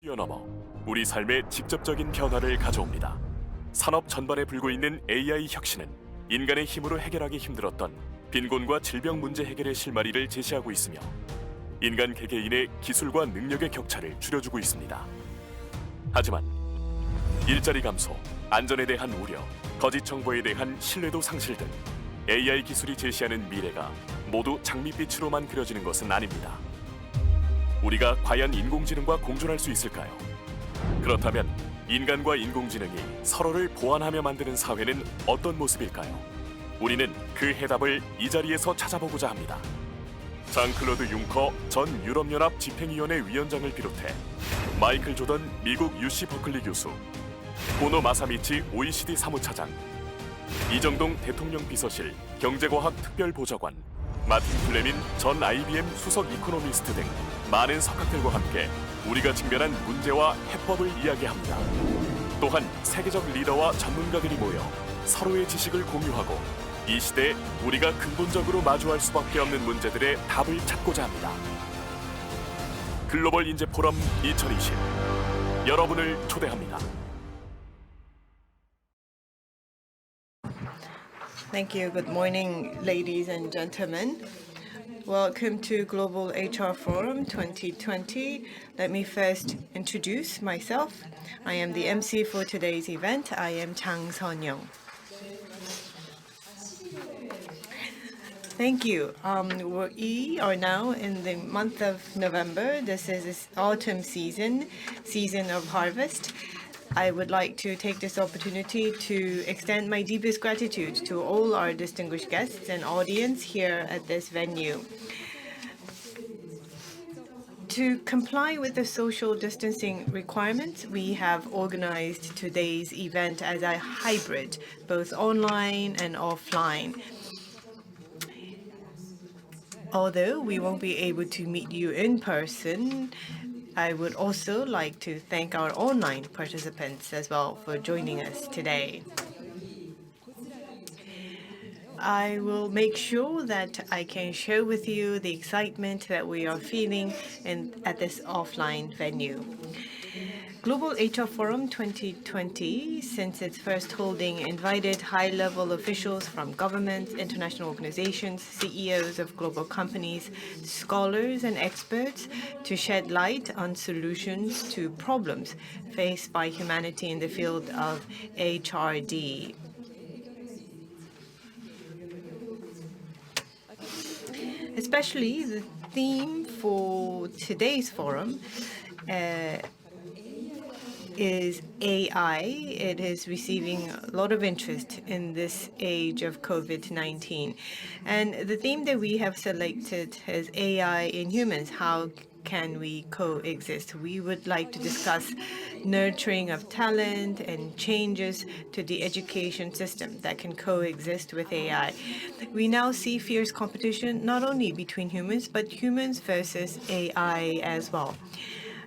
뛰어넘어 우리 삶에 직접적인 변화를 가져옵니다. 산업 전반에 불고 있는 AI 혁신은 인간의 힘으로 해결하기 힘들었던 빈곤과 질병 문제 해결의 실마리를 제시하고 있으며 인간 개개인의 기술과 능력의 격차를 줄여주고 있습니다. 하지만 일자리 감소, 안전에 대한 우려, 거짓 정보에 대한 신뢰도 상실 등 AI 기술이 제시하는 미래가 모두 장밋빛으로만 그려지는 것은 아닙니다. 우리가 과연 인공지능과 공존할 수 있을까요? 그렇다면 인간과 인공지능이 서로를 보완하며 만드는 사회는 어떤 모습일까요? 우리는 그 해답을 이 자리에서 찾아보고자 합니다. 장클로드 융커 전 유럽연합 집행위원회 위원장을 비롯해 마이클 조던 미국 UC 버클리 교수, 고노 마사미치 OECD 사무차장, 이정동 대통령 비서실 경제과학 특별보좌관, 마틴 플레민 전 IBM 수석 이코노미스트 등 많은 석학들과 함께 우리가 직면한 문제와 해법을 이야기합니다. 또한 세계적 리더와 전문가들이 모여 서로의 지식을 공유하고 이 시대에 우리가 근본적으로 마주할 수밖에 없는 문제들의 답을 찾고자 합니다. 글로벌 인재 포럼 2020 여러분을 초대합니다. Thank you. Good morning, ladies and gentlemen. Welcome to Global HR Forum 2020. Let me first introduce myself. I am the MC for today's event. I am Chang Sun-young. Thank you. We are now in the month of November. This is autumn season of harvest. I would like to take this opportunity to extend my deepest gratitude to all our distinguished guests and audience here at this venue. To comply with the social distancing requirements, we have organized today's event as a hybrid, both online and offline. Although we won't be able to meet you in person, I would also like to thank our online participants as well for joining us today. I will make sure that I can share with you the excitement that we are feeling at this offline venue. Global HR Forum 2020, since its first holding, invited high-level officials from governments, international organizations, CEOs of global companies, scholars and experts to shed light on solutions to problems faced by humanity in the field of HRD. Especially the theme for today's forum is AI. It is receiving a lot of interest in this age of COVID-19. And the theme that we have selected is AI in humans. How can we coexist? We would like to discuss nurturing of talent and changes to the education system that can coexist with AI. We now see fierce competition not only between humans, but humans versus AI as well.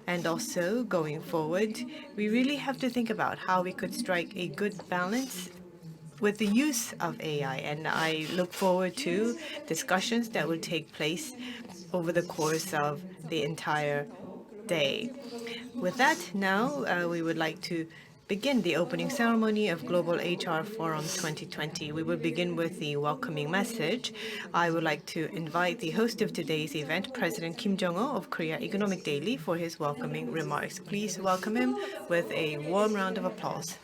And also, going forward, we really have to think about how we could strike a good balance with the use of AI. And I look forward to discussions that will take place over the course of the entire day. With that, now we would like to begin the opening ceremony of Global HR Forum 2020. We will begin with the welcoming message. I would like to invite the host of today's event, President Kim Jong-ho of Korea Economic Daily, for his welcoming remarks. Please welcome him with a warm round of applause.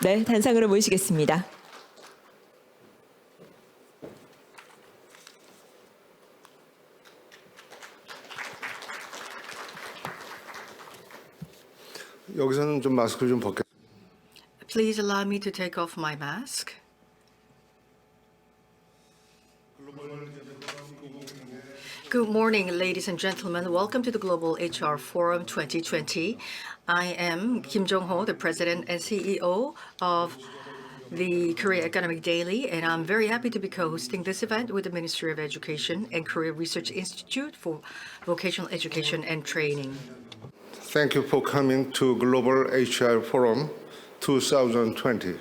네, 단상으로 모시겠습니다. 여기서는 좀 마스크를 좀 벗게. Please allow me to take off my mask. Good morning, ladies and gentlemen. Welcome to the Global HR Forum 2020. I am Kim Jong-ho, the President and CEO of the Korea Economic Daily, and I'm very happy to be co-hosting this event with the Ministry of Education and Korea Research Institute for Vocational Education and Training. Thank you for coming to Global HR Forum 2020.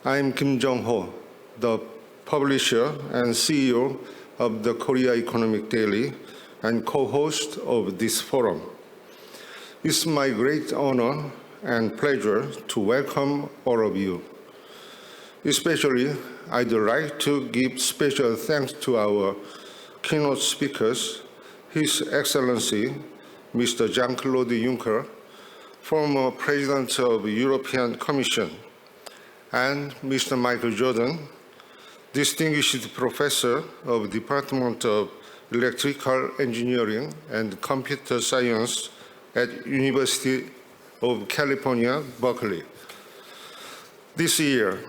I'm Kim Jong-ho, the publisher and CEO of the Korea Economic Daily, and co-host of this forum. It's my great honor and pleasure to welcome all of you. Especially, I'd like to give special thanks to our keynote speakers, His Excellency, Mr. Jean-Claude Juncker, former President of the European Commission, and Mr. Michael Jordan, distinguished professor of the Department of Electrical Engineering and Computer Science at University of California, Berkeley. This year,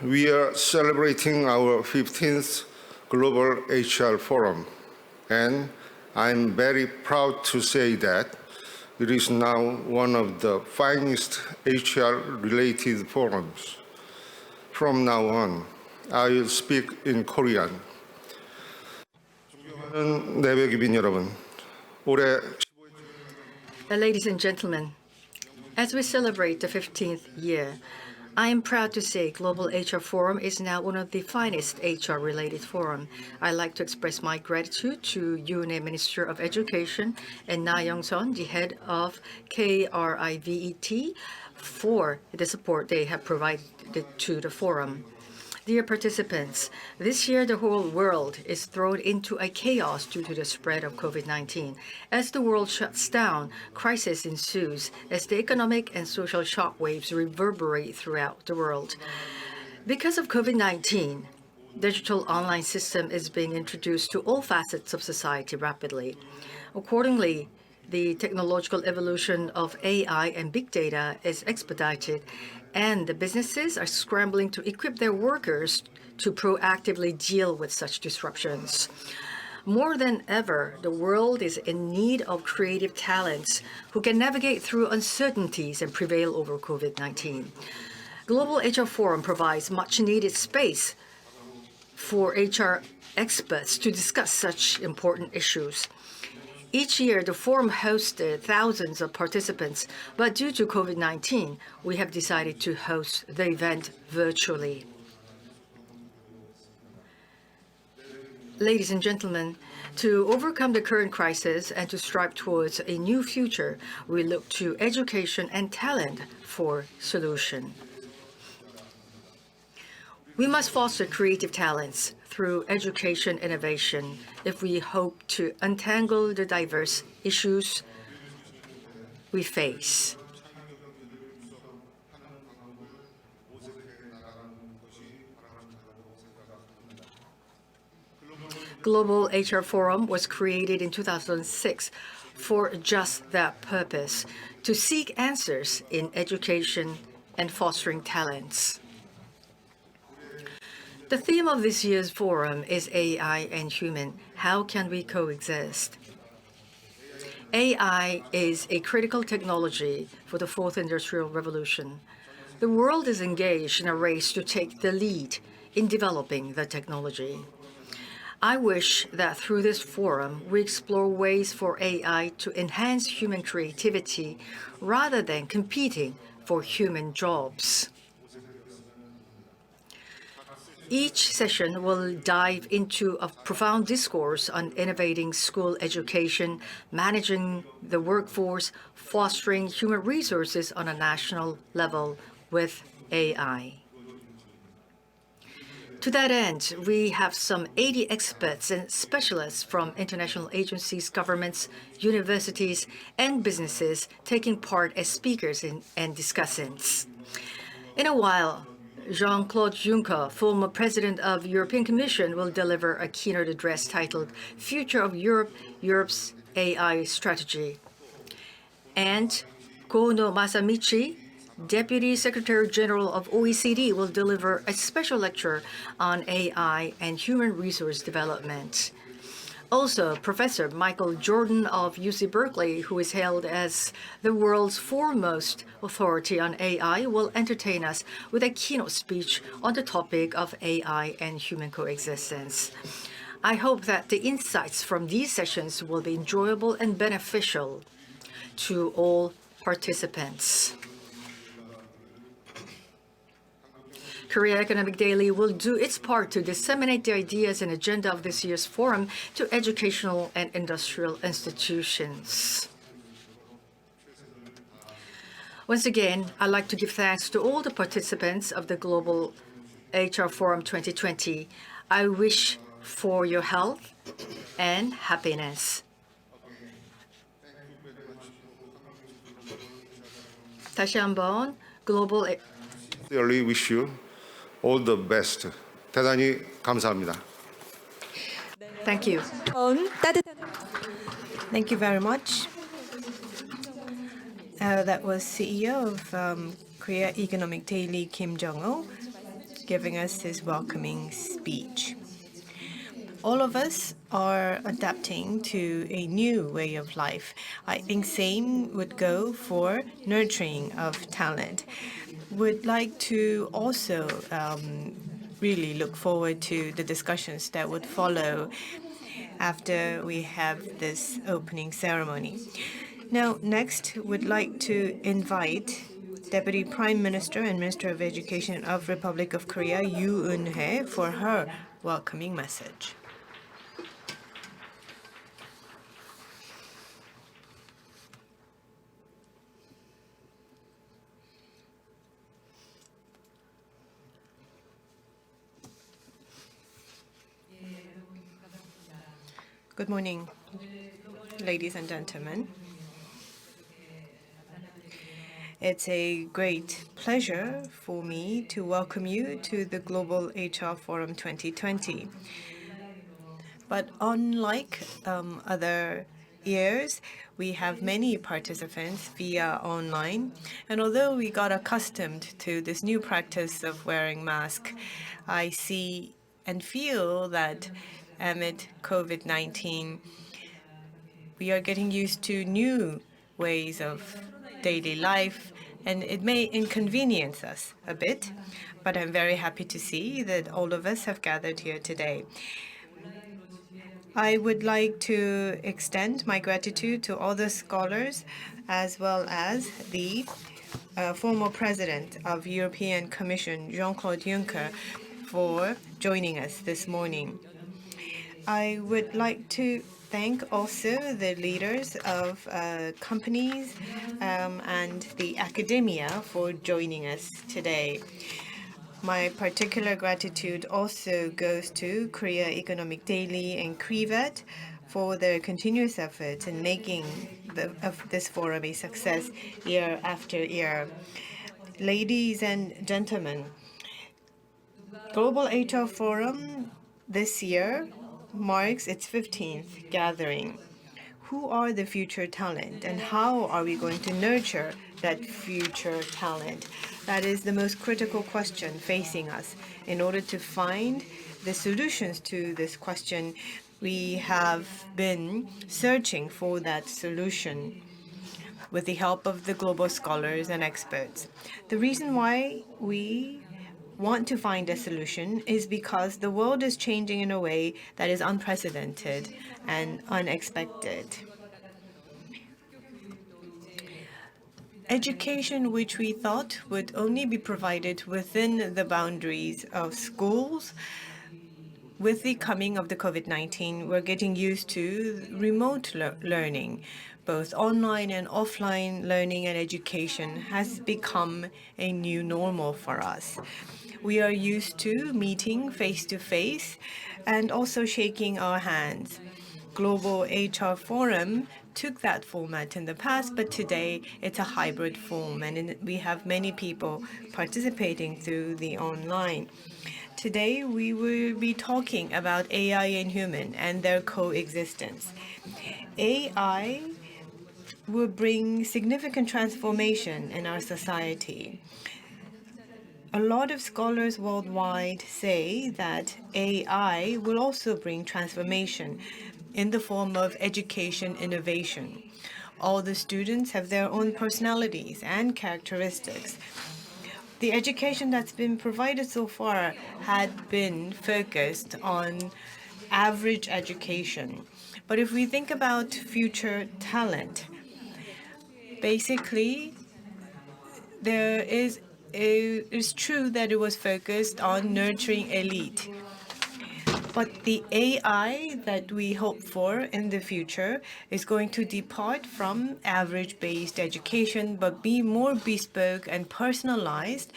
we are celebrating our 15th Global HR Forum, and I'm very proud to say that it is now one of the finest HR-related forums. From now on, I will speak in Korean. 존경하는 내외기빈 여러분, 올해 Ladies and gentlemen, as we celebrate the 15th year, I am proud to say Global HR Forum is now one of the finest HR-related forum. I'd like to express my gratitude to Eun-hae Minister of Education and Na Young-sun, the head of KRIVET, for the support they have provided to the forum. Dear participants, this year the whole world is thrown into a chaos due to the spread of COVID-19. As the world shuts down, crisis ensues as the economic and social shockwaves reverberate throughout the world. Because of COVID-19, digital online system is being introduced to all facets of society rapidly. Accordingly, the technological evolution of AI and big data is expedited, and the businesses are scrambling to equip their workers to proactively deal with such disruptions. More than ever, the world is in need of creative talents who can navigate through uncertainties and prevail over COVID-19. Global HR Forum provides much-needed space for HR experts to discuss such important issues. Each year, the forum hosted thousands of participants, but due to COVID-19, we have decided to host the event virtually. Ladies and gentlemen, to overcome the current crisis and to strive towards a new future, we look to education and talent for solution. We must foster creative talents through education innovation if we hope to untangle the diverse issues we face. Global HR Forum was created in 2006 for just that purpose, to seek answers in education and fostering talents. The theme of this year's forum is AI and human. How can we coexist? AI is a critical technology for the fourth industrial revolution. The world is engaged in a race to take the lead in developing the technology. I wish that through this forum, we explore ways for AI to enhance human creativity rather than competing for human jobs. Each session will dive into a profound discourse on innovating school education, managing the workforce, fostering human resources on a national level with AI. To that end, we have some 80 experts and specialists from international agencies, governments, universities, and businesses taking part as speakers and discussants. In a while, Jean-Claude Juncker, former president of the European Commission, will deliver a keynote address titled Future of Europe, Europe's AI Strategy. And Kono Masamichi, Deputy Secretary General of OECD, will deliver a special lecture on AI and human resource development. Also, Professor Michael Jordan of UC Berkeley, who is hailed as the world's foremost authority on AI, will entertain us with a keynote speech on the topic of AI and human coexistence. I hope that the insights from these sessions will be enjoyable and beneficial to all participants. Korea Economic Daily will do its part to disseminate the ideas and agenda of this year's forum to educational and industrial institutions. Once again, I'd like to give thanks to all the participants of the Global HR Forum 2020. I wish for your health and happiness. 다시 한번 글로벌 Sincerely wish you all the best. 대단히 감사합니다. Thank you. 따뜻한 Thank you very much. That was CEO of Korea Economic Daily, Kim Jong-ho, giving us his welcoming speech. All of us are adapting to a new way of life. I think same would go for nurturing of talent. Would like to also really look forward to the discussions that would follow after we have this opening ceremony. Now, next, would like to invite Deputy Prime Minister and Minister of Education of Republic of Korea, Eun-hae, for her welcoming message. Good morning, ladies and gentlemen. It's a great pleasure for me to welcome you to the Global HR Forum 2020. But unlike other years, we have many participants via online. And although we got accustomed to this new practice of wearing masks, I see and feel that amid COVID-19, we are getting used to new ways of daily life, and it may inconvenience us a bit, but I'm very happy to see that all of us have gathered here today. I would like to extend my gratitude to all the scholars as well as the former president of European Commission, Jean-Claude Juncker, for joining us this morning. I would like to thank also the leaders of companies and the academia for joining us today. My particular gratitude also goes to Korea Economic Daily and KREVAT for their continuous efforts in making this forum a success year after year. Ladies and gentlemen, Global HR Forum this year marks its 15th gathering. Who are the future talent, and how are we going to nurture that future talent? That is the most critical question facing us. In order to find the solutions to this question, we have been searching for that solution with the help of the global scholars and experts. The reason why we want to find a solution is because the world is changing in a way that is unprecedented and unexpected. Education, which we thought would only be provided within the boundaries of schools, with the coming of the COVID-19, we're getting used to remote learning. Both online and offline learning and education has become a new normal for us. We are used to meeting face-to-face and also shaking our hands. Global HR Forum took that format in the past, but today it's a hybrid form, and we have many people participating through the online. Today, we will be talking about AI and human and their coexistence. AI will bring significant transformation in our society. A lot of scholars worldwide say that AI will also bring transformation in the form of education innovation. All the students have their own personalities and characteristics. The education that's been provided so far had been focused on average education. But if we think about future talent, basically, there is it is true that it was focused on nurturing elite. But the AI that we hope for in the future is going to depart from average-based education, but be more bespoke and personalized,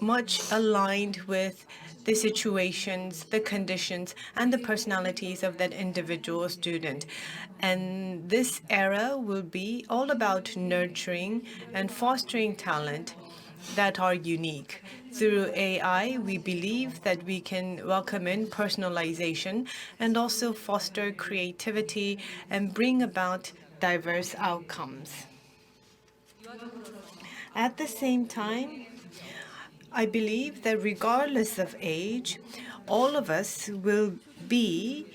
much aligned with the situations, the conditions, and the personalities of that individual student. And this era will be all about nurturing and fostering talent that are unique. Through AI, we believe that we can welcome in personalization and also foster creativity and bring about diverse outcomes. At the same time, I believe that regardless of age, all of us will be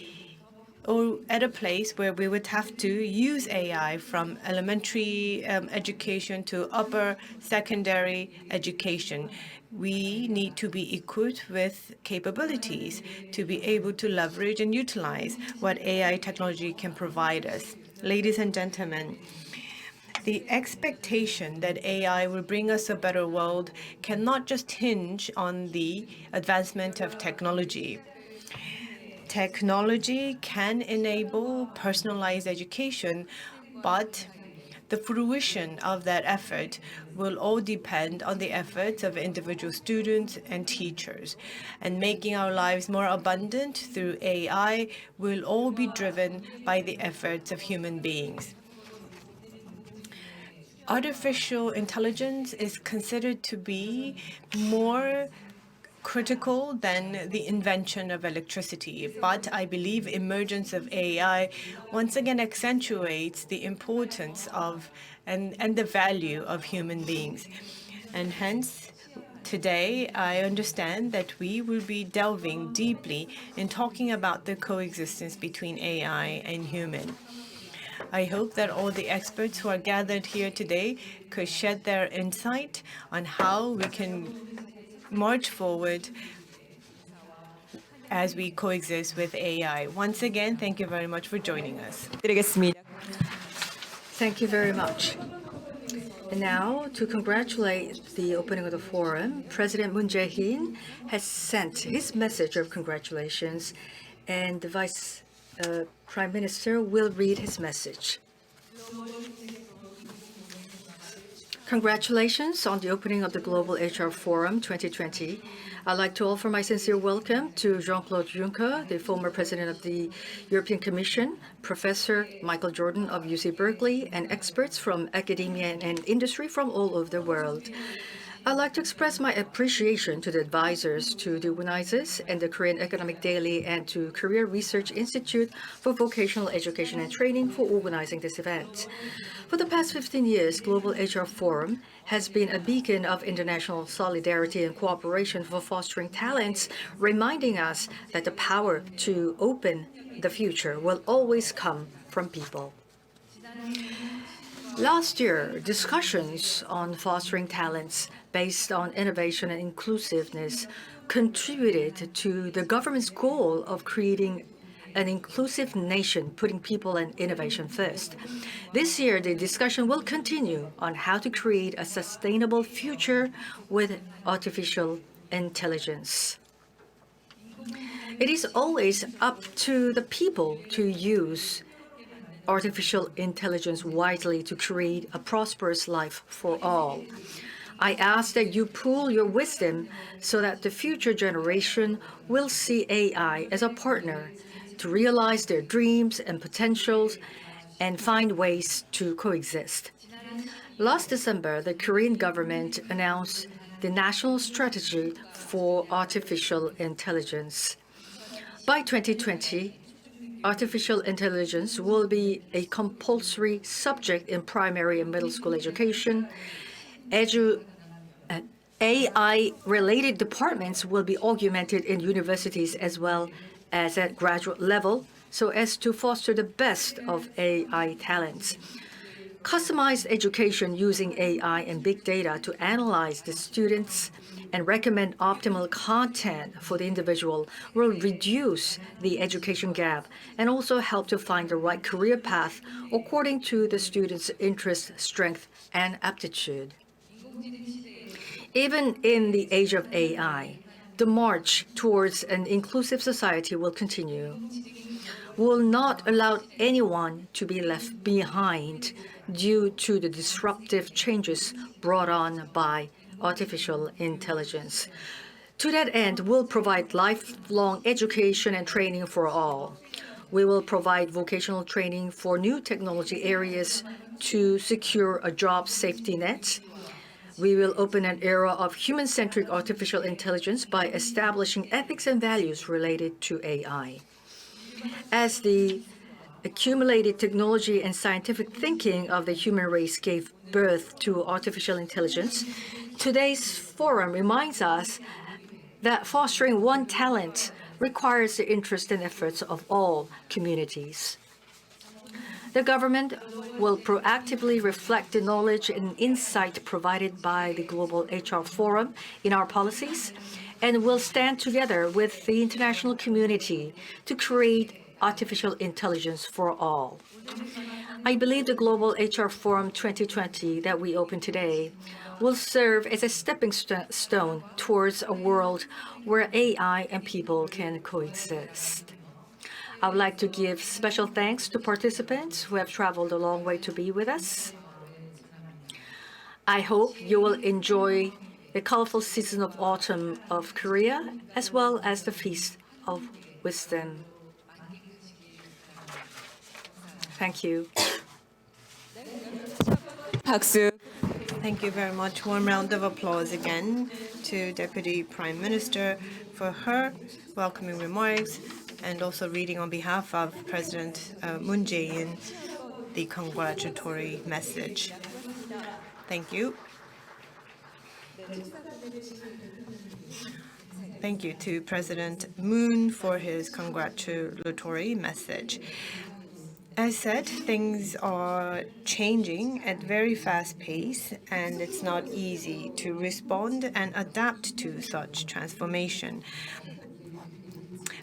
or at a place where we would have to use AI from elementary education to upper secondary education. We need to be equipped with capabilities to be able to leverage and utilize what AI technology can provide us. Ladies and gentlemen, the expectation that AI will bring us a better world cannot just hinge on the advancement of technology. Technology can enable personalized education, but the fruition of that effort will all depend on the efforts of individual students and teachers. And making our lives more abundant through AI will all be driven by the efforts of human beings. Artificial intelligence is considered to be more critical than the invention of electricity. But I believe emergence of AI once again accentuates the importance of and the value of human beings. And hence, today, I understand that we will be delving deeply in talking about the coexistence between AI and human. I hope that all the experts who are gathered here today could shed their insight on how we can march forward as we coexist with AI. Once again, thank you very much for joining us. 드리겠습니다. Thank you very much. And now, to congratulate the opening of the forum, President Moon Jae-in has sent his message of congratulations, and the Vice Prime Minister will read his message. Congratulations on the opening of the Global HR Forum 2020. I'd like to offer my sincere welcome to Jean-Claude Juncker, the former president of the European Commission, Professor Michael Jordan of UC Berkeley, and experts from academia and industry from all over the world. I'd like to express my appreciation to the advisors, to the organizers, and the Korean Economic Daily and to Korea Research Institute for Vocational Education and Training for organizing this event. For the past 15 years, Global HR Forum has been a beacon of international solidarity and cooperation for fostering talents, reminding us that the power to open the future will always come from people. Last year, discussions on fostering talents based on innovation and inclusiveness contributed to the government's goal of creating an inclusive nation, putting people and innovation first. This year, the discussion will continue on how to create a sustainable future with artificial intelligence. It is always up to the people to use artificial intelligence wisely to create a prosperous life for all. I ask that you pool your wisdom so that the future generation will see AI as a partner to realize their dreams and potentials and find ways to coexist. Last December, the Korean government announced the National Strategy for Artificial Intelligence. By 2020, artificial intelligence will be a compulsory subject in primary and middle school education. AI-related departments will be augmented in universities as well as at graduate level so as to foster the best of AI talents. Customized education using AI and big data to analyze the students and recommend optimal content for the individual will reduce the education gap and also help to find the right career path according to the student's interest, strength, and aptitude. Even in the age of AI, the march towards an inclusive society will continue. We will not allow anyone to be left behind due to the disruptive changes brought on by artificial intelligence. To that end, we'll provide lifelong education and training for all. We will provide vocational training for new technology areas to secure a job safety net. We will open an era of human-centric artificial intelligence by establishing ethics and values related to AI. As the accumulated technology and scientific thinking of the human race gave birth to artificial intelligence, today's forum reminds us that fostering one talent requires the interest and efforts of all communities. The government will proactively reflect the knowledge and insight provided by the Global HR Forum in our policies, and will stand together with the international community to create artificial intelligence for all. I believe the Global HR Forum 2020 that we open today will serve as a stepping stone towards a world where AI and people can coexist. I would like to give special thanks to participants who have traveled a long way to be with us. I hope you will enjoy the colorful season of autumn of Korea, as well as the Feast of Wisdom. Thank you. 박수. Thank you very much. Warm round of applause again to Deputy Prime Minister for her welcoming remarks and also reading on behalf of President Moon Jae-in the congratulatory message. Thank you. Thank you to President Moon for his congratulatory message. As said, things are changing at very fast pace, and it's not easy to respond and adapt to such transformation.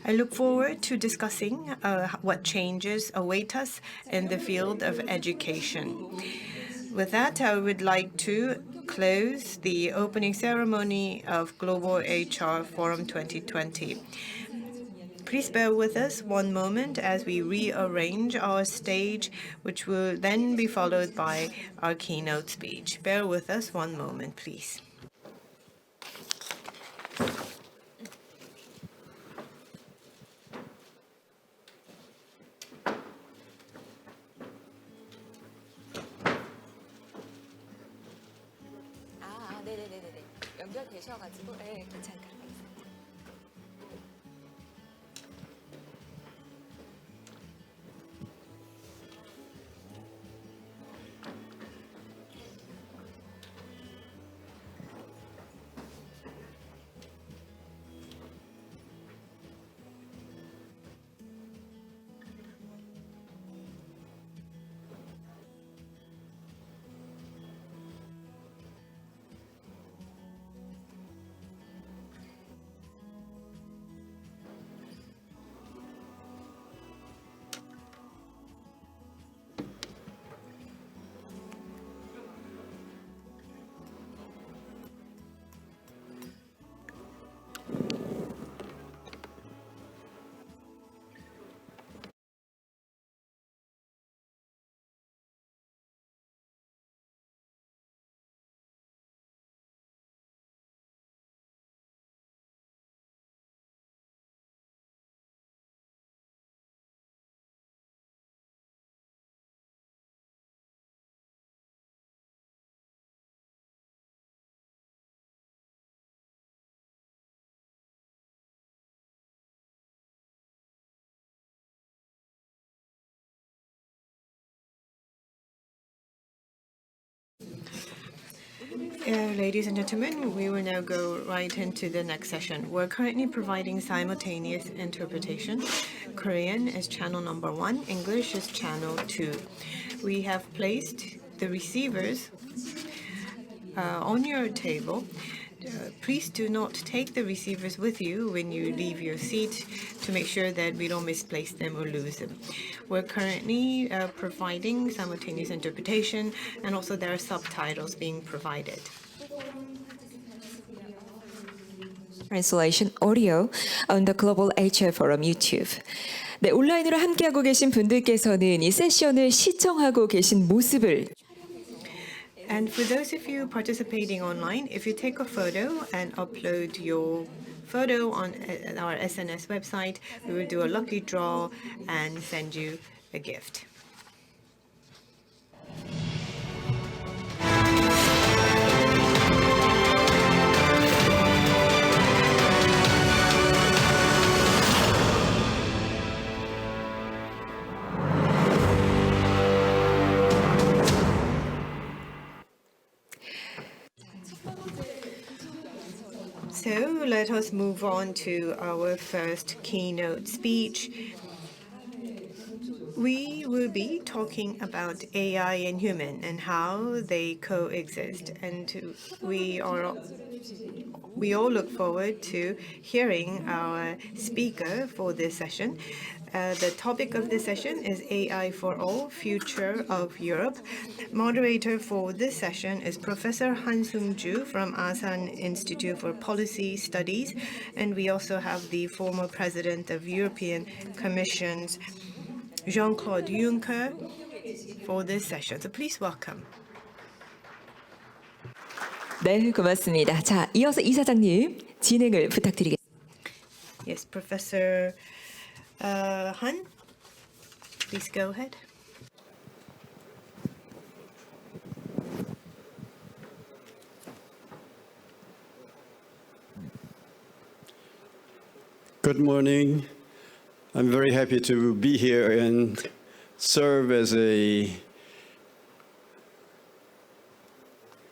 I look forward to discussing what changes await us in the field of education. With that, I would like to close the opening ceremony of Global HR Forum 2020. Please bear with us one moment as we rearrange our stage, which will then be followed by our keynote speech. Bear with us one moment, please. 네네네네. 연결되셔가지고 괜찮을까요? Ladies and gentlemen, we will now go right into the next session. We're currently providing simultaneous interpretation. Korean is channel number 1, English is channel 2. We have placed the receivers on your table. Please do not take the receivers with you when you leave your seat to make sure that we don't misplace them or lose them. We're currently providing simultaneous interpretation, and also there are subtitles being provided. Translation audio on the Global HR Forum YouTube. 네, 온라인으로 함께하고 계신 분들께서는 이 세션을 시청하고 계신 모습을 And for those of you participating online, if you take a photo and upload your photo on our SNS website, we will do a lucky draw and send you a gift. So let us move on to our first keynote speech. We will be talking about AI and human and how they coexist. And we all look forward to hearing our speaker for this session. The topic of this session is AI for All, Future of Europe. Moderator for this session is Professor Sung-Joo from Asan Institute for Policy Studies. And we also have the former President of European Commission's Jean-Claude Juncker for this session. So please welcome. 네, 고맙습니다. 자, 이어서 이사장님 진행을 부탁드리겠습니다. Yes, Professor Han, please go ahead. Good morning. I'm very happy to be here and serve as a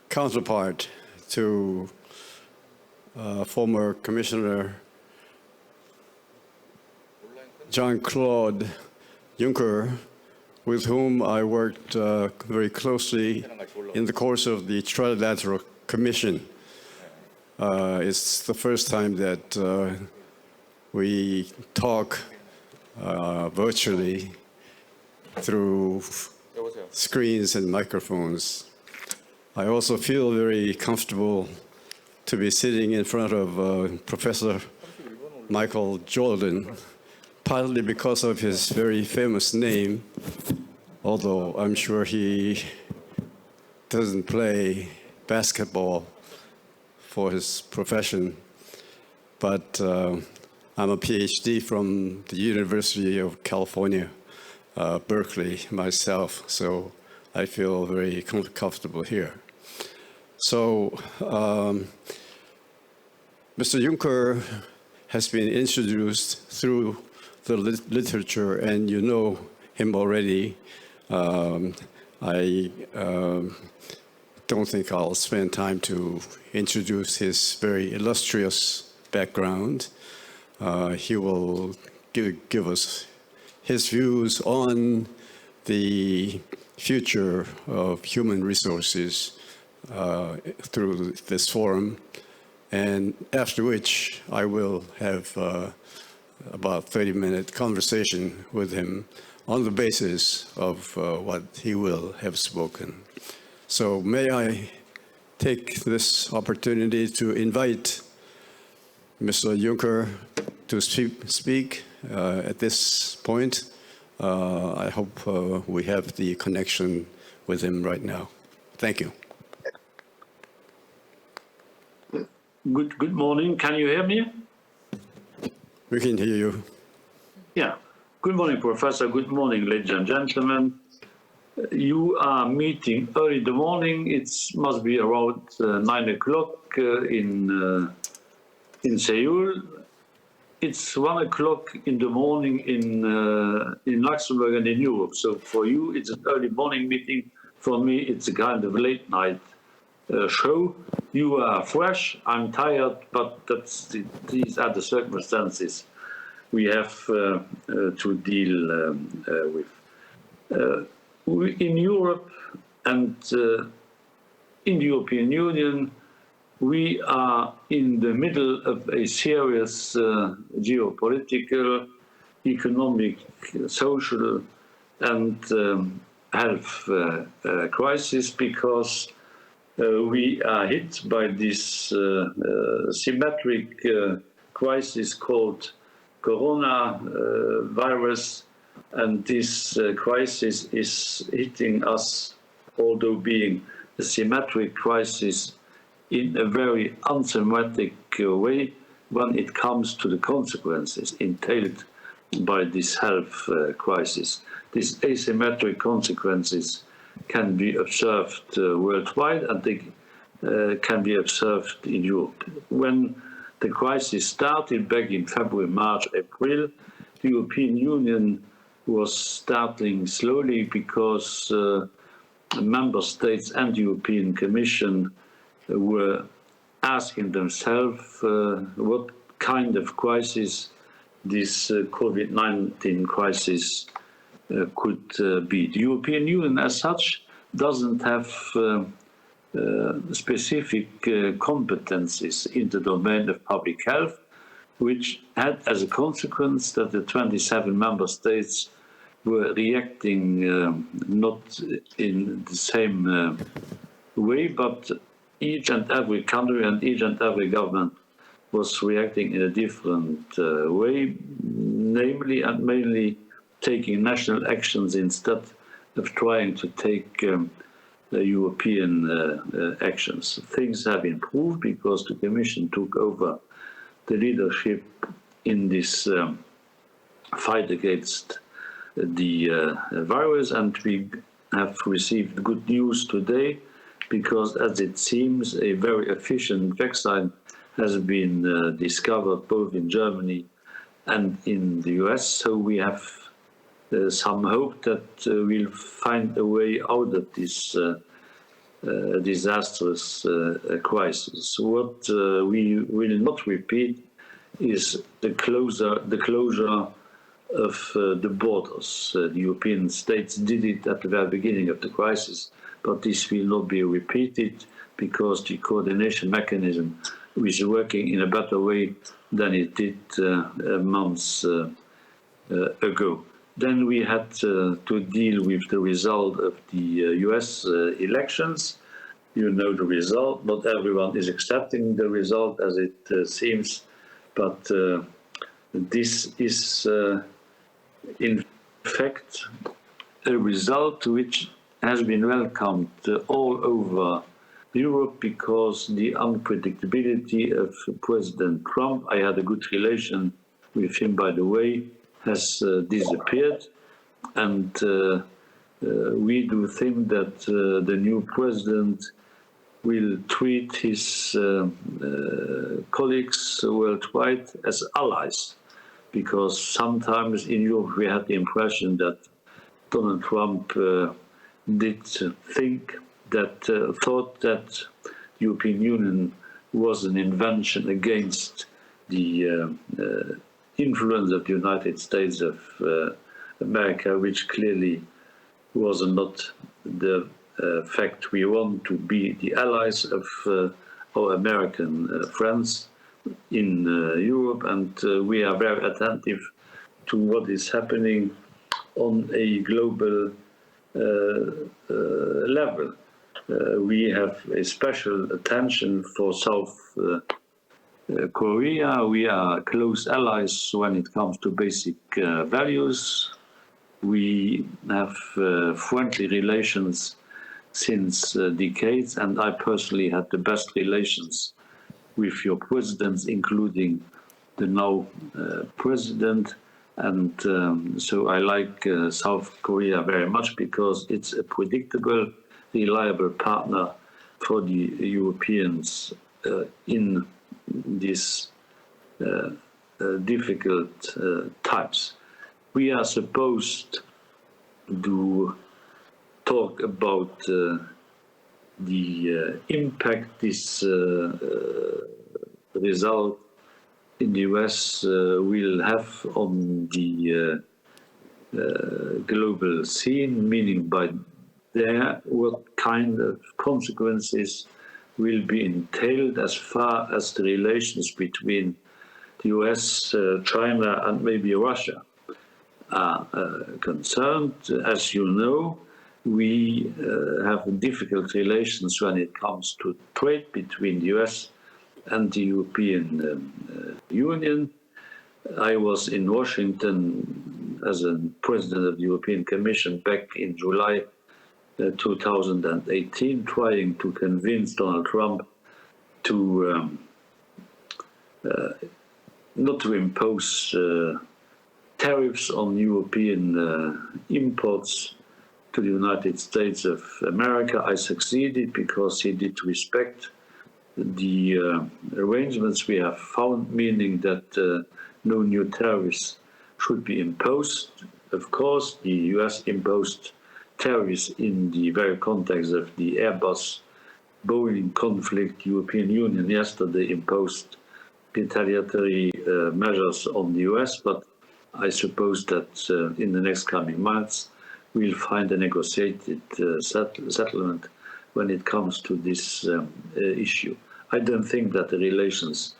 counterpart to former Commissioner Jean-Claude Juncker, with whom I worked very closely in the course of the Trilateral Commission. It's the first time that we talk virtually through screens and microphones. I also feel very comfortable to be sitting in front of Professor Michael Jordan, partly because of his very famous name, although I'm sure he doesn't play basketball for his profession. But I'm a PhD from the University of California, Berkeley, myself, so I feel very comfortable here. So, Mr. Juncker has been introduced through the literature, and you know him already. I don't think I'll spend time to introduce his very illustrious background. He will give us his views on the future of human resources through this forum, and after which I will have about 30-minute conversation with him on the basis of what he will have spoken. So may I take this opportunity to invite Mr. Juncker to speak at this point. I hope we have the connection with him right now. Thank you. Good morning. Can you hear me? We can hear you. Yeah. Good morning, Professor. Good morning, ladies and gentlemen. You are meeting early in the morning. It must be around 9 o'clock in Seoul. It's 1 o'clock in the morning in Luxembourg and in Europe. So for you, it's an early morning meeting. For me, it's a kind of late night show. You are fresh. I'm tired, but these are the circumstances we have to deal with. In Europe and in the European Union, we are in the middle of a serious geopolitical, economic, social, and health crisis, because we are hit by this symmetric crisis called Corona virus, and this crisis is hitting us, although being a symmetric crisis, in a very unsymmetric way when it comes to the consequences entailed by this health crisis. These asymmetric consequences can be observed worldwide, and they can be observed in Europe. When the crisis started back in February, March, April, the European Union was starting slowly because member states and the European Commission were asking themselves what kind of crisis this COVID-19 crisis could be. The European Union as such doesn't have specific competencies in the domain of public health, which had as a consequence that the 27 member states were reacting not in the same way, but each and every country and each and every government was reacting in a different way, namely and mainly taking national actions instead of trying to take European actions. Things have improved because the Commission took over the leadership in this fight against the virus, and we have received good news today because, as it seems, a very efficient vaccine has been discovered both in Germany and in the US. So we have some hope that we'll find a way out of this disastrous crisis. What we will not repeat is the closure of the borders. The European states did it at the very beginning of the crisis, but this will not be repeated because the coordination mechanism is working in a better way than it did months ago. Then we had to deal with the result of the US elections. You know the result. Not everyone is accepting the result as it seems, but this is in fact a result which has been welcomed all over Europe because the unpredictability of President Trump, I had a good relation with him, by the way, has disappeared. And we do think that the new president will treat his colleagues worldwide as allies, because sometimes in Europe we had the impression that Donald Trump thought that the European Union was an invention against the influence of the United States of America, which clearly was not the fact. We want to be the allies of our American friends in Europe, and we are very attentive to what is happening on a global level. We have a special attention for South Korea. We are close allies when it comes to basic values. We have friendly relations since decades, and I personally had the best relations with your presidents, including the now president. And so I like South Korea very much because it's a predictable, reliable partner for the Europeans in these difficult times. We are supposed to talk about the impact this result in the US will have on the global scene, meaning by there what kind of consequences will be entailed as far as the relations between the US, China, and maybe Russia are concerned. As you know, we have difficult relations when it comes to trade between the US and the European Union. I was in Washington as a president of the European Commission back in July 2018, trying to convince Donald Trump to not to impose tariffs on European imports to the United States of America. I succeeded because he did respect the arrangements we have found, meaning that no new tariffs should be imposed. Of course, the US imposed tariffs in the very context of the Airbus-Boeing conflict. European Union yesterday imposed retaliatory measures on the US, but I suppose that in the next coming months we'll find a negotiated settlement when it comes to this issue. I don't think that the relations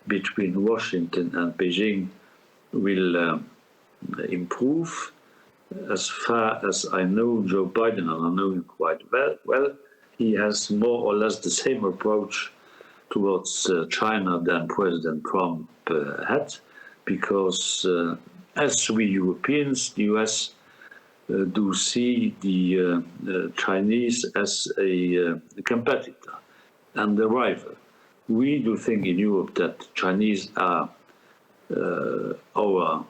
between Washington and Beijing will improve. As far as I know Joe Biden, and I know him quite well, he has more or less the same approach towards China than President Trump had, because as we Europeans, the US do see the Chinese as a competitor and a rival. We do think in Europe that Chinese are our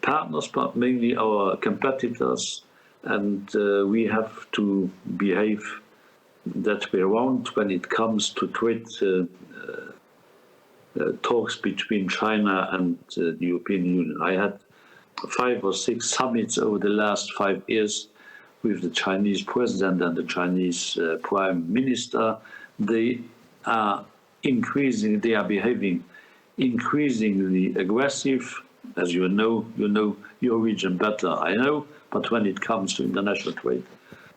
partners, but mainly our competitors, and we have to behave that way around when it comes to trade talks between China and the European Union. I had 5 or 6 summits over the last 5 years with the Chinese president and the Chinese prime minister. They are behaving increasingly aggressive. As you know your region better, I know, but when it comes to international trade,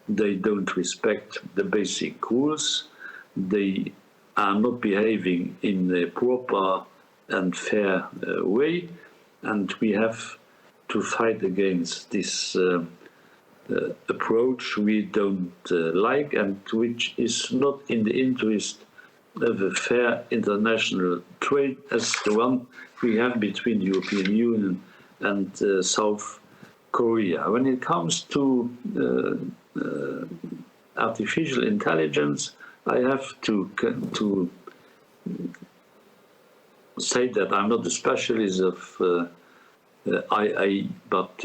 they don't respect the basic rules. They are not behaving in a proper and fair way, and we have to fight against this approach we don't like, and which is not in the interest of a fair international trade as the one we have between the European Union and South Korea. When it comes to artificial intelligence, I have to say that I'm not a specialist of AI, but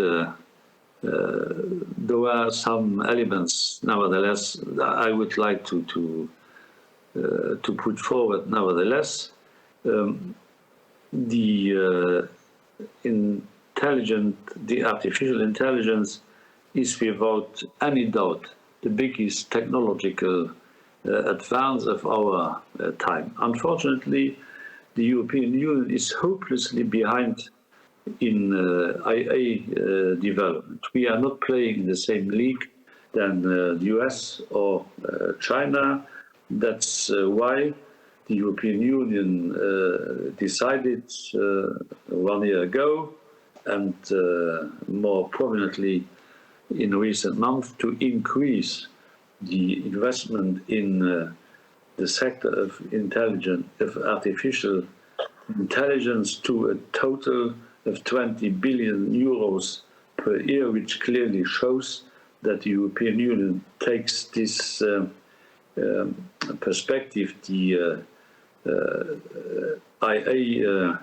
there are some elements, nevertheless, I would like to put forward. Nevertheless, the artificial intelligence is without any doubt the biggest technological advance of our time. Unfortunately, the European Union is hopelessly behind in IA development. We are not playing in the same league than the US or China. That's why the European Union decided 1 year ago, and more prominently in recent months, to increase the investment in the sector of artificial intelligence to a total of 20 billion euros per year, which clearly shows that the European Union takes this perspective, the IA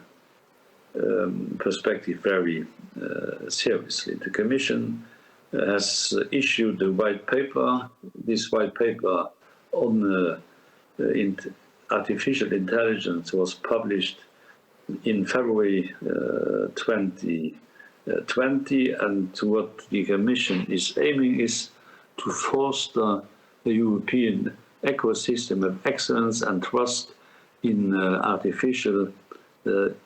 perspective, very seriously. The Commission has issued a white paper. This white paper on artificial intelligence was published in February 2020, and what the Commission is aiming is to foster the European ecosystem of excellence and trust in artificial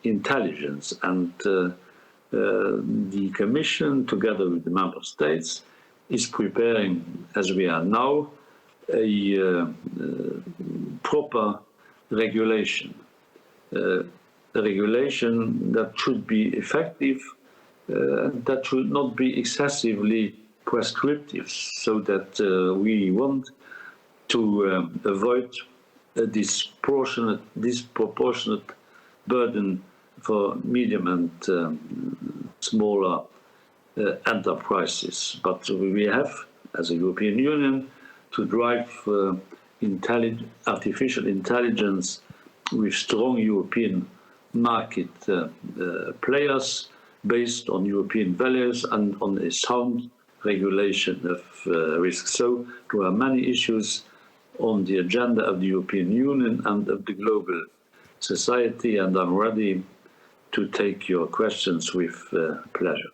intelligence. And the Commission, together with the Member States, is preparing, as we are now, a proper regulation. A regulation that should be effective, that should not be excessively prescriptive, so that we want to avoid a disproportionate burden for medium and smaller enterprises. But we have, as a European Union, to drive artificial intelligence with strong European market players based on European values and on a sound regulation of risk. So there are many issues on the agenda of the European Union and of the global society, and I'm ready to take your questions with pleasure.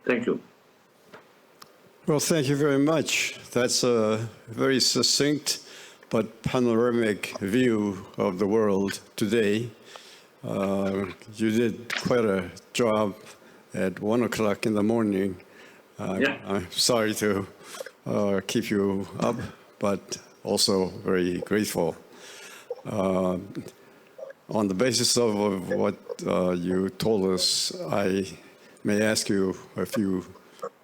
Thank you. Well, thank you very much. That's a very succinct but panoramic view of the world today. You did quite a job at 1 o'clock in the morning. I'm sorry to keep you up, but also very grateful. On the basis of what you told us, I may ask you a few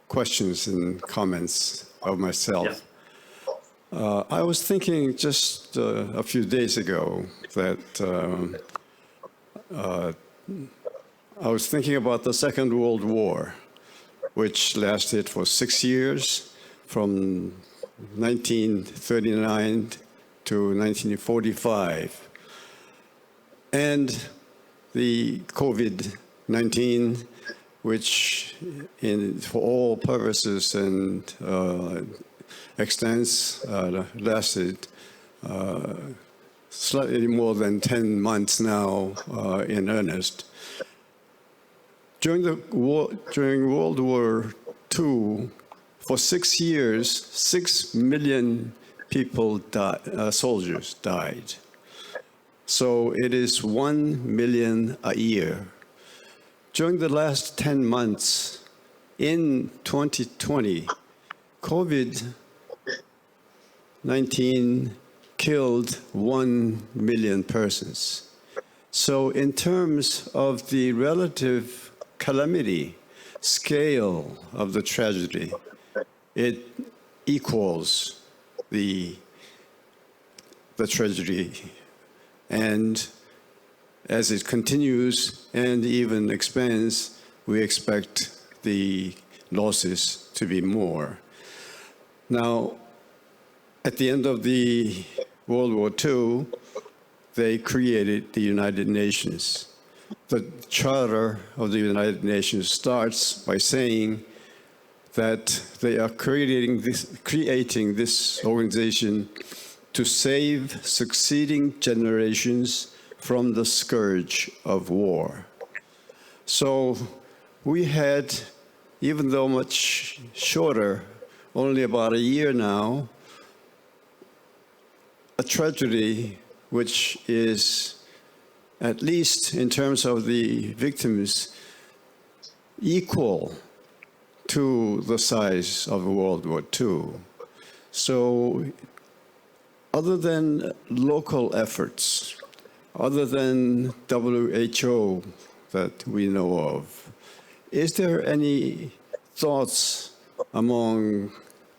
questions and comments of myself. I was thinking just a few days ago that I was thinking about the Second World War, which lasted for 6 years, from 1939 to 1945. And the COVID-19, which for all purposes and extents lasted slightly more than 10 months now in earnest. During World War II, for 6 years, 6 million people soldiers died. So it is 1 million a year. During the last 10 months, in 2020, COVID-19 killed 1 million persons. So in terms of the relative calamity scale of the tragedy, it equals the tragedy. And as it continues and even expands, we expect the losses to be more. Now, at the end of the World War II, they created the United Nations. The Charter of the United Nations starts by saying that they are creating this organization to save succeeding generations from the scourge of war. So we had, even though much shorter, only about a year now, a tragedy which is, at least in terms of the victims, equal to the size of World War II. So other than local efforts, other than WHO that we know of, is there any thoughts among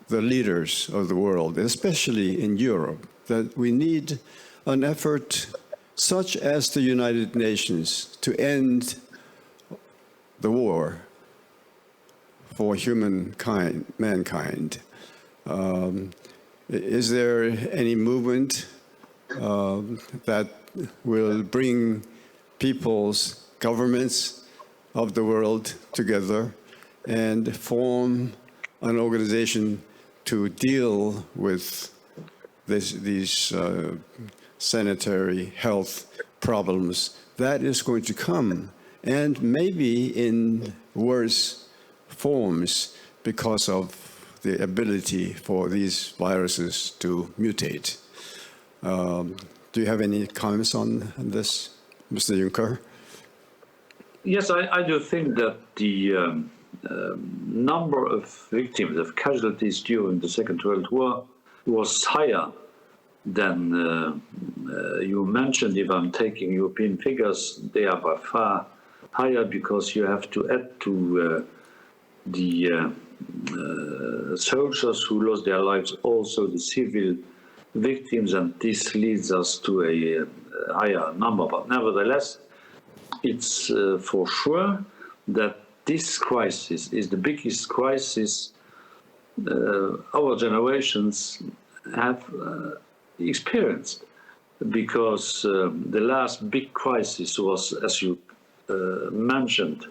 the leaders of the world, especially in Europe, that we need an effort such as the United Nations to end the war for mankind? Is there any movement that will bring peoples, governments of the world together and form an organization to deal with these sanitary health problems that is going to come, and maybe in worse forms because of the ability for these viruses to mutate? Do you have any comments on this, Mr. Juncker? Yes, I do think that the number of victims, of casualties during the Second World War was higher than you mentioned. If I'm taking European figures, they are by far higher, because you have to add to the soldiers who lost their lives, also the civil victims, and this leads us to a higher number. But nevertheless, it's for sure that this crisis is the biggest crisis our generations have experienced, because the last big crisis was, as you mentioned,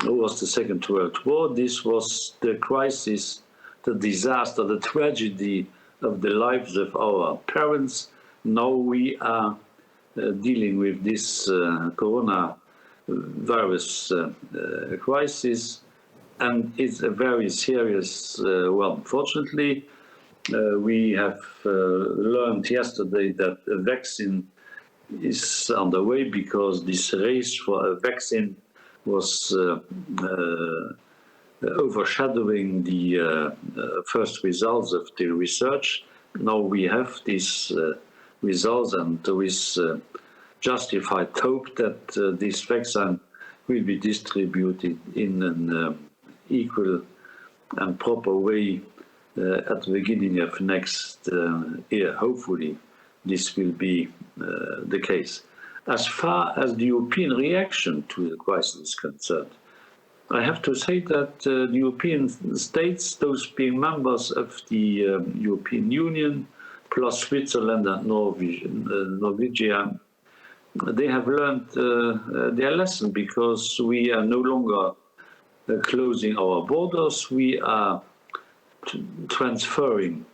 was the Second World War. This was the crisis, the disaster, the tragedy of the lives of our parents. Now we are dealing with this coronavirus crisis, and it's a very serious one. Fortunately, we have learned yesterday that a vaccine is on the way, because this race for a vaccine was overshadowing the first results of the research. Now we have these results, and there is justified hope that this vaccine will be distributed in an equal and proper way at the beginning of next year. Hopefully, this will be the case. As far as the European reaction to the crisis is concerned, I have to say that the European states, those being members of the European Union, plus Switzerland and Norwegian, they have learned their lesson, because we are no longer closing our borders. We are transferring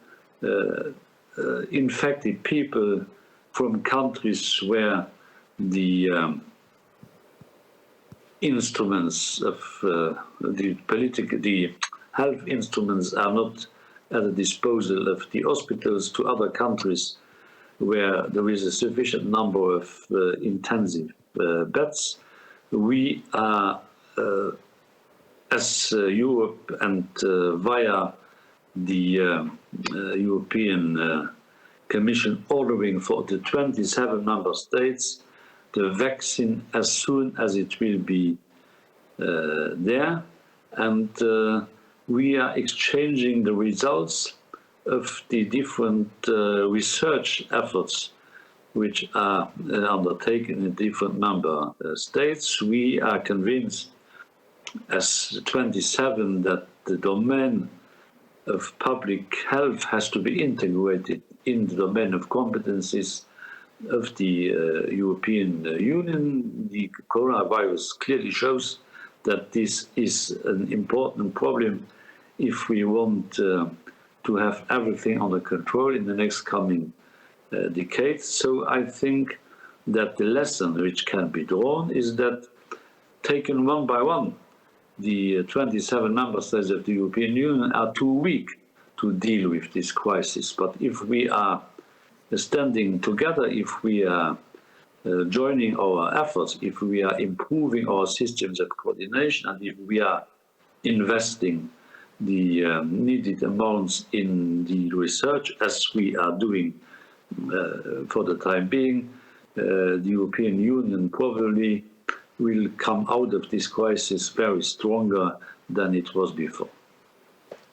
infected people from countries where the instruments of the health instruments are not at the disposal of the hospitals, to other countries where there is a sufficient number of intensive beds. We are, as Europe and via the European Commission, ordering for the 27 member states the vaccine as soon as it will be there. And we are exchanging the results of the different research efforts which are undertaken in different member states. We are convinced as 27 that the domain of public health has to be integrated in the domain of competencies of the European Union. The coronavirus clearly shows that this is an important problem if we want to have everything under control in the next coming decades. So I think that the lesson which can be drawn is that, taken one by one, the 27 member states of the European Union are too weak to deal with this crisis. But if we are standing together, if we are joining our efforts, if we are improving our systems of coordination, and if we are investing the needed amounts in the research, as we are doing for the time being, the European Union probably will come out of this crisis very stronger than it was before.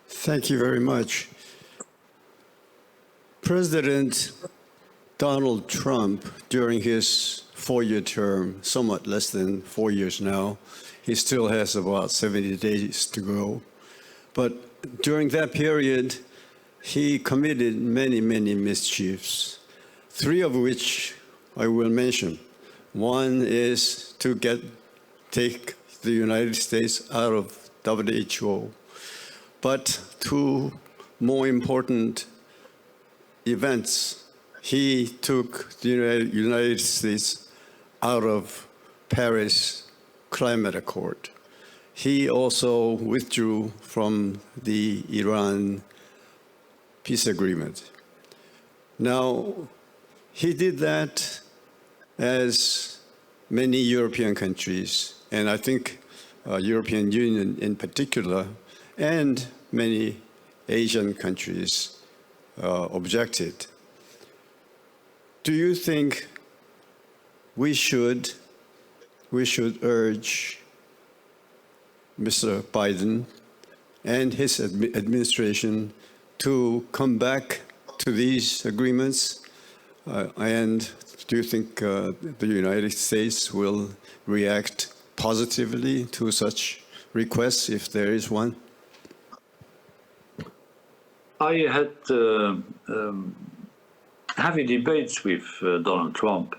Thank you very much. President Donald Trump, during his 4-year term, somewhat less than 4 years now, he still has about 70 days to go. But during that period, he committed many, many mischiefs, 3 of which I will mention. One is to take the United States out of WHO. But 2 more important events, he took the United States out of Paris Climate Accord. He also withdrew from the Iran peace agreement. Now, he did that as many European countries, and I think European Union in particular, and many Asian countries objected. Do you think we should urge Mr. Biden and his administration to come back to these agreements? And do you think the United States will react positively to such requests if there is one? I had heavy debates with Donald Trump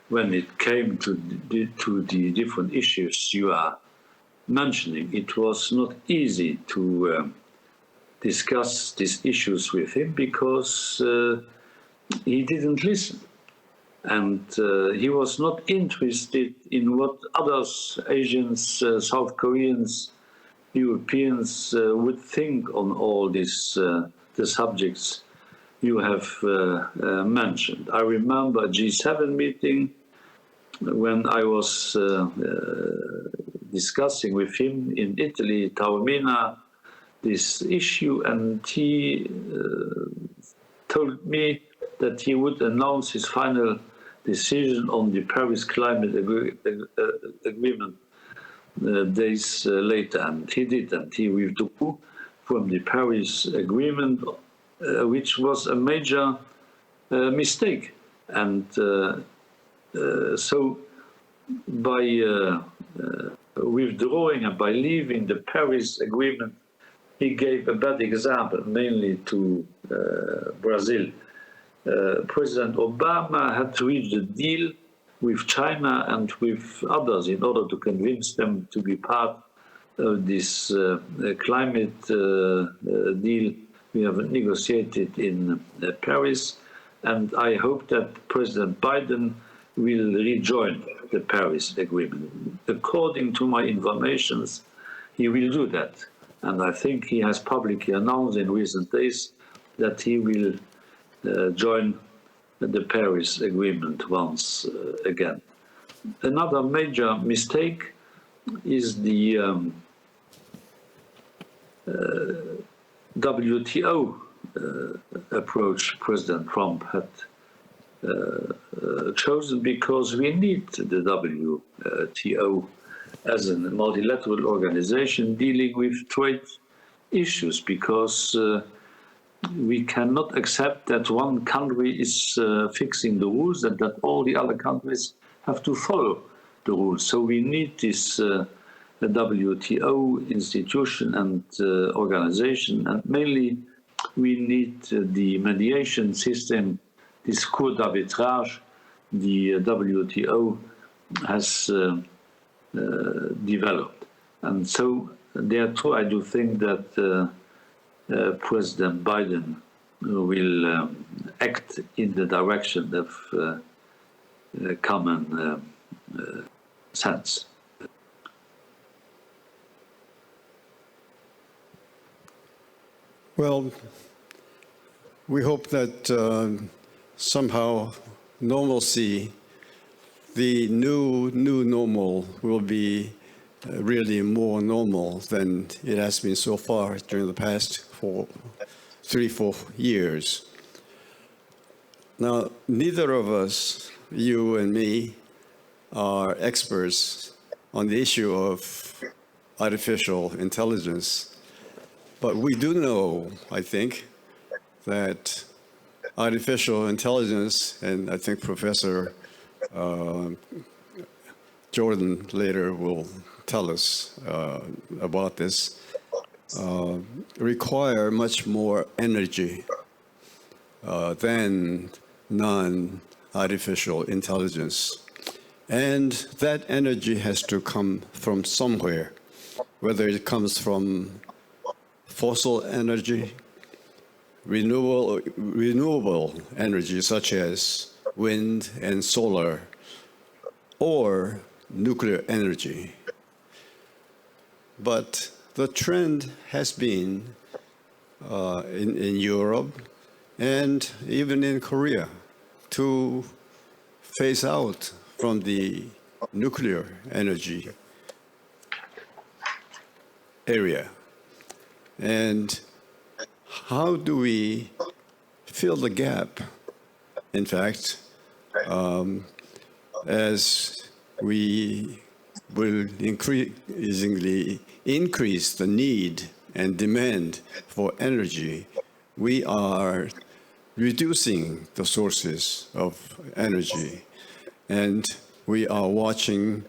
when it came to the different issues you are mentioning. It was not easy to discuss these issues with him because he didn't listen. And he was not interested in what others, Asians, South Koreans, Europeans would think on all these the subjects you have mentioned. I remember a G7 meeting when I was discussing with him in Italy, Taormina, this issue, and he told me that he would announce his final decision on the Paris Climate Agreement days later, and he did, and he withdrew from the Paris Agreement, which was a major mistake. And so by withdrawing and by leaving the Paris Agreement, he gave a bad example, mainly to Brazil. President Obama had reached a deal with China and with others in order to convince them to be part of this climate deal we have negotiated in Paris. And I hope that President Biden will rejoin the Paris Agreement. According to my informations, he will do that. And I think he has publicly announced in recent days that he will join the Paris Agreement once again. Another major mistake is the WTO approach President Trump had chosen, because we need the WTO as a multilateral organization dealing with trade issues, because we cannot accept that one country is fixing the rules and that all the other countries have to follow the rules. So we need this WTO institution and organization, and mainly we need the mediation system, this court d'arbitrage the WTO has developed. And so therefore I do think that President Biden will act in the direction of common sense. Well, we hope that somehow normalcy, the new normal, will be really more normal than it has been so far during the past 3-4 years. Now, neither of us, you and me, are experts on the issue of artificial intelligence, but we do know, I think, that artificial intelligence, and I think Professor Jordan later will tell us about this, require much more energy than non-artificial intelligence. And that energy has to come from somewhere, whether it comes from fossil energy, renewable energy such as wind and solar, or nuclear energy. But the trend has been in Europe and even in Korea to phase out from the nuclear energy area. And how do we fill the gap, in fact, as we will increasingly increase the need and demand for energy, we are reducing the sources of energy. And we are watching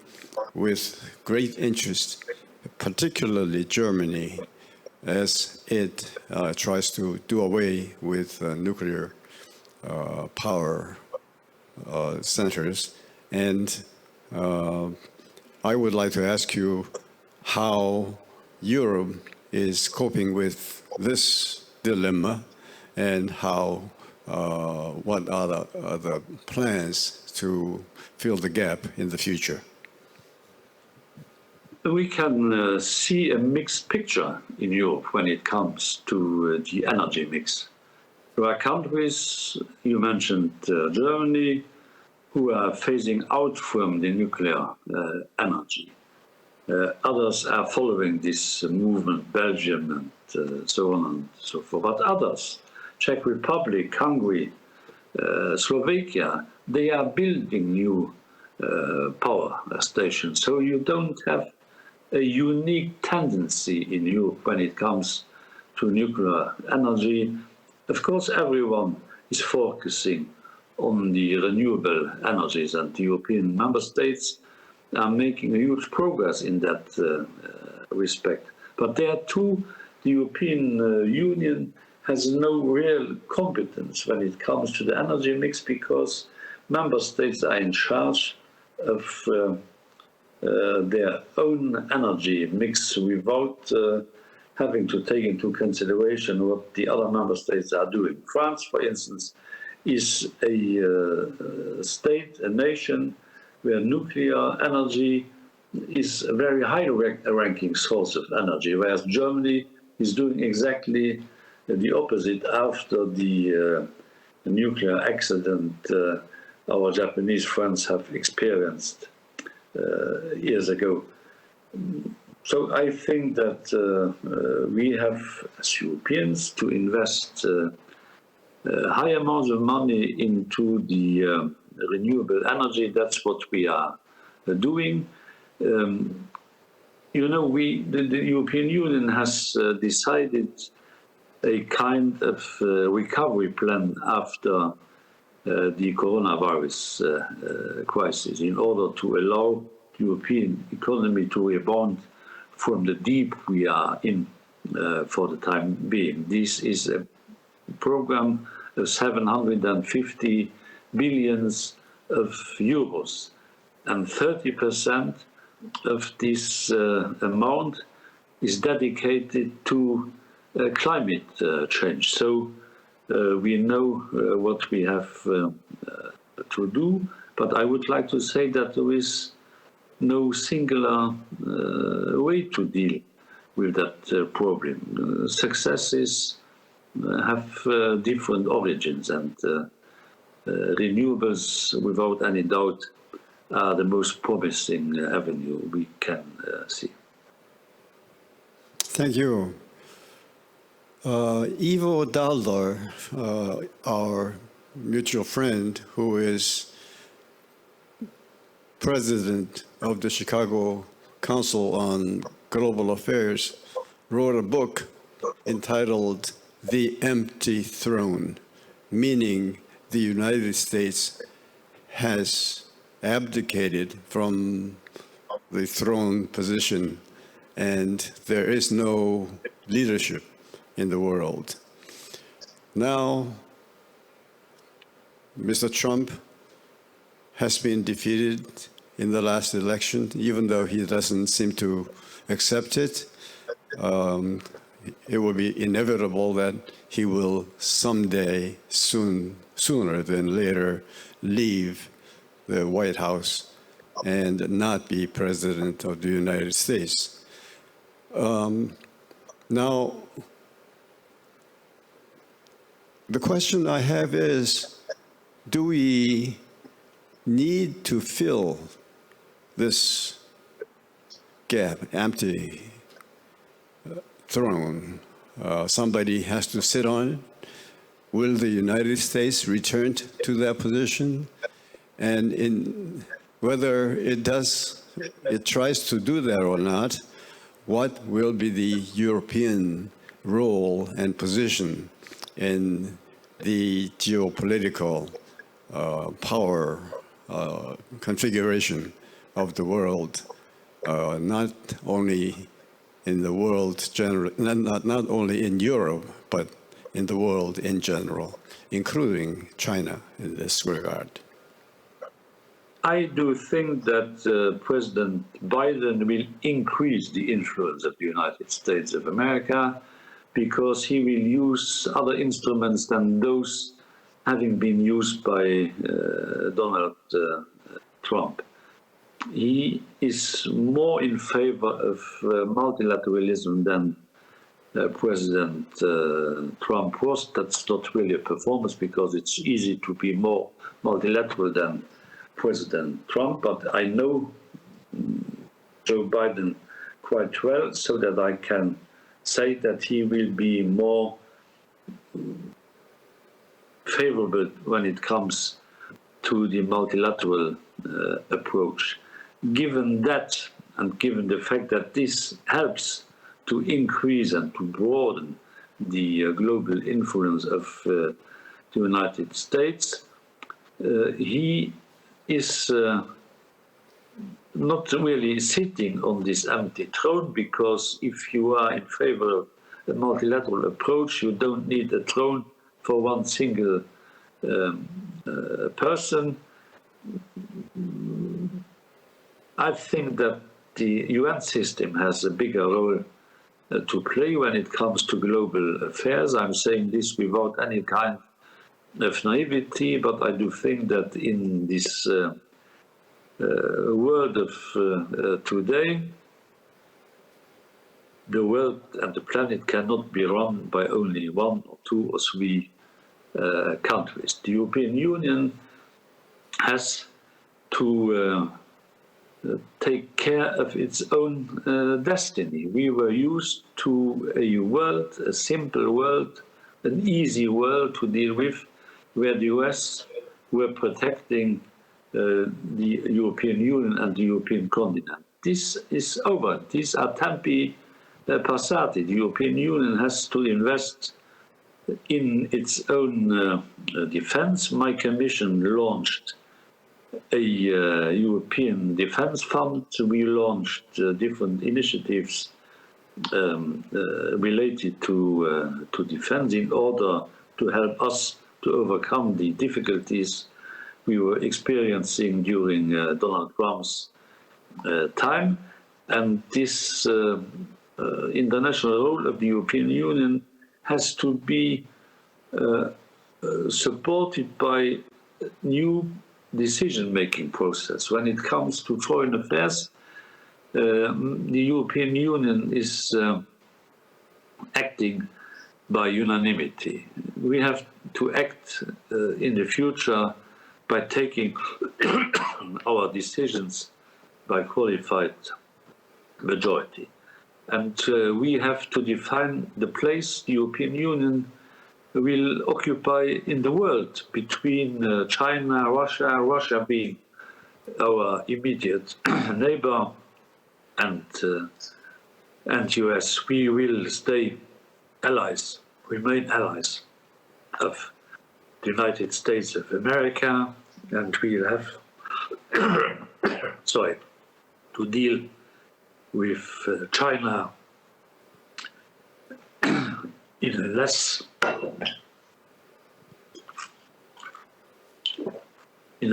with great interest, particularly Germany, as it tries to do away with nuclear power centers. And I would like to ask you how Europe is coping with this dilemma, and what are the plans to fill the gap in the future? We can see a mixed picture in Europe when it comes to the energy mix. There are countries, you mentioned Germany, who are phasing out from the nuclear energy. Others are following this movement, Belgium and so on and so forth. But others, Czech Republic, Hungary, Slovakia, they are building new power stations. So you don't have a unique tendency in Europe when it comes to nuclear energy. Of course, everyone is focusing on the renewable energies, and the European member states are making a huge progress in that respect. But there too, the European Union has no real competence when it comes to the energy mix, because member states are in charge of their own energy mix without having to take into consideration what the other member states are doing. France, for instance, is a state, a nation, where nuclear energy is a very high-ranking source of energy, whereas Germany is doing exactly the opposite after the nuclear accident our Japanese friends have experienced years ago. So I think that we have, as Europeans, to invest high amounts of money into the renewable energy. That's what we are doing. You know, the European Union has decided a kind of recovery plan after the coronavirus crisis, in order to allow the European economy to rebound from the deep we are in for the time being. This is a program of 750 billions of euros, and 30% of this amount is dedicated to climate change. So we know what we have to do, but I would like to say that there is no singular way to deal with that problem. Successes have different origins, and renewables, without any doubt, are the most promising avenue we can see. Thank you. Ivo Daldar, our mutual friend, who is president of the Chicago Council on Global Affairs, wrote a book entitled The Empty Throne, meaning the United States has abdicated from the throne position and there is no leadership in the world. Now, Mr. Trump has been defeated in the last election, even though he doesn't seem to accept it. It will be inevitable that he will someday, sooner than later, leave the White House and not be president of the United States. Now, the question I have is, do we need to fill this gap, empty throne? Somebody has to sit on it. Will the United States return to that position? And in whether it tries to do that or not, what will be the European role and position in the geopolitical power configuration of the world, not only in the world general, not only in Europe, but in the world in general, including China in this regard? I do think that President Biden will increase the influence of the United States of America because he will use other instruments than those having been used by Donald Trump. He is more in favor of multilateralism than President Trump was. That's not really a performance because it's easy to be more multilateral than President Trump, but I know Joe Biden quite well so that I can say that he will be more favorable when it comes to the multilateral approach. Given that, and given the fact that this helps to increase and to broaden the global influence of the United States, he is not really sitting on this empty throne, because if you are in favor of a multilateral approach, you don't need a throne for one single person. I think that the UN system has a bigger role to play when it comes to global affairs. I'm saying this without any kind of naivety, but I do think that in this world of today, the world and the planet cannot be run by only 1 or 2 or 3 countries. The European Union has to take care of its own destiny. We were used to a world, a simple world, an easy world to deal with, where the US were protecting the European Union and the European continent. This is over. These are tempi passati. The European Union has to invest in its own defense. My commission launched a European Defense Fund. We launched different initiatives related to defense in order to help us to overcome the difficulties we were experiencing during Donald Trump's time. And this international role of the European Union has to be supported by new decision-making process. When it comes to foreign affairs, the European Union is acting by unanimity. We have to act in the future by taking our decisions by qualified majority. And we have to define the place the European Union will occupy in the world between China, Russia being our immediate neighbor, and US. We will stay allies, remain allies of the United States of America, and we will have to deal with China in a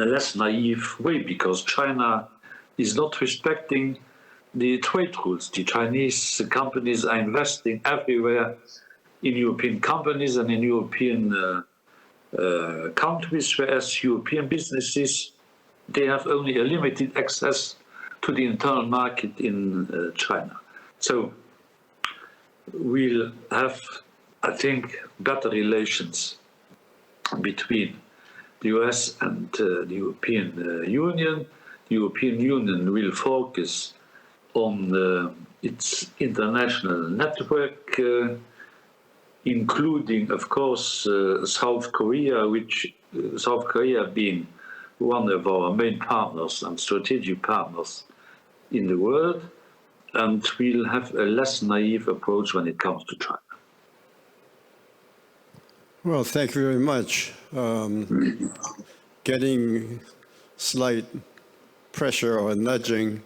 less naive way, because China is not respecting the trade rules. The Chinese companies are investing everywhere in European companies and in European countries, whereas European businesses, they have only a limited access to the internal market in China. So we'll have, I think, better relations between the US and the European Union. The European Union will focus on its international network, including, of course, South Korea, South Korea being one of our main partners and strategic partners in the world. and we'll have a less naive approach when it comes to China. Well, thank you very much. Getting slight pressure or nudging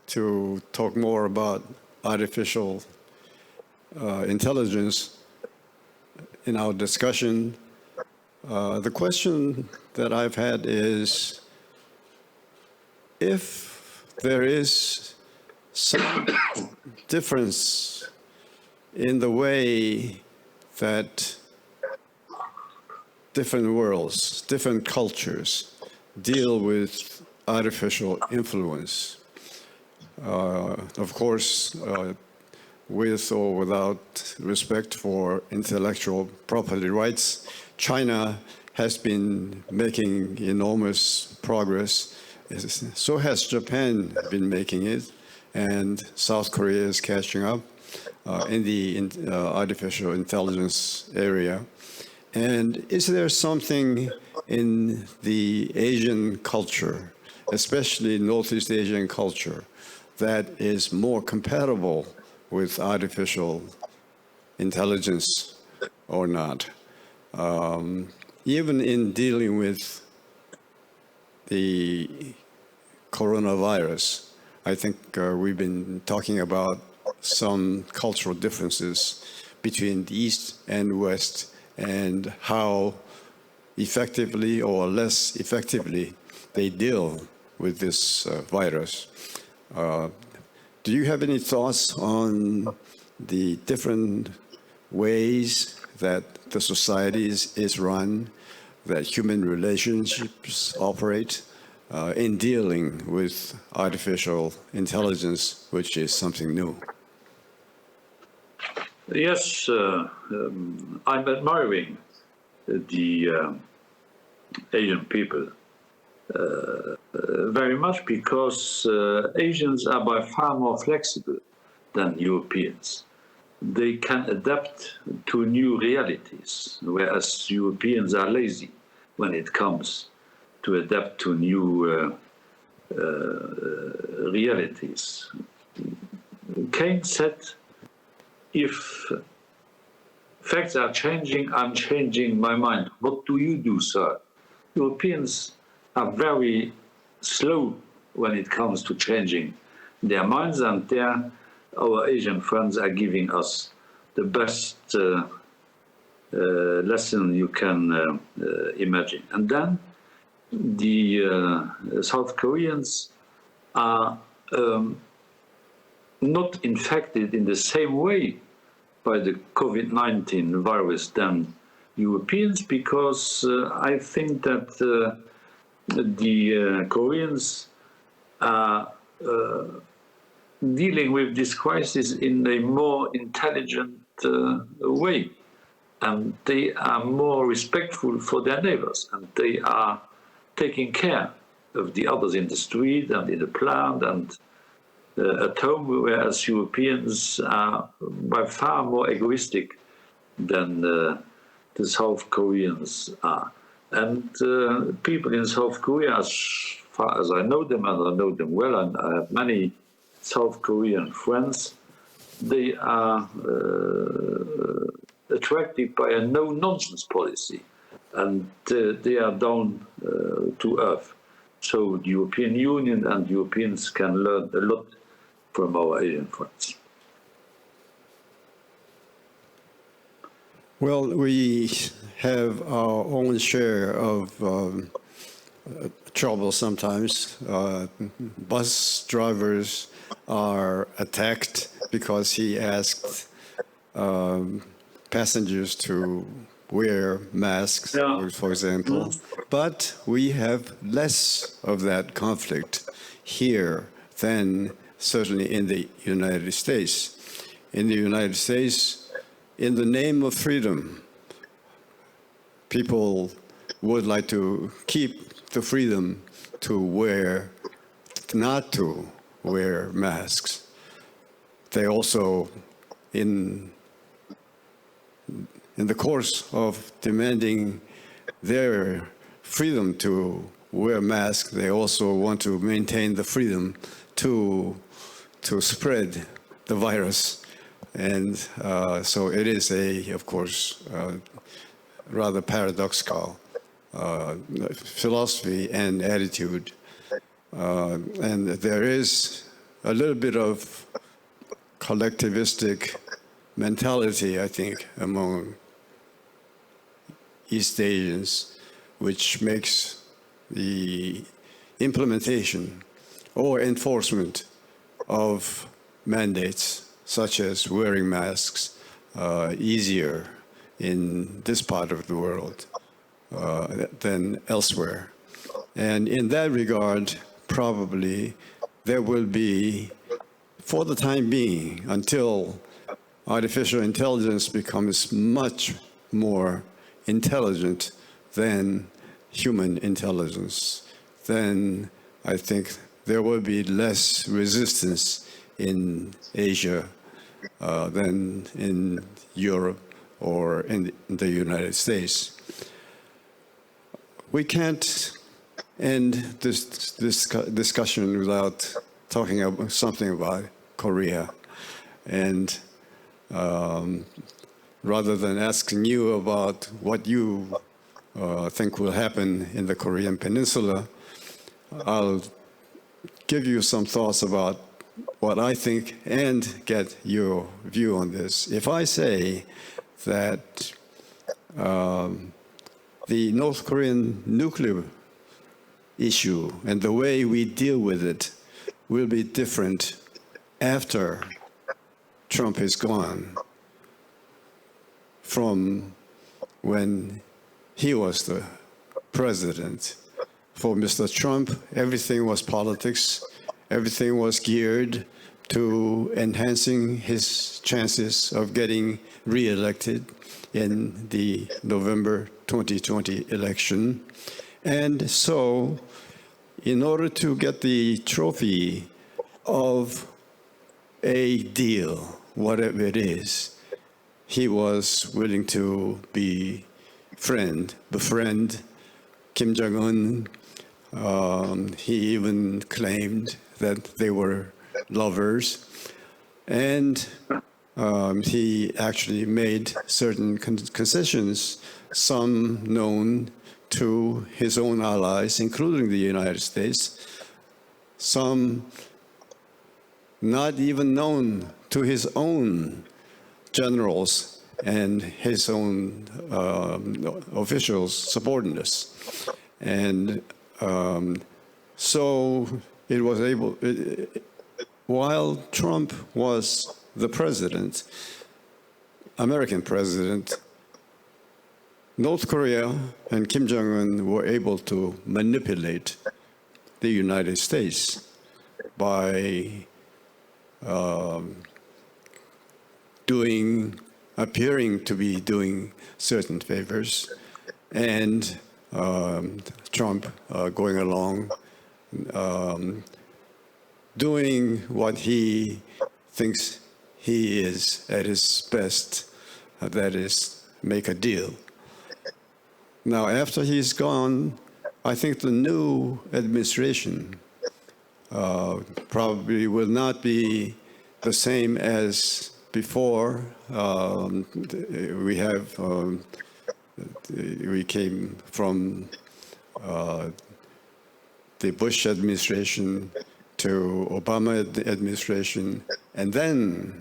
to talk more about artificial intelligence in our discussion. The question that I've had is, if there is some difference in the way that different worlds, different cultures deal with artificial influence, of course, with or without respect for intellectual property rights, China has been making enormous progress. So has Japan been making it, and South Korea is catching up in the artificial intelligence area. And is there something in the Asian culture, especially Northeast Asian culture, that is more compatible with artificial intelligence or not? Even in dealing with the coronavirus, I think we've been talking about some cultural differences between the East and West and how effectively or less effectively they deal with this virus. Do you have any thoughts on the different ways that the society is run, that human relationships operate in dealing with artificial intelligence, which is something new? Yes, I'm admiring the Asian people very much because Asians are by far more flexible than Europeans. They can adapt to new realities, whereas Europeans are lazy when it comes to adapt to new realities. Keynes said, if facts are changing, I'm changing my mind. What do you do, sir? Europeans are very slow when it comes to changing their minds, and our Asian friends are giving us the best lesson you can imagine. And then the South Koreans are not infected in the same way by the COVID-19 virus than Europeans, because I think that the Koreans are dealing with this crisis in a more intelligent way, and they are more respectful for their neighbors, and they are taking care of the others in the street and in the plant and at home, whereas Europeans are by far more egoistic than the South Koreans are. And people in South Korea, as far as I know them, and I know them well, and I have many South Korean friends, they are attracted by a no-nonsense policy, and they are down to earth. So the European Union and Europeans can learn a lot from our Asian friends. Well, we have our own share of trouble sometimes. Bus drivers are attacked because he asked passengers to wear masks, for example. But we have less of that conflict here than certainly in the United States. In the United States, in the name of freedom, people would like to keep the freedom to wear, not to wear masks. They also, in the course of demanding their freedom to wear masks, they also want to maintain the freedom to spread the virus. And so it is of course, rather paradoxical philosophy and attitude. And there is a little bit of collectivistic mentality, I think, among East Asians, which makes the implementation or enforcement of mandates, such as wearing masks, easier in this part of the world than elsewhere. And in that regard, probably there will be, for the time being, until artificial intelligence becomes much more intelligent than human intelligence, then I think there will be less resistance in Asia than in Europe or in the United States. We can't end this discussion without talking about something about Korea. And rather than asking you about what you think will happen in the Korean Peninsula, I'll give you some thoughts about what I think and get your view on this. If I say that the North Korean nuclear issue and the way we deal with it will be different after Trump is gone from when he was the president. For Mr. Trump, everything was politics. Everything was geared to enhancing his chances of getting reelected in the November 2020 election. And so, in order to get the trophy of a deal, whatever it is, he was willing to befriend Kim Jong-un. He even claimed that they were lovers. And he actually made certain concessions, some known to his own allies, including the United States, some not even known to his own generals and his own officials, subordinates. And so it was able, while Trump was the president, American president, North Korea and Kim Jong-un were able to manipulate the United States by appearing to be doing certain favors, and Trump going along, doing what he thinks he is at his best, that is, make a deal. Now, after he's gone, I think the new administration probably will not be the same as before. We came from the Bush administration to Obama administration, and then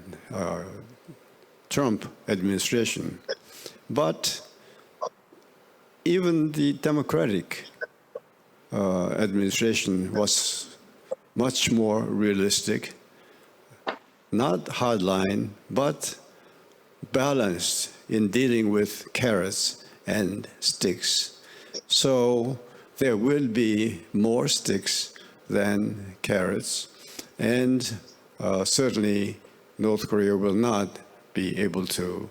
Trump administration. But even the Democratic administration was much more realistic, not hardline, but balanced in dealing with carrots and sticks. So there will be more sticks than carrots, and certainly North Korea will not be able to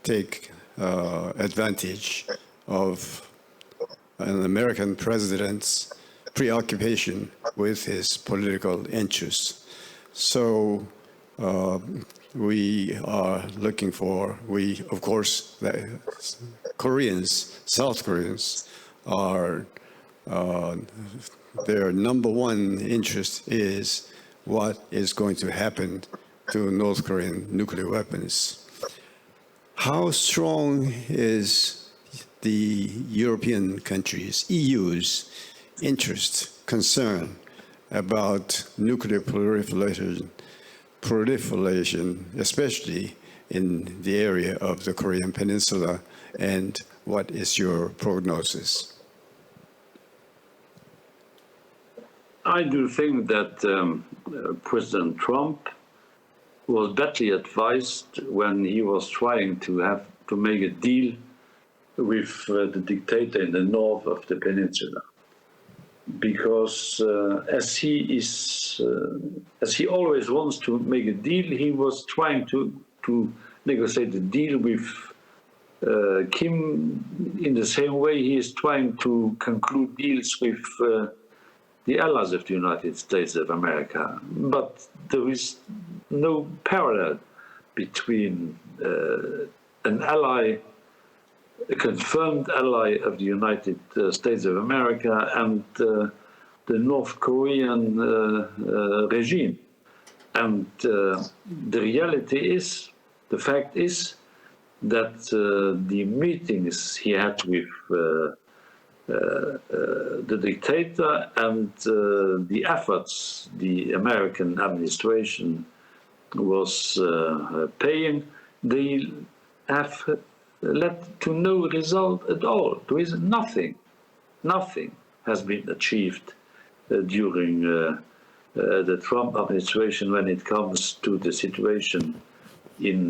take advantage of an American president's preoccupation with his political interests. So we are looking for, of course, the Koreans, South Koreans, are, their number one interest is what is going to happen to North Korean nuclear weapons. How strong is the European countries, EU's interest, concern about nuclear proliferation, especially in the area of the Korean Peninsula, and what is your prognosis? I do think that President Trump was badly advised when he was trying to make a deal with the dictator in the north of the peninsula, because as he always wants to make a deal, he was trying to negotiate a deal with Kim in the same way he is trying to conclude deals with the allies of the United States of America. But there is no parallel between an ally, a confirmed ally of the United States of America, and the North Korean regime. And the reality is, the fact is, that the meetings he had with the dictator and the efforts the American administration was paying, they have led to no result at all. There is nothing has been achieved during the Trump administration when it comes to the situation in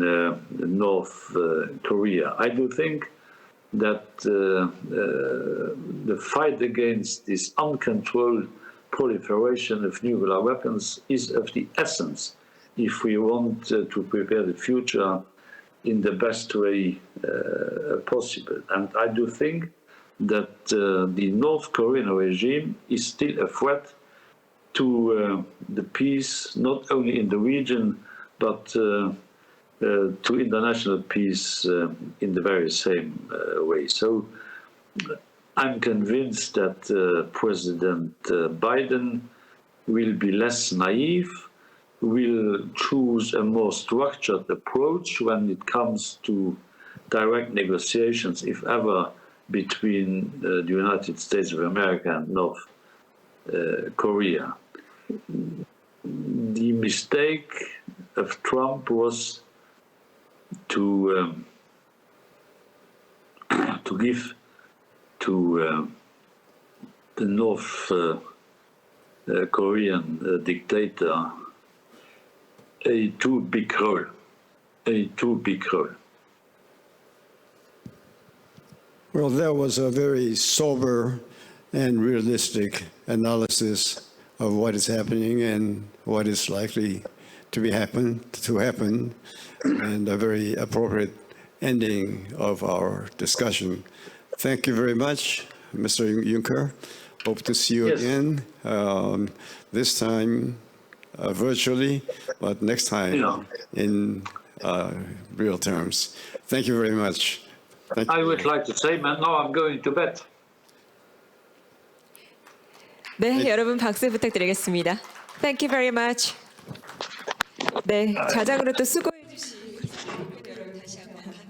North Korea. I do think that the fight against this uncontrolled proliferation of nuclear weapons is of the essence if we want to prepare the future in the best way possible. And I do think that the North Korean regime is still a threat to the peace, not only in the region, but to international peace in the very same way. So I'm convinced that President Biden will be less naive, will choose a more structured approach when it comes to direct negotiations, if ever, between the United States of America and North Korea. The mistake of Trump was to give to the North Korean dictator a too big role. Well, that was a very sober and realistic analysis of what is happening and what is likely to happen, and a very appropriate ending of our discussion. Thank you very much, Mr. Juncker. Hope to see you again, this time virtually, but next time in real terms. Thank you very much. I would like to say, man, now I'm going to bed. 네, 여러분 박수 부탁드리겠습니다. Thank you very much. 네, 자장으로 또 수고해 주신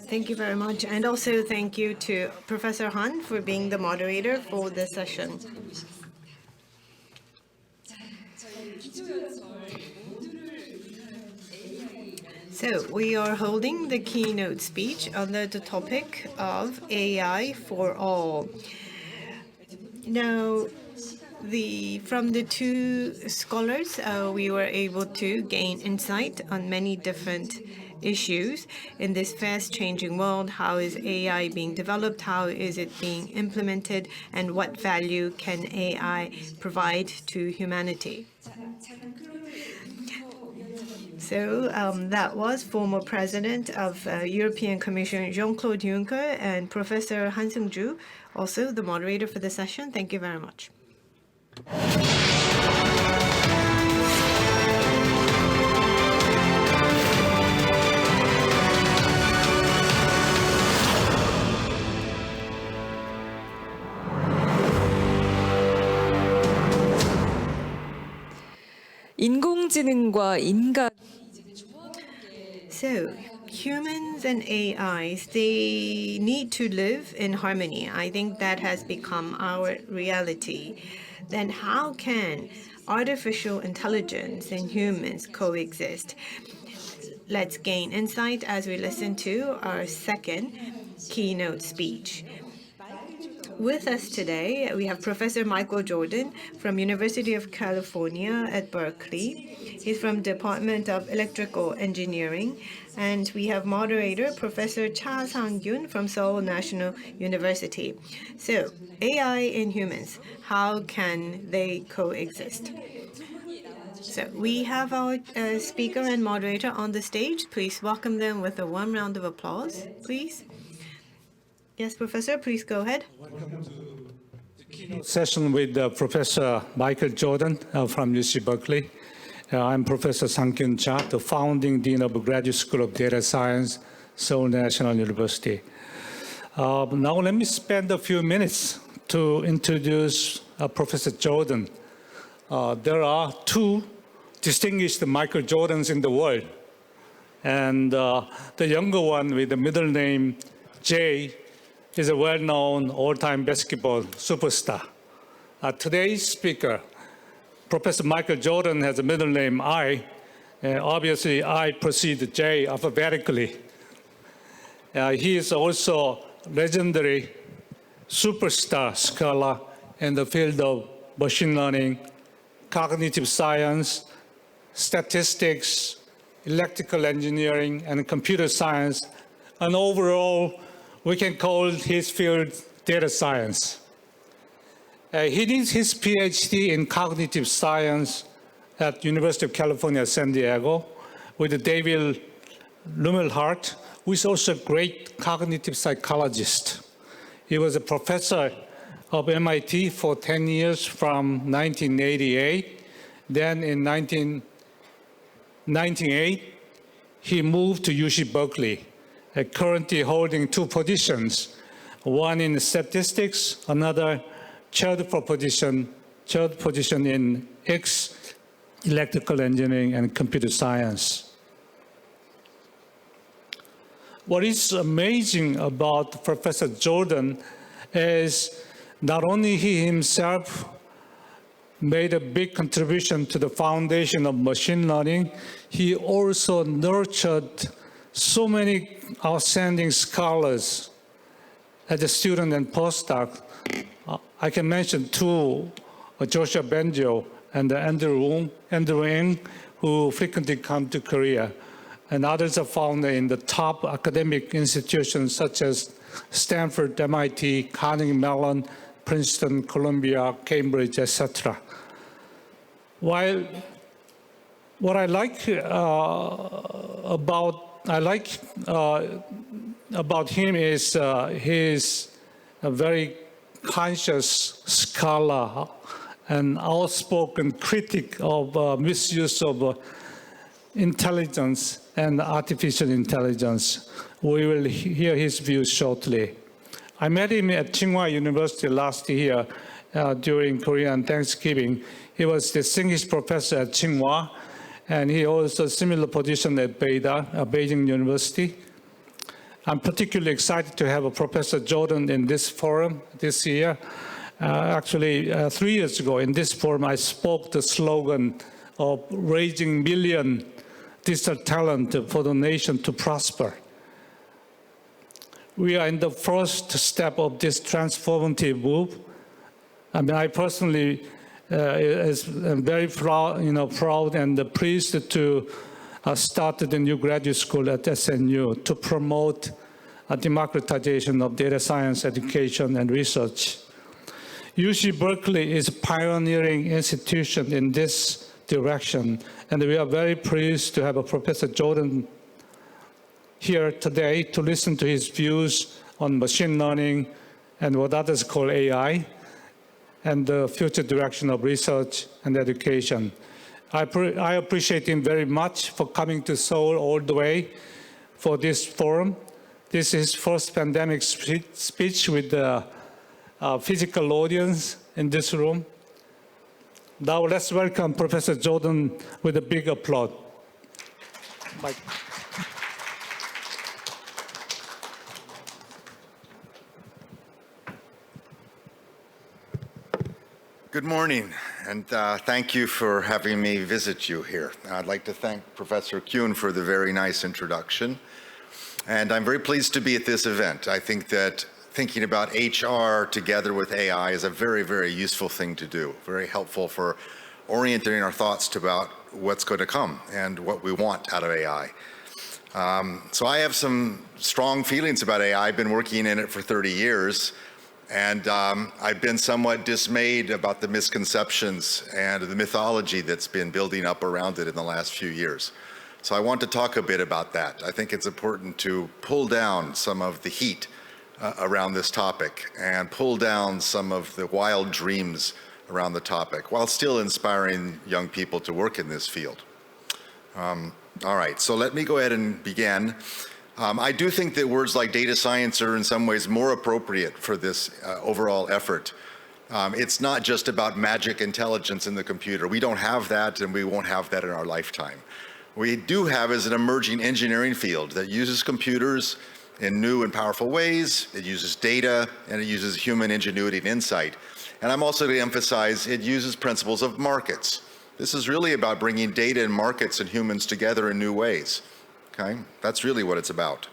Thank you very much. And also thank you to Professor Han for being the moderator for this session. So we are holding the keynote speech under the topic of AI for all. Now, from the two scholars, we were able to gain insight on many different issues in this fast-changing world. How is AI being developed? How is it being implemented? And what value can AI provide to humanity? So that was former President of European Commission Jean-Claude Juncker and Professor Sung-Joo, also the moderator for the session. Thank you very much. 인공지능과 인간이 이제는 조화를 So humans and AIs, they need to live in harmony. I think that has become our reality. Then how can artificial intelligence and humans coexist? Let's gain insight as we listen to our second keynote speech. With us today, we have Professor Michael Jordan from University of California at Berkeley. He's from Department of Electrical Engineering. And we have moderator, Professor Cha Sang-gyun from Seoul National University. So, AI and humans, how can they coexist? So we have our speaker and moderator on the stage. Please welcome them with a warm round of applause, please. Yes, Professor, please go ahead. Welcome to the keynote session with Professor Michael Jordan from UC Berkeley. I'm Professor Sang-kyun Cha, the founding Dean of Graduate School of Data Science, Seoul National University. Now let me spend a few minutes to introduce Professor Jordan. There are two distinguished Michael Jordans in the world. And the younger one with the middle name J is a well-known all-time basketball superstar. Today's speaker, Professor Michael Jordan, has a middle name I. Obviously, I precede J alphabetically. He is also legendary superstar scholar in the field of machine learning, cognitive science, statistics, electrical engineering, and computer science. And overall, we can call his field data science. He did his PhD in cognitive science at University of California, San Diego, with David Lummelhart, who is also a great cognitive psychologist. He was a professor of MIT for 10 years from 1988. Then in 1998, he moved to UC Berkeley, currently holding two positions, one in statistics, another third position in electrical engineering and computer science. What is amazing about Professor Jordan is not only he himself made a big contribution to the foundation of machine learning, he also nurtured so many outstanding scholars as a student and postdoc. I can mention two, Joshua Benjo and Andrew Ng, who frequently come to Korea. And others are found in the top academic institutions such as Stanford, MIT, Carnegie Mellon, Princeton, Columbia, Cambridge, etc. While what I like about him is he's a very conscious scholar and outspoken critic of misuse of intelligence and artificial intelligence. We will hear his views shortly. I met him at Tsinghua University last year during Korean Thanksgiving. He was distinguished professor at Tsinghua, and he also a similar position at Beijing University. I'm particularly excited to have a Professor Jordan in this forum this year. Actually, 3 years ago in this forum, I spoke the slogan of raising million digital talent for the nation to prosper. We are in the first step of this transformative move. I mean, I personally am very proud and pleased to start the new graduate school at SNU to promote a democratization of data science education and research. UC Berkeley is a pioneering institution in this direction, and we are very pleased to have a Professor Jordan here today to listen to his views on machine learning and what others call AI, and the future direction of research and education. I appreciate him very much for coming to Seoul all the way for this forum. This is his first pandemic speech with the physical audience in this room. Now let's welcome Professor Jordan with a big applause. Mike. Good morning, and thank you for having me visit you here. I'd like to thank Professor Eun for the very nice introduction, and I'm very pleased to be at this event. I think that thinking about HR together with AI is a very, very useful thing to do, very helpful for orienting our thoughts about what's going to come and what we want out of AI. So I have some strong feelings about AI. I've been working in it for 30 years. And I've been somewhat dismayed about the misconceptions and the mythology that's been building up around it in the last few years. So I want to talk a bit about that. I think it's important to pull down some of the heat around this topic and pull down some of the wild dreams around the topic while still inspiring young people to work in this field. All right, so let me go ahead and begin. I do think that words like data science are in some ways more appropriate for this overall effort. It's not just about magic intelligence in the computer. We don't have that, and we won't have that in our lifetime. What we do have is an emerging engineering field that uses computers in new and powerful ways. It uses data, and it uses human ingenuity and insight. And I'm also going to emphasize it uses principles of markets. This is really about bringing data and markets and humans together in new ways. Okay, that's really what it's about.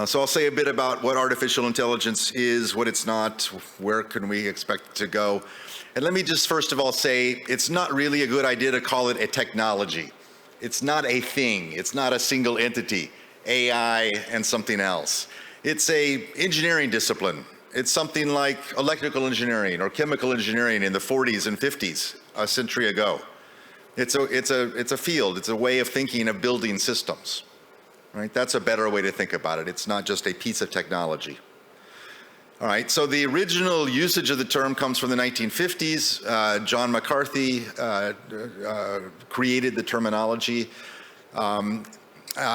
So I'll say a bit about what artificial intelligence is, what it's not, where can we expect it to go. And let me just first of all say, it's not really a good idea to call it a technology. It's not a thing, it's not a single entity, AI and something else. It's a engineering discipline. It's something like electrical engineering or chemical engineering in the 40s and 50s, a century ago. It's a field, it's a way of thinking of building systems, right? That's a better way to think about it. It's not just a piece of technology. All right, so the original usage of the term comes from the 1950s. John McCarthy created the terminology.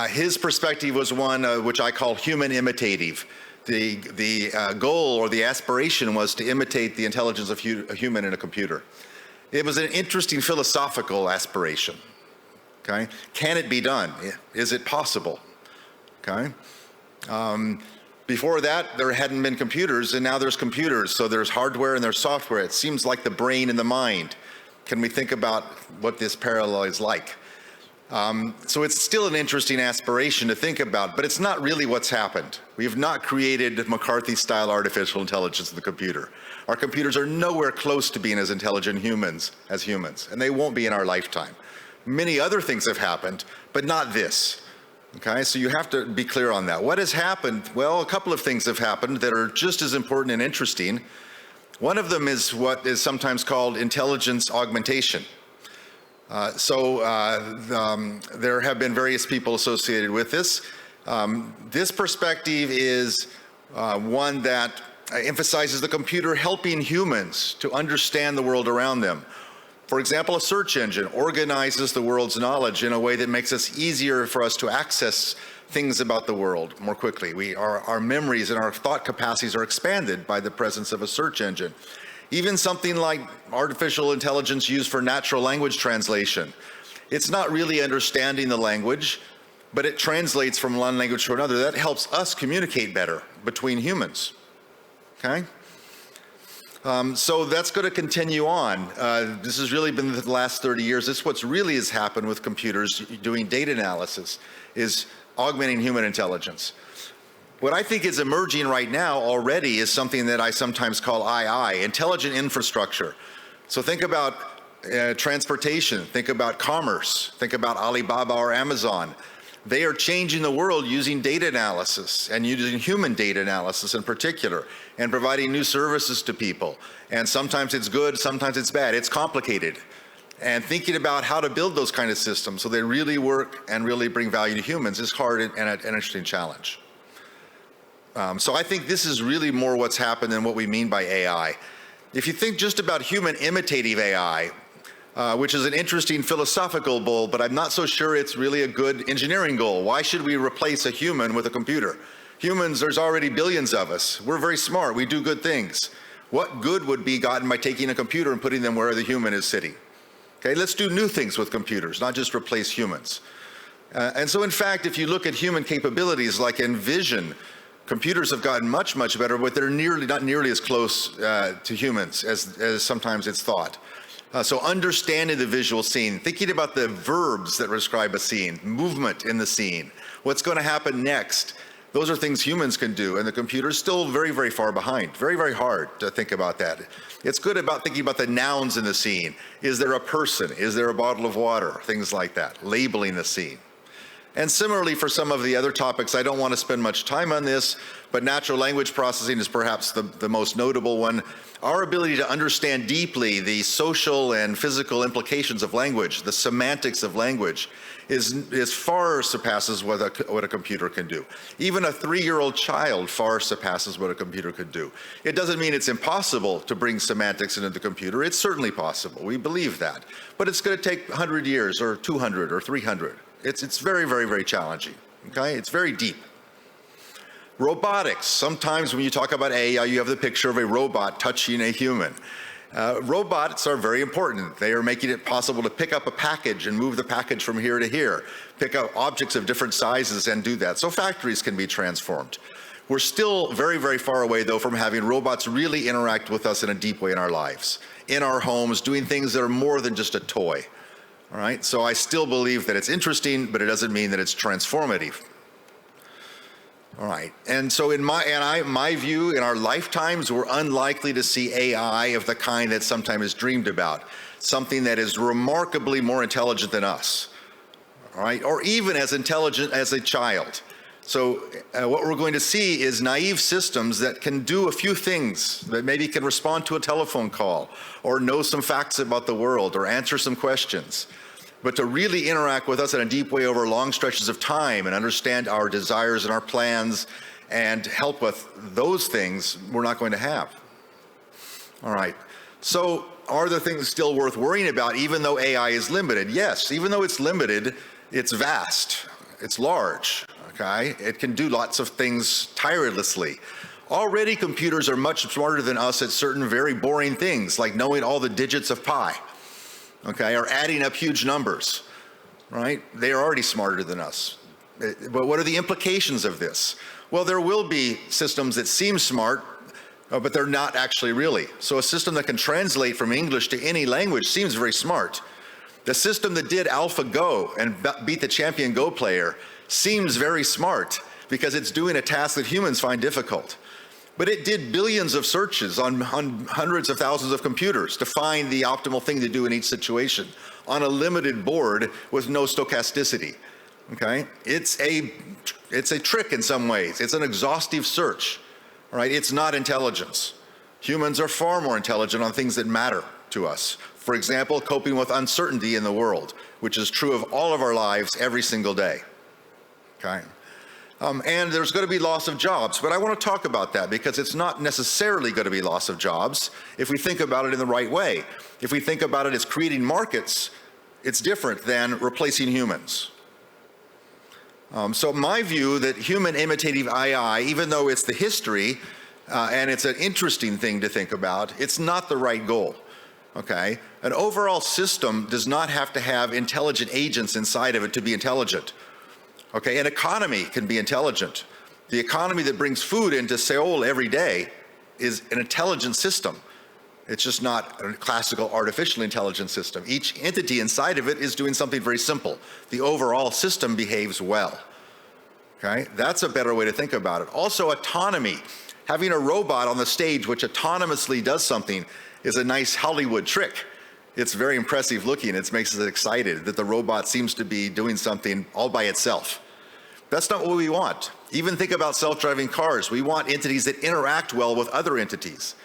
His perspective was one which I call human imitative. The goal or the aspiration was to imitate the intelligence of a human in a computer. It was an interesting philosophical aspiration, okay? Can it be done? Is it possible, okay? Before that, there hadn't been computers, and now there's computers, so there's hardware and there's software. It seems like the brain and the mind. Can we think about what this parallel is like? So it's still an interesting aspiration to think about, but it's not really what's happened. We have not created McCarthy-style artificial intelligence in the computer. Our computers are nowhere close to being as intelligent as humans, and they won't be in our lifetime. Many other things have happened, but not this. Okay, so you have to be clear on that. What has happened? Well, a couple of things have happened that are just as important and interesting. One of them is what is sometimes called intelligence augmentation. There have been various people associated with this. This perspective is one that emphasizes the computer helping humans to understand the world around them. For example, a search engine organizes the world's knowledge in a way that makes it easier for us to access things about the world more quickly. Our memories and our thought capacities are expanded by the presence of a search engine. Even something like artificial intelligence used for natural language translation. It's not really understanding the language, but it translates from one language to another. That helps us communicate better between humans, okay? So that's going to continue on. This has really been the last 30 years. This is what's really has happened with computers doing data analysis, is augmenting human intelligence. What I think is emerging right now already is something that I sometimes call II, intelligent infrastructure. So think about transportation, think about commerce, think about Alibaba or Amazon. They are changing the world using data analysis and using human data analysis in particular and providing new services to people. And sometimes it's good, sometimes it's bad. It's complicated. And thinking about how to build those kind of systems so they really work and really bring value to humans is hard and an interesting challenge. So I think this is really more what's happened than what we mean by AI. If you think just about human imitative AI, which is an interesting philosophical goal, but I'm not so sure it's really a good engineering goal. Why should we replace a human with a computer? Humans, there's already billions of us. We're very smart, we do good things. What good would be gotten by taking a computer and putting them where the human is sitting? Okay, let's do new things with computers, not just replace humans. And so in fact, if you look at human capabilities like in vision, Computers have gotten much, much better, but they're not nearly as close to humans as sometimes it's thought. So understanding the visual scene, thinking about the verbs that describe a scene, movement in the scene, what's going to happen next, those are things humans can do, and the computer's still very, very far behind. Very, very hard to think about that. It's good about thinking about the nouns in the scene. Is there a person? Is there a bottle of water? Things like that, labeling the scene. And similarly for some of the other topics, I don't want to spend much time on this, but natural language processing is perhaps the most notable one. Our ability to understand deeply the social and physical implications of language, the semantics of language, is far surpasses what a computer can do. Even a 3-year-old child far surpasses what a computer could do. It doesn't mean it's impossible to bring semantics into the computer. It's certainly possible. We believe that. But it's going to take 100 years or 200 or 300. It's very, very, very challenging. Okay? It's very deep. Robotics. Sometimes when you talk about AI, you have the picture of a robot touching a human. Robots are very important. They are making it possible to pick up a package and move the package from here to here, pick up objects of different sizes and do that. So factories can be transformed. We're still very, very far away, though, from having robots really interact with us in a deep way in our lives, in our homes, doing things that are more than just a toy. All right? So I still believe that it's interesting, but it doesn't mean that it's transformative. All right, and so in my view, in our lifetimes, we're unlikely to see AI of the kind that sometimes is dreamed about, something that is remarkably more intelligent than us, all right, or even as intelligent as a child. So what we're going to see is naive systems that can do a few things, that maybe can respond to a telephone call, or know some facts about the world, or answer some questions. But to really interact with us in a deep way over long stretches of time and understand our desires and our plans and help with those things, we're not going to have. All right. So are there things still worth worrying about even though AI is limited? Yes, even though it's limited, it's vast, it's large, okay? It can do lots of things tirelessly. Already computers are much smarter than us at certain very boring things, like knowing all the digits of pi. Okay, or adding up huge numbers, right? They are already smarter than us. But what are the implications of this? Well, there will be systems that seem smart, but they're not actually really. So a system that can translate from English to any language seems very smart. The system that did AlphaGo and beat the champion Go player seems very smart because it's doing a task that humans find difficult. But it did billions of searches on hundreds of thousands of computers to find the optimal thing to do in each situation on a limited board with no stochasticity. Okay? It's a trick in some ways. It's an exhaustive search. All right? It's not intelligence. Humans are far more intelligent on things that matter to us. For example, coping with uncertainty in the world, which is true of all of our lives every single day. Okay? And there's going to be loss of jobs, but I want to talk about that because it's not necessarily going to be loss of jobs if we think about it in the right way. If we think about it as creating markets, it's different than replacing humans. So my view that human imitative AI, even though it's the history and it's an interesting thing to think about, it's not the right goal. Okay? An overall system does not have to have intelligent agents inside of it to be intelligent. Okay, an economy can be intelligent. The economy that brings food into Seoul every day is an intelligent system. It's just not a classical artificial intelligence system. Each entity inside of it is doing something very simple. The overall system behaves well. Okay, that's a better way to think about it. Also, autonomy. Having a robot on the stage which autonomously does something is a nice Hollywood trick. It's very impressive looking. It makes us excited that the robot seems to be doing something all by itself. That's not what we want. Even think about self-driving cars. We want entities that interact well with other entities.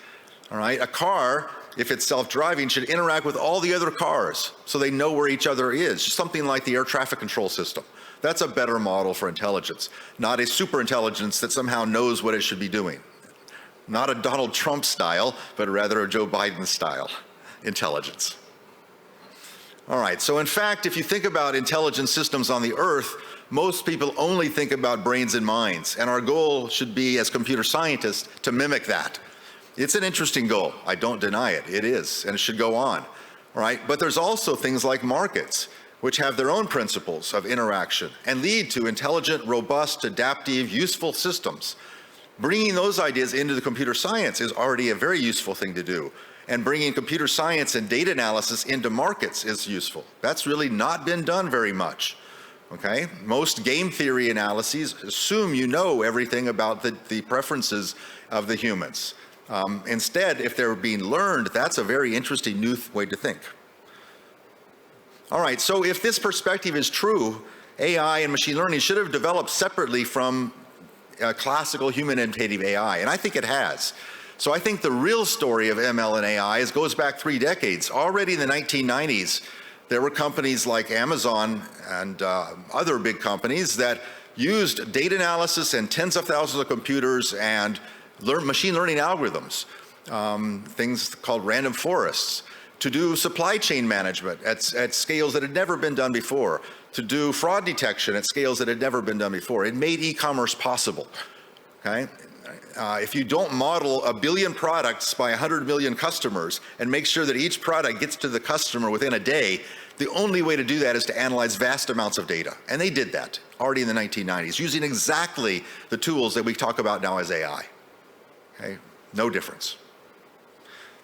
All right, a car, if it's self-driving, should interact with all the other cars so they know where each other is. Something like the air traffic control system. That's a better model for intelligence, not a super intelligence that somehow knows what it should be doing. Not a Donald Trump style, but rather a Joe Biden style intelligence. All right, so in fact, if you think about intelligent systems on the Earth, most people only think about brains and minds, and our goal should be, as computer scientists, to mimic that. It's an interesting goal. I don't deny it. It is, and it should go on. All right, but there's also things like markets, which have their own principles of interaction and lead to intelligent, robust, adaptive, useful systems. Bringing those ideas into the computer science is already a very useful thing to do. And bringing computer science and data analysis into markets is useful. That's really not been done very much. Okay? Most game theory analyses assume you know everything about the preferences of the humans. Instead, if they're being learned, that's a very interesting new way to think. All right, so if this perspective is true, AI and machine learning should have developed separately from classical human-imitative AI, and I think it has. So I think the real story of ML and AI goes back 3 decades. Already in the 1990s, there were companies like Amazon and other big companies that used data analysis and tens of thousands of computers and machine learning algorithms, things called random forests, to do supply chain management at scales that had never been done before, to do fraud detection at scales that had never been done before. It made e-commerce possible, okay? If you don't model 1 billion products by 100 million customers and make sure that each product gets to the customer within a day, the only way to do that is to analyze vast amounts of data. And they did that already in the 1990s, using exactly the tools that we talk about now as AI. Okay? No difference.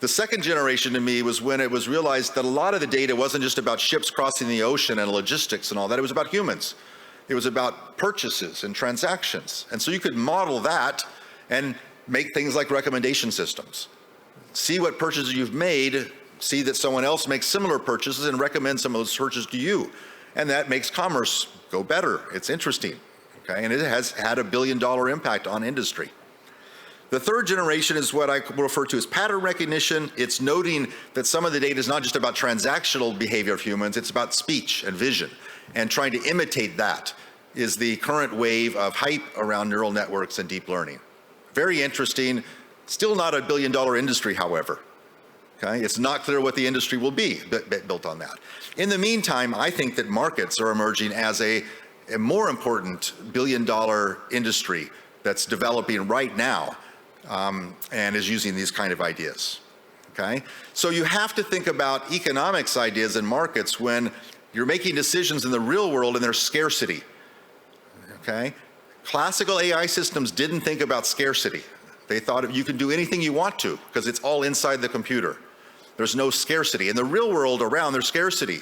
The second generation to me was when it was realized that a lot of the data wasn't just about ships crossing the ocean and logistics and all that, it was about humans. It was about purchases and transactions. And so you could model that and make things like recommendation systems. See what purchases you've made, see that someone else makes similar purchases and recommend some of those purchases to you. And that makes commerce go better. It's interesting, okay? And it has had a $1 billion impact on industry. The third generation is what I refer to as pattern recognition. It's noting that some of the data is not just about transactional behavior of humans, it's about speech and vision. And trying to imitate that is the current wave of hype around neural networks and deep learning. Very interesting. Still not a $1 billion industry, however. Okay? It's not clear what the industry will be built on that. In the meantime, I think that markets are emerging as a more important $1 billion industry that's developing right now. And is using these kind of ideas, okay? So you have to think about economics ideas and markets when you're making decisions in the real world and there's scarcity, okay? Classical AI systems didn't think about scarcity. They thought you can do anything you want to because it's all inside the computer. There's no scarcity. In the real world around, there's scarcity.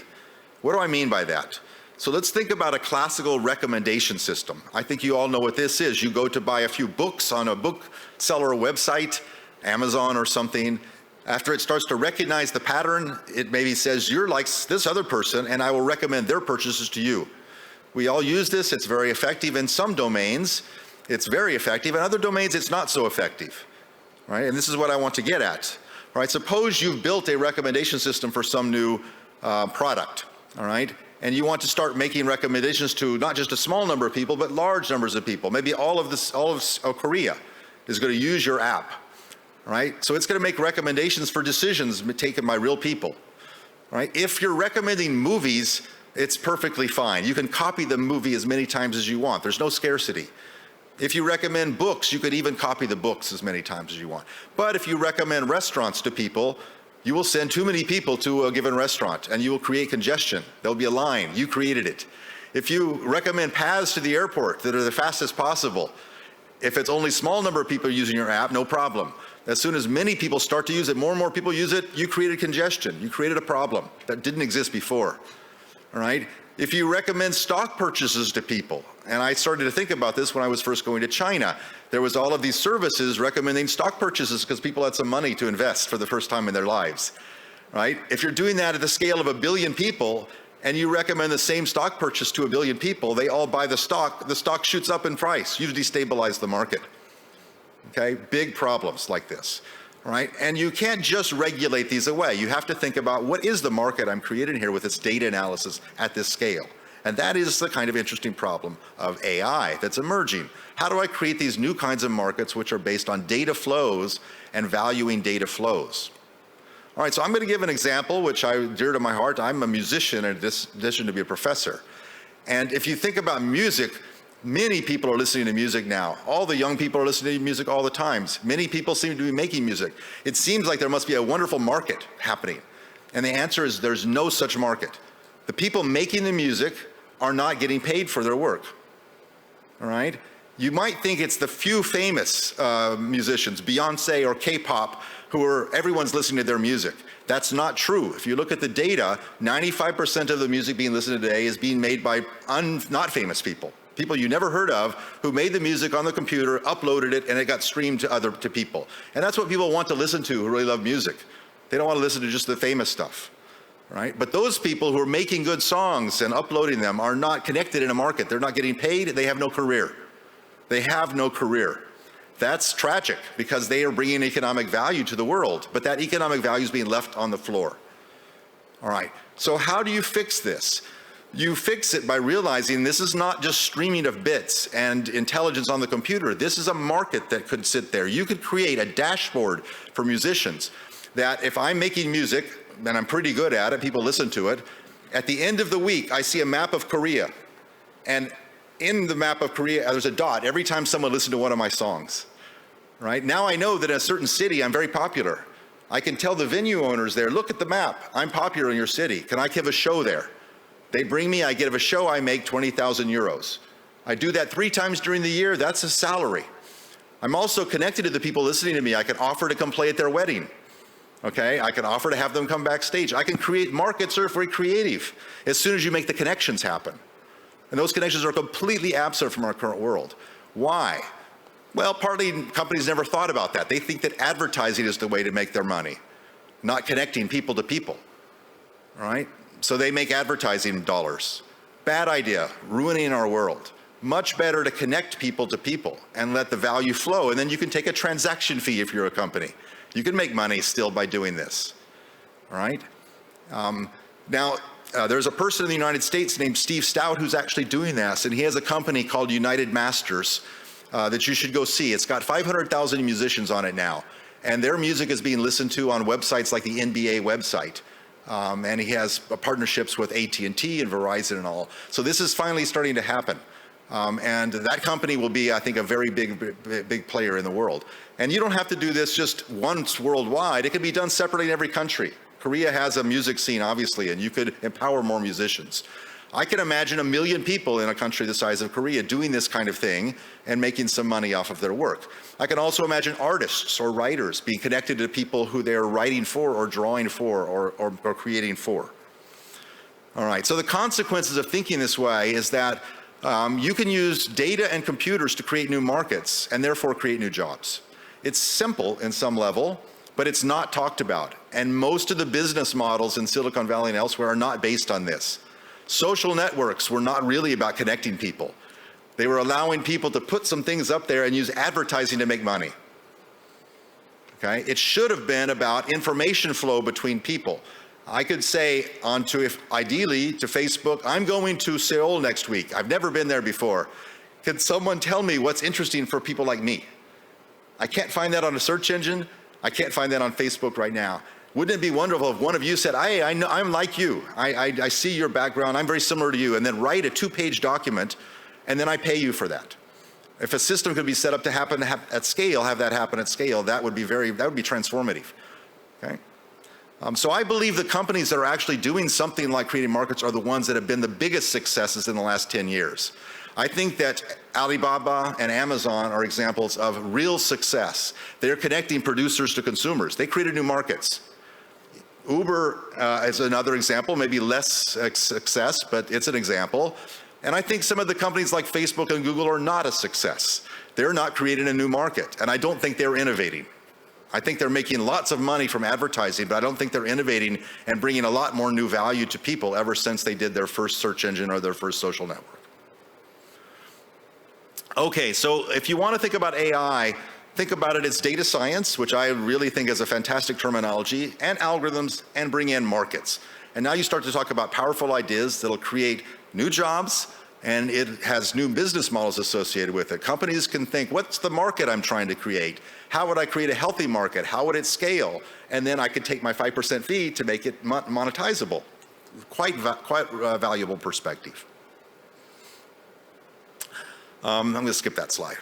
What do I mean by that? So let's think about a classical recommendation system. I think you all know what this is. You go to buy a few books on a bookseller website, Amazon or something. After it starts to recognize the pattern, it maybe says, you're like this other person, and I will recommend their purchases to you. We all use this. It's very effective in some domains. It's very effective. In other domains, it's not so effective, right? And this is what I want to get at. All right, suppose you've built a recommendation system for some new product, all right? And you want to start making recommendations to not just a small number of people, but large numbers of people. Maybe all of Korea is going to use your app, right? So it's going to make recommendations for decisions taken by real people, right? If you're recommending movies, it's perfectly fine. You can copy the movie as many times as you want. There's no scarcity. If you recommend books, you could even copy the books as many times as you want. But if you recommend restaurants to people, you will send too many people to a given restaurant and you will create congestion. There'll be a line. You created it. If you recommend paths to the airport that are the fastest possible, if it's only a small number of people using your app, no problem. As soon as many people start to use it, more and more people use it, you created congestion. You created a problem that didn't exist before. All right? If you recommend stock purchases to people, and I started to think about this when I was first going to China, there was all of these services recommending stock purchases because people had some money to invest for the first time in their lives, right? If you're doing that at the scale of 1 billion people and you recommend the same stock purchase to 1 billion people, they all buy the stock shoots up in price. You destabilize the market, okay? Big problems like this, right? And you can't just regulate these away. You have to think about what is the market I'm creating here with its data analysis at this scale. And that is the kind of interesting problem of AI that's emerging. How do I create these new kinds of markets which are based on data flows and valuing data flows? All right, so I'm going to give an example which is dear to my heart. I'm a musician in addition to be a professor. And if you think about music, many people are listening to music now. All the young people are listening to music all the time. Many people seem to be making music. It seems like there must be a wonderful market happening. And the answer is there's no such market. The people making the music are not getting paid for their work, all right? You might think it's the few famous musicians, Beyonce or K-pop, everyone's listening to their music. That's not true. If you look at the data, 95% of the music being listened to today is being made by not famous people. People you never heard of who made the music on the computer, uploaded it, and it got streamed to people. And that's what people want to listen to who really love music. They don't want to listen to just the famous stuff, right? But those people who are making good songs and uploading them are not connected in a market. They're not getting paid. They have no career. They have no career. That's tragic because they are bringing economic value to the world, but that economic value is being left on the floor. All right, so how do you fix this? You fix it by realizing this is not just streaming of bits and intelligence on the computer. This is a market that could sit there. You could create a dashboard for musicians that if I'm making music, and I'm pretty good at it, people listen to it, at the end of the week, I see a map of Korea. And in the map of Korea, there's a dot every time someone listens to one of my songs, right? Now I know that in a certain city, I'm very popular. I can tell the venue owners there, look at the map, I'm popular in your city. Can I give a show there? They bring me, I give a show, I make 20,000 euros. I do that 3 times during the year, that's a salary. I'm also connected to the people listening to me. I can offer to come play at their wedding. Okay, I can offer to have them come backstage. I can create markets that are very creative as soon as you make the connections happen. And those connections are completely absent from our current world. Why? Well, partly companies never thought about that. They think that advertising is the way to make their money, not connecting people to people, all right? So they make advertising dollars. Bad idea, ruining our world. Much better to connect people to people and let the value flow, and then you can take a transaction fee if you're a company. You can make money still by doing this, all right? There's a person in the United States named Steve Stout who's actually doing this, and he has a company called United Masters that you should go see. It's got 500,000 musicians on it now, and their music is being listened to on websites like the NBA website. And he has partnerships with AT&T and Verizon and all. So this is finally starting to happen. And that company will be, I think, a very big player in the world. And you don't have to do this just once worldwide. It can be done separately in every country. Korea has a music scene, obviously, and you could empower more musicians. I can imagine 1 million people in a country the size of Korea doing this kind of thing and making some money off of their work. I can also imagine artists or writers being connected to people who they're writing for or drawing for or creating for. All right, so the consequences of thinking this way is that you can use data and computers to create new markets and therefore create new jobs. It's simple in some level, but it's not talked about. And most of the business models in Silicon Valley and elsewhere are not based on this. Social networks were not really about connecting people. They were allowing people to put some things up there and use advertising to make money. Okay? It should have been about information flow between people. I could say ideally to Facebook, I'm going to Seoul next week. I've never been there before. Can someone tell me what's interesting for people like me? I can't find that on a search engine. I can't find that on Facebook right now. Wouldn't it be wonderful if one of you said, hey, I know, I'm like you. I see your background. I'm very similar to you. And then write a 2-page document, and then I pay you for that. If a system could be set up to happen at scale, have that happen at scale, that would be transformative. Okay? So I believe the companies that are actually doing something like creating markets are the ones that have been the biggest successes in the last 10 years. I think that Alibaba and Amazon are examples of real success. They're connecting producers to consumers. They created new markets. Uber is another example, maybe less success, but it's an example. And I think some of the companies like Facebook and Google are not a success. They're not creating a new market, and I don't think they're innovating. I think they're making lots of money from advertising, but I don't think they're innovating and bringing a lot more new value to people ever since they did their first search engine or their first social network. Okay, so if you want to think about AI, think about it as data science, which I really think is a fantastic terminology, and algorithms, and bring in markets. And now you start to talk about powerful ideas that'll create new jobs, and it has new business models associated with it. Companies can think, what's the market I'm trying to create? How would I create a healthy market? How would it scale? And then I could take my 5% fee to make it monetizable. Quite valuable perspective. I'm going to skip that slide.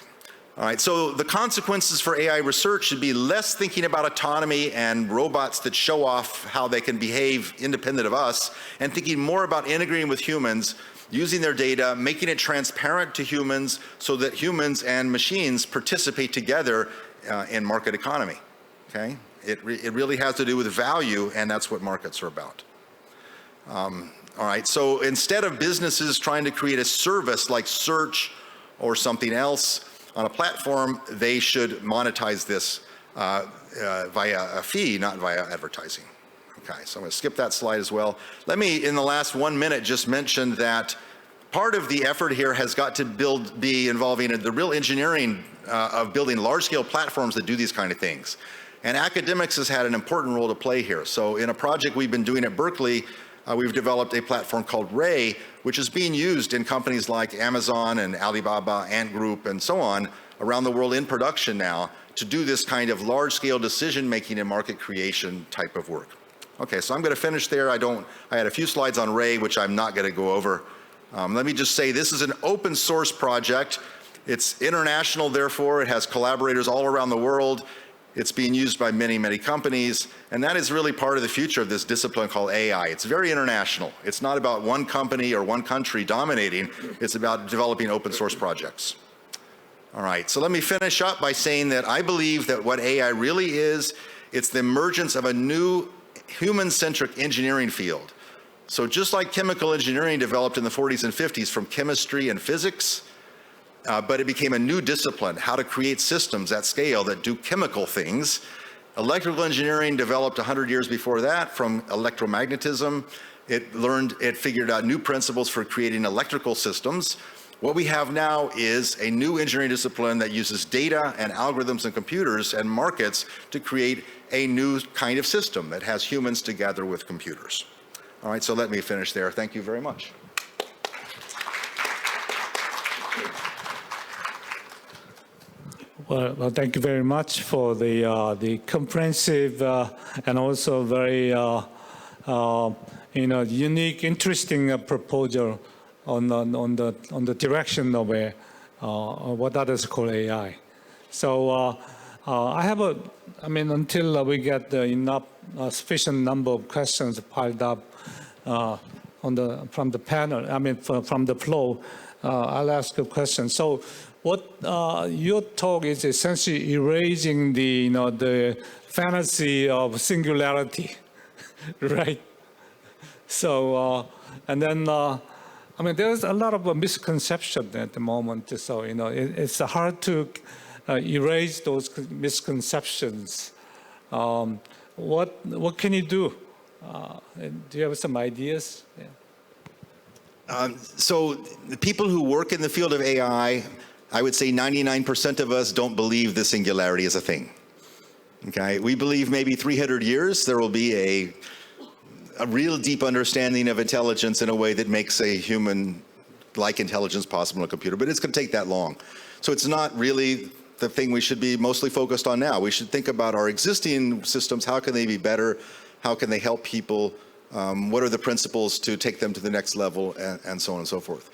All right, so the consequences for AI research should be less thinking about autonomy and robots that show off how they can behave independent of us, and thinking more about integrating with humans, using their data, making it transparent to humans so that humans and machines participate together in market economy, okay? It really has to do with value, and that's what markets are about. All right, so instead of businesses trying to create a service like search or something else on a platform, they should monetize this via a fee, not via advertising. Okay, so I'm going to skip that slide as well. Let me, in the last 1 minute, just mention that part of the effort here has got to be involving the real engineering of building large-scale platforms that do these kind of things. And academics has had an important role to play here. So in a project we've been doing at Berkeley, we've developed a platform called Ray, which is being used in companies like Amazon and Alibaba, Ant Group, and so on around the world in production now to do this kind of large-scale decision-making and market creation type of work. Okay, so I'm going to finish there. I had a few slides on Ray, which I'm not going to go over. Let me just say this is an open source project. It's international, therefore. It has collaborators all around the world. It's being used by many, many companies, and that is really part of the future of this discipline called AI. It's very international. It's not about one company or one country dominating. It's about developing open source projects. All right, so let me finish up by saying that I believe that what AI really is, it's the emergence of a new human-centric engineering field. So just like chemical engineering developed in the 40s and 50s from chemistry and physics, but it became a new discipline, how to create systems at scale that do chemical things. Electrical engineering developed 100 years before that from electromagnetism. It figured out new principles for creating electrical systems. What we have now is a new engineering discipline that uses data and algorithms and computers and markets to create a new kind of system that has humans together with computers. All right, so let me finish there. Thank you very much. Well, thank you very much for the comprehensive and also very unique, interesting proposal on the direction of what others call AI. So until we get enough sufficient number of questions piled up from the panel, from the floor, I'll ask a question. So, what your talk is essentially erasing the fantasy of singularity, right? So, and then there's a lot of misconception at the moment. So it's hard to erase those misconceptions. What can you do? Do you have some ideas? Yeah. So the people who work in the field of AI, I would say 99% of us don't believe the singularity is a thing. Okay, we believe maybe 300 years there will be a real deep understanding of intelligence in a way that makes a human-like intelligence possible in a computer, but it's going to take that long. So it's not really the thing we should be mostly focused on now. We should think about our existing systems. How can they be better? How can they help people? What are the principles to take them to the next level, and so on and so forth.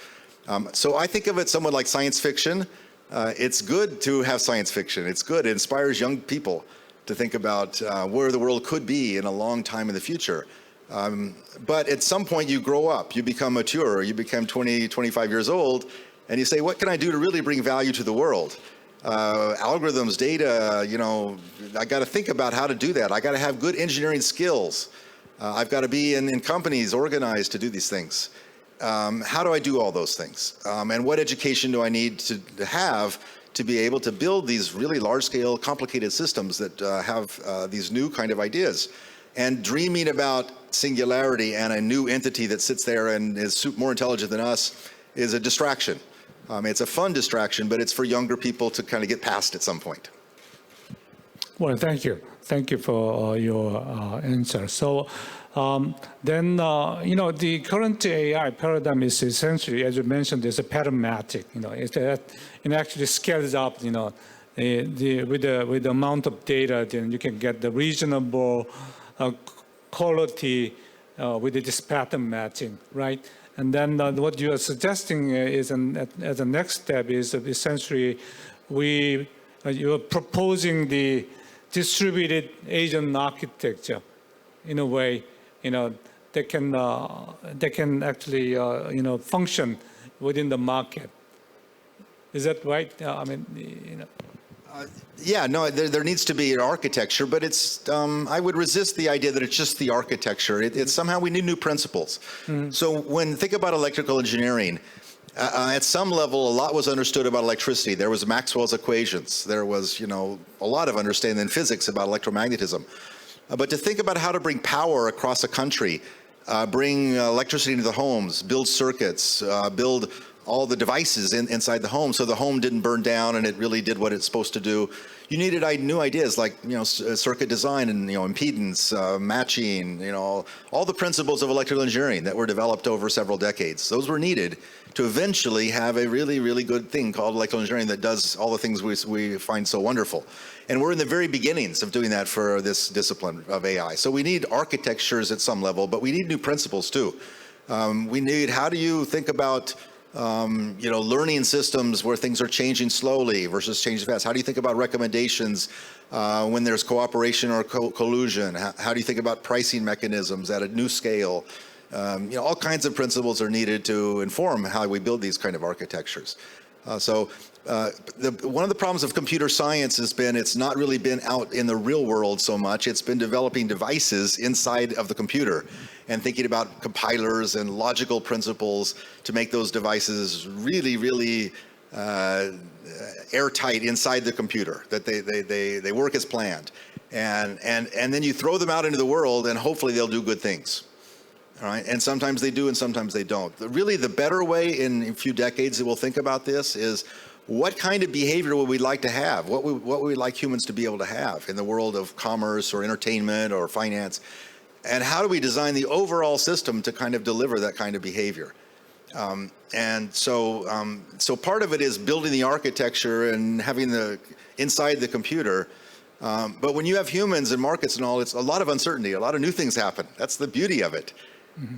So I think of it somewhat like science fiction. It's good to have science fiction. It's good. It inspires young people to think about where the world could be in a long time in the future. But at some point you grow up, you become mature, you become 20, 25 years old, and you say, what can I do to really bring value to the world? Algorithms, data, I got to think about how to do that. I got to have good engineering skills. I've got to be in companies organized to do these things. How do I do all those things? And what education do I need to have to be able to build these really large-scale, complicated systems that have these new kind of ideas? And dreaming about singularity and a new entity that sits there and is more intelligent than us is a distraction. It's a fun distraction, but it's for younger people to kind of get past at some point. Well, thank you. Thank you for your answer. So then, the current AI paradigm is essentially, as you mentioned, is a pattern-matic. It actually scales up, with the amount of data, then you can get the reasonable quality with this pattern matching, right? And then what you are suggesting is, as a next step, is essentially you're proposing the distributed agent architecture in a way, they can actually, function within the market. Is that right? Yeah, no, there needs to be an architecture, but it's, I would resist the idea that it's just the architecture. It's somehow we need new principles. So think about electrical engineering, at some level, a lot was understood about electricity. There was Maxwell's equations. There was, a lot of understanding in physics about electromagnetism. But to think about how to bring power across a country, bring electricity into the homes, build circuits, build all the devices inside the home so the home didn't burn down and it really did what it's supposed to do. You needed new ideas like, circuit design and, impedance, matching, all the principles of electrical engineering that were developed over several decades. Those were needed to eventually have a really, really good thing called electrical engineering that does all the things we find so wonderful. And we're in the very beginnings of doing that for this discipline of AI. So we need architectures at some level, but we need new principles too. We need, how do you think about learning systems where things are changing slowly versus changing fast? How do you think about recommendations when there's cooperation or collusion? How do you think about pricing mechanisms at a new scale? All kinds of principles are needed to inform how we build these kind of architectures. One of the problems of computer science has been it's not really been out in the real world so much. It's been developing devices inside of the computer and thinking about compilers and logical principles to make those devices really, really airtight inside the computer, that they work as planned. And then you throw them out into the world and hopefully they'll do good things. All right, and sometimes they do and sometimes they don't. Really, the better way in a few decades that we'll think about this is what kind of behavior would we like to have? What would we like humans to be able to have in the world of commerce or entertainment or finance? And how do we design the overall system to kind of deliver that kind of behavior? So part of it is building the architecture and having inside the computer. But when you have humans and markets and all, it's a lot of uncertainty. A lot of new things happen. That's the beauty of it.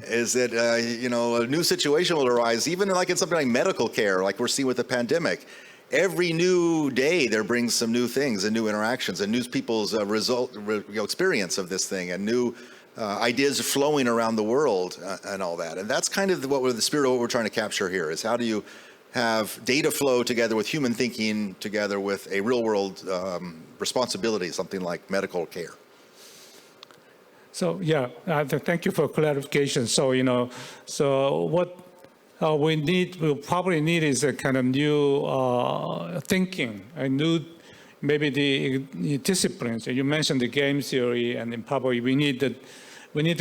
Is that, a new situation will arise, even like in something like medical care, like we're seeing with the pandemic. Every new day there brings some new things and new interactions and new people's experience of this thing and new ideas flowing around the world and all that. And that's kind of the spirit of what we're trying to capture here is how do you have data flow together with human thinking together with a real world responsibility, something like medical care. So yeah, thank you for clarification. So what we'll probably need is a kind of new thinking, a new maybe the disciplines. You mentioned the game theory, and then probably we need to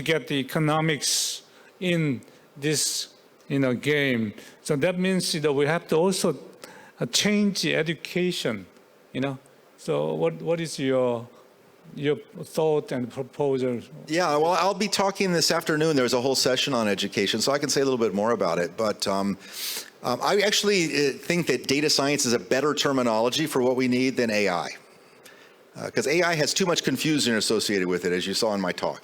get the economics in this game. So that means we have to also change the education. So what is your thought and proposal? Yeah, well, I'll be talking this afternoon. There's a whole session on education, so I can say a little bit more about it. But I actually think that data science is a better terminology for what we need than AI. Because AI has too much confusion associated with it, as you saw in my talk.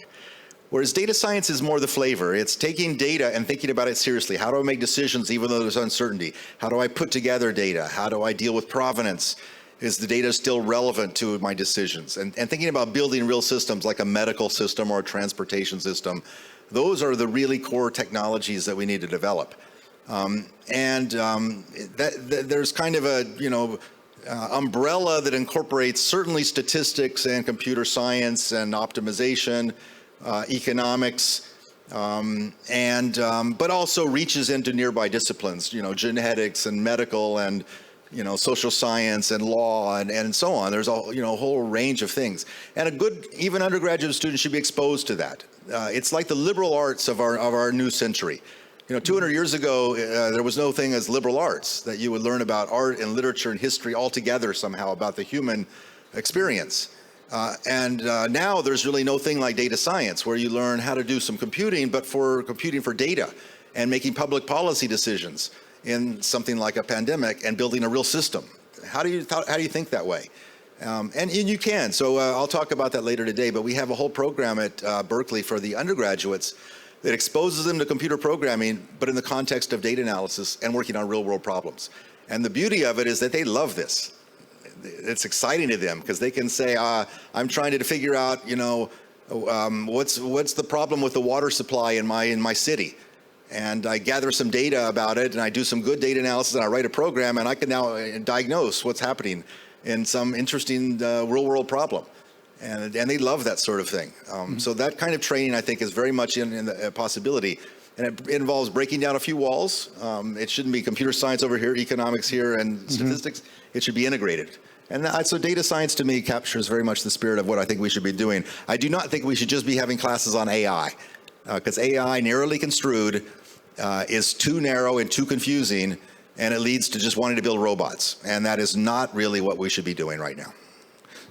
Whereas data science is more the flavor. It's taking data and thinking about it seriously. How do I make decisions even though there's uncertainty? How do I put together data? How do I deal with provenance? Is the data still relevant to my decisions? And thinking about building real systems like a medical system or a transportation system, those are the really core technologies that we need to develop. There's kind of a umbrella that incorporates certainly statistics and computer science and optimization, economics, but also reaches into nearby disciplines, genetics and medical and social science and law and so on. There's a whole range of things. And even undergraduate students should be exposed to that. It's like the liberal arts of our new century. 200 years ago, there was no thing as liberal arts, that you would learn about art and literature and history all together somehow about the human experience. Now there's really no thing like data science, where you learn how to do some computing, but for computing for data and making public policy decisions in something like a pandemic and building a real system. How do you think that way? And you can. So I'll talk about that later today, but we have a whole program at Berkeley for the undergraduates that exposes them to computer programming, but in the context of data analysis and working on real world problems. And the beauty of it is that they love this. it's exciting to them because they can say, I'm trying to figure out, what's the problem with the water supply in my city. And I gather some data about it, and I do some good data analysis, and I write a program, and I can now diagnose what's happening in some interesting real-world problem. And they love that sort of thing. So that kind of training, I think, is very much in the possibility. And it involves breaking down a few walls. It shouldn't be computer science over here, economics here, and statistics. It should be integrated. And so data science, to me, captures very much the spirit of what I think we should be doing. I do not think we should just be having classes on AI, because AI, narrowly construed, is too narrow and too confusing, and it leads to just wanting to build robots. And that is not really what we should be doing right now.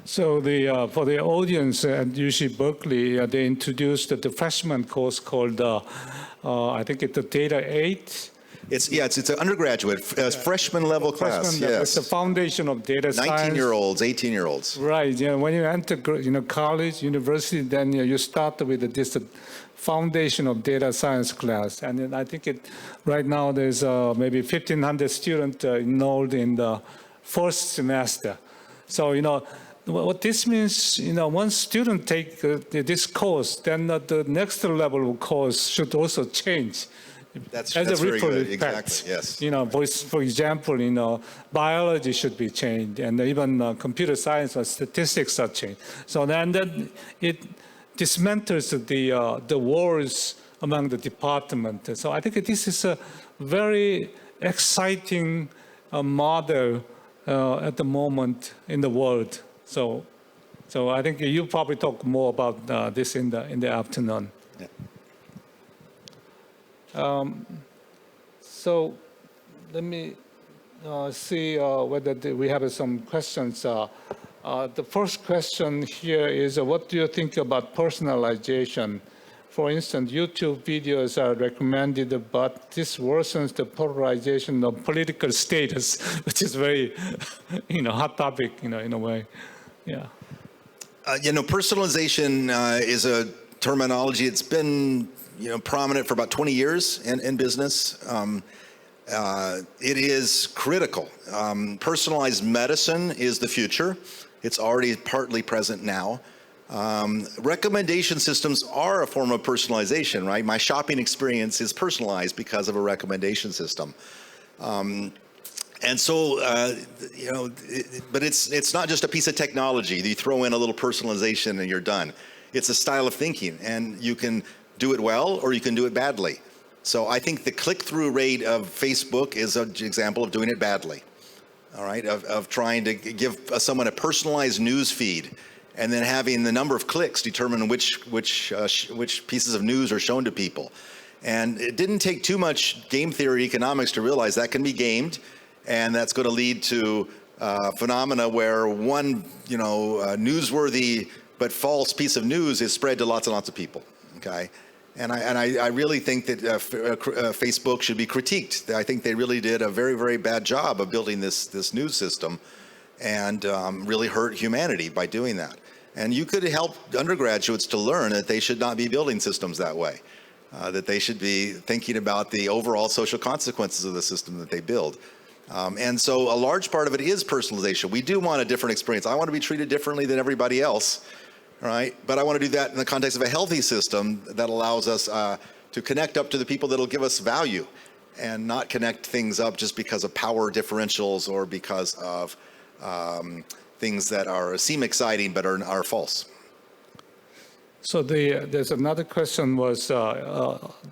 So for the audience at UC Berkeley, they introduced the freshman course called, I think it's the Data 8. It's an undergraduate, freshman level class. Yes. It's the foundation of data science. 19-year-olds, 18-year-olds. Right. When you enter college, university, then you start with this foundation of data science class. And then I think right now there's maybe 1,500 students enrolled in the first semester. So, what this means, once students take this course, then the next level of course should also change. That's as a very ripple good. effect. Exactly, yes. For example, biology should be changed, and even computer science or statistics are changed. So then it dismantles the wars among the department. So I think this is a very exciting model at the moment in the world. So I think you probably talk more about this in the afternoon. Yeah. So let me see whether we have some questions. The first question here is, what do you think about personalization? For instance, YouTube videos are recommended, but this worsens the polarization of political status, which is very, hot topic, in a way. Yeah. Personalization is a terminology. It's been prominent for about 20 years in business. It is critical. Personalized medicine is the future. It's already partly present now. Recommendation systems are a form of personalization, right? My shopping experience is personalized because of a recommendation system. And so, but it's not just a piece of technology. You throw in a little personalization and you're done. It's a style of thinking, and you can do it well or you can do it badly. So I think the click-through rate of Facebook is an example of doing it badly. All right, of trying to give someone a personalized news feed, and then having the number of clicks determine which pieces of news are shown to people. And it didn't take too much game theory economics to realize that can be gamed, and that's going to lead to phenomena where one newsworthy but false piece of news is spread to lots and lots of people. Okay. And I really think that Facebook should be critiqued. I think they really did a very, very bad job of building this news system, and really hurt humanity by doing that. And you could help undergraduates to learn that they should not be building systems that way, that they should be thinking about the overall social consequences of the system that they build. And so a large part of it is personalization. We do want a different experience. I want to be treated differently than everybody else. Right, but I want to do that in the context of a healthy system that allows us to connect up to the people that will give us value, and not connect things up just because of power differentials or because of things that seem exciting but are false. So there's another question was,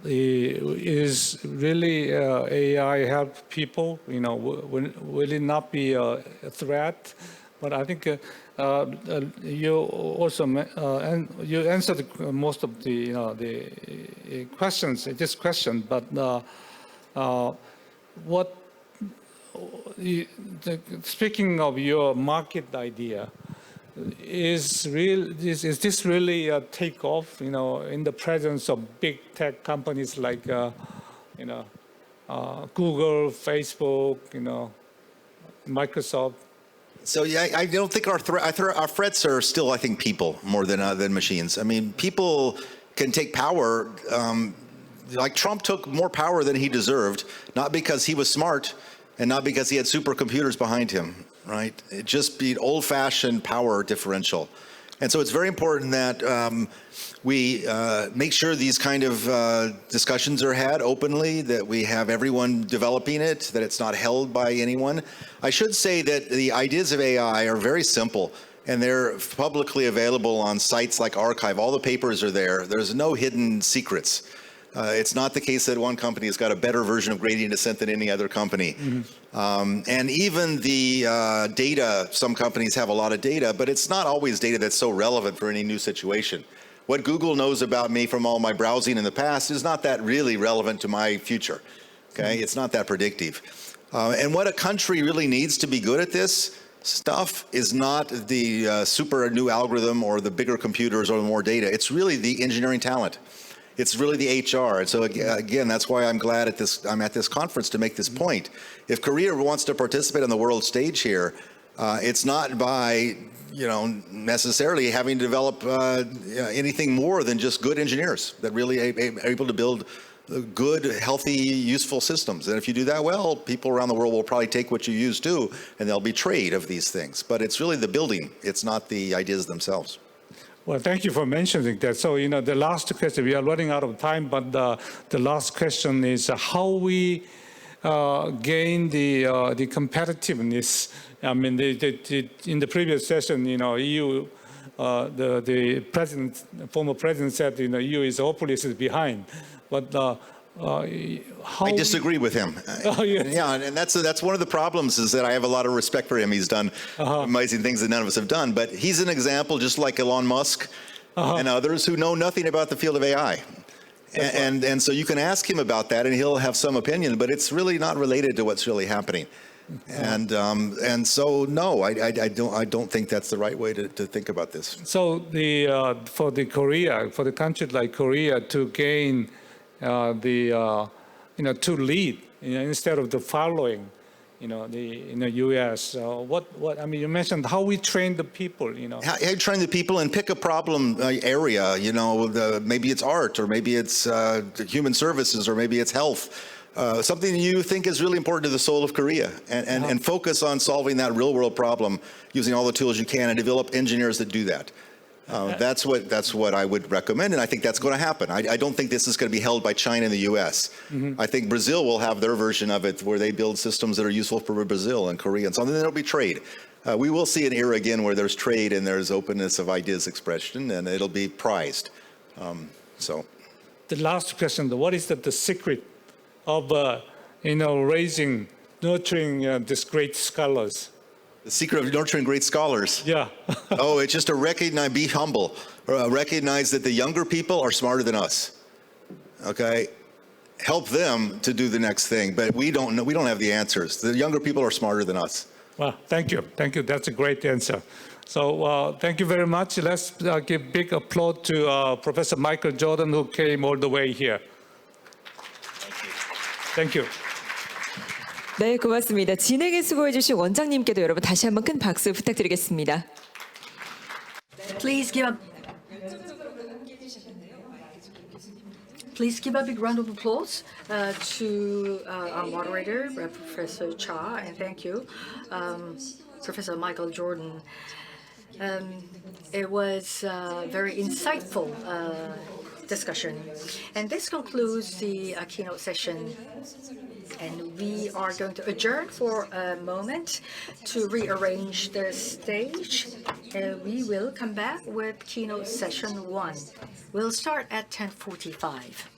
is really AI help people? Will it not be a threat? But I think you also you answered most of the questions. This question, but speaking of your market idea, is this really a takeoff? In the presence of big tech companies like Google, Facebook, Microsoft. So yeah, I don't think our threats are still, I think, people more than machines. I mean, people can take power. Like Trump took more power than he deserved, not because he was smart and not because he had supercomputers behind him. right? It just be old-fashioned power differential. And so it's very important that we make sure these kind of discussions are had openly, that we have everyone developing it, that it's not held by anyone. I should say that the ideas of AI are very simple, and they're publicly available on sites like Archive. All the papers are there. There's no hidden secrets. It's not the case that one company has got a better version of gradient descent than any other company. And even the data, some companies have a lot of data, but it's not always data that's so relevant for any new situation. What Google knows about me from all my browsing in the past is not that really relevant to my future. Okay, it's not that predictive. And what a country really needs to be good at this stuff is not the super new algorithm or the bigger computers or the more data. It's really the engineering talent. It's really the HR. And so again, that's why I'm glad I'm at this conference to make this point. If Korea wants to participate on the world stage here, it's not by necessarily having to develop anything more than just good engineers that really are able to build good, healthy, useful systems. And if you do that well, people around the world will probably take what you use too, and there'll be trade of these things. But it's really the building. It's not the ideas themselves. Well, thank you for mentioning that. So, the last question, we are running out of time, but the last question is how we gain the competitiveness. I mean, in the previous session, EU, the president, former president said, EU is hopelessly behind. But how I disagree with him. Oh, yes. Yeah, and that's one of the problems is that I have a lot of respect for him. He's done amazing things that none of us have done. But he's an example, just like Elon Musk and others who know nothing about the field of AI. And so you can ask him about that, and he'll have some opinion, but it's really not related to what's really happening. And so no, I don't think that's the right way to think about this. So for the countries like Korea to gain to lead, instead of the following, the U.S. What I mean, you mentioned how we train the people. How you train the people and pick a problem area. Maybe it's art, or maybe it's human services, or maybe it's health. Something you think is really important to the soul of Korea, and focus on solving that real-world problem using all the tools you can, and develop engineers that do that. That's what I would recommend, and I think that's going to happen. I don't think this is going to be held by China and the U.S. I think Brazil will have their version of it, where they build systems that are useful for Brazil and Korea, and so then there'll be trade. We will see an era again where there's trade and there's openness of ideas expression, and it'll be prized. The last question: what is the secret of nurturing these great scholars? The secret of nurturing great scholars. Yeah. Oh, it's just to be humble, recognize that the younger people are smarter than us. Okay, help them to do the next thing, but we don't know. We don't have the answers. The younger people are smarter than us. Well, thank you. That's a great answer. So thank you very much. Let's give big applause to Professor Michael Jordan, who came all the way here. Thank you. 네, 고맙습니다. 진행에 수고해 주신 원장님께도 여러분 다시 한번 큰 박수 부탁드리겠습니다. Please give a big round of applause to our moderator, Professor Cha, and thank you, Professor Michael Jordan. It was a very insightful discussion. And this concludes the keynote session. And we are going to adjourn for a moment to rearrange the stage. We will come back with keynote session 1. We'll start at 10:45.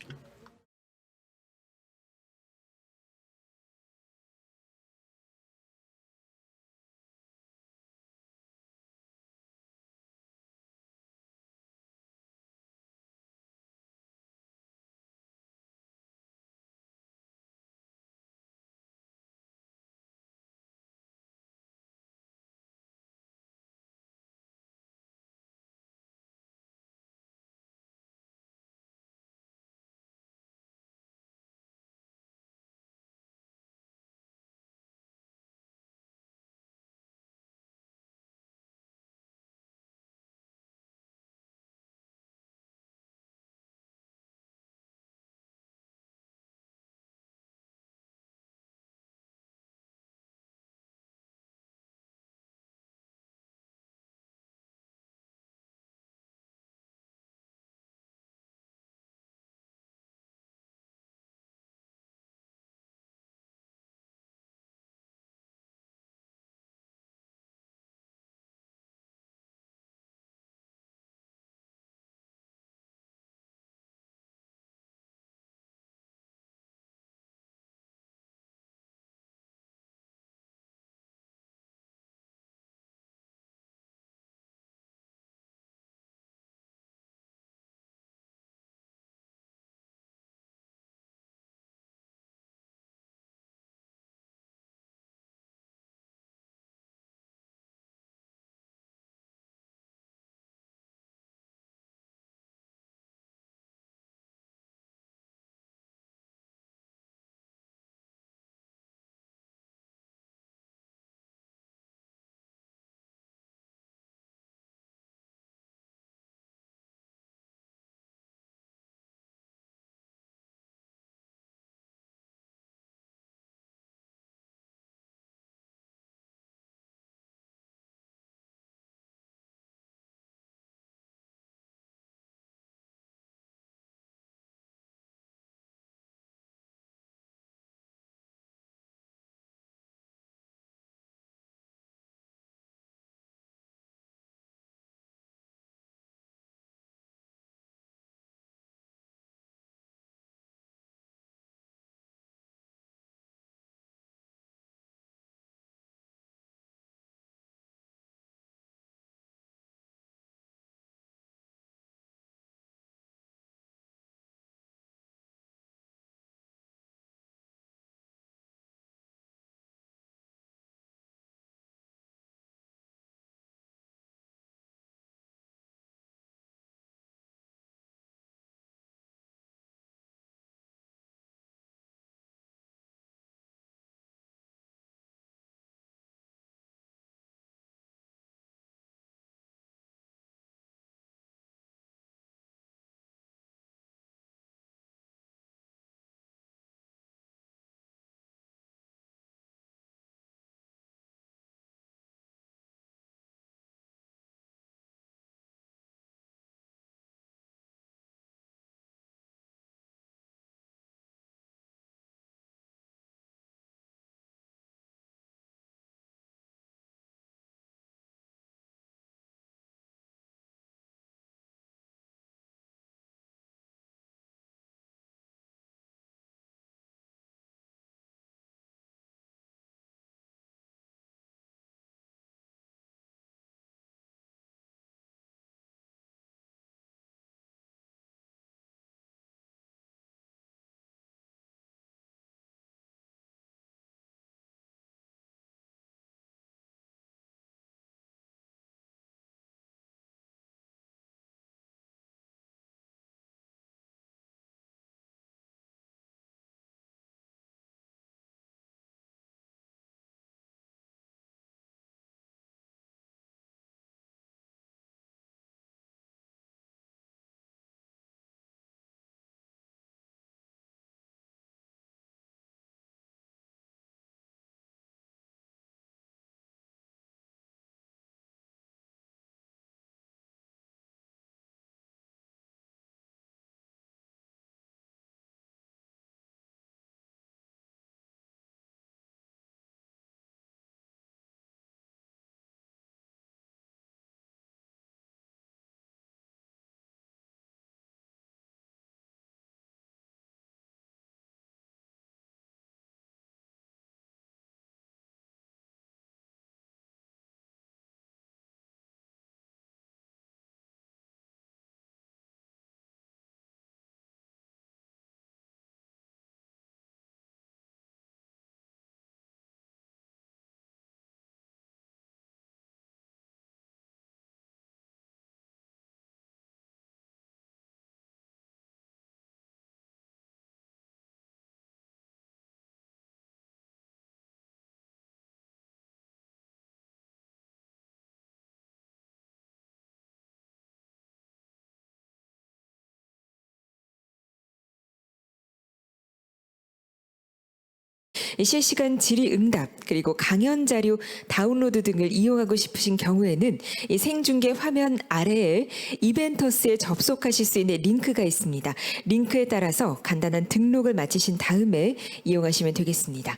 이 실시간 질의응답 그리고 강연 자료 다운로드 등을 이용하고 싶으신 경우에는 이 생중계 화면 아래에 이벤터스에 접속하실 수 있는 링크가 있습니다. 링크에 따라서 간단한 등록을 마치신 다음에 이용하시면 되겠습니다.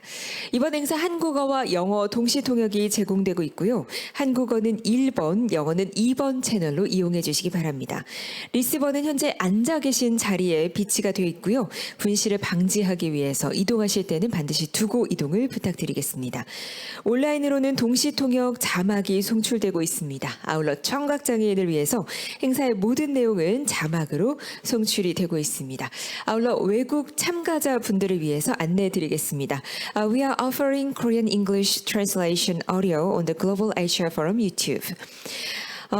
이번 행사 한국어와 영어 동시 통역이 제공되고 있고요. 한국어는 1번, 영어는 2번 채널로 이용해 주시기 바랍니다. 리시버는 현재 앉아 계신 자리에 비치가 되어 있고요. 분실을 방지하기 위해서 이동하실 때는 반드시 두고 이동을 부탁드리겠습니다. 온라인으로는 동시 통역 자막이 송출되고 있습니다. 아울러 청각장애인을 위해서 행사의 모든 내용은 자막으로 송출이 되고 있습니다. 아울러 외국 참가자분들을 위해서 안내해 드리겠습니다. We are offering Korean English translation audio on the Global HR Forum YouTube.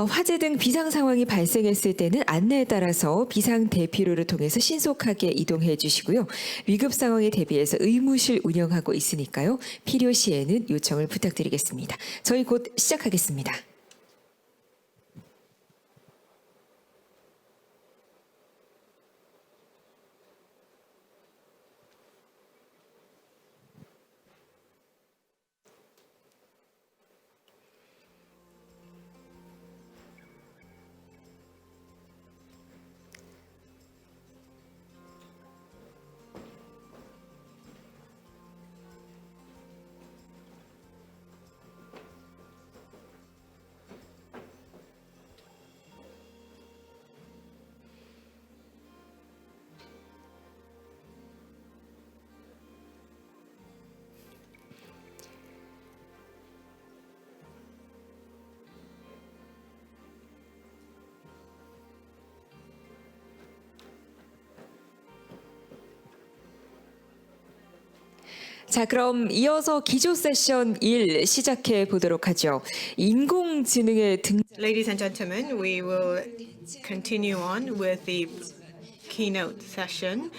화재 등 비상 상황이 발생했을 때는 안내에 따라서 비상 대피로를 통해서 신속하게 이동해 주시고요. 위급 상황에 대비해서 의무실 운영하고 있으니까요. 필요 시에는 요청을 부탁드리겠습니다. 저희 곧 시작하겠습니다. 자, 그럼 이어서 기조 세션 1 시작해 보도록 하죠. 인공지능의 등장. Ladies and gentlemen, we will continue on with the keynote session.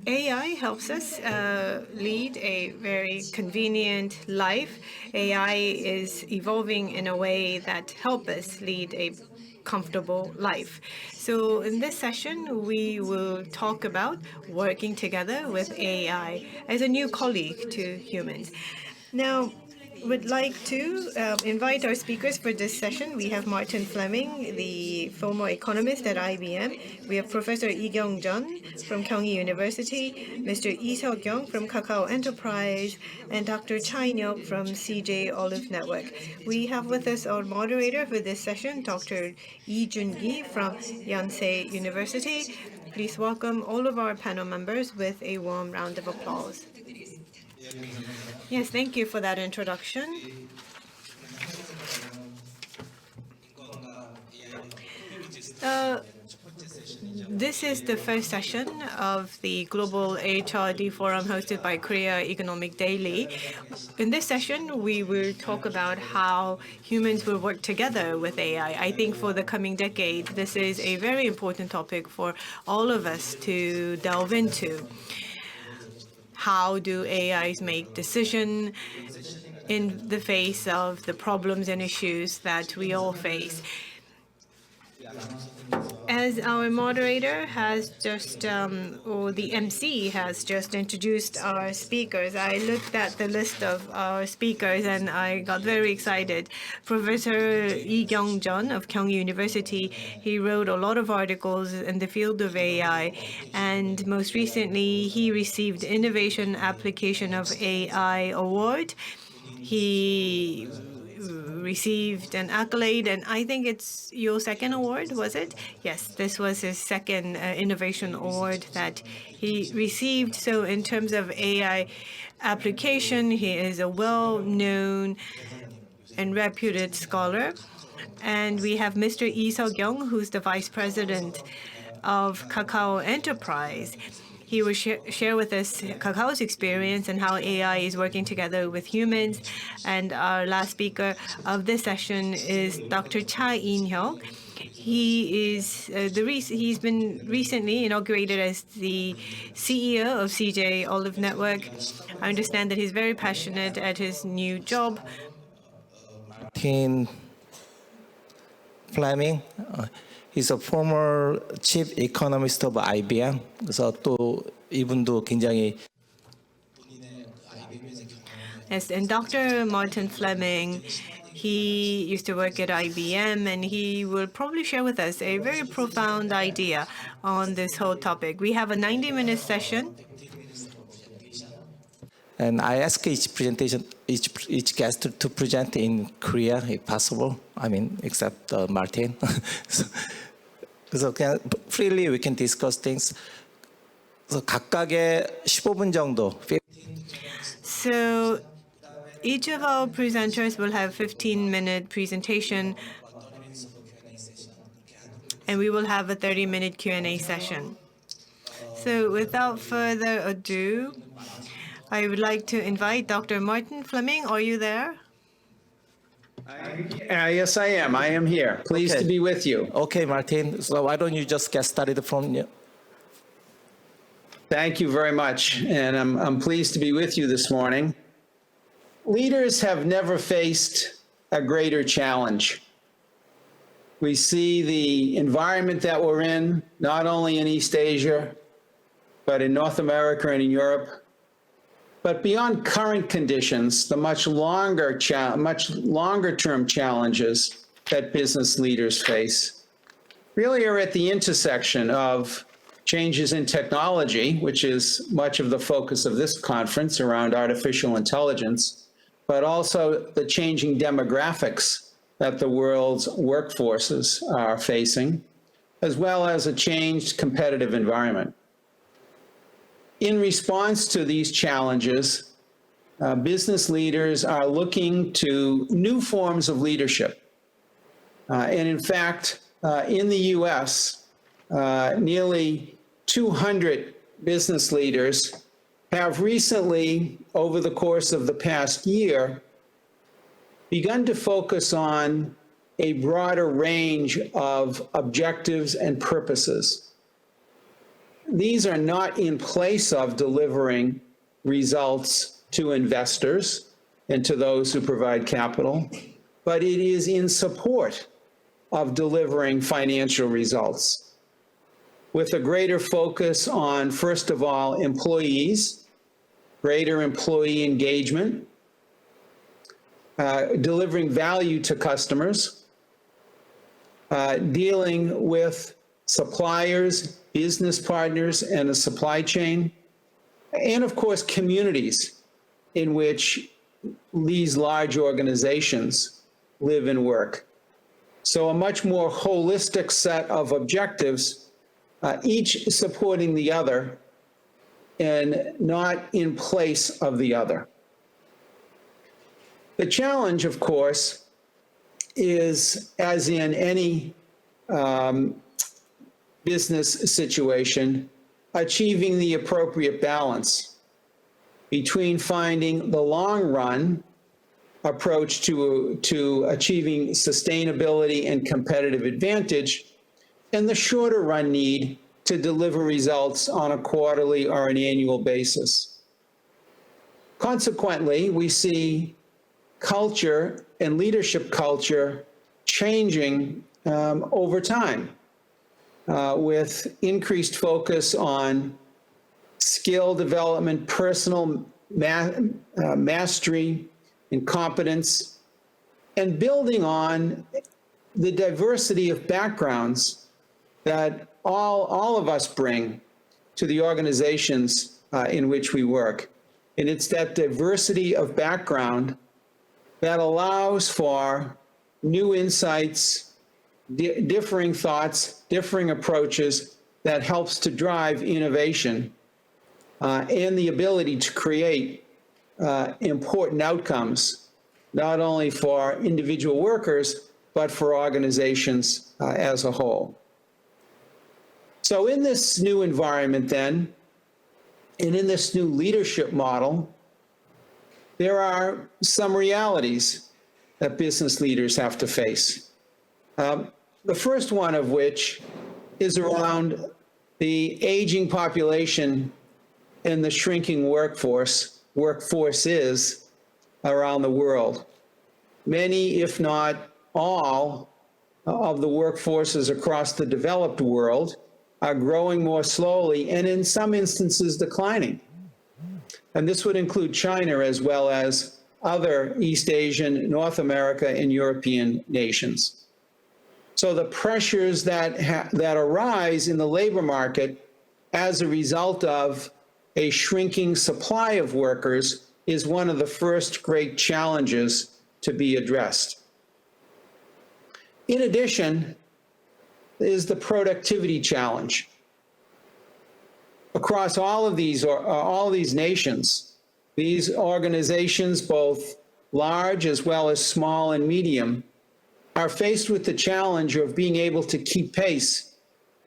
AI helps us lead a very convenient life. AI is evolving in a way that helps us lead a comfortable life. So in this session, we will talk about working together with AI as a new colleague to humans. Now, would like to invite our speakers for this session. We have Martin Fleming, the former economist at IBM. We have Professor Lee Kyung-jun from Kyunghee University, Mr. Lee Seok-young from Kakao Enterprise, and Dr. Cha In-hyuk from CJ Olive Network. We have with us our moderator for this session, Dr. Lee Jun-gi from Yonsei University. Please welcome all of our panel members with a warm round of applause. Yes, thank you for that introduction. This is the first session of the Global HRD Forum hosted by Korea Economic Daily. In this session, we will talk about how humans will work together with AI. I think for the coming decade, this is a very important topic for all of us to delve into. How do AIs make decisions in the face of the problems and issues that we all face? As our moderator has just, or the MC has just introduced our speakers, I looked at the list of our speakers and I got very excited. Professor Lee Kyung-jun of Kyunghee University, he wrote a lot of articles in the field of AI, and most recently he received Innovation Application of AI Award. He received an accolade, and I think it's your second award, was it? Yes, this was his second innovation award that he received. So in terms of AI application, he is a well-known and reputed scholar. And we have Mr. Lee Seok-young, who's the vice president of Kakao Enterprise. He will share with us Kakao's experience and how AI is working together with humans. And our last speaker of this session is Dr. Cha In-hyuk. He is he's been recently inaugurated as the CEO of CJ Olive Network. I understand that he's very passionate at his new job. Martin Fleming. He's a former chief economist of IBM. 그래서 또 이분도 굉장히 Yes, and Dr. Martin Fleming, he used to work at IBM, and he will probably share with us a very profound idea on this whole topic. We have a 90-minute session. And I ask each presentation, each guest to present in Korea, if possible. I mean, except Martin. So freely we can discuss things. So 각각의 15분 정도. So each of our presenters will have 15-minute presentation, and we will have a 30-minute Q&A session. So without further ado, I would like to invite Dr. Martin Fleming. Are you there? Yes, I am. I am here. Pleased to be with you. Okay, Martin. So why don't you just get started from you? Thank you very much. And I'm pleased to be with you this morning. Leaders have never faced a greater challenge. We see the environment that we're in, not only in East Asia, but in North America and in Europe. But beyond current conditions, the much longer term challenges that business leaders face really are at the intersection of changes in technology, which is much of the focus of this conference around artificial intelligence, but also the changing demographics that the world's workforces are facing, as well as a changed competitive environment. In response to these challenges, business leaders are looking to new forms of leadership. And in fact, in the US, nearly 200 business leaders have recently, over the course of the past year, begun to focus on a broader range of objectives and purposes. These are not in place of delivering results to investors and to those who provide capital, but it is in support of delivering financial results, with a greater focus on, first of all, employees, greater employee engagement, delivering value to customers, dealing with suppliers, business partners, and a supply chain, and of course, communities in which these large organizations live and work. So a much more holistic set of objectives, each supporting the other and not in place of the other. The challenge, of course, is, as in any business situation, achieving the appropriate balance between finding the long-run approach to achieving sustainability and competitive advantage and the shorter-run need to deliver results on a quarterly or an annual basis. Consequently, we see culture and leadership culture changing over time. With increased focus on skill development, personal mastery and competence, and building on the diversity of backgrounds that all of us bring to the organizations in which we work. And it's that diversity of background that allows for new insights, differing thoughts, differing approaches that helps to drive innovation and the ability to create important outcomes, not only for individual workers, but for organizations as a whole. So in this new environment then, and in this new leadership model, there are some realities that business leaders have to face. The first one of which is around the aging population and the shrinking workforces around the world. Many, if not all, of the workforces across the developed world are growing more slowly and in some instances declining. And this would include China as well as other East Asian, North America, and European nations. So the pressures that arise in the labor market as a result of a shrinking supply of workers is one of the first great challenges to be addressed. In addition, is the productivity challenge. Across all of these nations, these organizations, both large as well as small and medium, are faced with the challenge of being able to keep pace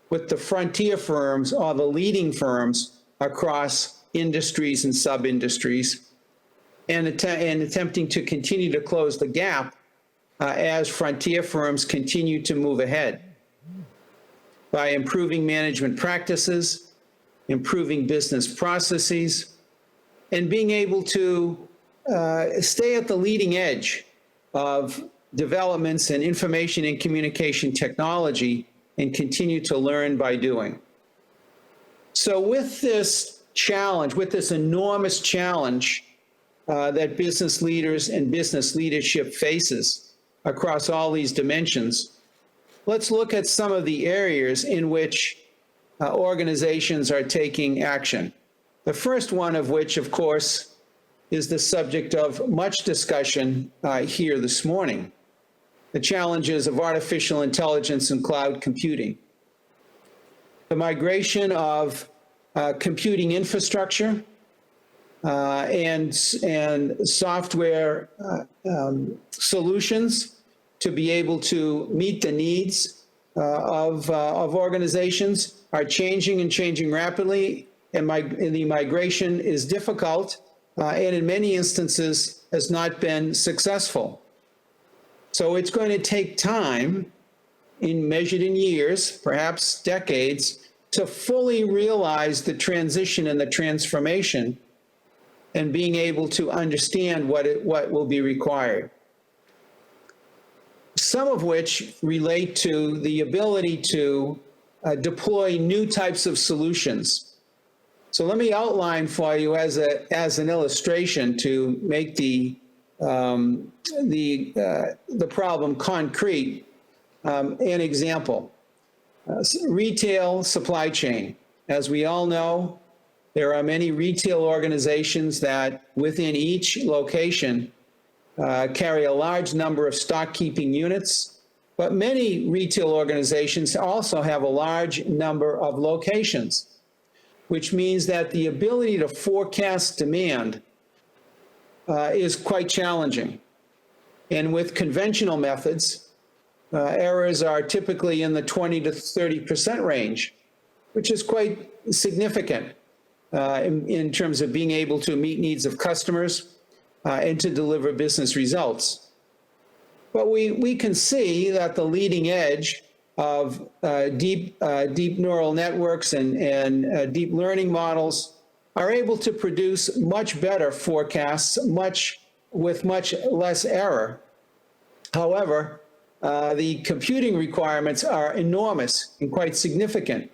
with the frontier firms or the leading firms across industries and sub-industries, and attempting to continue to close the gap as frontier firms continue to move ahead by improving management practices, improving business processes, and being able to stay at the leading edge of developments in information and communication technology and continue to learn by doing. So with this challenge, with this enormous challenge that business leaders and business leadership faces across all these dimensions, let's look at some of the areas in which organizations are taking action. The first one of which, of course, is the subject of much discussion here this morning, the challenges of artificial intelligence and cloud computing. The migration of computing infrastructure and software solutions to be able to meet the needs of organizations are changing and changing rapidly, and the migration is difficult and in many instances has not been successful. So it's going to take time, measured in years, perhaps decades, to fully realize the transition and the transformation and being able to understand what will be required. Some of which relate to the ability to deploy new types of solutions. So let me outline for you as an illustration to make the problem concrete, an example. Retail supply chain. As we all know, there are many retail organizations that within each location carry a large number of stock keeping units, but many retail organizations also have a large number of locations, which means that the ability to forecast demand is quite challenging. And with conventional methods, errors are typically in the 20 to 30% range, which is quite significant in terms of being able to meet needs of customers and to deliver business results. But we can see that the leading edge of deep neural networks and deep learning models are able to produce much better forecasts, with much less error. However, the computing requirements are enormous and quite significant.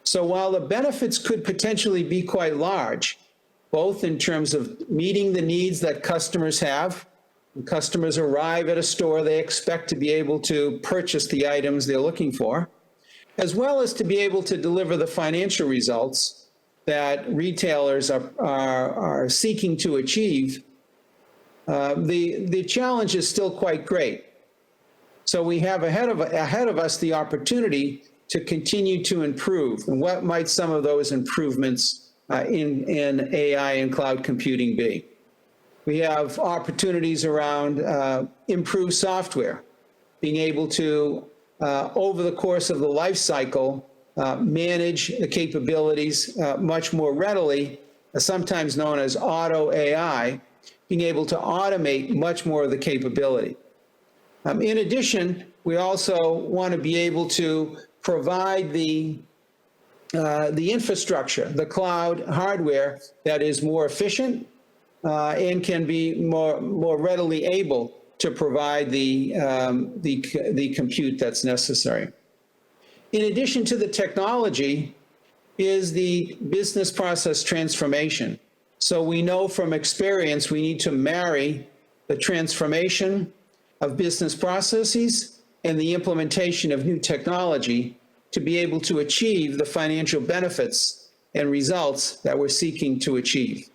So while the benefits could potentially be quite large, both in terms of meeting the needs that customers have, when customers arrive at a store, they expect to be able to purchase the items they're looking for, as well as to be able to deliver the financial results that retailers are seeking to achieve, the challenge is still quite great. So we have ahead of us the opportunity to continue to improve. And what might some of those improvements in AI and cloud computing be? We have opportunities around improved software, being able to, over the course of the life cycle, manage the capabilities much more readily, sometimes known as auto AI, being able to automate much more of the capability. In addition, we also want to be able to provide the infrastructure, the cloud hardware that is more efficient and can be more readily able to provide the compute that's necessary. In addition to the technology is the business process transformation. So we know from experience we need to marry the transformation of business processes and the implementation of new technology to be able to achieve the financial benefits and results that we're seeking to achieve.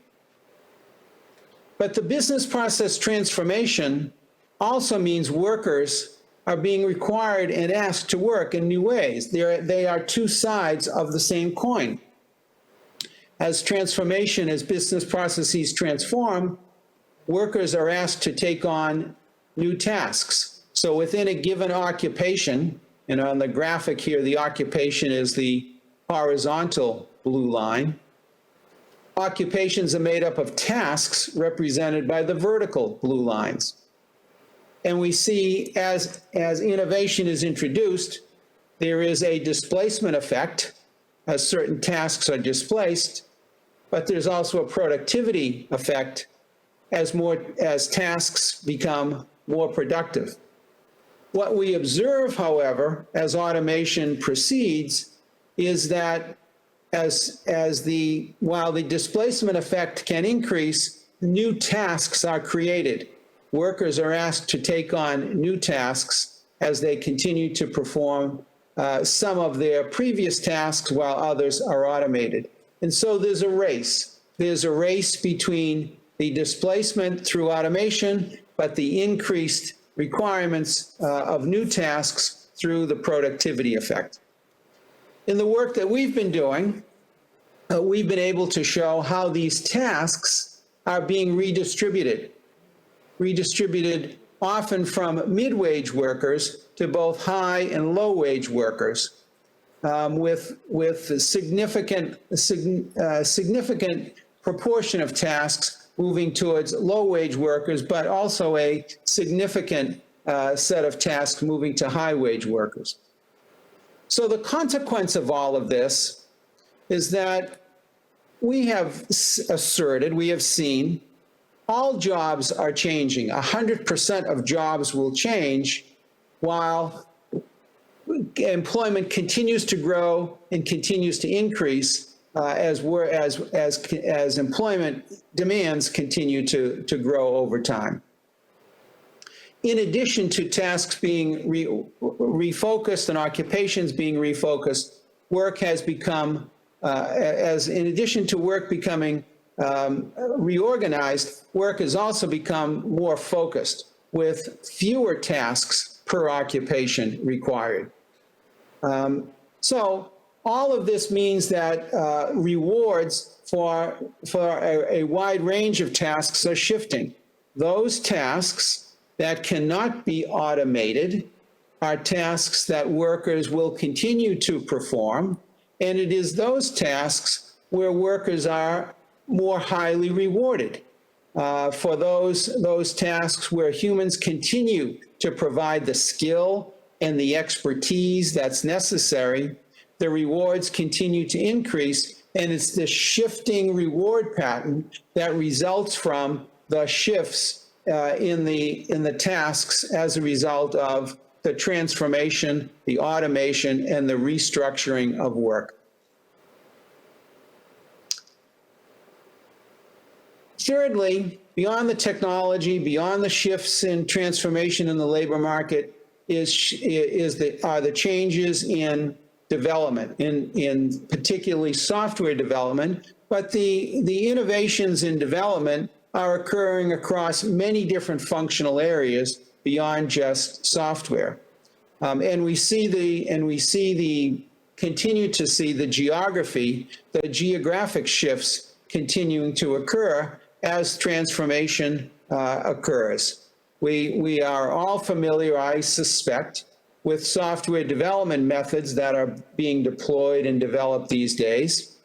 But the business process transformation also means workers are being required and asked to work in new ways. They are two sides of the same coin. As business processes transform, workers are asked to take on new tasks. So within a given occupation, and on the graphic here, the occupation is the horizontal blue line. Occupations are made up of tasks represented by the vertical blue lines. And we see as innovation is introduced, there is a displacement effect as certain tasks are displaced, but there's also a productivity effect as tasks become more productive. What we observe, however, as automation proceeds is that while the displacement effect can increase, new tasks are created. Workers are asked to take on new tasks as they continue to perform some of their previous tasks while others are automated. And so there's a race. There's a race between the displacement through automation, but the increased requirements of new tasks through the productivity effect. In the work that we've been doing, we've been able to show how these tasks are being redistributed often from mid-wage workers to both high and low-wage workers, with a significant proportion of tasks moving towards low-wage workers, but also a significant set of tasks moving to high-wage workers. So the consequence of all of this is that we have asserted, we have seen, all jobs are changing. 100% of jobs will change while employment continues to grow and continues to increase as employment demands continue to grow over time. In addition to tasks being refocused and occupations being refocused, work has become, in addition to work becoming reorganized, work has also become more focused with fewer tasks per occupation required. So all of this means that rewards for a wide range of tasks are shifting. Those tasks that cannot be automated are tasks that workers will continue to perform, and it is those tasks where workers are more highly rewarded. For those tasks where humans continue to provide the skill and the expertise that's necessary, the rewards continue to increase, and it's the shifting reward pattern that results from the shifts in the tasks as a result of the transformation, the automation, and the restructuring of work. Thirdly, beyond the technology, beyond the shifts in transformation in the labor market, are the changes in development, in particularly software development, but the innovations in development are occurring across many different functional areas beyond just software. And we continue to see the geographic shifts continuing to occur as transformation occurs. We are all familiar, I suspect, with software development methods that are being deployed and developed these days.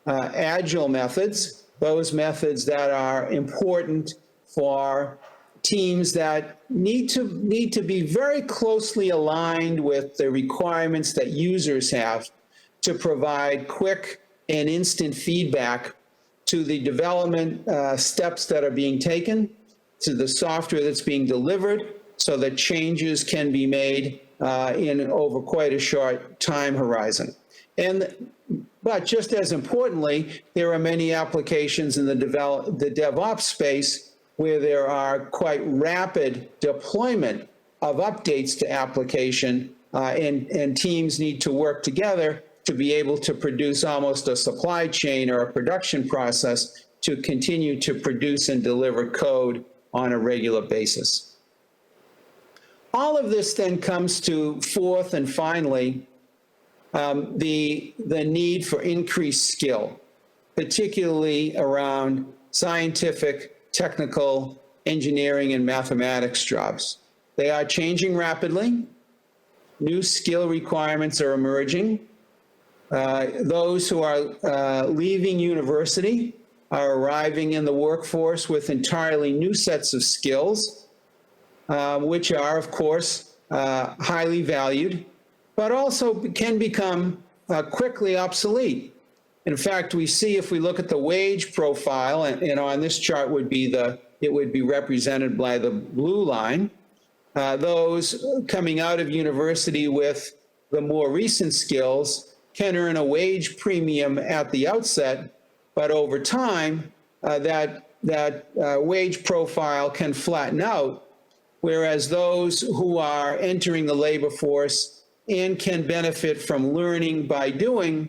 Agile methods, those methods that are important for teams that need to be very closely aligned with the requirements that users have to provide quick and instant feedback to the development steps that are being taken, to the software that's being delivered, so that changes can be made over quite a short time horizon. But just as importantly, there are many applications in the DevOps space where there are quite rapid deployment of updates to application, and teams need to work together to be able to produce almost a supply chain or a production process to continue to produce and deliver code on a regular basis. All of this then comes to fourth and finally, the need for increased skill, particularly around scientific, technical, engineering, and mathematics jobs. They are changing rapidly. New skill requirements are emerging. Those who are leaving university are arriving in the workforce with entirely new sets of skills, which are, of course, highly valued, but also can become quickly obsolete. In fact, we see if we look at the wage profile, and on this chart it would be represented by the blue line, those coming out of university with the more recent skills can earn a wage premium at the outset, but over time, that wage profile can flatten out, whereas those who are entering the labor force and can benefit from learning by doing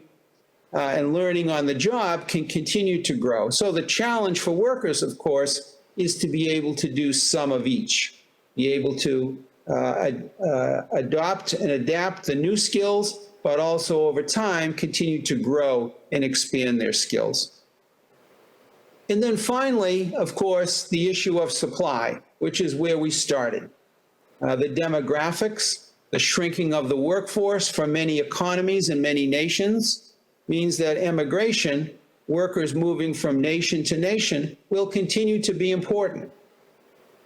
and learning on the job can continue to grow. So the challenge for workers, of course, is to be able to do some of each, be able to adopt and adapt the new skills, but also over time continue to grow and expand their skills. And then finally, of course, the issue of supply, which is where we started. The demographics, the shrinking of the workforce for many economies and many nations means that immigration, workers moving from nation to nation, will continue to be important.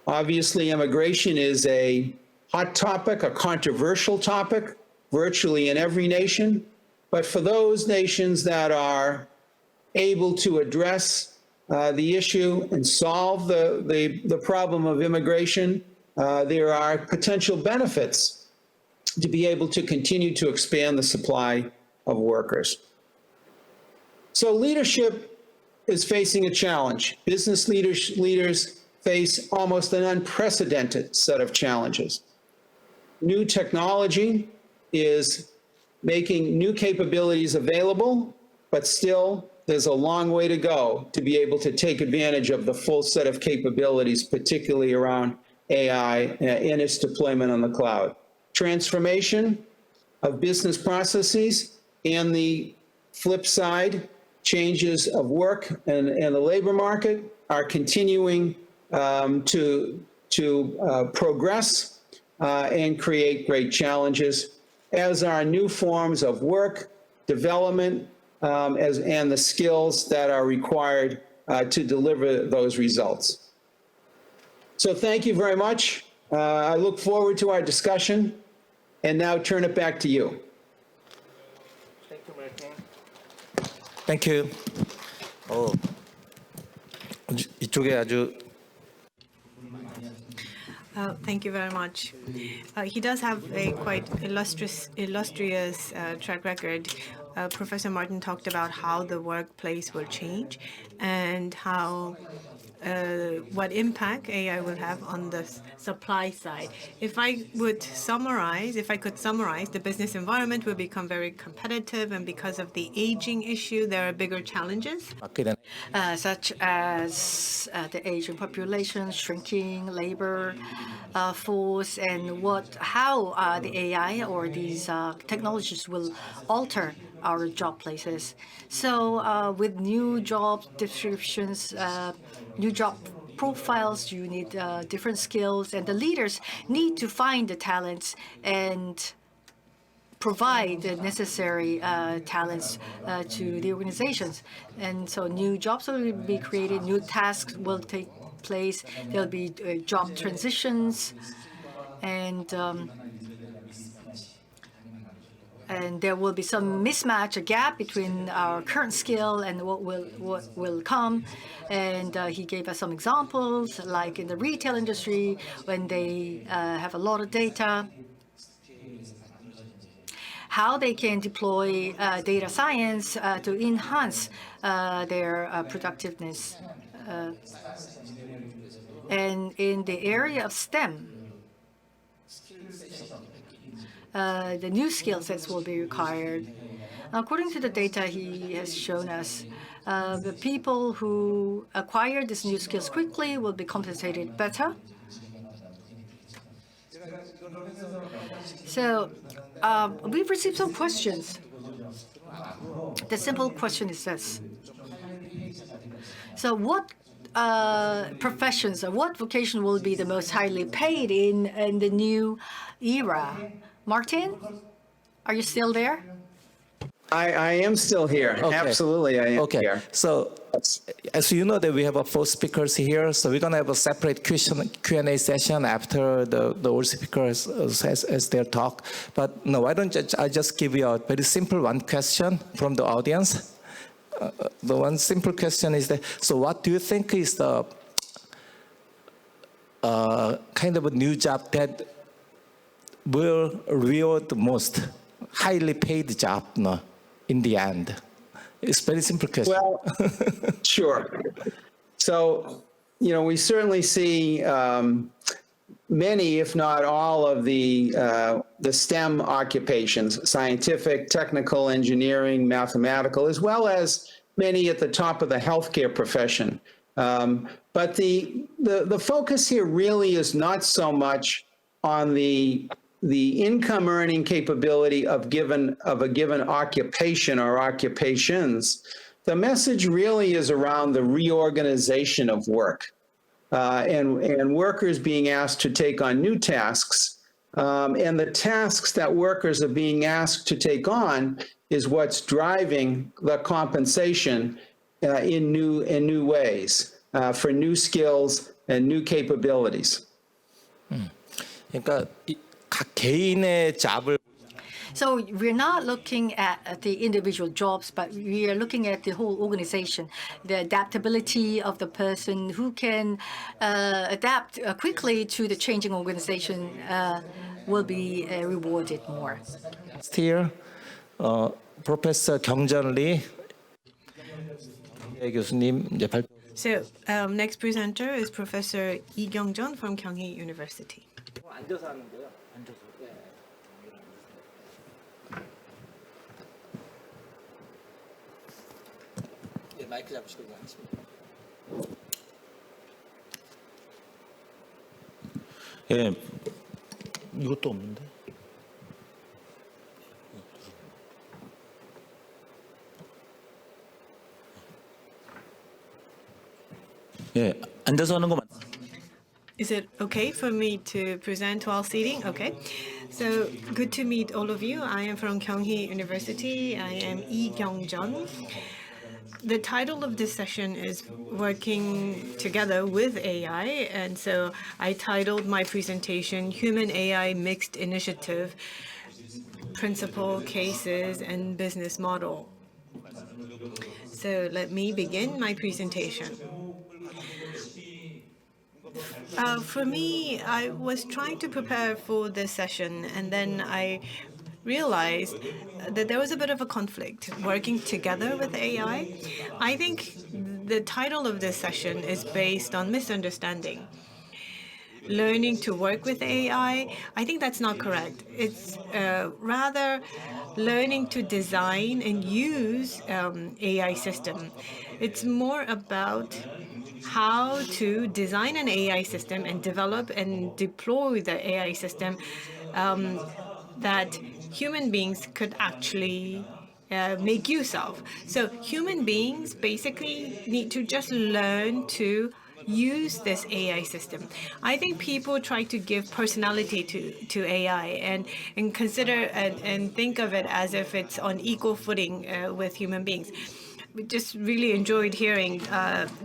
Obviously, immigration is a hot topic, a controversial topic, virtually in every nation. But for those nations that are able to address the issue and solve the problem of immigration, there are potential benefits to be able to continue to expand the supply of workers. So leadership is facing a challenge. Business leaders face almost an unprecedented set of challenges. New technology is making new capabilities available, but still there's a long way to go to be able to take advantage of the full set of capabilities, particularly around AI and its deployment on the cloud. Transformation of business processes and the flip side, changes of work and the labor market are continuing to progress and create great challenges, as are new forms of work, development, and the skills that are required to deliver those results. So thank you very much. I look forward to our discussion, and now turn it back to you. Thank you. 이쪽에 아주 Thank you very much. He does have a quite illustrious track record. Professor Martin talked about how the workplace will change and how what impact AI will have on the supply side. If I could summarize, the business environment will become very competitive, and because of the aging issue, there are bigger challenges. Such as the aging population, shrinking labor force, and how the AI or these technologies will alter our job places. So with new job descriptions, new job profiles, you need different skills, and the leaders need to find the talents and provide the necessary talents to the organizations. And so new jobs will be created, new tasks will take place, there'll be job transitions, and there will be some mismatch, a gap between our current skill and what will come. And he gave us some examples, like in the retail industry, when they have a lot of data, how they can deploy data science to enhance their productiveness. And in the area of STEM, the new skill sets will be required. According to the data he has shown us, the people who acquire these new skills quickly will be compensated better. So we've received some questions. The simple question is this. So what professions or what vocation will be the most highly paid in the new era? Martin, are you still there? I am still here. Okay. Absolutely, I am Okay. here. So as you know that we have 4 speakers here, so we're gonna have a separate Q&A session after the all speakers as their talk. But no, why don't I just give you a very simple one question from the audience? The one simple question is that, so what do you think is the kind of a new job that will reward the most, highly paid job, no, in the end? It's a very simple question. Well, sure. So, we certainly see many, if not all, of the STEM occupations, scientific, technical, engineering, mathematical, as well as many at the top of the healthcare profession. But the focus here really is not so much on the income earning capability of a given occupation or occupations. The message really is around the reorganization of work. And workers being asked to take on new tasks, and the tasks that workers are being asked to take on is what's driving the compensation in new ways for new skills and new capabilities. 그러니까 각 개인의 잡을 So we're not looking at the individual jobs, but we are looking at the whole organization, the adaptability of the person who can adapt quickly to the changing organization will be rewarded more. Here, Professor 경전리 교수님 이제 발표. So next presenter is Professor Lee Kyung-jeon from Kyunghee University. 앉아서 하는 거요. 앉아서. 예, 마이크 잡으시고 하겠습니다. 예, 이것도 없는데. 예, 앉아서 하는 거 맞. Is it okay for me to present while seating? Okay. So good to meet all of you. I am from Kyunghee University. I am Lee Kyung-jeon. The title of this session is Working Together with AI. And so I titled my presentation Human AI Mixed Initiative, Principle, Cases, and Business Model. So let me begin my presentation. For me, I was trying to prepare for this session, and then I realized that there was a bit of a conflict working together with AI. I think the title of this session is based on misunderstanding. Learning to work with AI, I think that's not correct. It's rather learning to design and use AI system. It's more about how to design an AI system and develop and deploy the AI system that human beings could actually make use of. So human beings basically need to just learn to use this AI system. I think people try to give personality to AI and consider and think of it as if it's on equal footing with human beings. We just really enjoyed hearing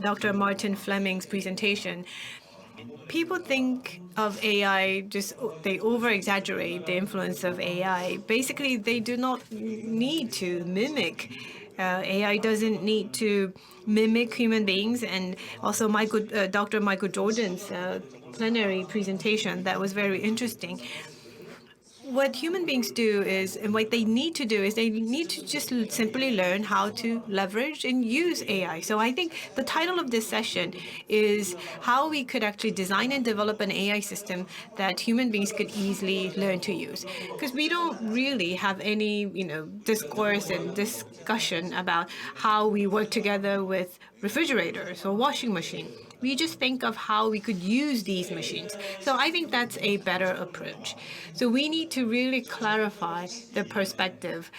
Dr. Martin Fleming's presentation. People think of AI, they over-exaggerate the influence of AI. Basically, they do not need to mimic. AI doesn't need to mimic human beings. And also Dr. Michael Jordan's plenary presentation, that was very interesting. what human beings do is, and what they need to do is, they need to just simply learn how to leverage and use AI. So I think the title of this session is how we could actually design and develop an AI system that human beings could easily learn to use. Because we don't really have any, discourse and discussion about how we work together with refrigerators or washing machine. We just think of how we could use these machines. So I think that's a better approach. So we need to really clarify the perspective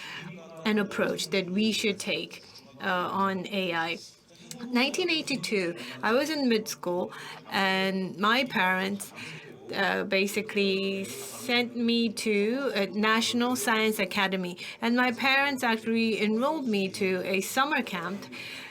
and approach that we should take on AI. 1982, I was in mid school, and my parents basically sent me to a National Science Academy. And my parents actually enrolled me to a summer camp.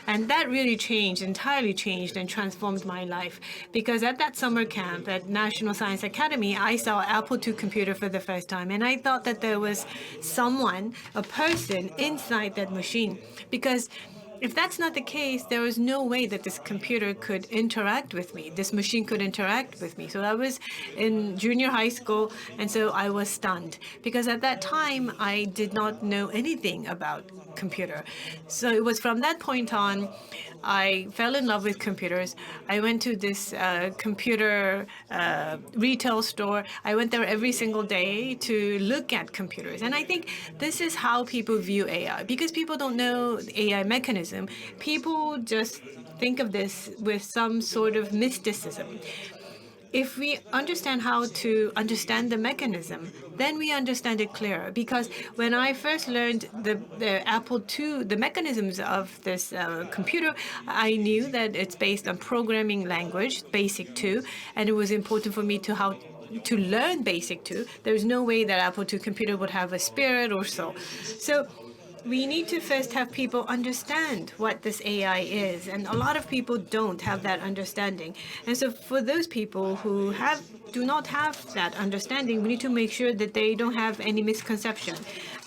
And that really entirely changed and transformed my life. Because at that summer camp at National Science Academy, I saw Apple II computer for the first time. And I thought that there was someone, a person inside that machine. Because if that's not the case, there was no way that this computer could interact with me. This machine could interact with me. So I was in junior high school, and so I was stunned. Because at that time, I did not know anything about computer. So it was from that point on, I fell in love with computers. I went to this computer retail store. I went there every single day to look at computers. And I think this is how people view AI. Because people don't know the AI mechanism, people just think of this with some sort of mysticism. If we understand how to understand the mechanism, then we understand it clearer. Because when I first learned the Apple II, the mechanisms of this computer, I knew that it's based on programming language, BASIC 2, and it was important for me to learn BASIC 2. There's no way that Apple II computer would have a spirit or so. So we need to first have people understand what this AI is, and a lot of people don't have that understanding. And so for those people who do not have that understanding, we need to make sure that they don't have any misconception.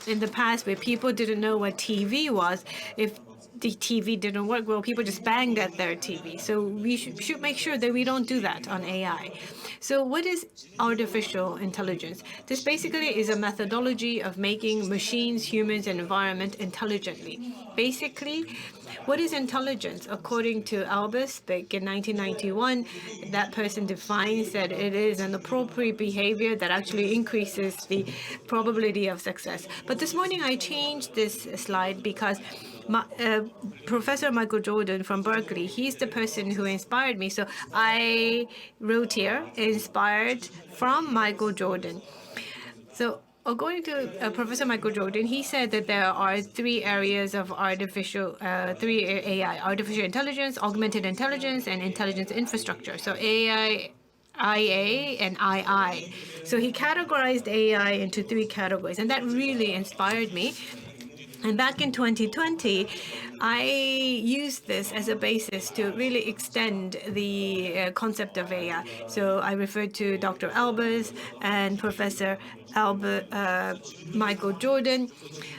In the past, where people didn't know what TV was, if the TV didn't work well, people just banged at their TV. So we should make sure that we don't do that on AI. So what is artificial intelligence? This basically is a methodology of making machines, humans, and environment intelligently. Basically, what is intelligence? According to Albus, back in 1991, that person defines that it is an appropriate behavior that actually increases the probability of success. But this morning I changed this slide because Professor Michael Jordan from Berkeley, he's the person who inspired me. So I wrote here, inspired from Michael Jordan. So according to Professor Michael Jordan, he said that there are three areas of three AI: artificial intelligence, augmented intelligence, and intelligence infrastructure. So AI, IA, and II. So he categorized AI into three categories, and that really inspired me. And back in 2020, I used this as a basis to really extend the concept of AI. So I referred to Dr. Albers and Professor Michael Jordan.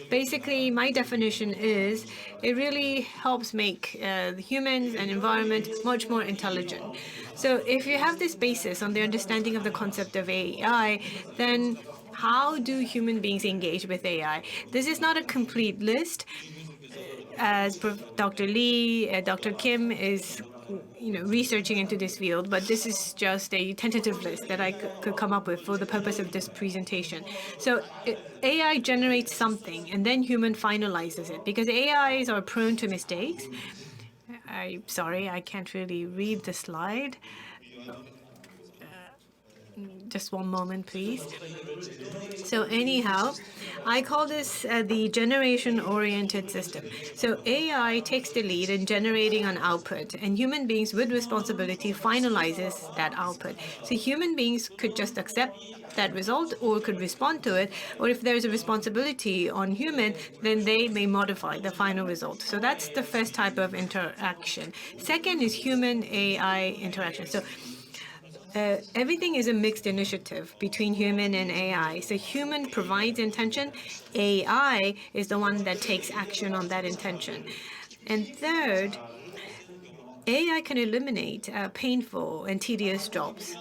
Basically, my definition is it really helps make humans and environment much more intelligent. So if you have this basis on the understanding of the concept of AI, then how do human beings engage with AI? This is not a complete list. As Dr. Lee, Dr. Kim is researching into this field, but this is just a tentative list that I could come up with for the purpose of this presentation. So AI generates something, and then human finalizes it, because AIs are prone to mistakes. I'm sorry, I can't really read the slide. Just one moment, please. So anyhow, I call this the generation-oriented system. So AI takes the lead in generating an output, and human beings with responsibility finalizes that output. So human beings could just accept that result or could respond to it, or if there's a responsibility on human, then they may modify the final result. So that's the first type of interaction. Second is human-AI interaction. So everything is a mixed initiative between human and AI. So human provides intention. AI is the one that takes action on that intention. And third, AI can eliminate painful and tedious jobs.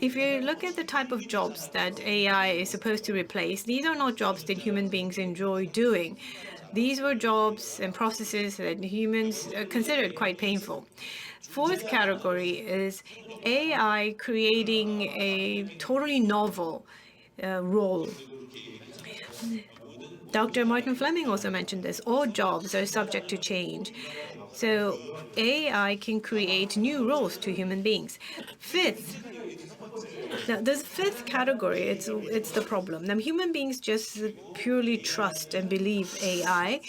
if you look at the type of jobs that AI is supposed to replace, these are not jobs that human beings enjoy doing. These were jobs and processes that humans considered quite painful. Fourth category is AI creating a totally novel role. Dr. Martin Fleming also mentioned this. All jobs are subject to change. So AI can create new roles to human beings. Fifth, now this fifth category, it's the problem. Now human beings just purely trust and believe AI,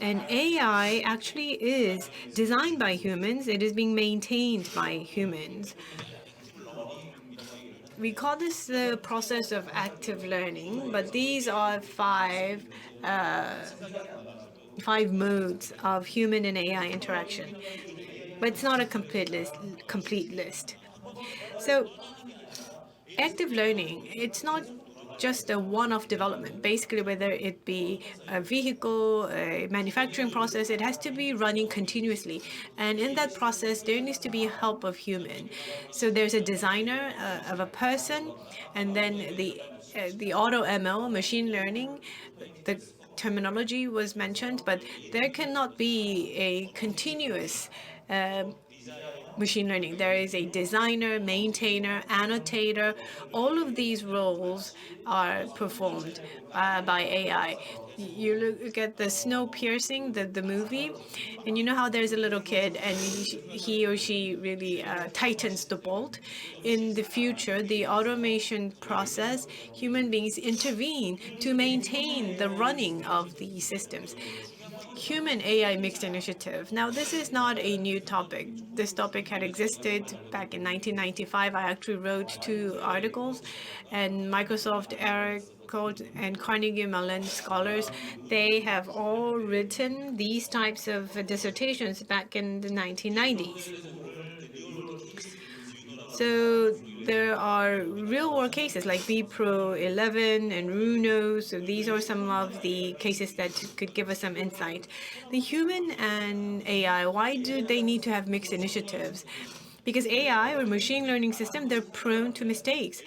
and AI actually is designed by humans. It is being maintained by humans. We call this the process of active learning, but these are five modes of human and AI interaction. But it's not a complete list. So active learning, it's not just a one-off development. Basically, whether it be a vehicle, a manufacturing process, it has to be running continuously. And in that process, there needs to be help of human. So there's a designer of a person, and then the auto ML, machine learning, the terminology was mentioned, but there cannot be a continuous machine learning. There is a designer, maintainer, annotator. All of these roles are performed by AI. You look at the Snow Piercing, the movie, and you know how there's a little kid and he or she really tightens the bolt. In the future, the automation process, human beings intervene to maintain the running of these systems. Human AI mixed initiative. Now, this is not a new topic. This topic had existed back in 1995. I actually wrote 2 articles, and Microsoft, Eric, and Carnegie Mellon scholars, they have all written these types of dissertations back in the 1990s. So there are real-world cases like Pro 11 and Runo. So these are some of the cases that could give us some insight. The human and AI, why do they need to have mixed initiatives? Because AI or machine learning system, they're prone to mistakes.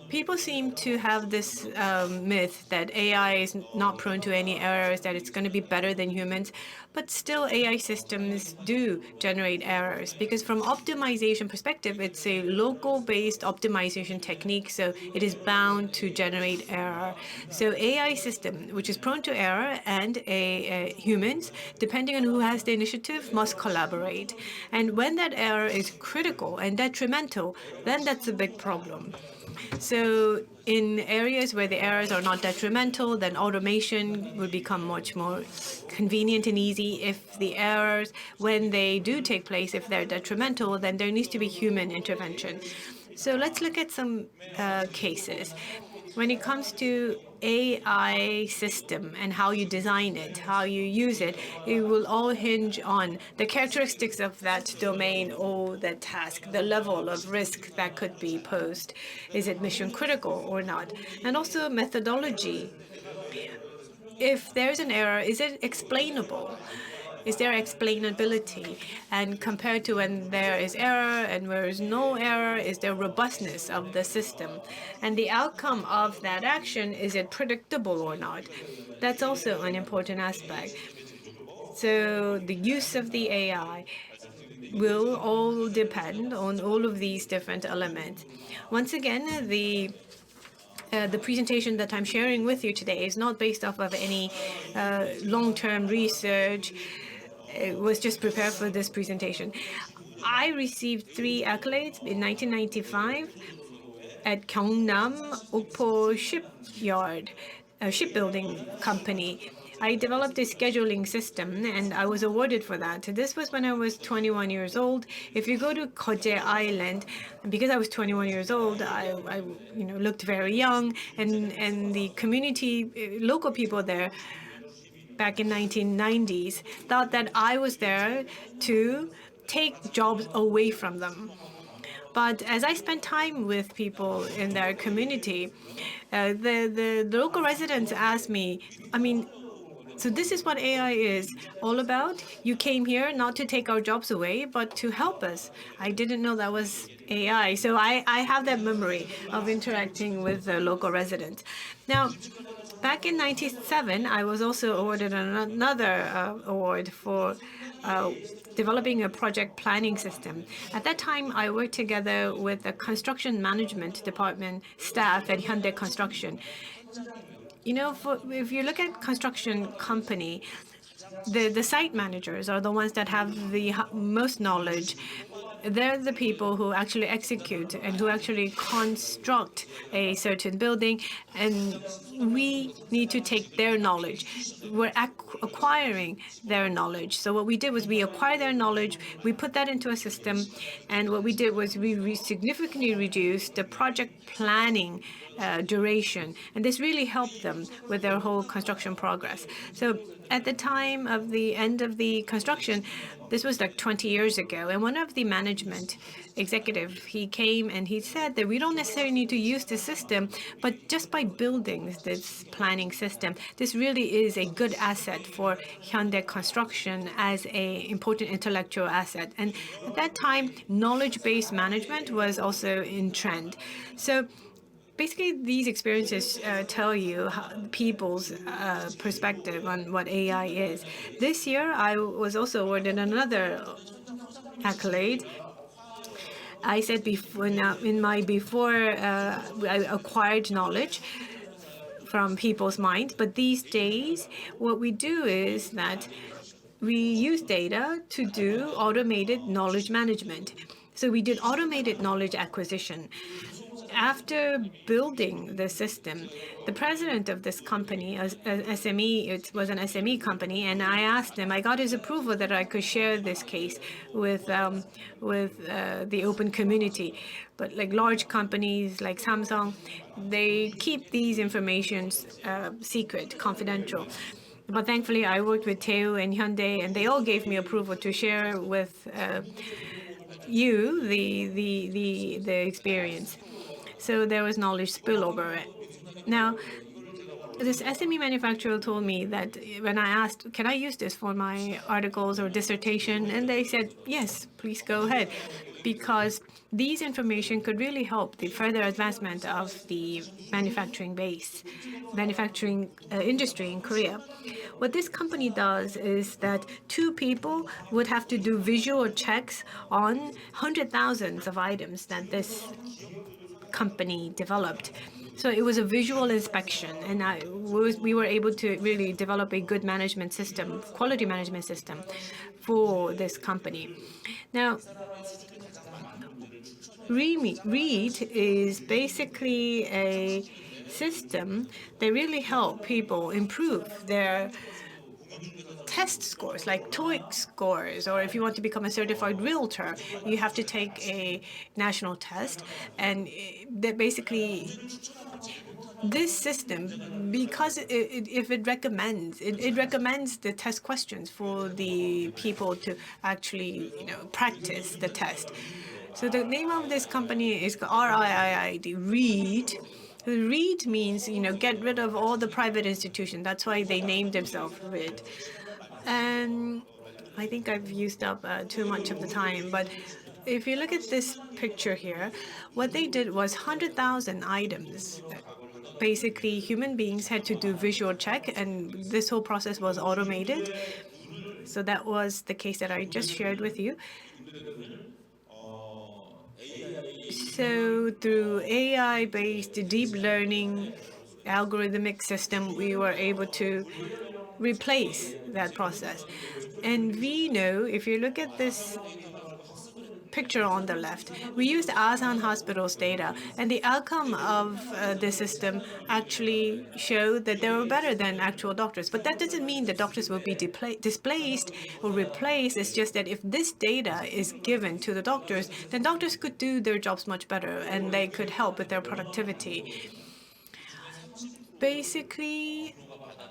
People seem to have this myth that AI is not prone to any errors, that it's going to be better than humans. But still, AI systems do generate errors because from optimization perspective, it's a local-based optimization technique, so it is bound to generate error. So AI system, which is prone to error, and humans, depending on who has the initiative, must collaborate. And when that error is critical and detrimental, then that's a big problem. So in areas where the errors are not detrimental, then automation would become much more convenient and easy. If the errors, when they do take place, if they're detrimental, then there needs to be human intervention. So let's look at some cases. When it comes to AI system and how you design it, how you use it, it will all hinge on the characteristics of that domain or that task, the level of risk that could be posed. Is it mission critical or not? And also methodology. If there's an error, is it explainable? Is there explainability? And compared to when there is error and where is no error, is there robustness of the system? And the outcome of that action, is it predictable or not? That's also an important aspect. So the use of the AI will all depend on all of these different elements. Once again, the presentation that I'm sharing with you today is not based off of any long-term research. It was just prepared for this presentation. I received 3 accolades in 1995 at Gyeongnam Okpo Shipyard, a shipbuilding company. I developed a scheduling system, and I was awarded for that. This was when I was 21 years old. If you go to Koje Island, because I was 21 years old, I looked very young, and the community, local people there, back in 1990s, thought that I was there to take jobs away from them. But as I spent time with people in their community, the local residents asked me, So this is what AI is all about. You came here not to take our jobs away, but to help us. I didn't know that was AI. So I have that memory of interacting with the local residents. Now, back in 1997, I was also awarded another award for developing a project planning system. At that time, I worked together with the construction management department staff at Hyundai Construction. You know, if you look at construction company, the site managers are the ones that have the most knowledge. They're the people who actually execute and who actually construct a certain building, and we need to take their knowledge. We're acquiring their knowledge. So what we did was we acquired their knowledge, we put that into a system, and what we did was we significantly reduced the project planning duration, and this really helped them with their whole construction progress. So at the time of the end of the construction, this was like 20 years ago, and one of the management executive, he came and he said that we don't necessarily need to use the system, but just by building this planning system, this really is a good asset for Hyundai Construction as an important intellectual asset. And at that time, knowledge-based management was also in trend. So basically, these experiences tell you people's perspective on what AI is. This year, I was also awarded another accolade. I said before, I acquired knowledge from people's minds, but these days, what we do is that we use data to do automated knowledge management. So we did automated knowledge acquisition. After building the system, the president of this company, SME, it was an SME company, and I asked him, I got his approval that I could share this case with the open community. But like large companies like Samsung, they keep these informations secret, confidential. But thankfully, I worked with Daewoo and Hyundai, and they all gave me approval to share with you the experience. So there was knowledge spillover. Now, this SME manufacturer told me that when I asked, can I use this for my articles or dissertation? And they said, yes, please go ahead, because these information could really help the further advancement of the manufacturing industry in Korea. What this company does is that two people would have to do visual checks on hundred thousands of items that this company developed. So it was a visual inspection, and we were able to really develop a good management system, quality management system for this company. Now, READ is basically a system that really help people improve their test scores, like TOEIC scores, or if you want to become a certified realtor, you have to take a national test. And that basically, this system, because it recommends the test questions for the people to actually practice the test. So the name of this company is RIID, READ. READ means, get rid of all the private institutions. That's why they named themselves READ. And I think I've used up too much of the time, but if you look at this picture here, what they did was 100,000 items. Basically, human beings had to do visual check, and this whole process was automated. So that was the case that I just shared with you. So through AI-based deep learning algorithmic system, we were able to replace that process. And we know, if you look at this picture on the left, we used Asan Hospital's data, and the outcome of the system actually showed that they were better than actual doctors. But that doesn't mean that doctors will be displaced or replaced. It's just that if this data is given to the doctors, then doctors could do their jobs much better, and they could help with their productivity. Basically,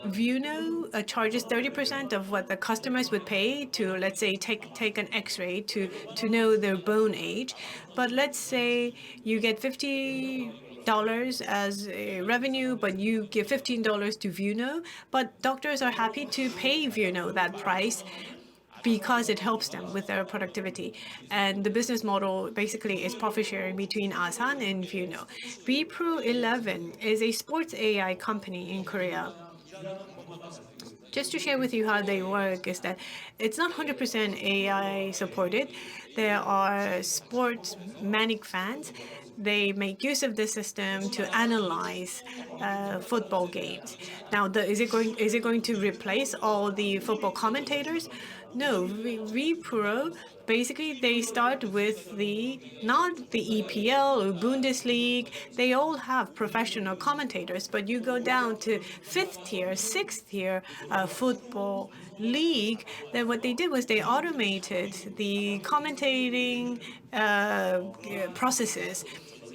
Vuno charges 30% of what the customers would pay to, let's say, take an X-ray to know their bone age. But let's say you get 50 as a revenue, but you give $15 to Vuno. But doctors are happy to pay Vuno that price because it helps them with their productivity. And the business model basically is profit sharing between Asan and Vuno. BPro 11 is a sports AI company in Korea. Just to share with you how they work is that it's not 100% AI supported. There are sports manic fans. They make use of this system to analyze football games. Now, is it going to replace all the football commentators? No, VPro, basically they start with not the EPL or Bundesliga. They all have professional commentators, but you go down to 5th tier, 6th tier football league. Then what they did was they automated the commentating processes,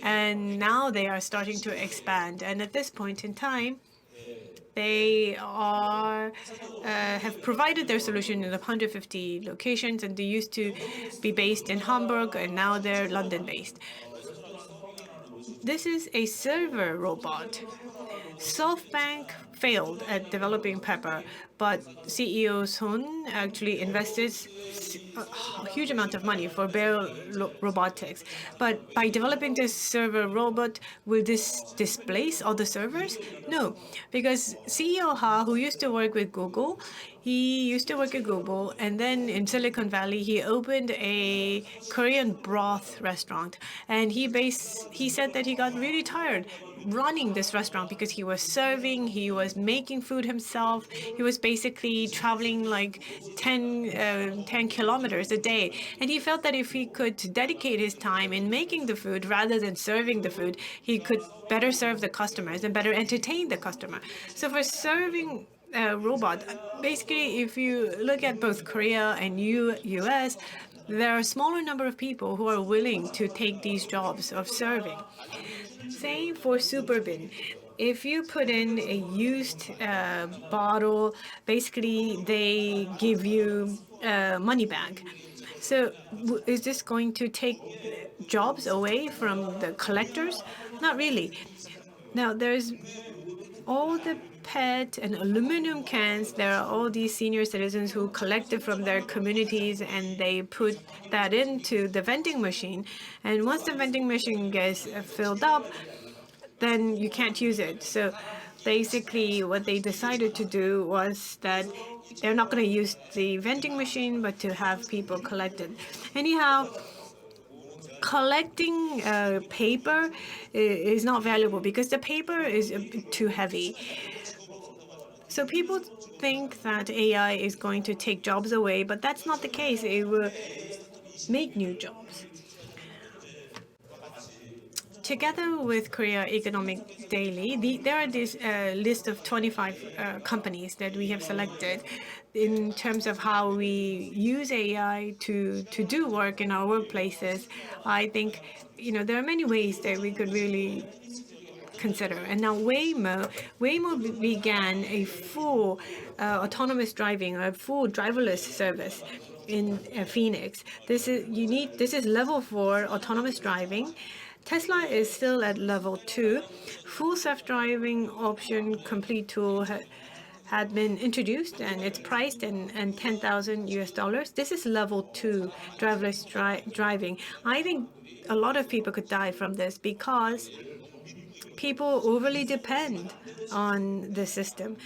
and now they are starting to expand. And at this point in time, they have provided their solution in 150 locations, and they used to be based in Hamburg, and now they're London-based. This is a server robot. SoftBank failed at developing Pepper, but CEO Sun actually invested a huge amount of money for Bear Robotics. But by developing this server robot, will this displace other servers? No, because CEO Ha, who used to work with Google, he used to work at Google, and then in Silicon Valley, he opened a Korean broth restaurant. And he said that he got really tired running this restaurant because he was serving, he was making food himself. He was basically traveling like 10 kilometers a day. And he felt that if he could dedicate his time in making the food rather than serving the food, he could better serve the customers and better entertain the customer. So for serving robot, basically, if you look at both Korea and US, there are a smaller number of people who are willing to take these jobs of serving. Same for Superbin. If you put in a used bottle, basically they give you money back. So is this going to take jobs away from the collectors? Not really. Now, there's all the PET and aluminum cans. There are all these senior citizens who collected from their communities, and they put that into the vending machine. And once the vending machine gets filled up, then you can't use it. So basically what they decided to do was that they're not going to use the vending machine, but to have people collect it. Anyhow, collecting paper is not valuable because the paper is a bit too heavy. So people think that AI is going to take jobs away, but that's not the case. It will make new jobs. Together with Korea Economic Daily, there are this list of 25 companies that we have selected in terms of how we use AI to do work in our workplaces. I think there are many ways that we could really consider. And now Waymo began a full autonomous driving, a full driverless service in Phoenix. This is level 4 autonomous driving. Tesla is still at level 2. Full self-driving option complete tool had been introduced, and it's priced in $10,000. This is level 2 driverless driving. I think a lot of people could die from this because people overly depend on the system.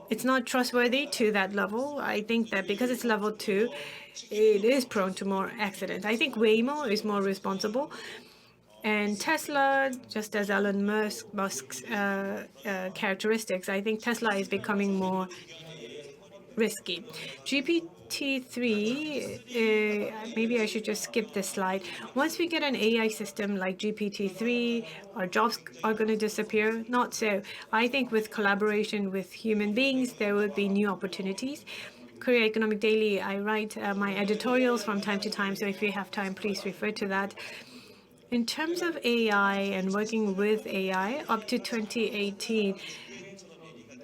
It's not trustworthy to that level. I think that because it's level 2, it is prone to more accidents. I think Waymo is more responsible. And Tesla, just as Elon Musk's characteristics, I think Tesla is becoming more risky. GPT-3, maybe I should just skip this slide. Once we get an AI system like GPT-3, our jobs are going to disappear? Not so. I think with collaboration with human beings, there will be new opportunities. Korea Economic Daily, I write my editorials from time to time, so if you have time, please refer to that. In terms of AI and working with AI, up to 2018,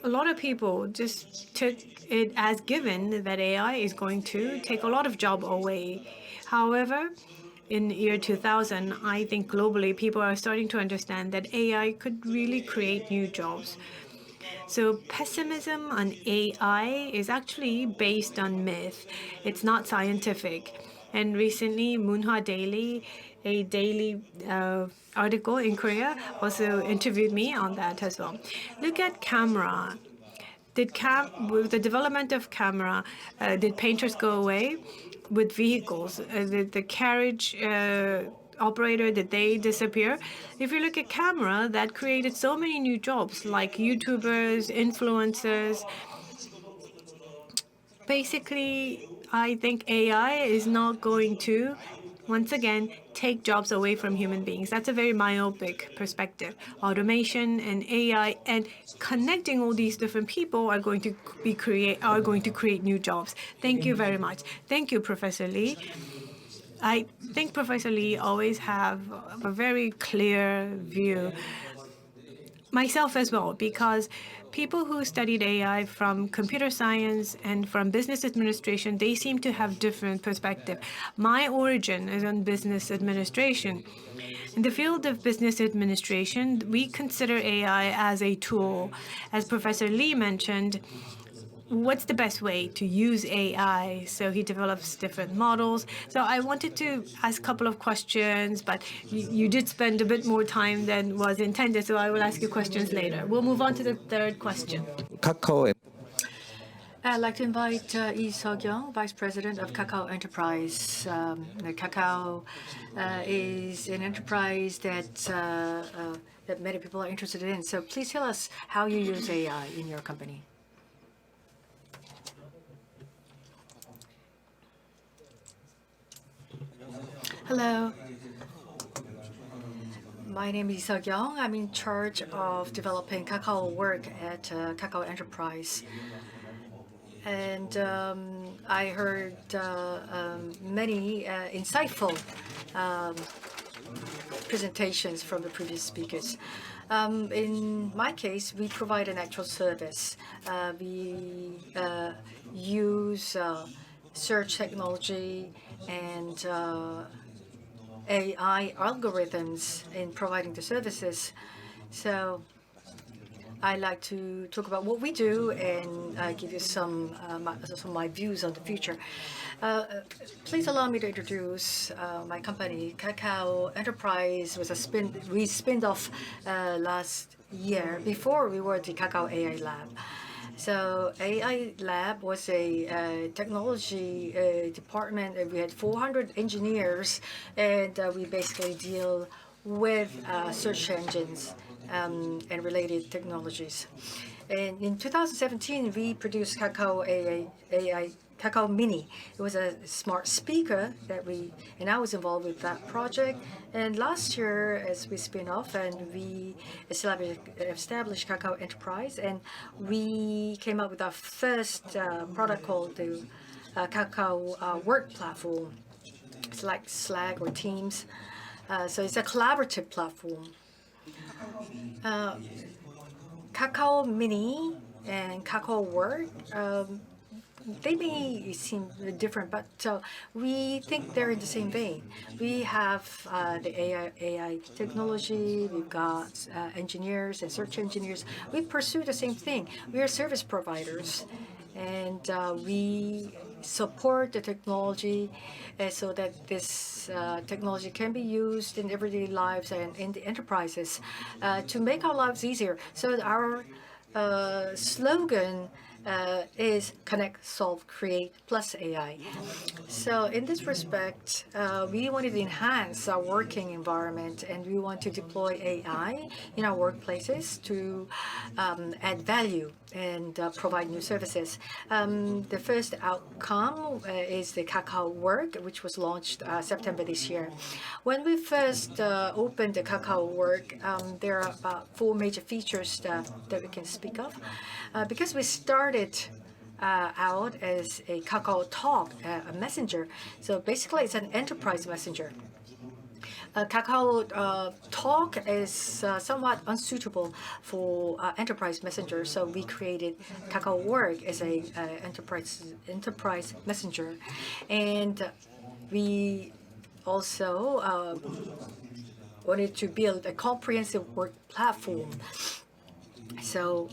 a lot of people just took it as given that AI is going to take a lot of job away. However, in year 2000, I think globally people are starting to understand that AI could really create new jobs. So pessimism on AI is actually based on myth. It's not scientific. And recently, Eun-hae Daily, a daily article in Korea, also interviewed me on that as well. Look at camera. With the development of camera, did painters go away? With vehicles, the carriage operator, did they disappear? If you look at camera, that created so many new jobs like YouTubers, influencers. Basically, I think AI is not going to, once again, take jobs away from human beings. That's a very myopic perspective. Automation and AI and connecting all these different people are going to create new jobs. Thank you very much. Thank you, Professor Lee. I think Professor Lee always have a very clear view. Myself as well, because people who studied AI from computer science and from business administration, they seem to have different perspective. My origin is in business administration. In the field of business administration, we consider AI as a tool. As Professor Lee mentioned, what's the best way to use AI? So he develops different models. So I wanted to ask a couple of questions, but you did spend a bit more time than was intended, so I will ask you questions later. We'll move on to the third question. I'd like to invite Lee Seok-young, Vice President of Kakao Enterprise. Kakao is an enterprise that many people are interested in. So please tell us how you use AI in your company. Hello. My name is Seok-young. I'm in charge of developing Kakao Work at Kakao Enterprise. And I heard many insightful presentations from the previous speakers. In my case, we provide an actual service. We use search technology and AI algorithms in providing the services. So I like to talk about what we do and give you some of my views on the future. Please allow me to introduce my company. Kakao Enterprise was we spinned off last year before we were the Kakao AI Lab. So AI Lab was a technology department, and we had 400 engineers, and we basically deal with search engines and related technologies. And in 2017, we produced Kakao AI Kakao Mini. It was a smart speaker and I was involved with that project. And last year, as we spin off and we established Kakao Enterprise, and we came up with our first product called the Kakao Work Platform. It's like Slack or Teams. So it's a collaborative platform. Kakao Mini and Kakao Work, they may seem different, but we think they're in the same vein. We have the AI technology, we've got engineers and search engineers. We pursue the same thing. We are service providers, and we support the technology so that this technology can be used in everyday lives and in the enterprises to make our lives easier. So our slogan is Connect, Solve, Create plus AI. So in this respect, we wanted to enhance our working environment, and we want to deploy AI in our workplaces to add value and provide new services. The first outcome is the Kakao Work, which was launched September this year. When we first opened the Kakao Work, there are about 4 major features that we can speak of. Because we started out as a Kakao Talk, a messenger. So basically, it's an enterprise messenger. Kakao Talk is somewhat unsuitable for enterprise messenger, so we created Kakao Work as a enterprise messenger, and we also wanted to build a comprehensive work platform. So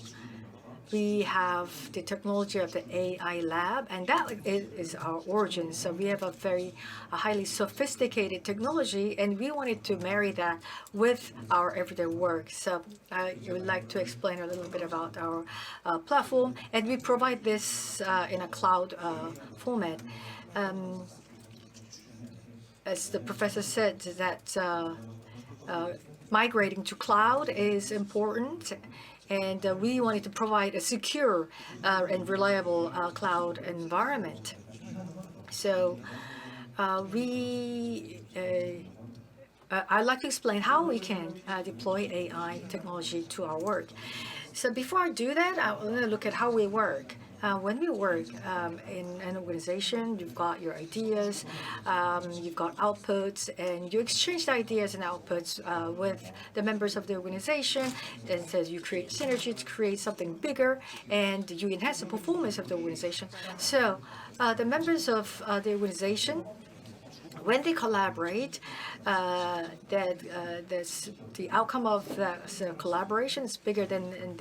we have the technology of the AI lab, and that is our origin. So we have a very highly sophisticated technology, and we wanted to marry that with our everyday work. So I would like to explain a little bit about our platform, and we provide this in a cloud format. As the professor said, that migrating to cloud is important, and we wanted to provide a secure and reliable cloud environment. So I'd like to explain how we can deploy AI technology to our work. So before I do that, I want to look at how we work. When we work in an organization, you've got your ideas, you've got outputs, and you exchange the ideas and outputs with the members of the organization. And so you create synergy to create something bigger, and you enhance the performance of the organization. So the members of the organization, when they collaborate, the outcome of the collaboration is bigger than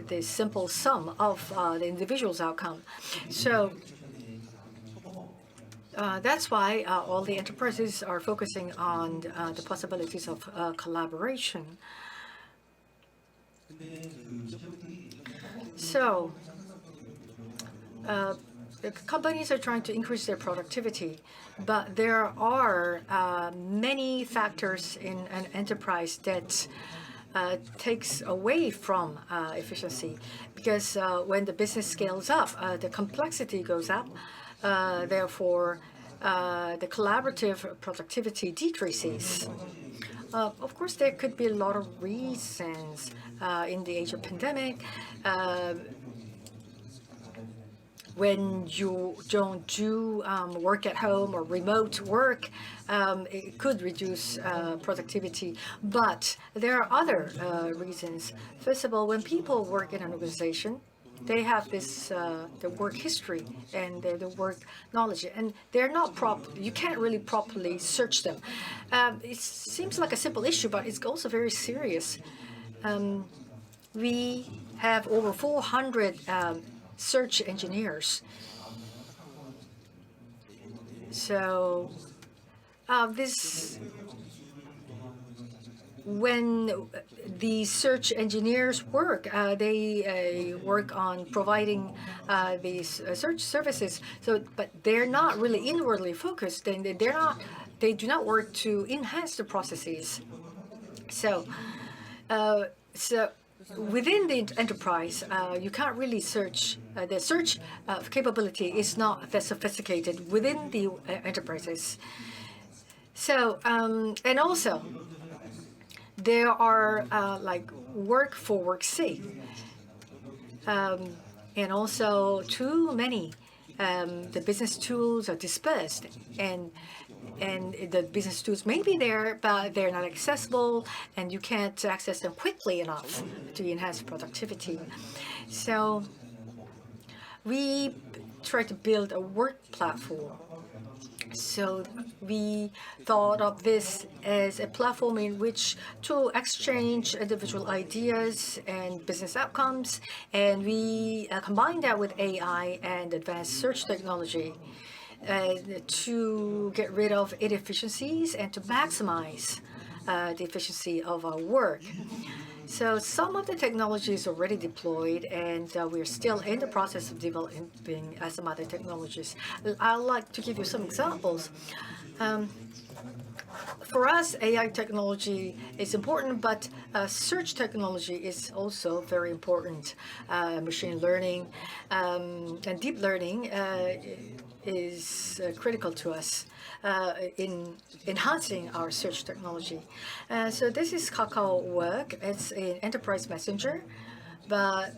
the simple sum of the individual's outcome. So that's why all the enterprises are focusing on the possibilities of collaboration. So the companies are trying to increase their productivity, but there are many factors in an enterprise that takes away from efficiency, because when the business scales up, the complexity goes up. Therefore, the collaborative productivity decreases. Of course, there could be a lot of reasons in the age of pandemic. When you don't do work at home or remote work, it could reduce productivity. But there are other reasons. First of all, when people work in an organization, they have this the work history and the work knowledge, and they're not you can't really properly search them. It seems like a simple issue, but it's also very serious. We have over 400 search engineers. So when the search engineers work, they work on providing these search services. So, but they're not really inwardly focused, and they do not work to enhance the processes. So, within the enterprise, you can't really search. The search capability is not that sophisticated within the enterprises. So, and also, there are like work for work's sake, and also too many. The business tools are dispersed, and the business tools may be there, but they're not accessible, and you can't access them quickly enough to enhance productivity. So we try to build a work platform. So we thought of this as a platform in which to exchange individual ideas and business outcomes, and we combine that with AI and advanced search technology to get rid of inefficiencies and to maximize the efficiency of our work. So some of the technology is already deployed, and we're still in the process of developing some other technologies. I'd like to give you some examples. For us, AI technology is important, but search technology is also very important. Machine learning and deep learning is critical to us in enhancing our search technology. So this is Kakao work. It's an enterprise messenger, but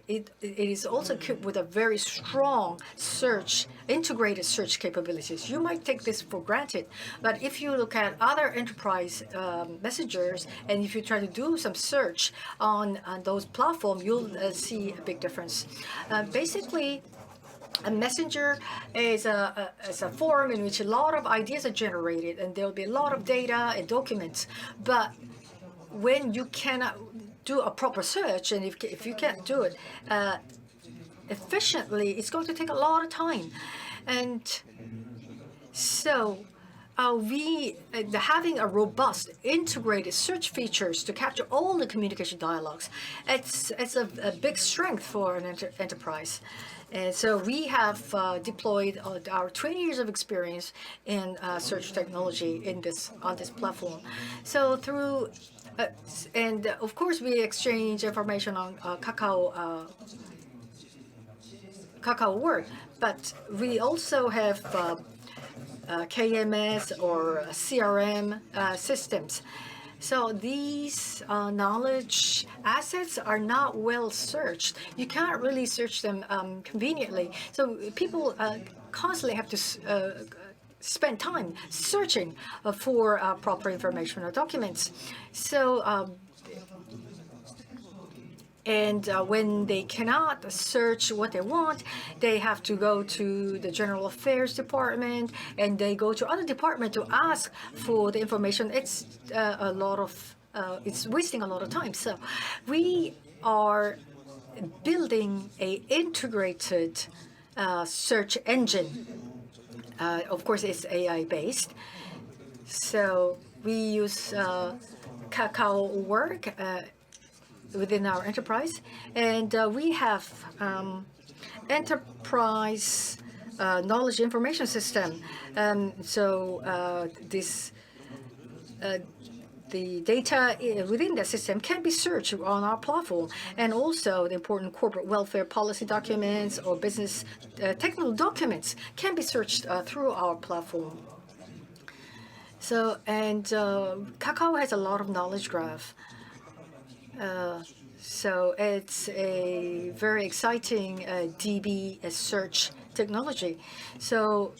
it is also equipped with a very strong integrated search capabilities. You might take this for granted, but if you look at other enterprise messengers, and if you try to do some search on those platforms, you'll see a big difference. Basically, A messenger is a forum in which a lot of ideas are generated, and there will be a lot of data and documents. But when you cannot do a proper search, and if you can't do it efficiently, it's going to take a lot of time. And so having a robust integrated search features to capture all the communication dialogues, it's a big strength for an enterprise. And so we have deployed our 20 years of experience in search technology on this platform. So through and of course we exchange information on Kakao Work, but we also have KMS or CRM systems. So these knowledge assets are not well searched. You can't really search them conveniently. So people constantly have to spend time searching for proper information or documents. So when they cannot search what they want, they have to go to the General Affairs Department, and they go to other department to ask for the information. It's it's wasting a lot of time. So we are building a integrated search engine. Of course, it's AI based. So we use Kakao Work within our enterprise, and we have enterprise knowledge information system. The data within the system can be searched on our platform, and also the important corporate welfare policy documents or business technical documents can be searched through our platform. So, and Kakao has a lot of knowledge graph. So it's a very exciting DB search technology. So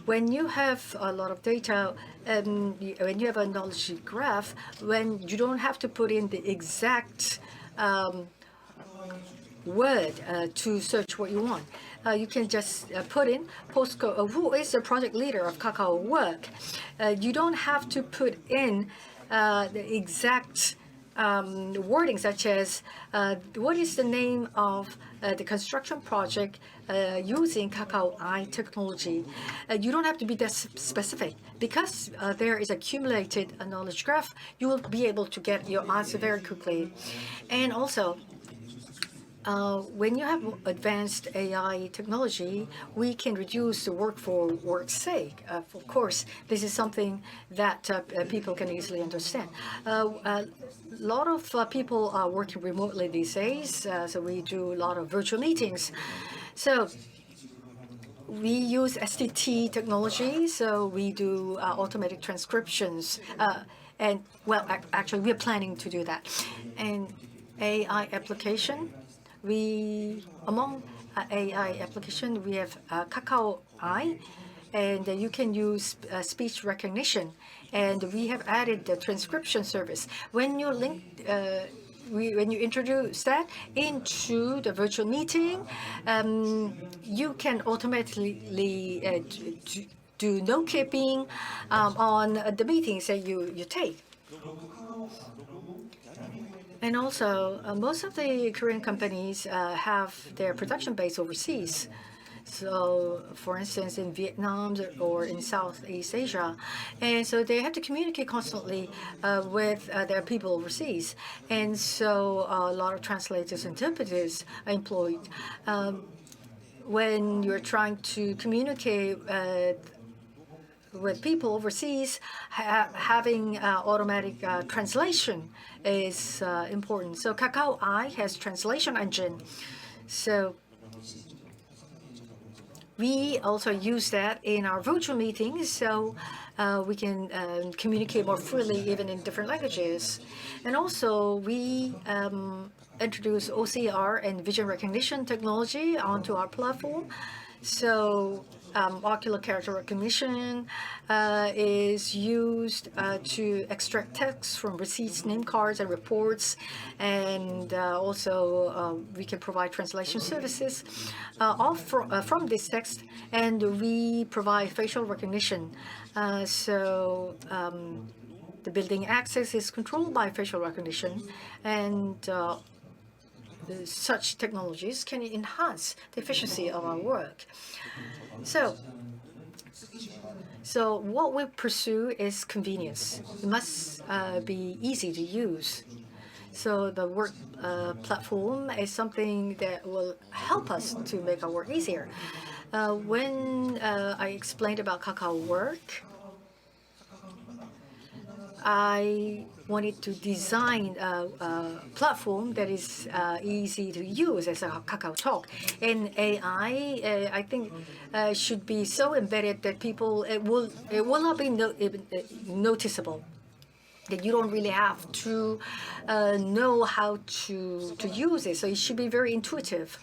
when you have a lot of data, when you have a knowledge graph, when you don't have to put in the exact word to search what you want. You can just put in postcode, who is the project leader of Kakao Work. You don't have to put in the exact wording, such as what is the name of the construction project using Kakao AI technology. You don't have to be that specific. Because there is accumulated knowledge graph, you will be able to get your answer very quickly. And also, when you have advanced AI technology, we can reduce the work for work's sake. Of course, this is something that people can easily understand. A lot of people are working remotely these days, so we do a lot of virtual meetings. So we use STT technology, so we do automatic transcriptions. And well, actually, we're planning to do that. And AI application. Among AI application, we have Kakao AI, and you can use speech recognition. And we have added the transcription service. When you link, when you introduce that into the virtual meeting, you can automatically do note-keeping on the meetings that you take. And also, most of the Korean companies have their production base overseas. So, for instance, in Vietnam or in Southeast Asia. And so they have to communicate constantly with their people overseas. And so a lot of translators and interpreters are employed. When you're trying to communicate with people overseas, having automatic translation is important. So Kakao AI has translation engine. So we also use that in our virtual meetings, so we can communicate more freely even in different languages. And also we introduced OCR and vision recognition technology onto our platform. So ocular character recognition is used to extract text from receipts, name cards, and reports. And also we can provide translation services from this text. And we provide facial recognition. The building access is controlled by facial recognition. And such technologies can enhance the efficiency of our work. So what we pursue is convenience. It must be easy to use. So the work platform is something that will help us to make our work easier. When I explained about Kakao Work, I wanted to design a platform that is easy to use as a Kakao Talk. And AI, I think, should be so embedded that it will not be noticeable. That you don't really have to know how to use it. So it should be very intuitive.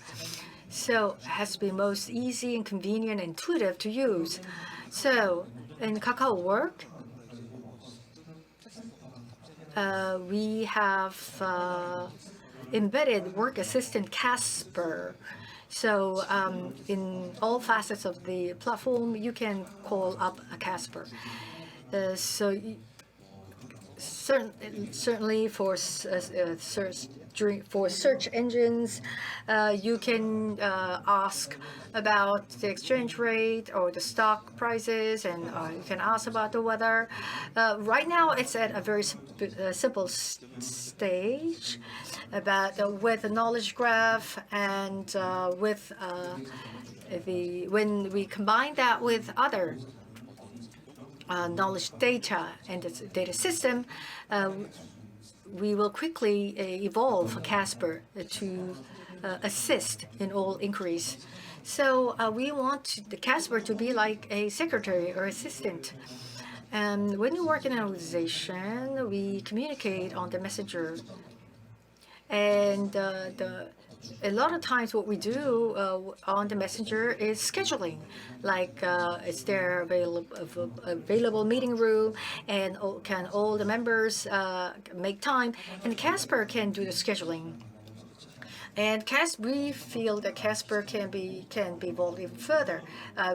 So it has to be most easy and convenient and intuitive to use. So in Kakao Work, we have embedded work assistant Casper. So in all facets of the platform, you can call up a Casper. Certainly for search engines, you can ask about the exchange rate or the stock prices, and you can ask about the weather. Right now, it's at a very simple stage, but with the knowledge graph and when we combine that with other knowledge data and the data system, we will quickly evolve Casper to assist in all inquiries. So we want the Casper to be like a secretary or assistant. And when you work in an organization, we communicate on the messenger. And a lot of times what we do on the messenger is scheduling, like is there available meeting room, and can all the members make time, and Casper can do the scheduling. And we feel that Casper can be evolved even further.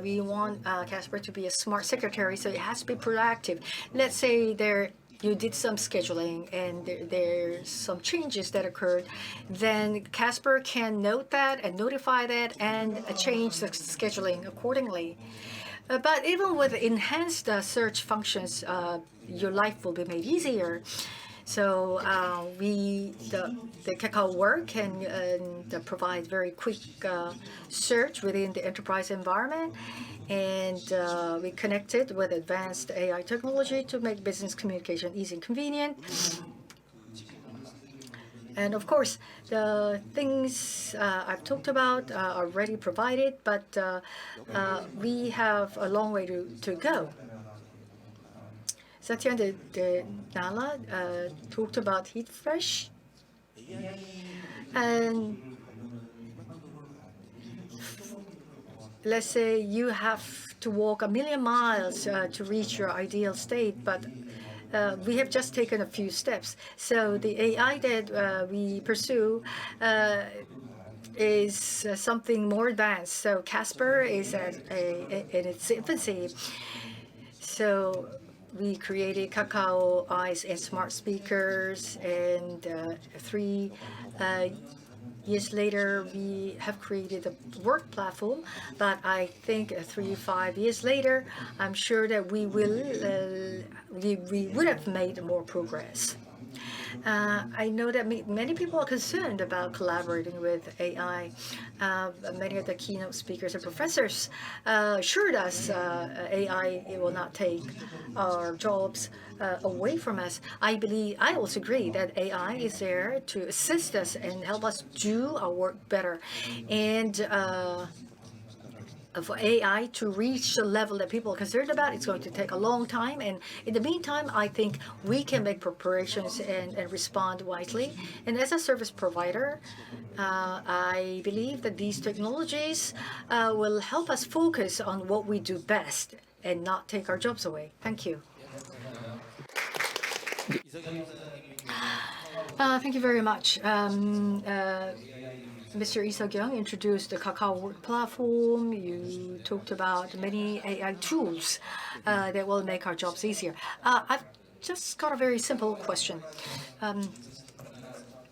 We want Casper to be a smart secretary, so it has to be proactive. Let's say you did some scheduling and there's some changes that occurred, then Casper can note that and notify that and change the scheduling accordingly. But even with enhanced search functions, your life will be made easier. So the Kakao Work can provide very quick search within the enterprise environment. And we connected with advanced AI technology to make business communication easy and convenient. And of course, the things I've talked about are already provided, but we have a long way to go. Satya de Nala talked about heat fresh. And let's say you have to walk 1,000,000 miles to reach your ideal state, but we have just taken a few steps. So the AI that we pursue is something more advanced. So Casper is in its infancy. So we created Kakao Eyes and smart speakers, and 3 years later, we have created a work platform. But I think 3-5 years later, I'm sure that we would have made more progress. I know that many people are concerned about collaborating with AI. Many of the keynote speakers and professors assured us AI will not take our jobs away from us. I also agree that AI is there to assist us and help us do our work better. And for AI to reach the level that people are concerned about, it's going to take a long time. And in the meantime, I think we can make preparations and respond wisely. And as a service provider, I believe that these technologies will help us focus on what we do best and not take our jobs away. Thank you. Thank you very much. Mr. Lee Seok-young introduced the Kakao Work Platform. You talked about many AI tools that will make our jobs easier. I've just got a very simple question.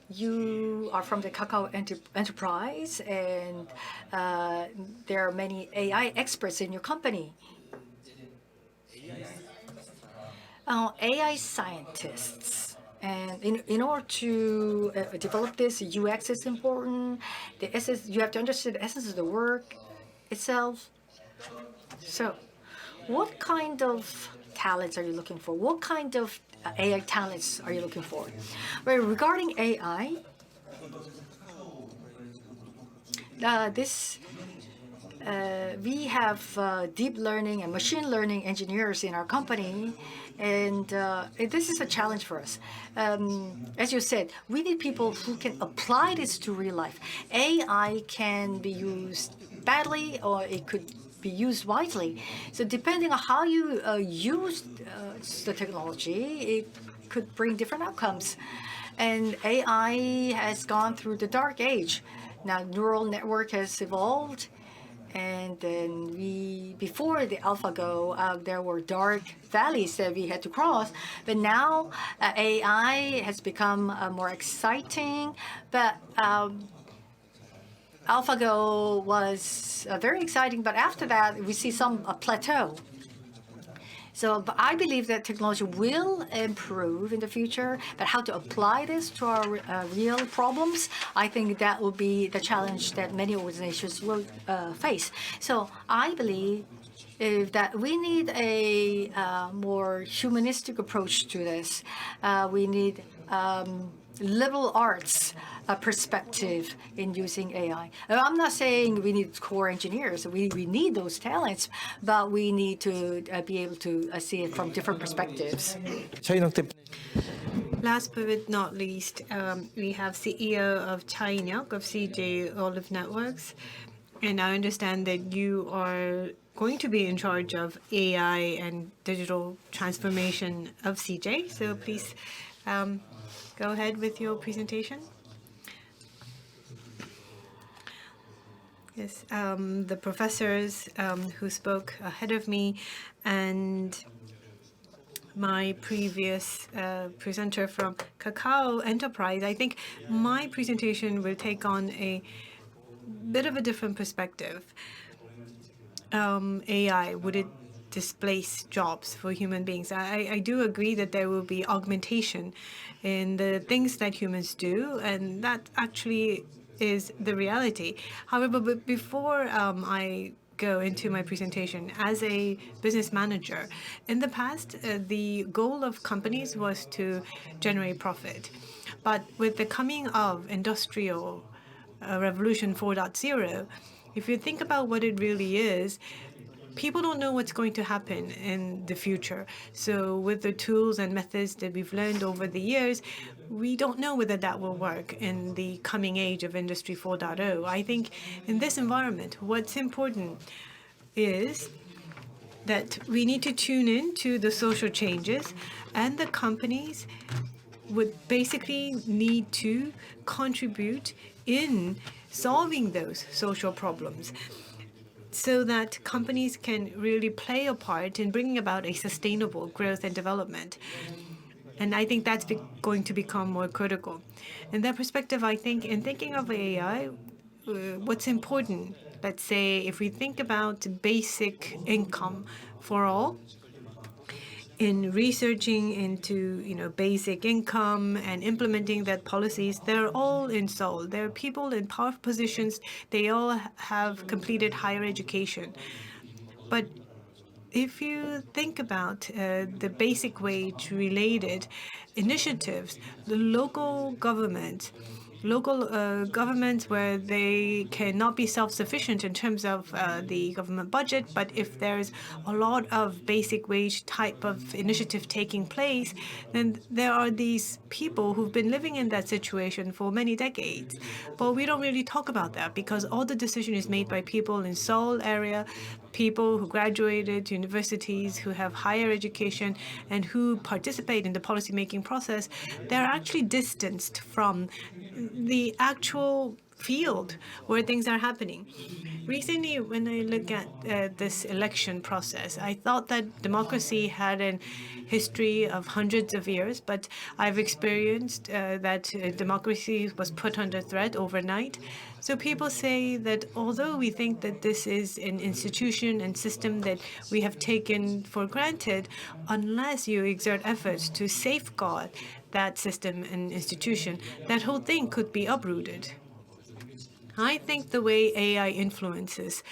You are from the Kakao enterprise, and there are many AI experts in your company. AI scientists. And in order to develop this, UX is important. The essence, you have to understand the essence of the work itself. So, what kind of talents are you looking for? What kind of AI talents are you looking for? Well, regarding AI, we have deep learning and machine learning engineers in our company. And this is a challenge for us. As you said, we need people who can apply this to real life. AI can be used badly, or it could be used wisely. So depending on how you use the technology, it could bring different outcomes. And AI has gone through the dark age. Now, neural network has evolved. And then before the AlphaGo, there were dark valleys that we had to cross. But now AI has become more exciting. But AlphaGo was very exciting. But after that, we see some plateau. So but I believe that technology will improve in the future, but how to apply this to our real problems, I think that will be the challenge that many organizations will face. So I believe that we need a more humanistic approach to this. We need liberal arts perspective in using AI. I'm not saying we need core engineers. We need those talents, but we need to be able to see it from different perspectives. Last but not least, we have CEO of Chainhyuk of CJ Olive Networks. And I understand that you are going to be in charge of AI and digital transformation of CJ. So please go ahead with your presentation. Yes, the professors who spoke ahead of me and my previous presenter from Kakao Enterprise, I think my presentation will take on a bit of a different perspective. AI, would it displace jobs for human beings? I do agree that there will be augmentation in the things that humans do, and that actually is the reality. However, but before I go into my presentation, as a business manager, in the past, the goal of companies was to generate profit. But with the coming of Industrial Revolution 4.0, if you think about what it really is, people don't know what's going to happen in the future. So with the tools and methods that we've learned over the years, we don't know whether that will work in the coming age of Industry 4.0. I think in this environment, what's important is that we need to tune in to the social changes, and the companies would basically need to contribute in solving those social problems, so that companies can really play a part in bringing about a sustainable growth and development. And I think that's going to become more critical. In that perspective, I think in thinking of AI, what's important, let's say if we think about basic income for all, in researching into basic income and implementing that policies, they're all in Seoul. There are people in powerful positions. They all have completed higher education. But if you think about the basic wage related initiatives, the local government local governments where they cannot be self-sufficient in terms of the government budget, but if there's a lot of basic wage type of initiative taking place, then there are these people who've been living in that situation for many decades. But we don't really talk about that because all the decision is made by people in Seoul area, people who graduated universities, who have higher education, and who participate in the policymaking process. They're actually distanced from the actual field where things are happening. Recently, when I look at this election process, I thought that democracy had a history of hundreds of years, but I've experienced that democracy was put under threat overnight. So people say that although we think that this is an institution and system that we have taken for granted, unless you exert efforts to safeguard that system and institution, that whole thing could be uprooted. I think the way AI influences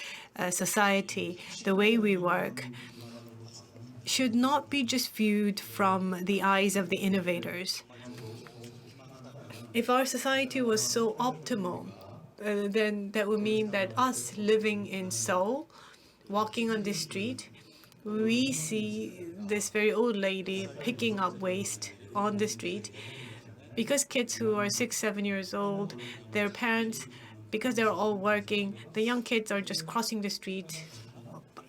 society, the way we work, should not be just viewed from the eyes of the innovators. If our society was so optimal, then that would mean that us living in Seoul, walking on the street, we see this very old lady picking up waste on the street. Because kids who are 6, 7 years old, their parents, because they're all working, the young kids are just crossing the street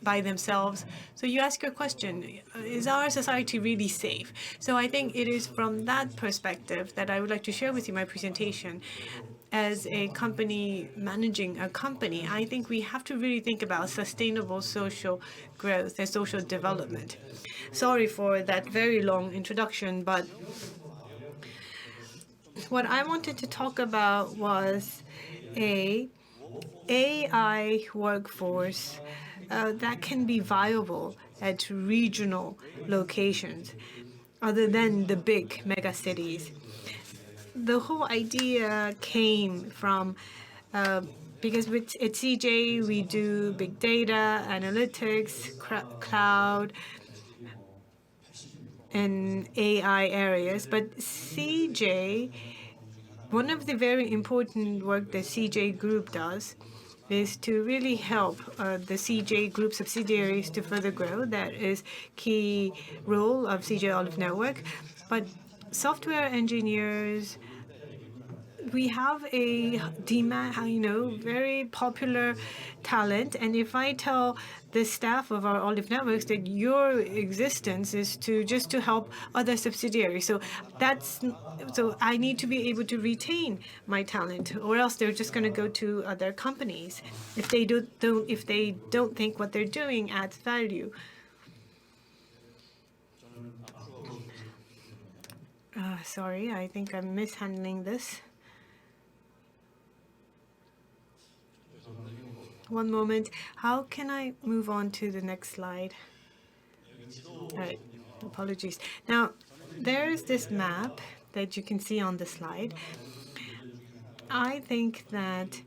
by themselves. So you ask your question, is our society really safe? So I think it is from that perspective that I would like to share with you my presentation. As a company managing a company, I think we have to really think about sustainable social growth and social development. Sorry for that very long introduction, but what I wanted to talk about was a AI workforce that can be viable at regional locations other than the big mega cities. The whole idea came from because at CJ we do big data, analytics, cloud, and AI areas. But CJ, one of the very important work that CJ Group does is to really help the CJ Group subsidiaries to further grow. That is key role of CJ Olive Network. But software engineers, we have a demand, very popular talent. And if I tell the staff of our Olive Networks that your existence is just to help other subsidiaries, so I need to be able to retain my talent, or else they're just going to go to other companies if they don't think what they're doing adds value. Sorry, I think I'm mishandling this. One moment. How can I move on to the next slide? All right. Apologies. Now, there is this map that you can see on the slide. I think that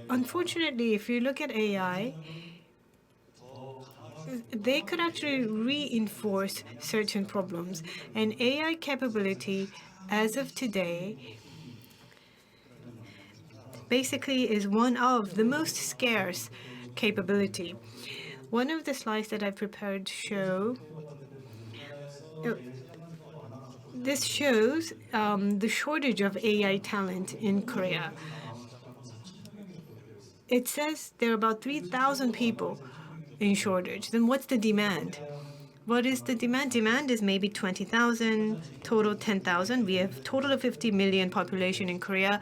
unfortunately, if you look at AI, they could actually reinforce certain problems. And AI capability, as of today, basically is one of the most scarce capability. One of the slides that I prepared this shows the shortage of AI talent in Korea. It says there are about 3,000 people in shortage. Then what's the demand? What is the demand? Demand is maybe 20,000, total 10,000. We have total of 50 million population in Korea.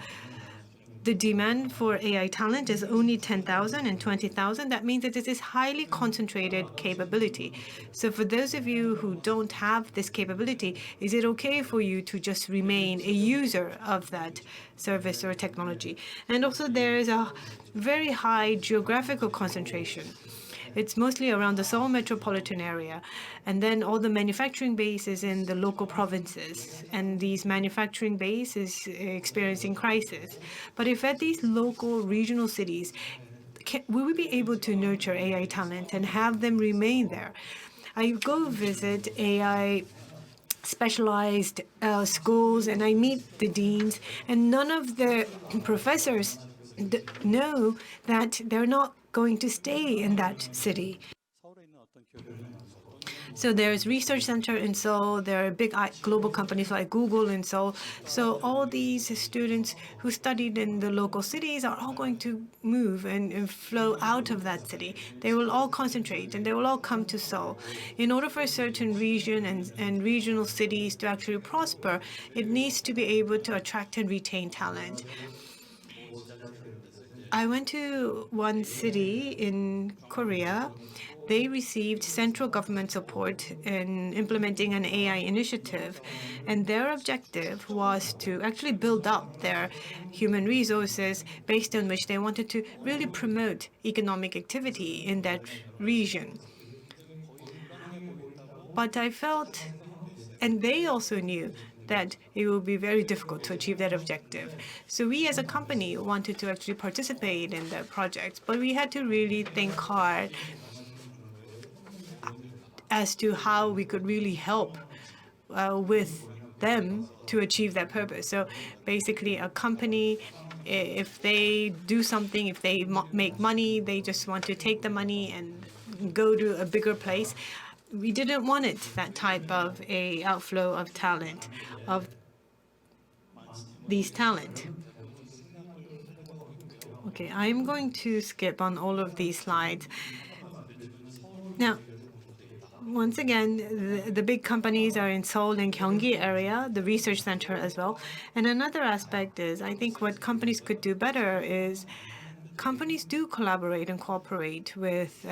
The demand for AI talent is only 10,000 and 20,000. That means that this is highly concentrated capability. So for those of you who don't have this capability, is it okay for you to just remain a user of that service or technology? And also there is a very high geographical concentration. It's mostly around the Seoul metropolitan area. And then all the manufacturing base is in the local provinces. And these manufacturing base is experiencing crisis. But if at these local regional cities, will we be able to nurture AI talent and have them remain there? I go visit AI specialized schools, and I meet the deans, and none of the professors know that they're not going to stay in that city. So there's research center in Seoul. There are big global companies like Google in Seoul. So all these students who studied in the local cities are all going to move and flow out of that city. They will all concentrate and they will all come to Seoul. In order for a certain region and regional cities to actually prosper, it needs to be able to attract and retain talent. I went to one city in Korea. They received central government support in implementing an AI initiative, and their objective was to actually build up their human resources based on which they wanted to really promote economic activity in that region. But I felt, and they also knew, that it would be very difficult to achieve that objective. So we as a company wanted to actually participate in the project, but we had to really think hard as to how we could really help with them to achieve that purpose. So basically a company, if they do something, if they make money, they just want to take the money and go to a bigger place. We didn't want it, that type of a outflow of talent, of these talent. Okay, I'm going to skip on all of these slides. Now, once again, the big companies are in Seoul and Gyeonggi area, the research center as well. And another aspect is, I think what companies could do better is companies do collaborate and cooperate with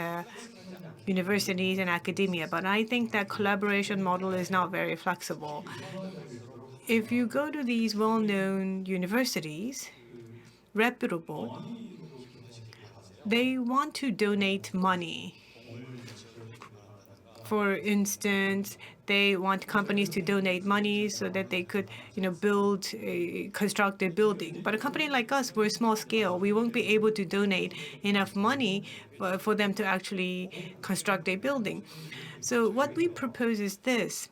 universities and academia, but I think that collaboration model is not very flexible. If you go to these well-known universities, reputable, they want to donate money. For instance, they want companies to donate money so that they could, construct a building. But a company like us, we're small scale. We won't be able to donate enough money for them to actually construct a building. So what we propose is this.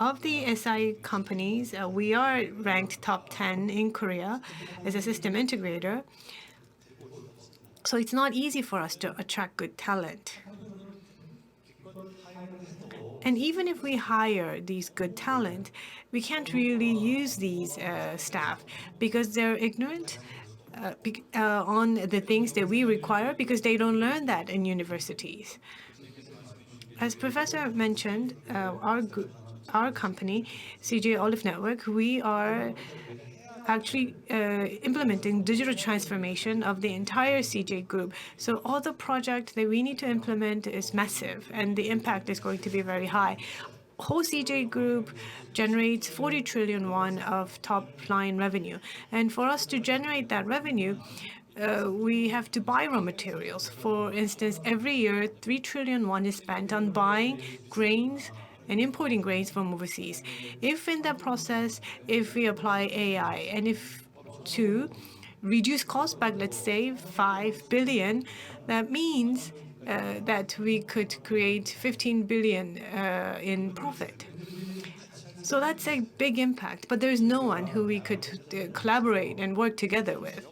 Of the SI companies, we are ranked top 10 in Korea as a system integrator. So it's not easy for us to attract good talent. And even if we hire these good talent, we can't really use these staff because they're ignorant on the things that we require because they don't learn that in universities. As Professor mentioned, our company, CJ Olive Network, we are actually implementing digital transformation of the entire CJ group. So all the projects that we need to implement is massive, and the impact is going to be very high. Whole CJ group generates 40 trillion won of top-line revenue. And for us to generate that revenue, we have to buy raw materials. For instance, every year, 3 trillion won is spent on buying grains and importing grains from overseas. If in that process, if we apply AI, and if to reduce cost back, let's say 5 billion, that means that we could create 15 billion in profit. So that's a big impact, but there's no one who we could collaborate and work together with.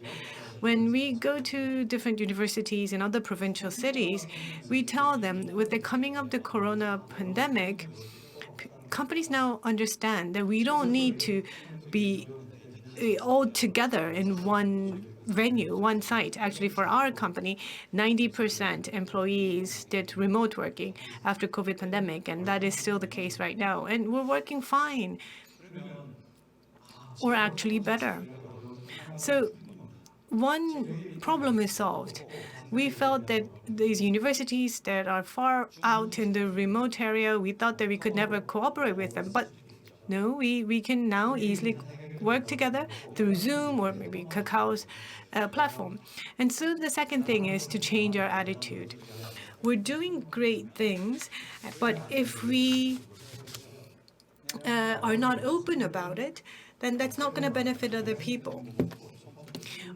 When we go to different universities in other provincial cities, we tell them with the coming of the corona pandemic, companies now understand that we don't need to be all together in one venue, one site. Actually, for our company, 90% employees did remote working after COVID pandemic, and that is still the case right now. And we're working fine, or actually better. So one problem is solved. We felt that these universities that are far out in the remote area, we thought that we could never cooperate with them. But no, we can now easily work together through Zoom or maybe Kakao's platform. And so the second thing is to change our attitude. We're doing great things, but if we are not open about it, then that's not going to benefit other people.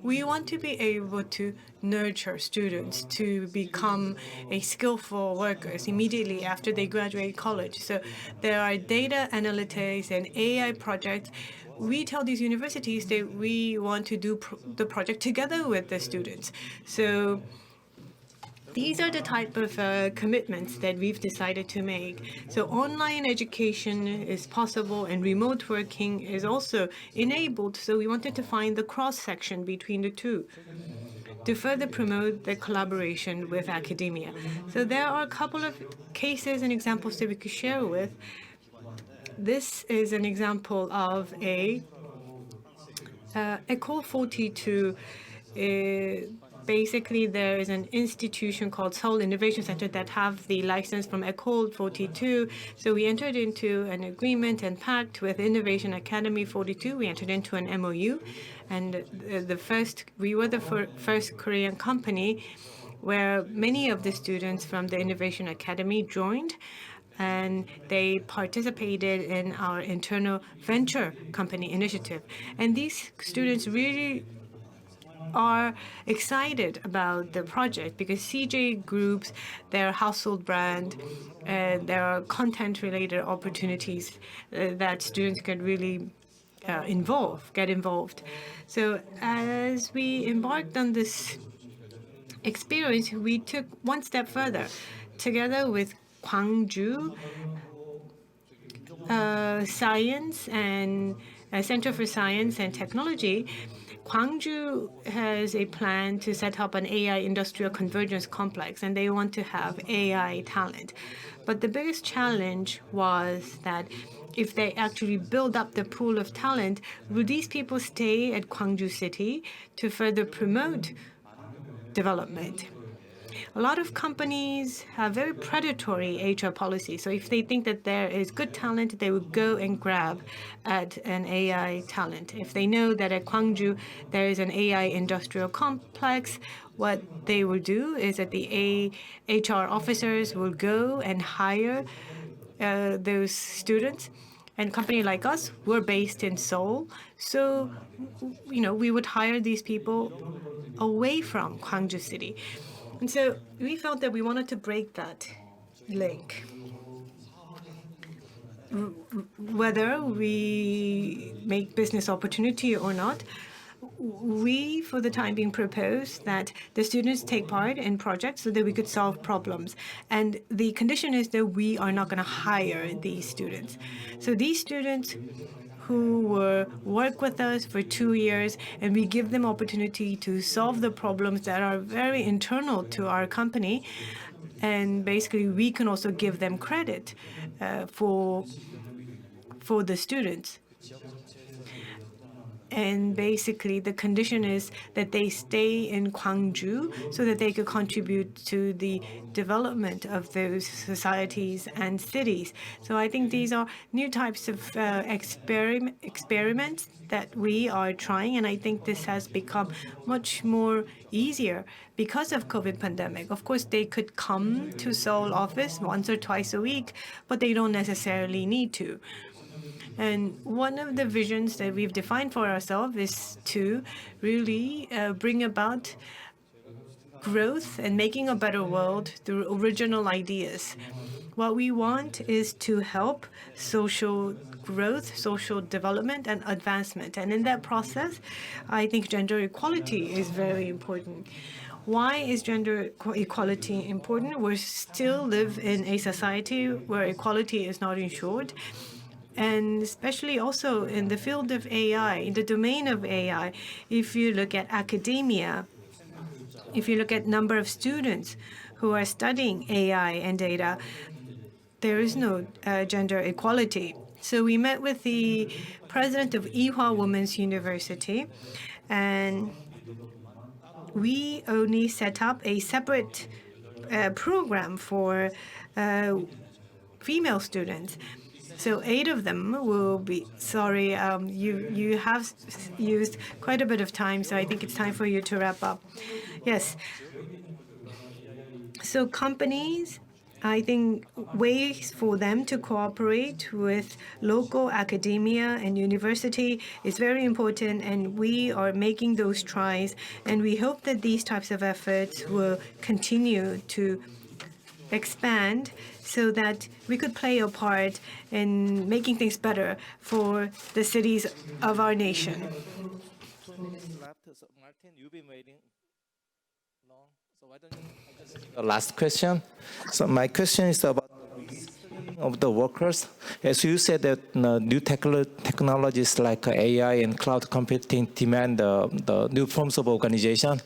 We want to be able to nurture students to become a skillful workers immediately after they graduate college. So there are data analytics and AI projects. We tell these universities that we want to do the project together with the students. So these are the type of commitments that we've decided to make. So online education is possible and remote working is also enabled. So we wanted to find the cross-section between the two to further promote the collaboration with academia. So there are a couple of cases and examples that we could share with. This is an example of a École 42. Basically, there is an institution called Seoul Innovation Center that have the license from École 42. So we entered into an agreement and pact with Innovation Academy 42. We entered into an MOU, and we were the first Korean company where many of the students from the Innovation Academy joined, and they participated in our internal venture company initiative. And these students really are excited about the project because CJ Groups, their household brand, there are content-related opportunities that students can really get involved. So as we embarked on this experience, we took one step further. Together with Gwangju Science and Center for Science and Technology, Gwangju has a plan to set up an AI industrial convergence complex, and they want to have AI talent. But the biggest challenge was that if they actually build up the pool of talent, would these people stay at Gwangju City to further promote development? A lot of companies have very predatory HR policies. So if they think that there is good talent, they would go and grab at an AI talent. If they know that at Gwangju there is an AI industrial complex, what they will do is that the HR officers will go and hire those students. And company like us, we're based in Seoul. So, we would hire these people away from Gwangju City. And so we felt that we wanted to break that link. Whether we make business opportunity or not, we, for the time being, propose that the students take part in projects so that we could solve problems. And the condition is that we are not going to hire these students. So these students who work with us for 2 years, and we give them opportunity to solve the problems that are very internal to our company. And basically, we can also give them credit for the students. And basically, the condition is that they stay in Gwangju so that they could contribute to the development of those societies and cities. So I think these are new types of experiments that we are trying, and I think this has become much more easier because of COVID pandemic. Of course, they could come to Seoul office once or twice a week, but they don't necessarily need to. And one of the visions that we've defined for ourselves is to really bring about growth and making a better world through original ideas. What we want is to help social growth, social development, and advancement. And in that process, I think gender equality is very important. Why is gender equality important? We still live in a society where equality is not ensured. And especially also in the field of AI, in the domain of AI, if you look at academia, if you look at number of students who are studying AI and data, there is no gender equality. So we met with the president of Ewha Women's University, and we only set up a separate program for female students. So 8 of them will be, sorry, you have used quite a bit of time, so I think it's time for you to wrap up. Yes. So companies I think ways for them to cooperate with local academia and university is very important, and we are making those tries, and we hope that these types of efforts will continue to expand so that we could play a part in making things better for the cities of our nation. Martin, you've been waiting long, so why don't you just give a last question? So my question is about the reskilling of the workers. As you said that new technologies like AI and cloud computing demand the new forms of organization.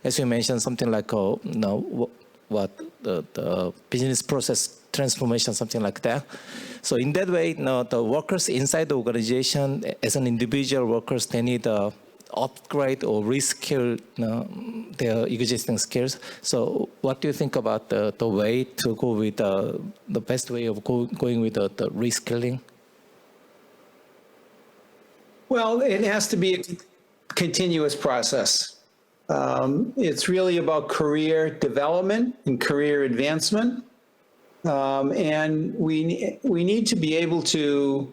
As you mentioned, something like the business process transformation, something like that. So in that way, the workers inside the organization, as an individual workers, they need upgrade or reskill their existing skills. So what do you think about the way to go with the best way of going with the reskilling? Well, it has to be a continuous process. It's really about career development and career advancement. And we need to be able to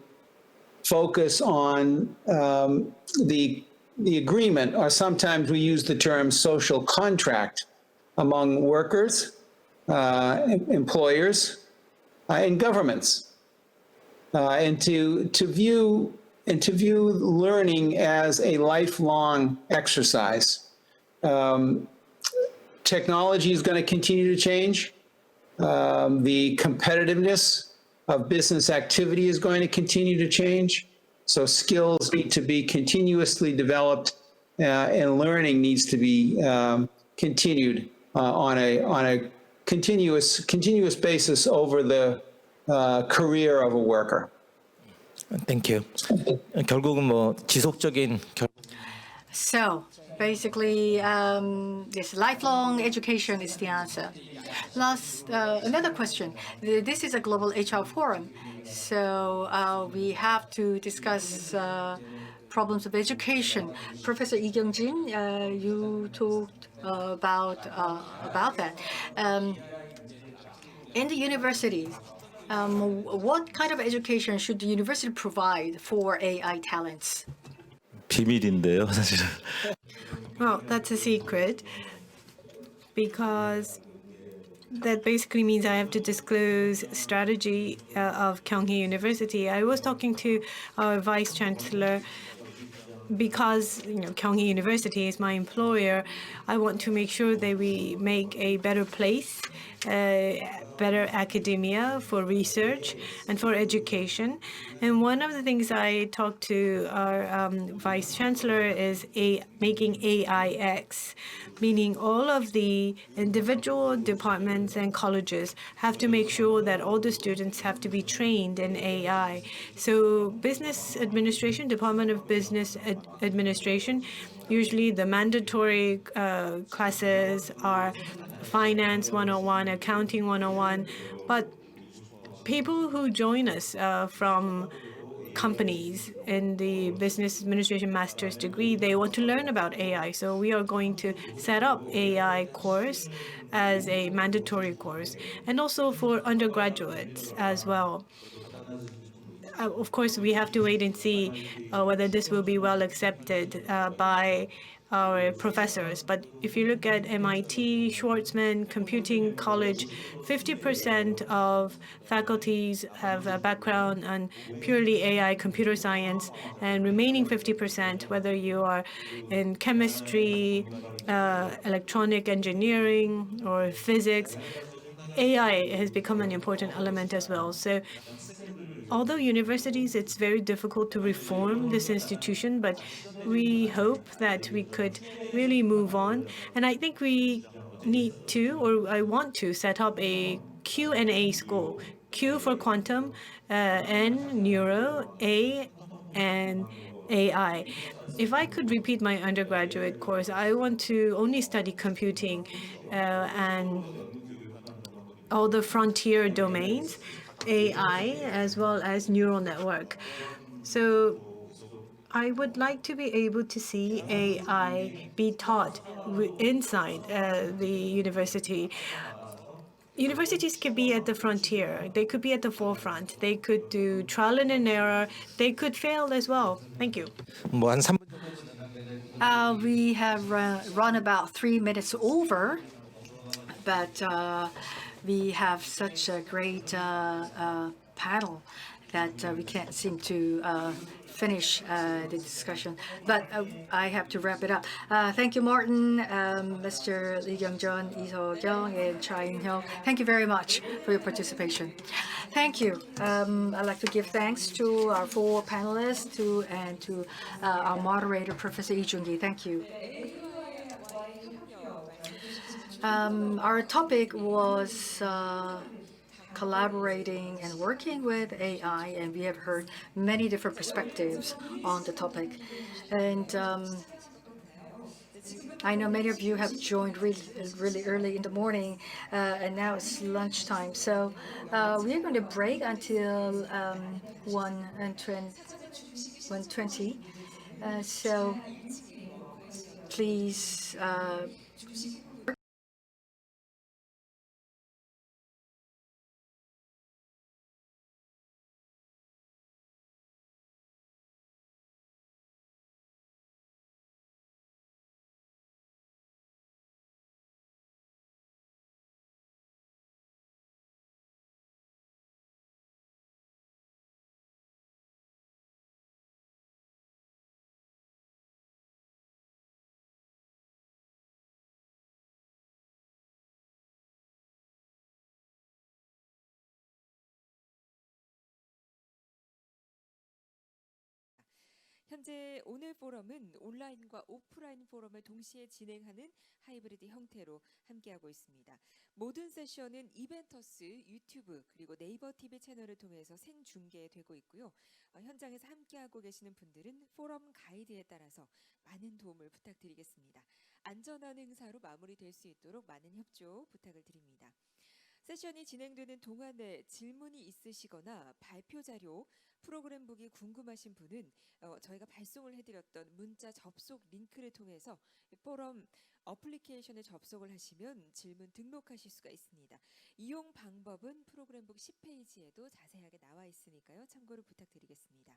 focus on the agreement, or sometimes we use the term social contract, among workers, employers, and governments, and to view learning as a lifelong exercise. Technology is going to continue to change. The competitiveness of business activity is going to continue to change. So skills need to be continuously developed, and learning needs to be continued on a continuous basis over the career of a worker. Thank you. 결국은 뭐 지속적인 So basically, this lifelong education is the answer. Another question. This is a global HR forum, so we have to discuss problems of education. Professor Lee Kyung-jin, you talked about that. In the universities, what kind of education should the university provide for AI talents? 비밀인데요, 사실은. Well, that's a secret, because that basically means I have to disclose strategy of Kyung-hae University. I was talking to our vice chancellor, because Kyung-hae University is my employer. I want to make sure that we make a better place, better academia for research and for education. And one of the things I talked to our vice chancellor is making AIX, meaning all of the individual departments and colleges have to make sure that all the students have to be trained in AI. So business administration, Department of Business Administration, usually the mandatory classes are Finance 101, Accounting 101, but people who join us from companies in the business administration master's degree, they want to learn about AI. So we are going to set up AI course as a mandatory course, and also for undergraduates as well. Of course, we have to wait and see whether this will be well accepted by our professors. But if you look at MIT, Schwarzman Computing College, 50% of faculties have a background on purely AI computer science, and remaining 50%, whether you are in chemistry, electronic engineering, or physics, AI has become an important element as well. So although universities, it's very difficult to reform this institution, but we hope that we could really move on. And I think we need to, or I want to, set up a Q&A school. Q for quantum, N, neuro, A, and AI. If I could repeat my undergraduate course, I want to only study computing and all the frontier domains, AI, as well as neural network. So I would like to be able to see AI be taught inside the university. Universities could be at the frontier. They could be at the forefront. They could do trial and error. They could fail as well. Thank you. 뭐한 3분 We have run about 3 minutes over, but we have such a great panel that we can't seem to finish the discussion. But I have to wrap it up. Thank you, Martin, Mr. Lee Kyung-jun, Lee So-kyung, and Cha In-hyuk. Thank you very much for your participation. Thank you. I'd like to give thanks to our 4 panelists and to our moderator, Professor Lee Jung-gi. Thank you. Our topic was collaborating and working with AI, and we have heard many different perspectives on the topic. And I know many of you have joined really early in the morning, and now it's lunchtime. So we are going to break until 1:20. So please 현재 오늘 포럼은 온라인과 오프라인 포럼을 동시에 진행하는 하이브리드 형태로 함께하고 있습니다. 모든 세션은 이벤터스, 유튜브 그리고 네이버 TV 채널을 통해서 생중계되고 있고요. 현장에서 함께하고 계시는 분들은 포럼 가이드에 따라서 많은 도움을 부탁드리겠습니다. 안전한 행사로 마무리될 수 있도록 많은 협조 부탁을 드립니다. 세션이 진행되는 동안에 질문이 있으시거나 발표 자료, 프로그램 보기 궁금하신 분은 저희가 발송을 해드렸던 문자 접속 링크를 통해서 포럼 어플리케이션에 접속을 하시면 질문 등록하실 수가 있습니다. 이용 방법은 프로그램 북 10페이지에도 자세하게 나와 있으니까요. 참고를 부탁드리겠습니다.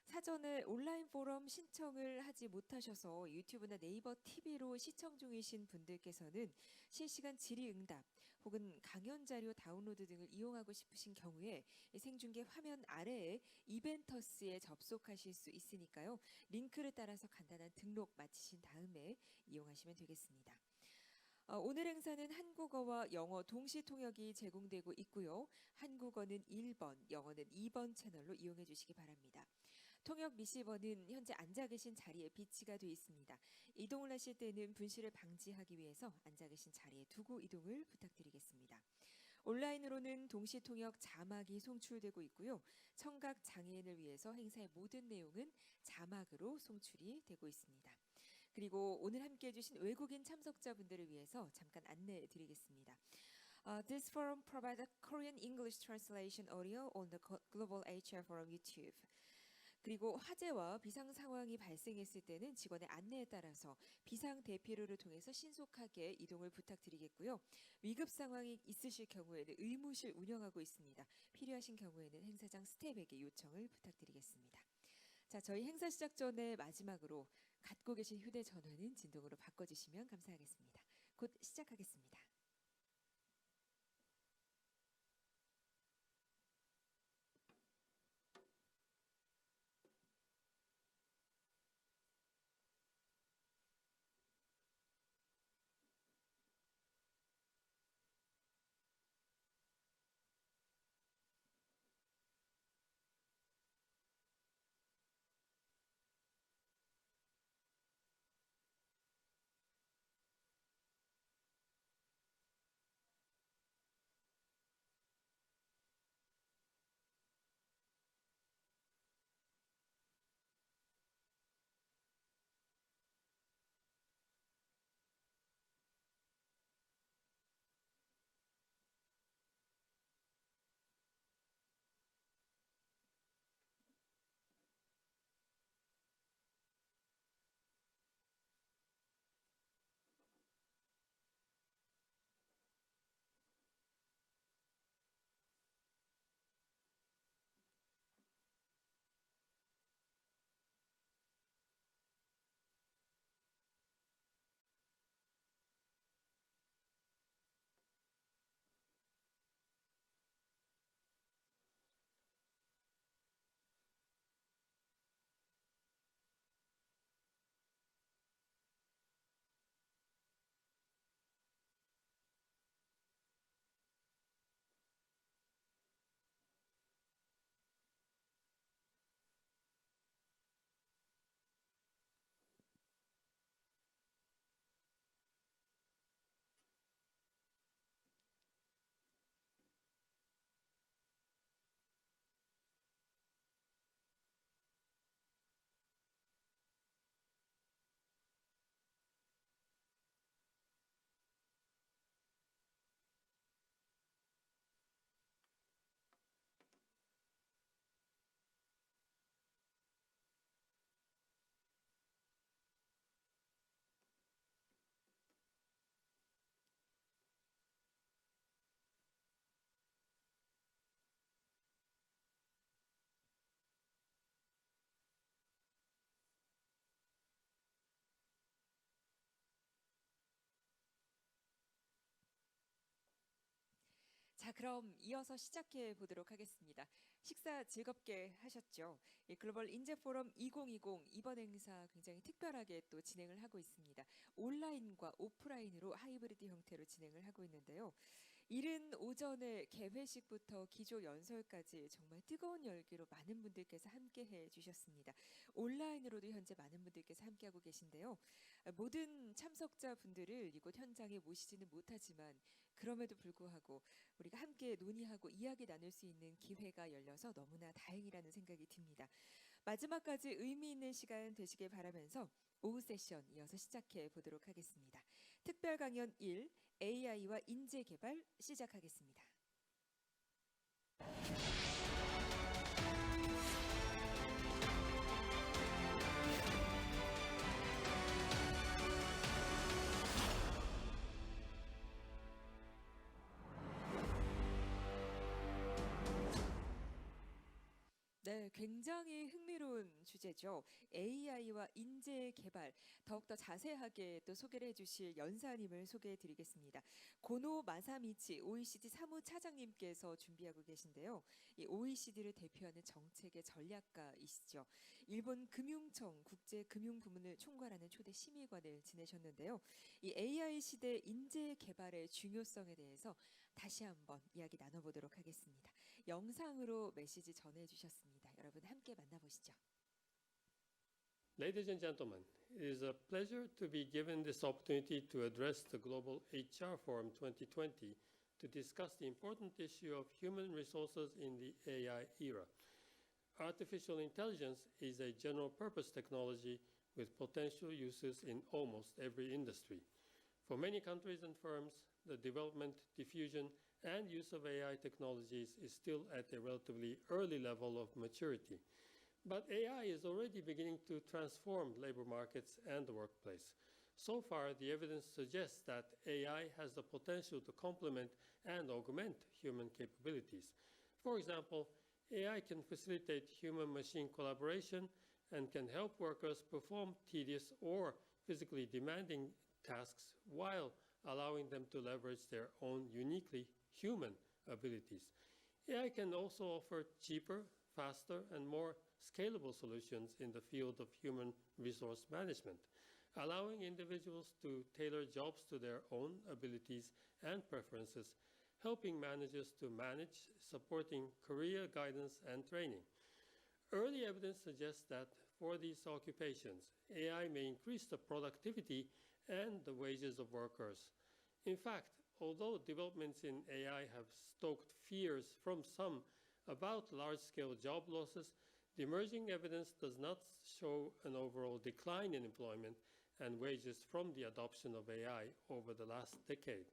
사전에 온라인 포럼 신청을 하지 못하셔서 유튜브나 네이버 TV로 시청 중이신 분들께서는 실시간 질의응답 혹은 강연 자료 다운로드 등을 이용하고 싶으신 경우에 생중계 화면 아래에 이벤터스에 접속하실 수 있으니까요. 링크를 따라서 간단한 등록 마치신 다음에 이용하시면 되겠습니다. 오늘 행사는 한국어와 영어 동시 통역이 제공되고 있고요. 한국어는 1번, 영어는 2번 채널로 이용해 주시기 바랍니다. 통역 리시버는 현재 앉아 계신 자리에 비치가 되어 있습니다. 이동을 하실 때는 분실을 방지하기 위해서 앉아 계신 자리에 두고 이동을 부탁드리겠습니다. 온라인으로는 동시 통역 자막이 송출되고 있고요. 청각 장애인을 위해서 행사의 모든 내용은 자막으로 송출이 되고 있습니다. 그리고 오늘 함께해 주신 외국인 참석자분들을 위해서 잠깐 안내해 드리겠습니다. This forum provides a Korean English translation audio on the Global HR Forum YouTube. 그리고 화재와 비상 상황이 발생했을 때는 직원의 안내에 따라서 비상 대피로를 통해서 신속하게 이동을 부탁드리겠고요. 위급 상황이 있으실 경우에는 의무실 운영하고 있습니다. 필요하신 경우에는 행사장 스텝에게 요청을 부탁드리겠습니다. 자, 저희 행사 시작 전에 마지막으로 갖고 계신 휴대전화는 진동으로 바꿔주시면 감사하겠습니다. 곧 시작하겠습니다. 자, 그럼 이어서 시작해 보도록 하겠습니다. 식사 즐겁게 하셨죠? 글로벌 인재 포럼 2020 이번 행사 굉장히 특별하게 또 진행을 하고 있습니다. 온라인과 오프라인으로 하이브리드 형태로 진행을 하고 있는데요. 이른 오전에 개회식부터 기조 연설까지 정말 뜨거운 열기로 많은 분들께서 함께해 주셨습니다. 온라인으로도 현재 많은 분들께서 함께하고 계신데요. 모든 참석자분들을 이곳 현장에 모시지는 못하지만 그럼에도 불구하고 우리가 함께 논의하고 이야기 나눌 수 있는 기회가 열려서 너무나 다행이라는 생각이 듭니다. 마지막까지 의미 있는 시간 되시길 바라면서 오후 세션 이어서 시작해 보도록 하겠습니다. 특별 강연 1, AI와 인재 개발 시작하겠습니다. 네, 굉장히 흥미로운 주제죠. AI와 인재 개발, 더욱더 자세하게 또 소개를 해주실 연사님을 소개해드리겠습니다. 고노 마사미치 OECD 사무차장님께서 준비하고 계신데요. 이 OECD를 대표하는 정책의 전략가이시죠. 일본 금융청 국제금융부문을 총괄하는 초대 심의관을 지내셨는데요. 이 AI 시대 인재 개발의 중요성에 대해서 다시 한번 이야기 나눠보도록 하겠습니다. 영상으로 메시지 전해주셨습니다. 여러분 함께 만나보시죠. Ladies and gentlemen, it is a pleasure to be given this opportunity to address the Global HR Forum 2020 to discuss the important issue of human resources in the AI era. Artificial intelligence is a general-purpose technology with potential uses in almost every industry. For many countries and firms, the development, diffusion, and use of AI technologies is still at a relatively early level of maturity. But AI is already beginning to transform labor markets and the workplace. So far, the evidence suggests that AI has the potential to complement and augment human capabilities. For example, AI can facilitate human-machine collaboration and can help workers perform tedious or physically demanding tasks while allowing them to leverage their own uniquely human abilities. AI can also offer cheaper, faster, and more scalable solutions in the field of human resource management, allowing individuals to tailor jobs to their own abilities and preferences, helping managers to manage, supporting career guidance and training. Early evidence suggests that for these occupations, AI may increase the productivity and the wages of workers. In fact, although developments in AI have stoked fears from some about large-scale job losses, the emerging evidence does not show an overall decline in employment and wages from the adoption of AI over the last decade.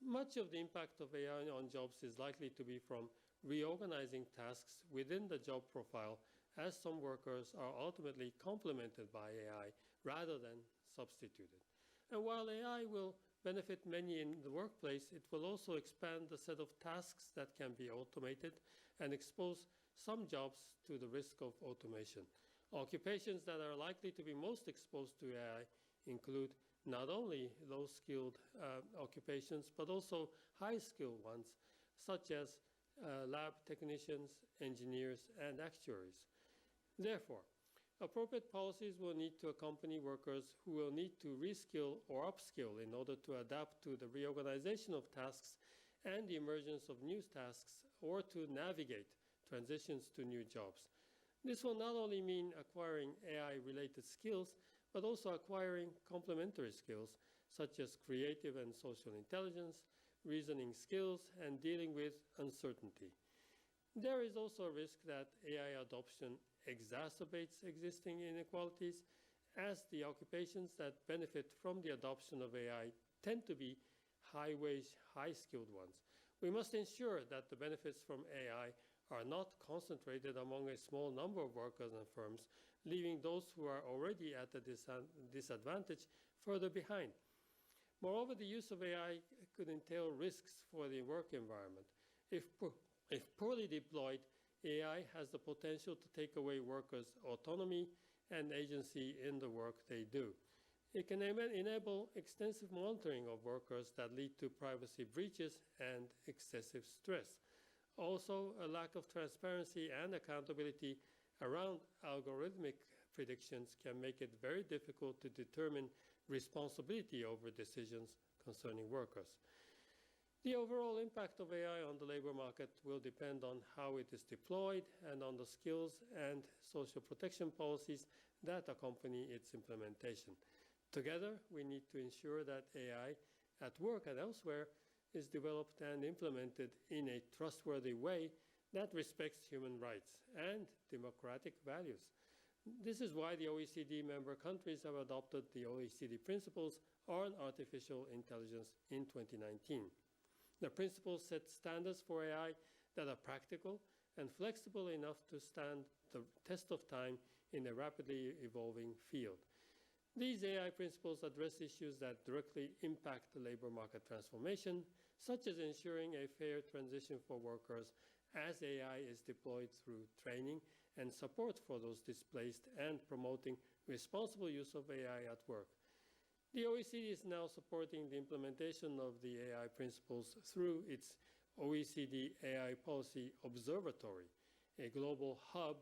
Much of the impact of AI on jobs is likely to be from reorganizing tasks within the job profile, as some workers are ultimately complemented by AI rather than substituted. And while AI will benefit many in the workplace, it will also expand the set of tasks that can be automated and expose some jobs to the risk of automation. Occupations that are likely to be most exposed to AI include not only low-skilled occupations, but also high-skilled ones, such as lab technicians, engineers, and actuaries. Therefore, appropriate policies will need to accompany workers who will need to reskill or upskill in order to adapt to the reorganization of tasks and the emergence of new tasks, or to navigate transitions to new jobs. This will not only mean acquiring AI-related skills, but also acquiring complementary skills, such as creative and social intelligence, reasoning skills, and dealing with uncertainty. There is also a risk that AI adoption exacerbates existing inequalities, as the occupations that benefit from the adoption of AI tend to be high-wage, high-skilled ones. We must ensure that the benefits from AI are not concentrated among a small number of workers and firms, leaving those who are already at a disadvantage further behind. Moreover, the use of AI could entail risks for the work environment. If poorly deployed, AI has the potential to take away workers' autonomy and agency in the work they do. It can enable extensive monitoring of workers that lead to privacy breaches and excessive stress. Also, a lack of transparency and accountability around algorithmic predictions can make it very difficult to determine responsibility over decisions concerning workers. The overall impact of AI on the labor market will depend on how it is deployed and on the skills and social protection policies that accompany its implementation. Together, we need to ensure that AI at work and elsewhere is developed and implemented in a trustworthy way that respects human rights and democratic values. This is why the OECD member countries have adopted the OECD principles on artificial intelligence in 2019. The principles set standards for AI that are practical and flexible enough to stand the test of time in a rapidly evolving field. These AI principles address issues that directly impact the labor market transformation, such as ensuring a fair transition for workers as AI is deployed through training and support for those displaced and promoting responsible use of AI at work. The OECD is now supporting the implementation of the AI principles through its OECD AI Policy Observatory, a global hub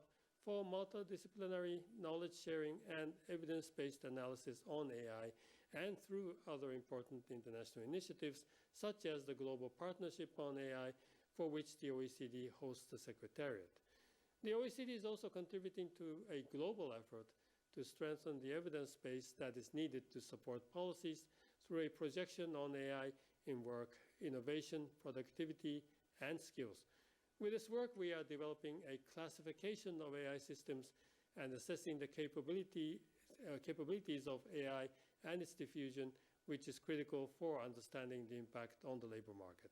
for multidisciplinary knowledge sharing and evidence-based analysis on AI, and through other important international initiatives, such as the Global Partnership on AI, for which the OECD hosts the Secretariat. The OECD is also contributing to a global effort to strengthen the evidence base that is needed to support policies through a projection on AI in work, innovation, productivity, and skills. With this work, we are developing a classification of AI systems and assessing the capabilities of AI and its diffusion, which is critical for understanding the impact on the labor market.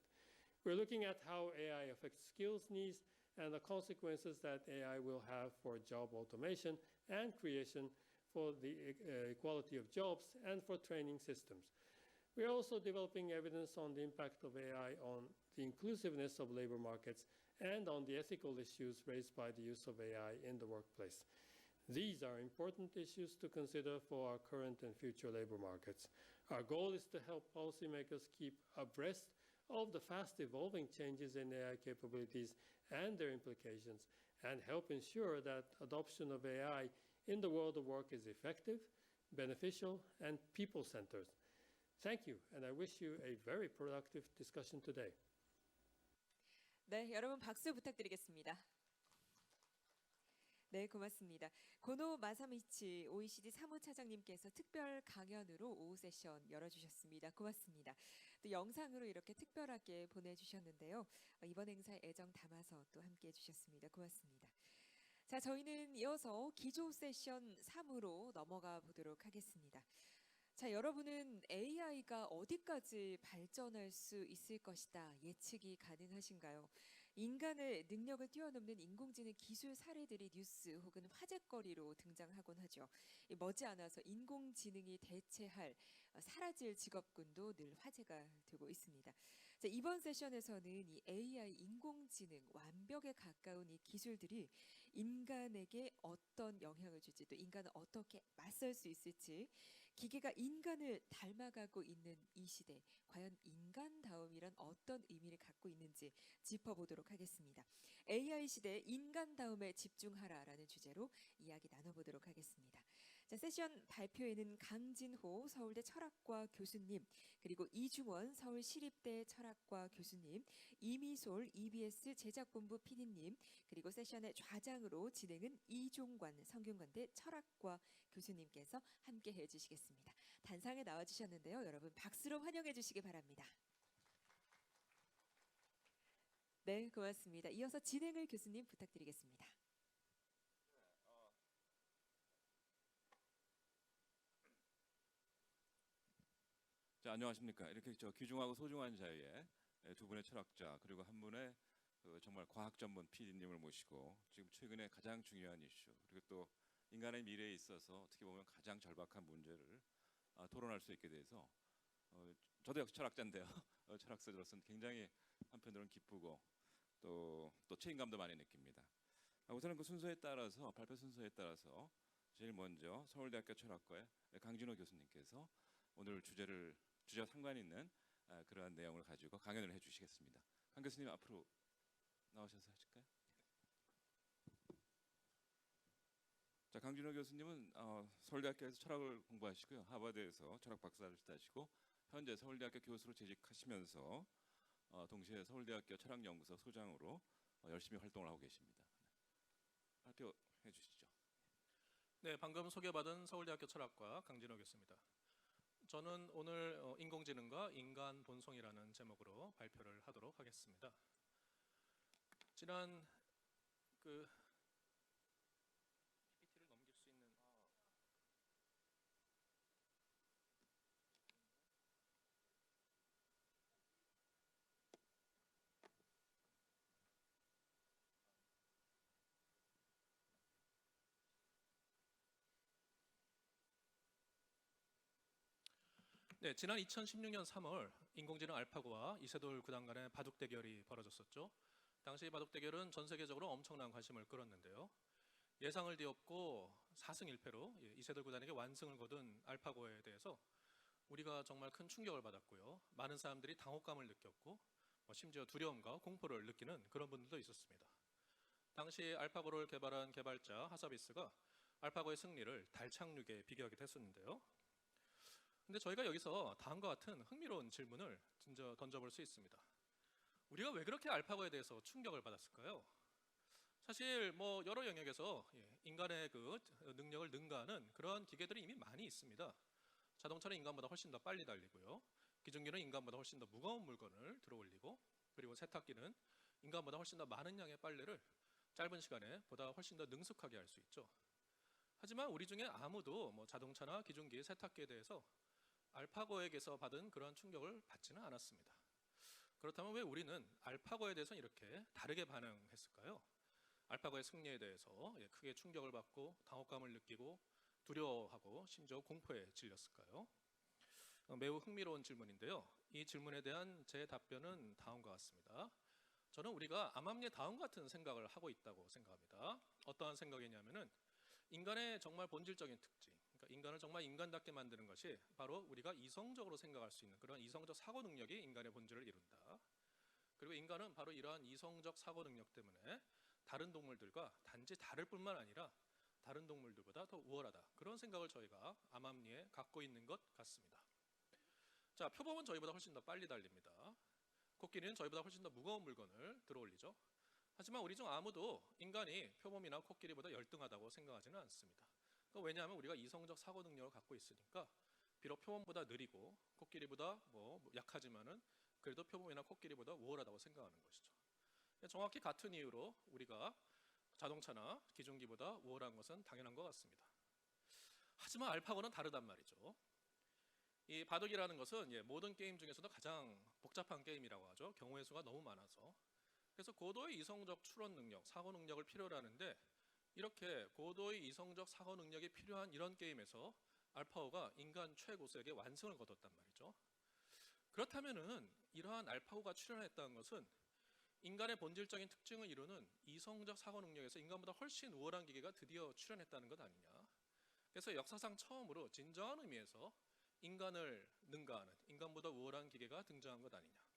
We're looking at how AI affects skills needs and the consequences that AI will have for job automation and creation, for the equality of jobs, and for training systems. We are also developing evidence on the impact of AI on the inclusiveness of labor markets and on the ethical issues raised by the use of AI in the workplace. These are important issues to consider for our current and future labor markets. Our goal is to help policymakers keep abreast of the fast-evolving changes in AI capabilities and their implications, and help ensure that adoption of AI in the world of work is effective, beneficial, and people-centered. Thank you, and I wish you a very productive discussion today. 네, 여러분 박수 부탁드리겠습니다. 네, 고맙습니다. 고노 마사미치 OECD 사무차장님께서 특별 강연으로 오후 세션 열어주셨습니다. 고맙습니다. 또 영상으로 이렇게 특별하게 보내주셨는데요. 이번 행사에 애정 담아서 또 함께해 주셨습니다. 고맙습니다. 자, 저희는 이어서 기조 세션 3으로 넘어가 보도록 하겠습니다. 자, 여러분은 AI가 어디까지 발전할 수 있을 것이다 예측이 가능하신가요? 인간의 능력을 뛰어넘는 인공지능 기술 사례들이 뉴스 혹은 화제거리로 등장하곤 하죠. 머지않아서 인공지능이 대체할 사라질 직업군도 늘 화제가 되고 있습니다. 자, 이번 세션에서는 이 AI 인공지능 완벽에 가까운 이 기술들이 인간에게 어떤 영향을 줄지, 또 인간은 어떻게 맞설 수 있을지, 기계가 인간을 닮아가고 있는 이 시대, 과연 인간다움이란 어떤 의미를 갖고 있는지 짚어보도록 하겠습니다. AI 시대 인간다움에 집중하라라는 주제로 이야기 나눠보도록 하겠습니다. 자, 세션 발표에는 강진호 서울대 철학과 교수님, 그리고 이중원 서울시립대 철학과 교수님, 이미솔 EBS 제작본부 PD님, 그리고 세션의 좌장으로 진행은 이종관 성균관대 철학과 교수님께서 함께 해주시겠습니다. 단상에 나와주셨는데요. 여러분 박수로 환영해 주시기 바랍니다. 네, 고맙습니다. 이어서 진행을 교수님 부탁드리겠습니다. 자, 안녕하십니까. 이렇게 귀중하고 소중한 자리에 두 분의 철학자 그리고 한 분의 정말 과학 전문 PD님을 모시고 지금 최근에 가장 중요한 이슈, 그리고 또 인간의 미래에 있어서 어떻게 보면 가장 절박한 문제를 토론할 수 있게 돼서 저도 역시 철학자인데요. 철학자로서는 굉장히 한편으로는 기쁘고 또 책임감도 많이 느낍니다. 우선은 그 순서에 따라서 발표 순서에 따라서 제일 먼저 서울대학교 철학과의 강진호 교수님께서 오늘 주제와 상관 있는 그러한 내용을 가지고 강연을 해주시겠습니다. 강 교수님 앞으로 나오셔서 하실까요? 자, 강진호 교수님은 서울대학교에서 철학을 공부하시고요, 하버드에서 철학 박사를 따시고 현재 서울대학교 교수로 재직하시면서 동시에 서울대학교 철학연구소 소장으로 열심히 활동을 하고 계십니다. 발표해 주시죠. 네, 방금 소개받은 서울대학교 철학과 강진호 교수입니다. 저는 오늘 인공지능과 인간 본성이라는 제목으로 발표를 하도록 하겠습니다. 지난 PPT를 넘길 수 있는 네, 지난 2016년 3월 인공지능 알파고와 이세돌 구단 간의 바둑 대결이 벌어졌었죠. 당시 바둑 대결은 전 세계적으로 엄청난 관심을 끌었는데요. 예상을 뒤엎고 4승 1패로 이세돌 구단에게 완승을 거둔 알파고에 대해서 우리가 정말 큰 충격을 받았고요. 많은 사람들이 당혹감을 느꼈고 심지어 두려움과 공포를 느끼는 그런 분들도 있었습니다. 당시 알파고를 개발한 개발자 하사비스가 알파고의 승리를 달 착륙에 비교하기도 했었는데요. 근데 저희가 여기서 다음과 같은 흥미로운 질문을 던져볼 수 있습니다. 우리가 왜 그렇게 알파고에 대해서 충격을 받았을까요? 사실 여러 영역에서 인간의 그 능력을 능가하는 그런 기계들이 이미 많이 있습니다. 자동차는 인간보다 훨씬 더 빨리 달리고요. 기중기는 인간보다 훨씬 더 무거운 물건을 들어올리고, 그리고 세탁기는 인간보다 훨씬 더 많은 양의 빨래를 짧은 시간에 보다 훨씬 더 능숙하게 할 수 있죠. 하지만 우리 중에 아무도 자동차나 기중기, 세탁기에 대해서 알파고에게서 받은 그런 충격을 받지는 않았습니다. 그렇다면 왜 우리는 알파고에 대해서는 이렇게 다르게 반응했을까요? 알파고의 승리에 대해서 크게 충격을 받고 당혹감을 느끼고 두려워하고 심지어 공포에 질렸을까요? 매우 흥미로운 질문인데요. 이 질문에 대한 제 답변은 다음과 같습니다. 저는 우리가 암암리에 다음과 같은 생각을 하고 있다고 생각합니다. 어떠한 생각이냐면은 인간의 정말 본질적인 특징, 그러니까 인간을 정말 인간답게 만드는 것이 바로 우리가 이성적으로 생각할 수 있는 그런 이성적 사고 능력이 인간의 본질을 이룬다. 그리고 인간은 바로 이러한 이성적 사고 능력 때문에 다른 동물들과 단지 다를 뿐만 아니라 다른 동물들보다 더 우월하다. 그런 생각을 저희가 암암리에 갖고 있는 것 같습니다. 자, 표범은 저희보다 훨씬 더 빨리 달립니다. 코끼리는 저희보다 훨씬 더 무거운 물건을 들어올리죠. 하지만 우리 중 아무도 인간이 표범이나 코끼리보다 열등하다고 생각하지는 않습니다. 왜냐하면 우리가 이성적 사고 능력을 갖고 있으니까 비록 표범보다 느리고 코끼리보다 약하지만은 그래도 표범이나 코끼리보다 우월하다고 생각하는 것이죠. 정확히 같은 이유로 우리가 자동차나 기중기보다 우월한 것은 당연한 것 같습니다. 하지만 알파고는 다르단 말이죠. 이 바둑이라는 것은 모든 게임 중에서도 가장 복잡한 게임이라고 하죠. 경우의 수가 너무 많아서. 그래서 고도의 이성적 추론 능력, 사고 능력을 필요로 하는데 이렇게 고도의 이성적 사고 능력이 필요한 이런 게임에서 알파고가 인간 최고수에게 완승을 거뒀단 말이죠. 그렇다면은 이러한 알파고가 출현했다는 것은 인간의 본질적인 특징을 이루는 이성적 사고 능력에서 인간보다 훨씬 우월한 기계가 드디어 출현했다는 것 아니냐. 그래서 역사상 처음으로 진정한 의미에서 인간을 능가하는, 인간보다 우월한 기계가 등장한 것 아니냐.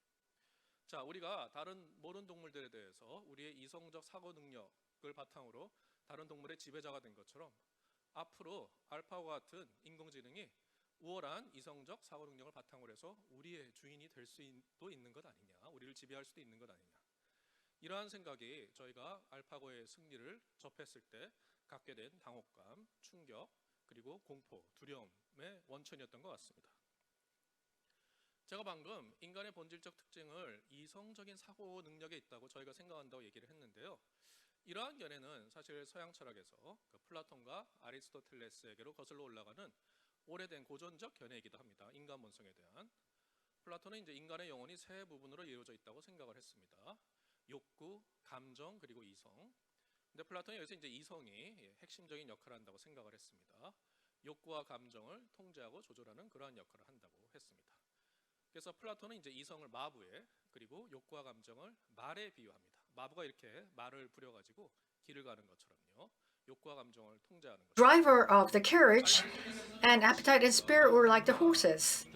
자, 우리가 다른 모든 동물들에 대해서 우리의 이성적 사고 능력을 바탕으로 다른 동물의 지배자가 된 것처럼 앞으로 알파고와 같은 인공지능이 우월한 이성적 사고 능력을 바탕으로 해서 우리의 주인이 될 수도 있는 것 아니냐, 우리를 지배할 수도 있는 것 아니냐. 이러한 생각이 저희가 알파고의 승리를 접했을 때 갖게 된 당혹감, 충격, 그리고 공포, 두려움의 원천이었던 것 같습니다. 제가 방금 인간의 본질적 특징을 이성적인 사고 능력에 있다고 저희가 생각한다고 얘기를 했는데요. 이러한 견해는 사실 서양 철학에서 플라톤과 아리스토텔레스에게로 거슬러 올라가는 오래된 고전적 견해이기도 합니다. 인간 본성에 대한. 플라톤은 이제 인간의 영혼이 세 부분으로 이루어져 있다고 생각을 했습니다. 욕구, 감정, 그리고 이성. 근데 플라톤이 여기서 이제 이성이 핵심적인 역할을 한다고 생각을 했습니다. 욕구와 감정을 통제하고 조절하는 그러한 역할을 한다고 했습니다. 그래서 플라톤은 이제 이성을 마부에, 그리고 욕구와 감정을 말에 비유합니다. 마부가 이렇게 말을 부려가지고 길을 가는 것처럼요. 욕구와 감정을 통제하는 것. driver of the carriage, and appetite and spirit were like the horses.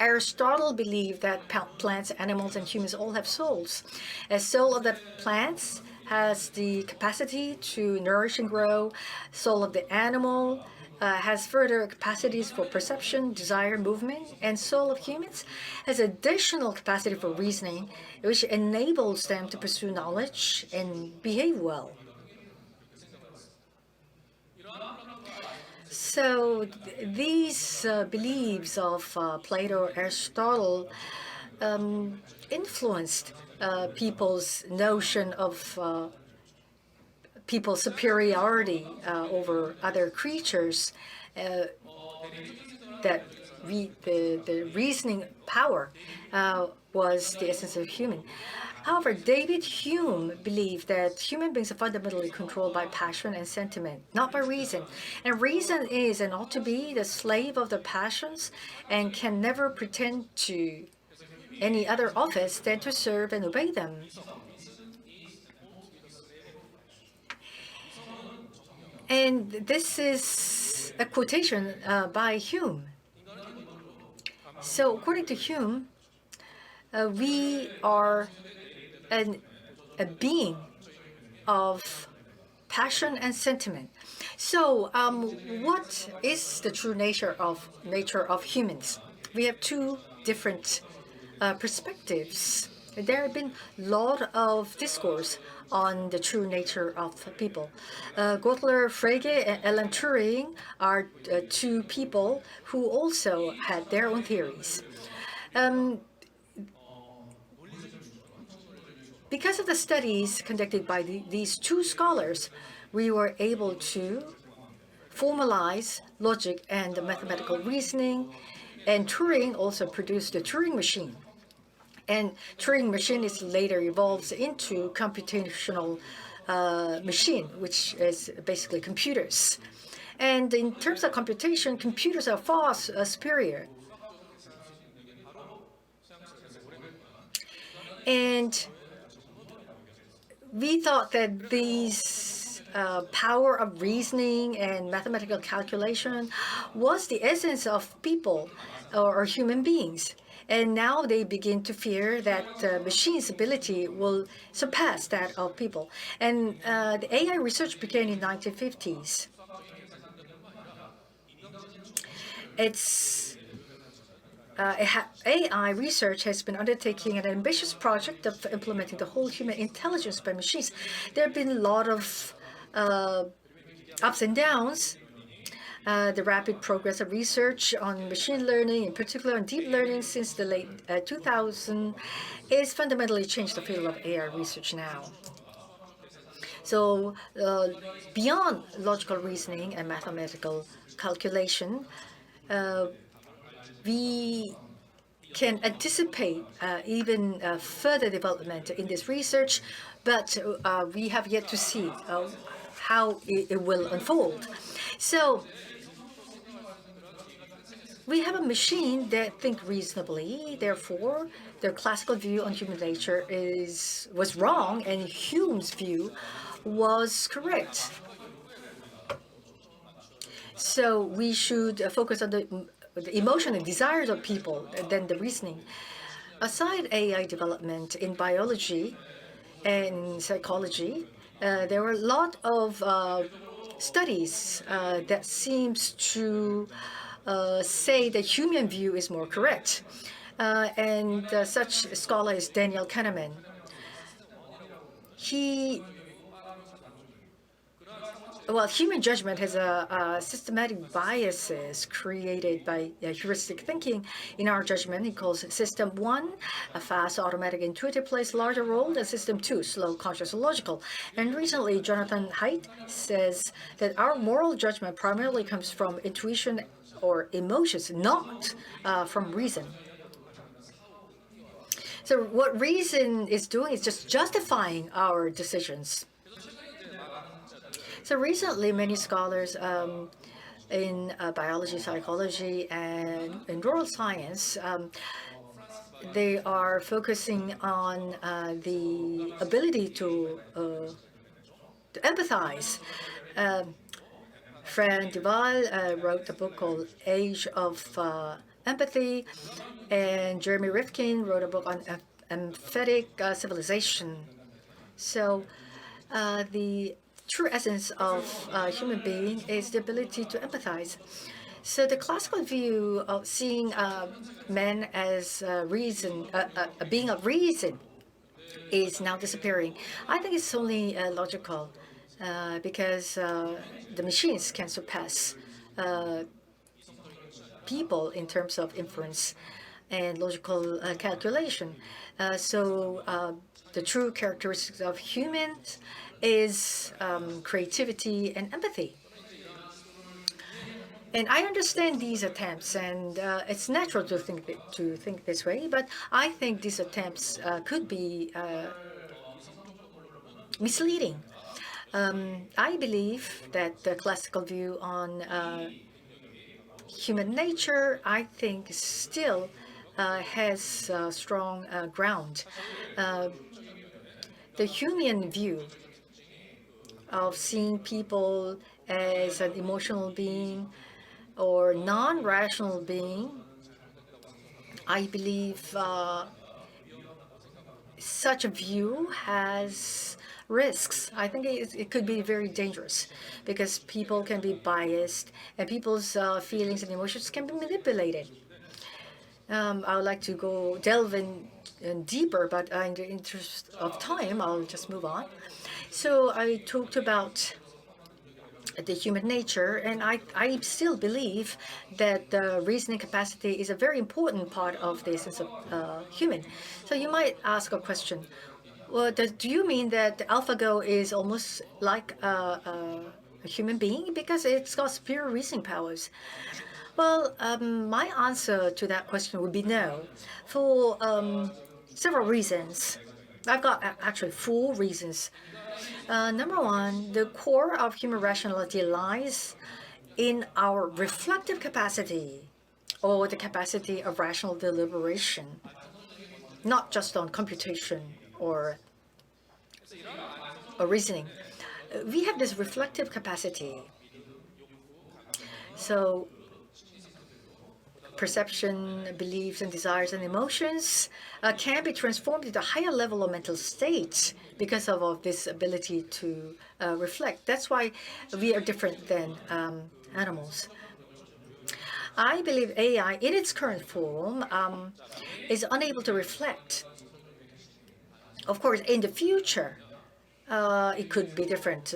Aristotle believed that plants, animals, and humans all have souls. A soul of the plants has the capacity to nourish and grow. Soul of the animal has further capacities for perception, desire, movement, and soul of humans has additional capacity for reasoning, which enables them to pursue knowledge and behave well. So these beliefs of Plato, Aristotle, influenced people's notion of people's superiority over other creatures. That the reasoning power was the essence of human. However, David Hume believed that human beings are fundamentally controlled by passion and sentiment, not by reason. And reason is and ought to be the slave of the passions and can never pretend to any other office than to serve and obey them. And this is a quotation by Hume. So according to Hume, we are a being of passion and sentiment. So what is the true nature of humans? We have two different perspectives. There have been a lot of discourse on the true nature of people. Gödel, Frege, and Alan Turing are two people who also had their own theories. Because of the studies conducted by these two scholars, we were able to formalize logic and mathematical reasoning, and Turing also produced the Turing machine. And Turing machine is later evolves into computational machine, which is basically computers. And in terms of computation, computers are far superior. And we thought that these power of reasoning and mathematical calculation was the essence of people or human beings. And now they begin to fear that machine's ability will surpass that of people. And the AI research began in the 1950s. AI research has been undertaking an ambitious project of implementing the whole human intelligence by machines. There have been a lot of ups and downs. The rapid progress of research on machine learning, in particular on deep learning since the late 2000s, is fundamentally changed the field of AI research now. So beyond logical reasoning and mathematical calculation, we can anticipate even further development in this research, but we have yet to see how it will unfold. So we have a machine that think reasonably. Therefore, their classical view on human nature was wrong, and Hume's view was correct. So we should focus on the emotion and desires of people than the reasoning. Aside AI development in biology and psychology, there were a lot of studies that seems to say the human view is more correct. And such a scholar is Daniel Kahneman. Human judgment has a systematic biases created by heuristic thinking. In our judgment, he calls System 1, a fast, automatic, intuitive, plays a larger role than System 2, slow, conscious, and logical. And recently, Jonathan Haidt says that our moral judgment primarily comes from intuition or emotions, not from reason. So what reason is doing is just justifying our decisions. So recently, many scholars in biology, psychology, and in neuroscience, they are focusing on the ability to empathize. Fran Duval wrote a book called Age of Empathy, and Jeremy Rifkin wrote a book on emphatic civilization. So the true essence of a human being is the ability to empathize. So the classical view of seeing men as a being of reason is now disappearing. I think it's only logical because the machines can surpass people in terms of inference and logical calculation. So the true characteristics of humans is creativity and empathy. And I understand these attempts, and it's natural to think this way. But I think these attempts could be misleading. I believe that the classical view on human nature, I think, still has strong ground. The Jungian view of seeing people as an emotional being or non-rational being, I believe such a view has risks. I think it could be very dangerous because people can be biased and people's feelings and emotions can be manipulated. I would like to delve in deeper, but in the interest of time, I'll just move on. So I talked about the human nature, and I still believe that the reasoning capacity is a very important part of the essence of human. So you might ask a question. Well, do you mean that AlphaGo is almost like a human being because it's got superior reasoning powers? Well, my answer to that question would be no, for several reasons. I've got actually 4 reasons. Number one, the core of human rationality lies in our reflective capacity or the capacity of rational deliberation, not just on computation or reasoning. We have this reflective capacity. So perception, beliefs, and desires and emotions can be transformed into a higher level of mental state because of this ability to reflect. That's why we are different than animals. I believe AI, in its current form, is unable to reflect. Of course, in the future, it could be different.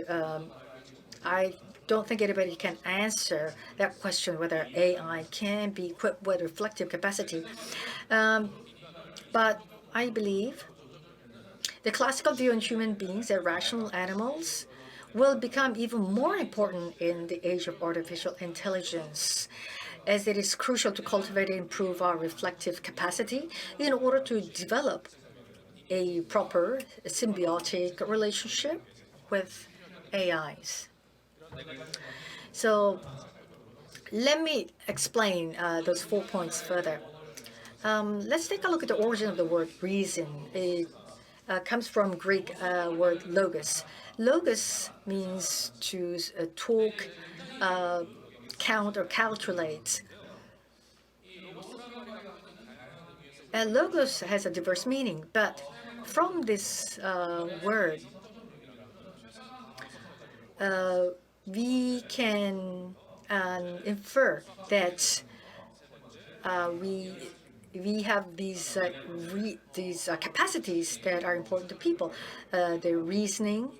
I don't think anybody can answer that question whether AI can be equipped with reflective capacity. But I believe the classical view on human beings as rational animals will become even more important in the age of artificial intelligence, as it is crucial to cultivate and improve our reflective capacity in order to develop a proper symbiotic relationship with AIs. So let me explain those 4 points further. Let's take a look at the origin of the word reason. It comes from Greek word logos. Logos means to talk, count, or calculate. And logos has a diverse meaning, but from this word, we can infer that we have these capacities that are important to people, the reasoning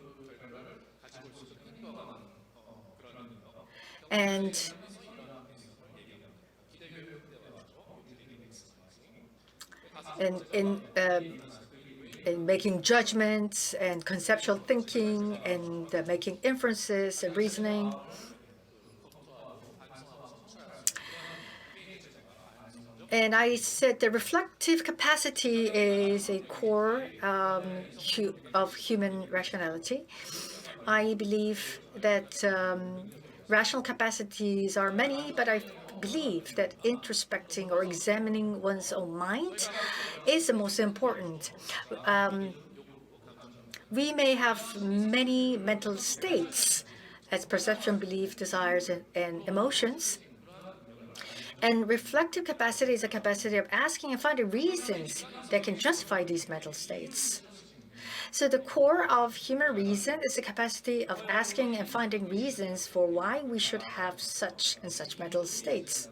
and in making judgments and conceptual thinking and making inferences and reasoning. And I said the reflective capacity is a core of human rationality. I believe that rational capacities are many, but I believe that introspecting or examining one's own mind is the most important. We may have many mental states as perception, belief, desires, and emotions. And reflective capacity is a capacity of asking and finding reasons that can justify these mental states. So the core of human reason is the capacity of asking and finding reasons for why we should have such and such mental states.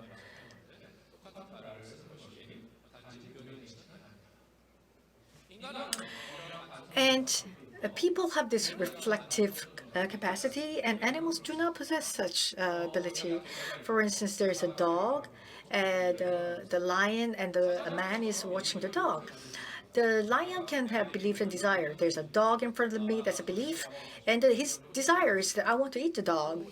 And people have this reflective capacity, and animals do not possess such ability. For instance, there's a dog, and the lion and the man is watching the dog. The lion can have belief and desire. There's a dog in front of me, that's a belief, and his desire is that I want to eat the dog.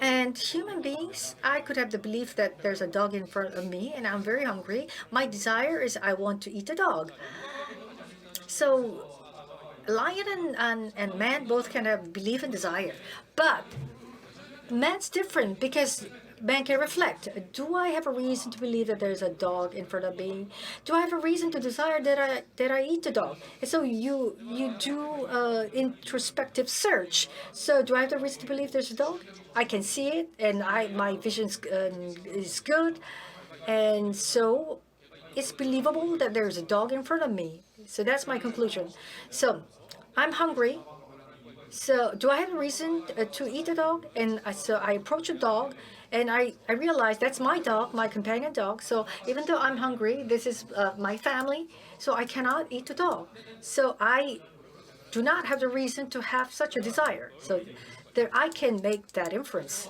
And human beings, I could have the belief that there's a dog in front of me and I'm very hungry. My desire is I want to eat the dog. So lion and man both can have belief and desire. But man's different because man can reflect. Do I have a reason to believe that there's a dog in front of me? Do I have a reason to desire that I eat the dog? And so you do introspective search. So do I have the reason to believe there's a dog? I can see it, and my vision is good, and so it's believable that there's a dog in front of me. So that's my conclusion. So I'm hungry. So do I have a reason to eat a dog? And so I approach a dog, and I realize that's my dog, my companion dog. So even though I'm hungry, this is my family, so I cannot eat the dog. So I do not have the reason to have such a desire. So there I can make that inference.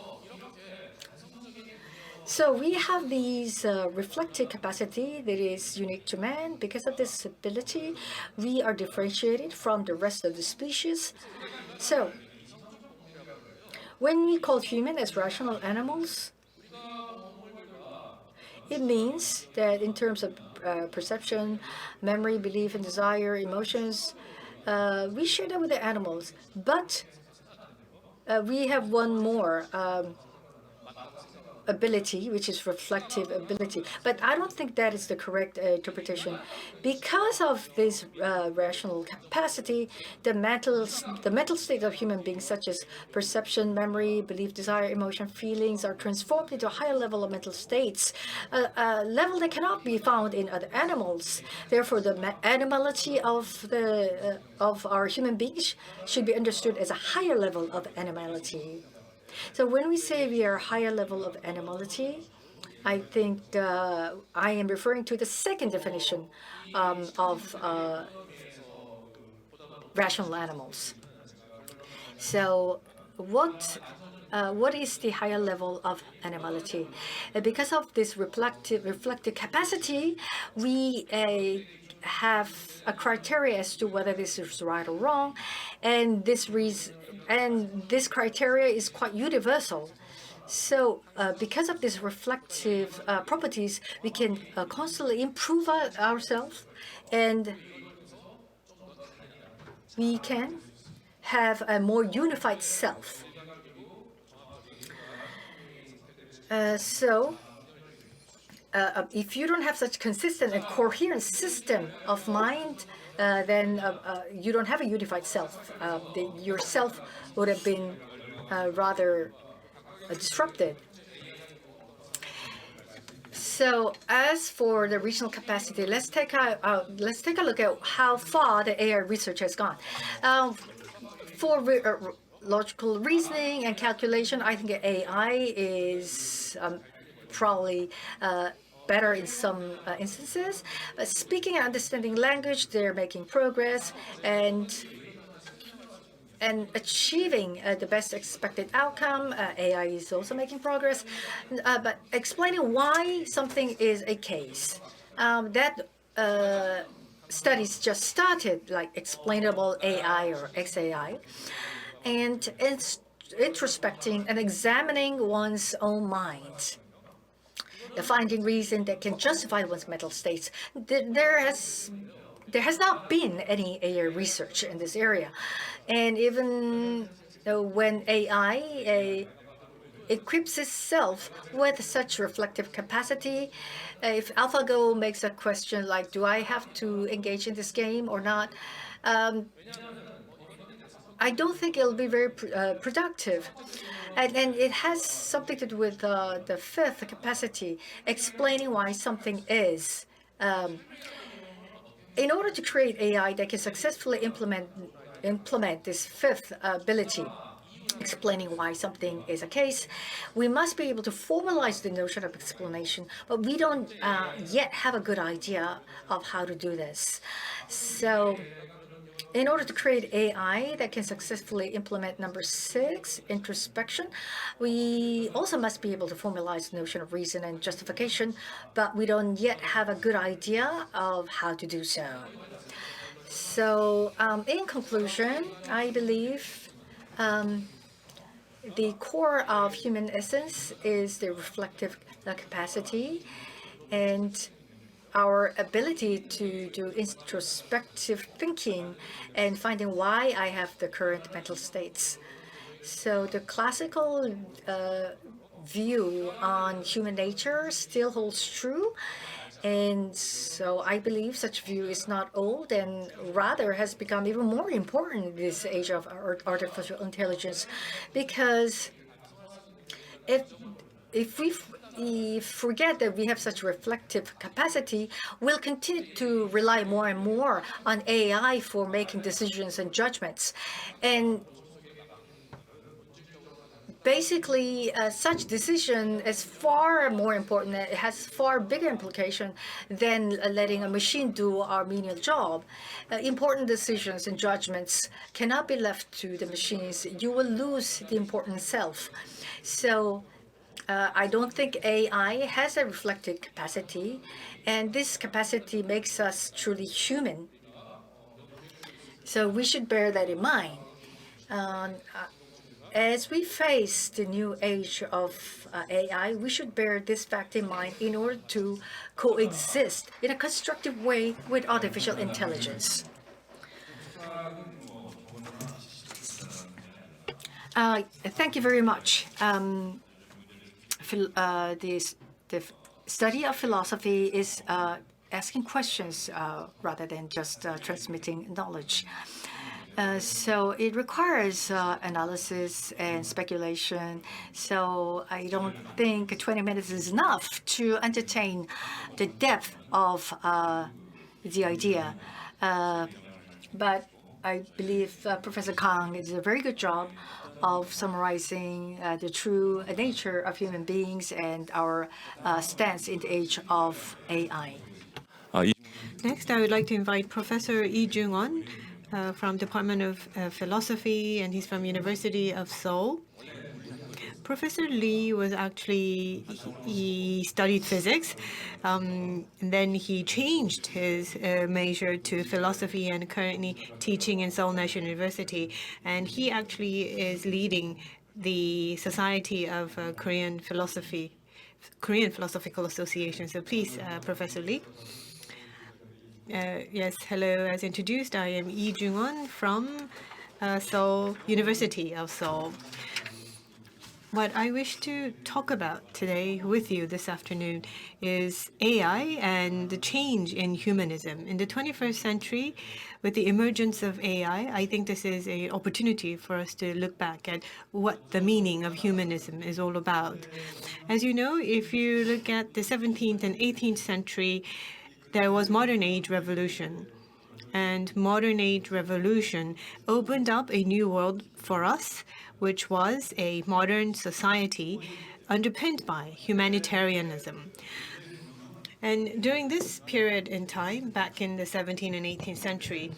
So we have these reflective capacity that is unique to man. Because of this ability, we are differentiated from the rest of the species. So when we call human as rational animals, it means that in terms of perception, memory, belief, and desire, emotions, we share that with the animals. But we have one more ability, which is reflective ability. But I don't think that is the correct interpretation. Because of this rational capacity, the mental state of human beings, such as perception, memory, belief, desire, emotion, feelings, are transformed into a higher level of mental states, a level that cannot be found in other animals. Therefore, the animality of our human beings should be understood as a higher level of animality. So when we say we are a higher level of animality, I think I am referring to the second definition of rational animals. So what is the higher level of animality? Because of this reflective capacity, we have a criteria as to whether this is right or wrong, and this criteria is quite universal. So because of these reflective properties, we can constantly improve ourselves, and we can have a more unified self. If you don't have such consistent and coherent system of mind, then you don't have a unified self. Your self would have been rather disrupted. So as for the regional capacity, let's take a look at how far the AI research has gone. For logical reasoning and calculation, I think AI is probably better in some instances. But speaking and understanding language, they're making progress, and achieving the best expected outcome. AI is also making progress. But explaining why something is a case, that studies just started, like explainable AI or XAI, and it's introspecting and examining one's own mind, finding reason that can justify one's mental states. There has not been any AI research in this area. And even when AI equips itself with such reflective capacity, if AlphaGo makes a question like, do I have to engage in this game or not? I don't think it'll be very productive. And it has something to do with the fifth capacity, explaining why something is. In order to create AI that can successfully implement this fifth ability, explaining why something is a case, we must be able to formalize the notion of explanation, but we don't yet have a good idea of how to do this. So in order to create AI that can successfully implement number 6, introspection, we also must be able to formalize the notion of reason and justification, but we don't yet have a good idea of how to do so. So in conclusion, I believe the core of human essence is the reflective capacity and our ability to do introspective thinking and finding why I have the current mental states. So the classical view on human nature still holds true. And so I believe such view is not old and rather has become even more important in this age of artificial intelligence, because if we forget that we have such reflective capacity, we'll continue to rely more and more on AI for making decisions and judgments. And basically, such decision is far more important. It has far bigger implication than letting a machine do our menial job. Important decisions and judgments cannot be left to the machines. You will lose the important self. So I don't think AI has a reflective capacity, and this capacity makes us truly human. So we should bear that in mind. As we face the new age of AI, we should bear this fact in mind in order to coexist in a constructive way with artificial intelligence. Thank you very much. The study of philosophy is asking questions rather than just transmitting knowledge. So it requires analysis and speculation. So I don't think 20 minutes is enough to entertain the depth of the idea. But I believe Professor Kang did a very good job of summarizing the true nature of human beings and our stance in the age of AI. Next, I would like to invite Professor Lee Jung-won from Department of Philosophy, and he's from University of Seoul. Professor Lee was actually, he studied physics, and then he changed his major to philosophy and currently teaching in Seoul National University. And he actually is leading the Society of Korean Philosophical Association. So please, Professor Lee. Yes, hello. As introduced, I am Lee Jung-won from Seoul University of Seoul. What I wish to talk about today with you this afternoon is AI and the change in humanism. In the 21st century, with the emergence of AI, I think this is an opportunity for us to look back at what the meaning of humanism is all about. As you know, if you look at the 17th and 18th century, there was modern age revolution. And modern age revolution opened up a new world for us, which was a modern society underpinned by humanitarianism. And during this period in time, back in the 17th and 18th century,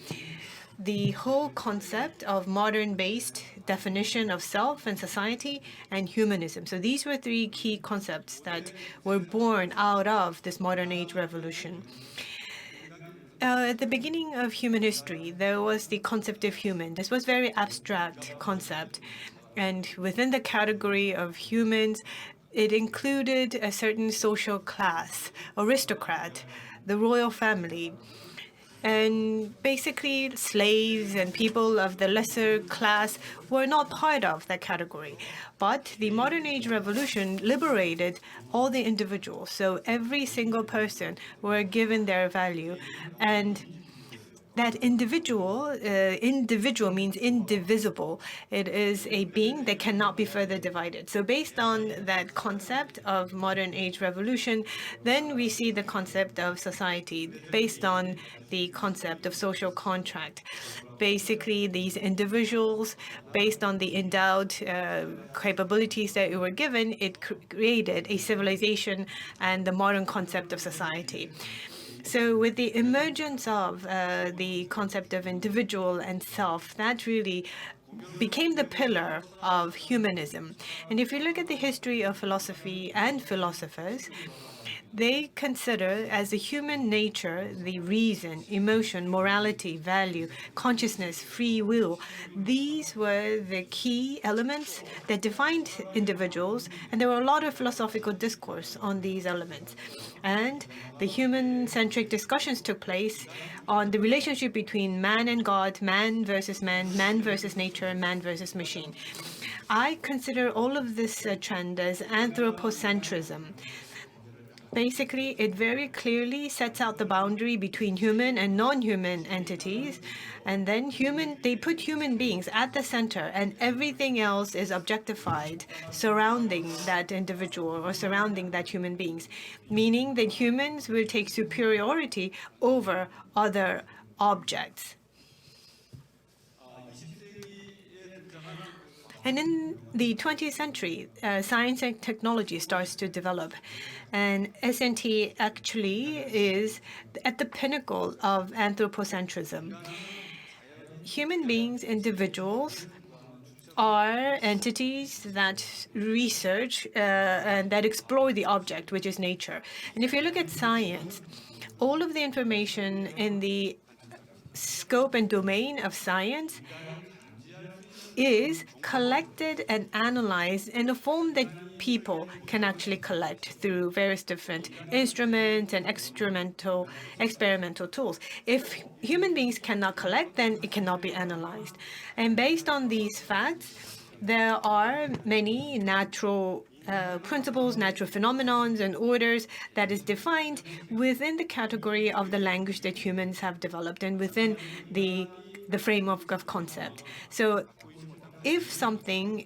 the whole concept of modern-based definition of self and society and humanism. So these were three key concepts that were born out of this modern age revolution. At the beginning of human history, there was the concept of human. This was a very abstract concept. And within the category of humans, it included a certain social class, aristocrat, the royal family, and basically slaves and people of the lesser class were not part of that category. But the modern age revolution liberated all the individuals. So every single person were given their value. And that individual means indivisible. It is a being that cannot be further divided. So based on that concept of modern age revolution, then we see the concept of society based on the concept of social contract. Basically, these individuals, based on the endowed capabilities that were given, it created a civilization and the modern concept of society. So with the emergence of the concept of individual and self, that really became the pillar of humanism. And if you look at the history of philosophy and philosophers, they consider as the human nature the reason, emotion, morality, value, consciousness, free will. These were the key elements that defined individuals, and there were a lot of philosophical discourse on these elements. And the human-centric discussions took place on the relationship between man and God, man versus man, man versus nature, man versus machine. I consider all of this trend as anthropocentrism. Basically, it very clearly sets out the boundary between human and non-human entities, and then they put human beings at the center, and everything else is objectified surrounding that individual or surrounding that human beings, meaning that humans will take superiority over other objects. And in the 20th century, science and technology starts to develop. And SNT actually is at the pinnacle of anthropocentrism. Human beings, individuals, are entities that research and that explore the object, which is nature. And if you look at science, all of the information in the scope and domain of science is collected and analyzed in a form that people can actually collect through various different instruments and experimental tools. If human beings cannot collect, then it cannot be analyzed. And based on these facts, there are many natural principles, natural phenomenons, and orders that is defined within the category of the language that humans have developed and within the framework of concept. So if something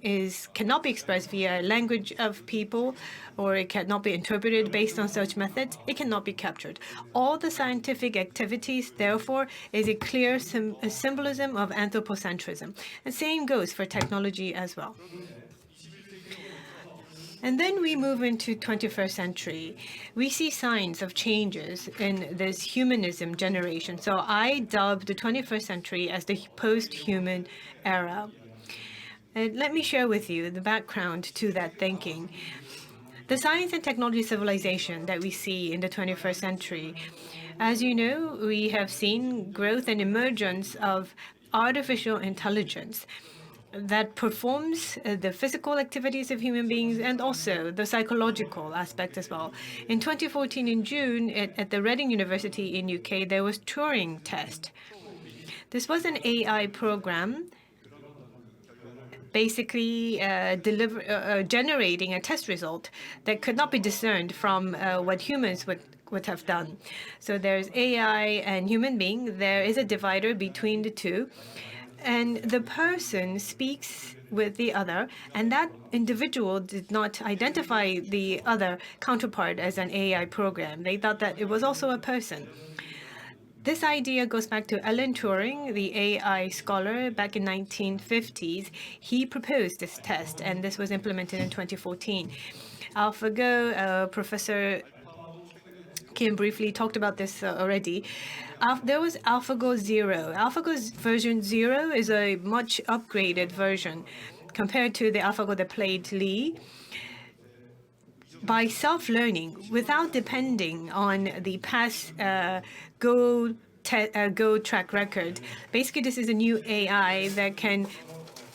cannot be expressed via language of people, or it cannot be interpreted based on such methods, it cannot be captured. All the scientific activities, therefore, is a clear symbolism of anthropocentrism. The same goes for technology as well. And then we move into 21st century. We see signs of changes in this humanism generation. So I dubbed the 21st century as the post-human era. And let me share with you the background to that thinking. The science and technology civilization that we see in the 21st century, as you know, we have seen growth and emergence of artificial intelligence that performs the physical activities of human beings and also the psychological aspect as well. In 2014, in June, at the Reading University in UK, there was Turing test. This was an AI program basically generating a test result that could not be discerned from what humans would have done. So there's AI and human being. There is a divider between the two. And the person speaks with the other, and that individual did not identify the other counterpart as an AI program. They thought that it was also a person. This idea goes back to Alan Turing, the AI scholar, back in 1950s. He proposed this test, and this was implemented in 2014. AlphaGo, Professor Kim briefly talked about this already. There was AlphaGo 0. AlphaGo's version 0 is a much upgraded version compared to the AlphaGo that played Lee. By self-learning, without depending on the past Go track record. Basically, this is a new AI that can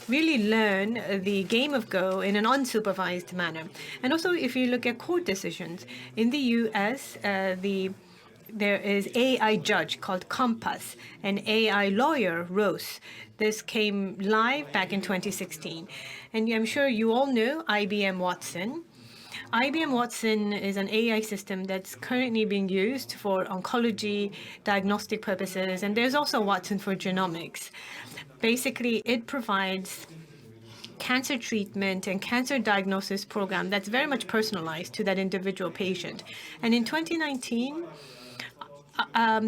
really learn the game of Go in an unsupervised manner. And also, if you look at court decisions, in the US, there is AI judge called Compass, and AI lawyer Rose. This came live back in 2016. And I'm sure you all know IBM Watson. IBM Watson is an AI system that's currently being used for oncology, diagnostic purposes, and there's also Watson for genomics. Basically, it provides cancer treatment and cancer diagnosis program that's very much personalized to that individual patient. And in 2019,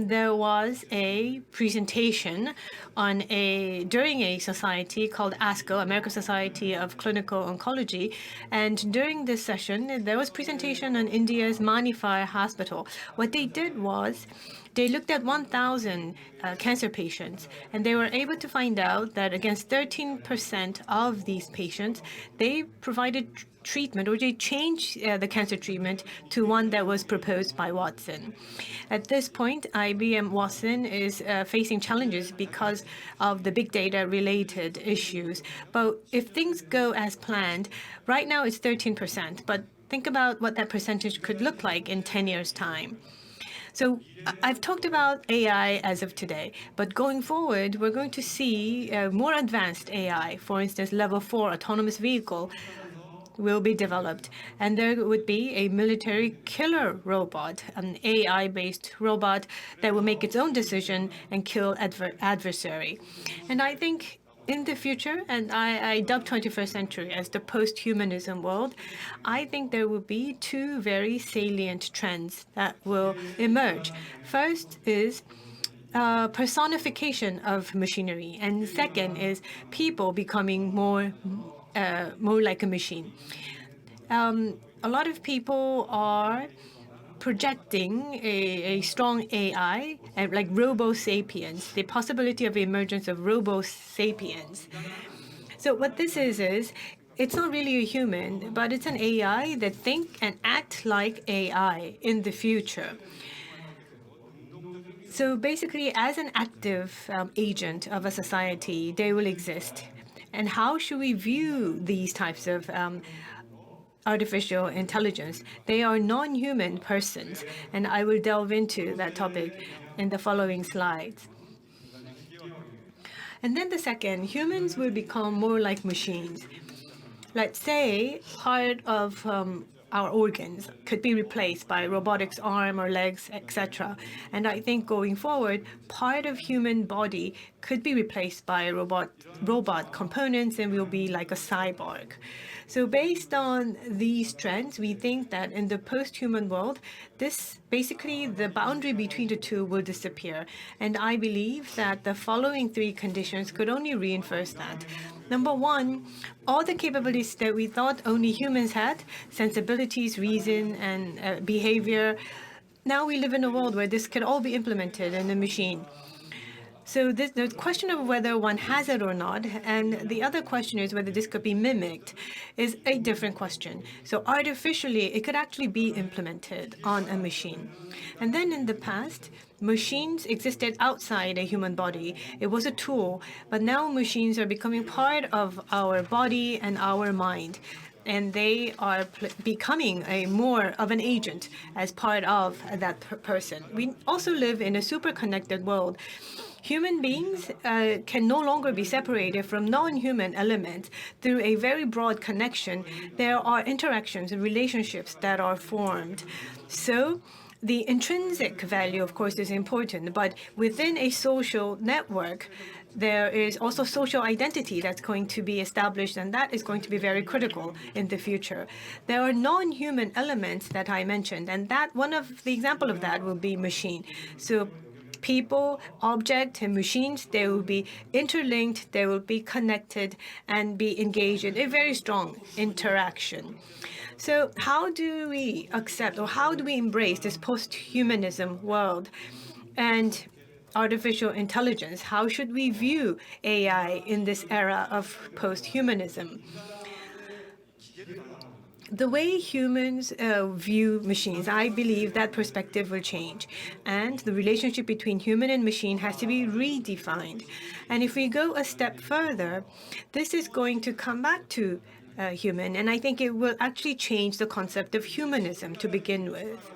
there was a presentation during a society called ASCO, American Society of Clinical Oncology, and during this session there was presentation on India's Manipur hospital. What they did was they looked at 1,000 cancer patients, and they were able to find out that against 13% of these patients, they provided treatment, or they changed the cancer treatment to one that was proposed by Watson. At this point, IBM Watson is facing challenges because of the big data related issues. But if things go as planned, right now it's 13%, but think about what that percentage could look like in 10 years' time. So I've talked about AI as of today, but going forward, we're going to see more advanced AI. For instance, level 4 autonomous vehicle will be developed, and there would be a military killer robot, an AI-based robot that will make its own decision and kill adversary. And I think in the future, and I dub 21st century as the post-humanism world, I think there will be two very salient trends that will emerge. First is personification of machinery, and second is people becoming more like a machine. A lot of people are projecting a strong AI, like robo-sapiens, the possibility of emergence of robo-sapiens. So what this is it's not really a human, but it's an AI that think and act like AI in the future. So basically, as an active agent of a society, they will exist. And how should we view these types of artificial intelligence? They are non-human persons, and I will delve into that topic in the following slides. And then the second, humans will become more like machines. Let's say part of our organs could be replaced by robotics arm or legs, etc. And I think going forward, part of human body could be replaced by robot components, and will be like a cyborg. So based on these trends, we think that in the post-human world, basically the boundary between the two will disappear. And I believe that the following three conditions could only reinforce that. Number one, all the capabilities that we thought only humans had, sensibilities, reason, and behavior, now we live in a world where this can all be implemented in a machine. So the question of whether one has it or not, and the other question is whether this could be mimicked, is a different question. So artificially, it could actually be implemented on a machine. And then in the past, machines existed outside a human body. It was a tool, but now machines are becoming part of our body and our mind. And they are becoming more of an agent as part of that person. We also live in a super connected world. Human beings can no longer be separated from non-human elements through a very broad connection. There are interactions and relationships that are formed. So the intrinsic value, of course, is important, but within a social network, there is also social identity that's going to be established, and that is going to be very critical in the future. There are non-human elements that I mentioned, and that one of the example of that will be machine. So people, object, and machines, they will be interlinked, they will be connected, and be engaged in a very strong interaction. So how do we accept, or how do we embrace this post-humanism world and artificial intelligence? How should we view AI in this era of post-humanism? The way humans view machines, I believe that perspective will change. And the relationship between human and machine has to be redefined. And if we go a step further, this is going to come back to human. And I think it will actually change the concept of humanism to begin with.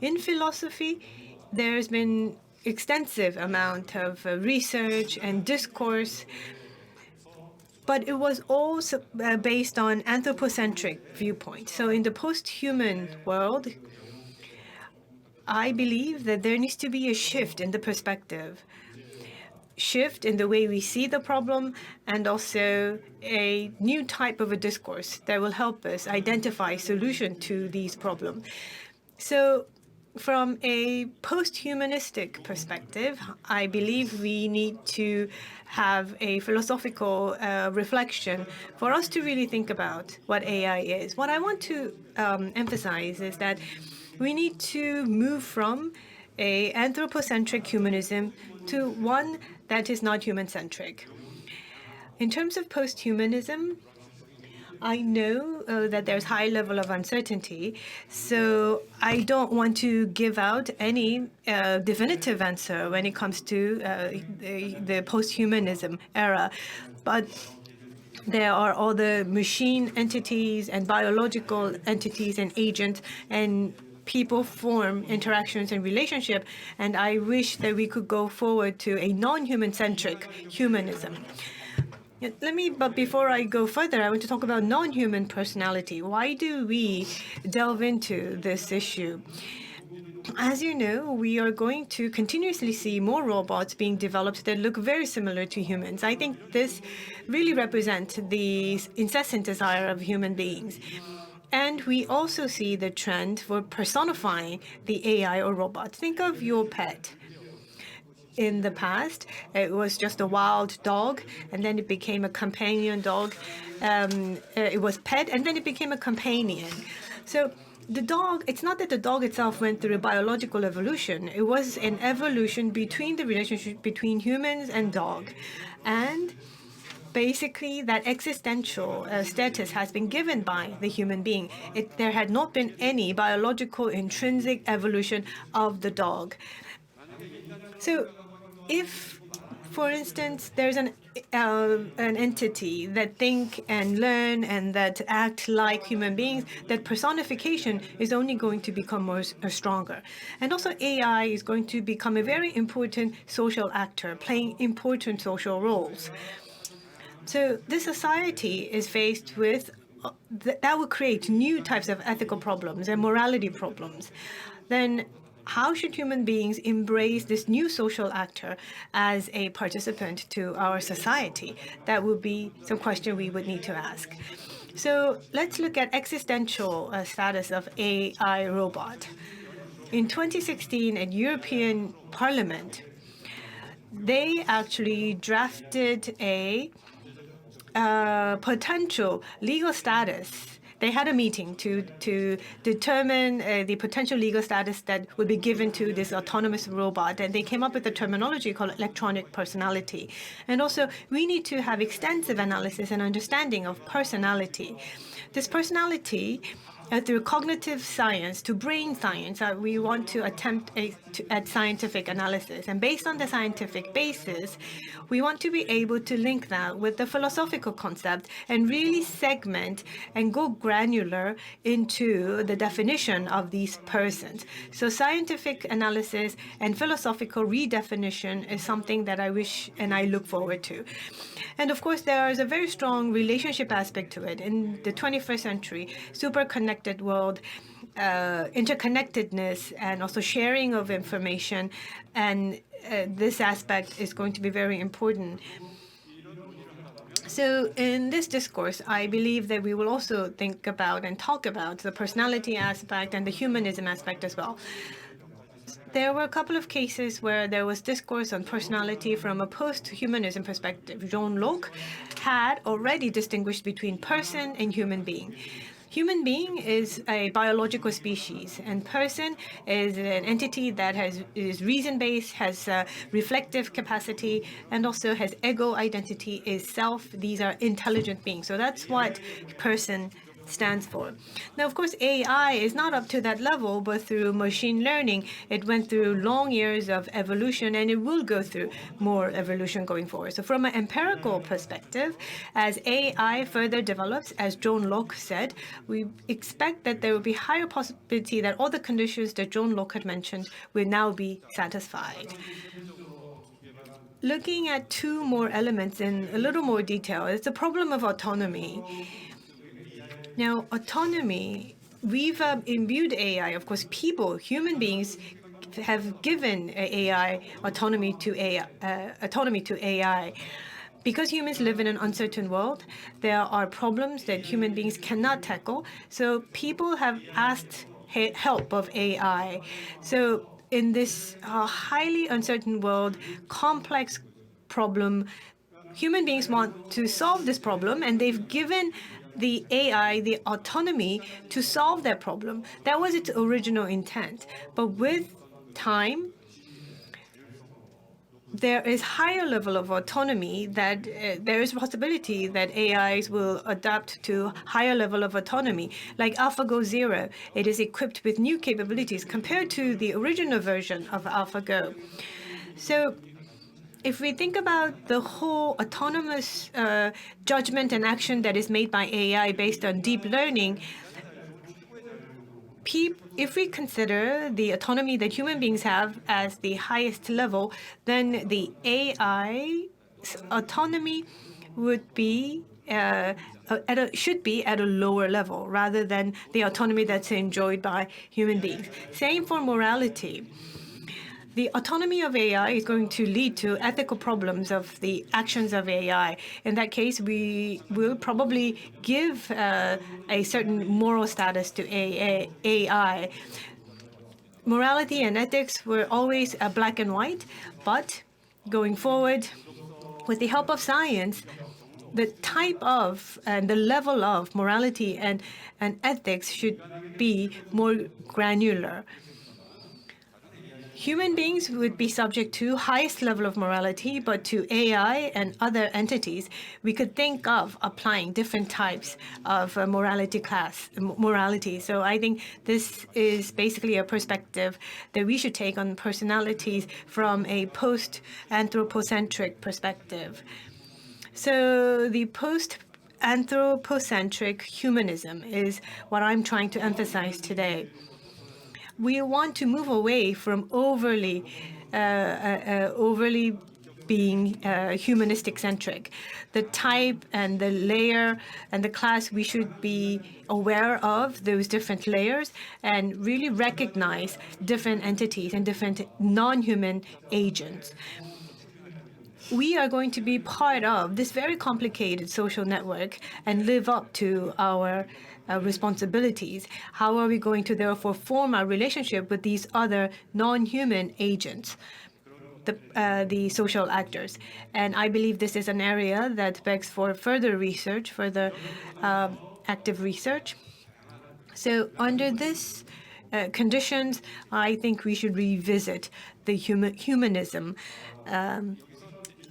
In philosophy, there's been extensive amount of research and discourse but it was also based on anthropocentric viewpoint. So in the post-human world, I believe that there needs to be a shift in the perspective, shift in the way we see the problem, and also a new type of a discourse that will help us identify solution to these problems. So from a post-humanistic perspective, I believe we need to have a philosophical reflection for us to really think about what AI is. What I want to emphasize is that we need to move from a anthropocentric humanism to one that is not human-centric. In terms of post-humanism, I know that there's high level of uncertainty, so I don't want to give out any definitive answer when it comes to the post-humanism era. But there are all the machine entities and biological entities and agents, and people form interactions and relationship, and I wish that we could go forward to a non-human-centric humanism. But before I go further, I want to talk about non-human personality. Why do we delve into this issue? As you know, we are going to continuously see more robots being developed that look very similar to humans. I think this really represents the incessant desire of human beings. And we also see the trend for personifying the AI or robot. Think of your pet. In the past, it was just a wild dog, and then it became a companion dog. It was pet, and then it became a companion. So the dog, it's not that the dog itself went through a biological evolution. It was an evolution between the relationship between humans and dog. And basically, that existential status has been given by the human being. There had not been any biological intrinsic evolution of the dog. So if, for instance, there's an entity that think and learn and that act like human beings, that personification is only going to become more stronger. And also AI is going to become a very important social actor, playing important social roles. So this society is faced with, that will create new types of ethical problems and morality problems. Then how should human beings embrace this new social actor as a participant to our society? That would be some question we would need to ask. So let's look at existential status of AI robot. In 2016 at European Parliament, they actually drafted a potential legal status. They had a meeting to determine the potential legal status that would be given to this autonomous robot, and they came up with a terminology called electronic personality. And also, we need to have extensive analysis and understanding of personality. This personality, through cognitive science to brain science, we want to attempt at scientific analysis. And based on the scientific basis, we want to be able to link that with the philosophical concept and really segment and go granular into the definition of these persons. So scientific analysis and philosophical redefinition is something that I wish and I look forward to. And of course, there is a very strong relationship aspect to it. In the 21st century, super connected world, interconnectedness and also sharing of information, and this aspect is going to be very important. So in this discourse, I believe that we will also think about and talk about the personality aspect and the humanism aspect as well. There were a couple of cases where there was discourse on personality from a post-humanism perspective. Jean-Claude had already distinguished between person and human being. Human being is a biological species, and person is an entity that is reason-based, has reflective capacity, and also has ego identity, is self. These are intelligent beings. So that's what person stands for. Now, of course, AI is not up to that level, but through machine learning, it went through long years of evolution, and it will go through more evolution going forward. So from an empirical perspective, as AI further develops, as Jean-Claude said, we expect that there will be higher possibility that all the conditions that Jean-Claude had mentioned will now be satisfied. looking at two more elements in a little more detail, it's the problem of autonomy. Now, autonomy, we've imbued AI, of course, people, human beings have given AI autonomy to AI. Because humans live in an uncertain world, there are problems that human beings cannot tackle. So people have asked help of AI. So in this highly uncertain world, complex problem, human beings want to solve this problem, and they've given the AI the autonomy to solve that problem. That was its original intent. But with time, there is higher level of autonomy that there is a possibility that AIs will adapt to higher level of autonomy. Like AlphaGo Zero, it is equipped with new capabilities compared to the original version of AlphaGo. So if we think about the whole autonomous judgment and action that is made by AI based on deep learning, if we consider the autonomy that human beings have as the highest level, then the AI's autonomy would be should be at a lower level rather than the autonomy that's enjoyed by human beings. Same for morality. The autonomy of AI is going to lead to ethical problems of the actions of AI. In that case, we will probably give a certain moral status to AI. Morality and ethics were always black and white, but going forward, with the help of science, the type of and the level of morality and ethics should be more granular. Human beings would be subject to highest level of morality, but to AI and other entities, we could think of applying different types of morality. So I think this is basically a perspective that we should take on personalities from a post-anthropocentric perspective. So the post-anthropocentric humanism is what I'm trying to emphasize today. We want to move away from overly being humanistic-centric. The type and the layer and the class, we should be aware of those different layers and really recognize different entities and different non-human agents. We are going to be part of this very complicated social network and live up to our responsibilities. How are we going to therefore form our relationship with these other non-human agents, the social actors? And I believe this is an area that begs for further research, further active research. So under this conditions, I think we should revisit the humanism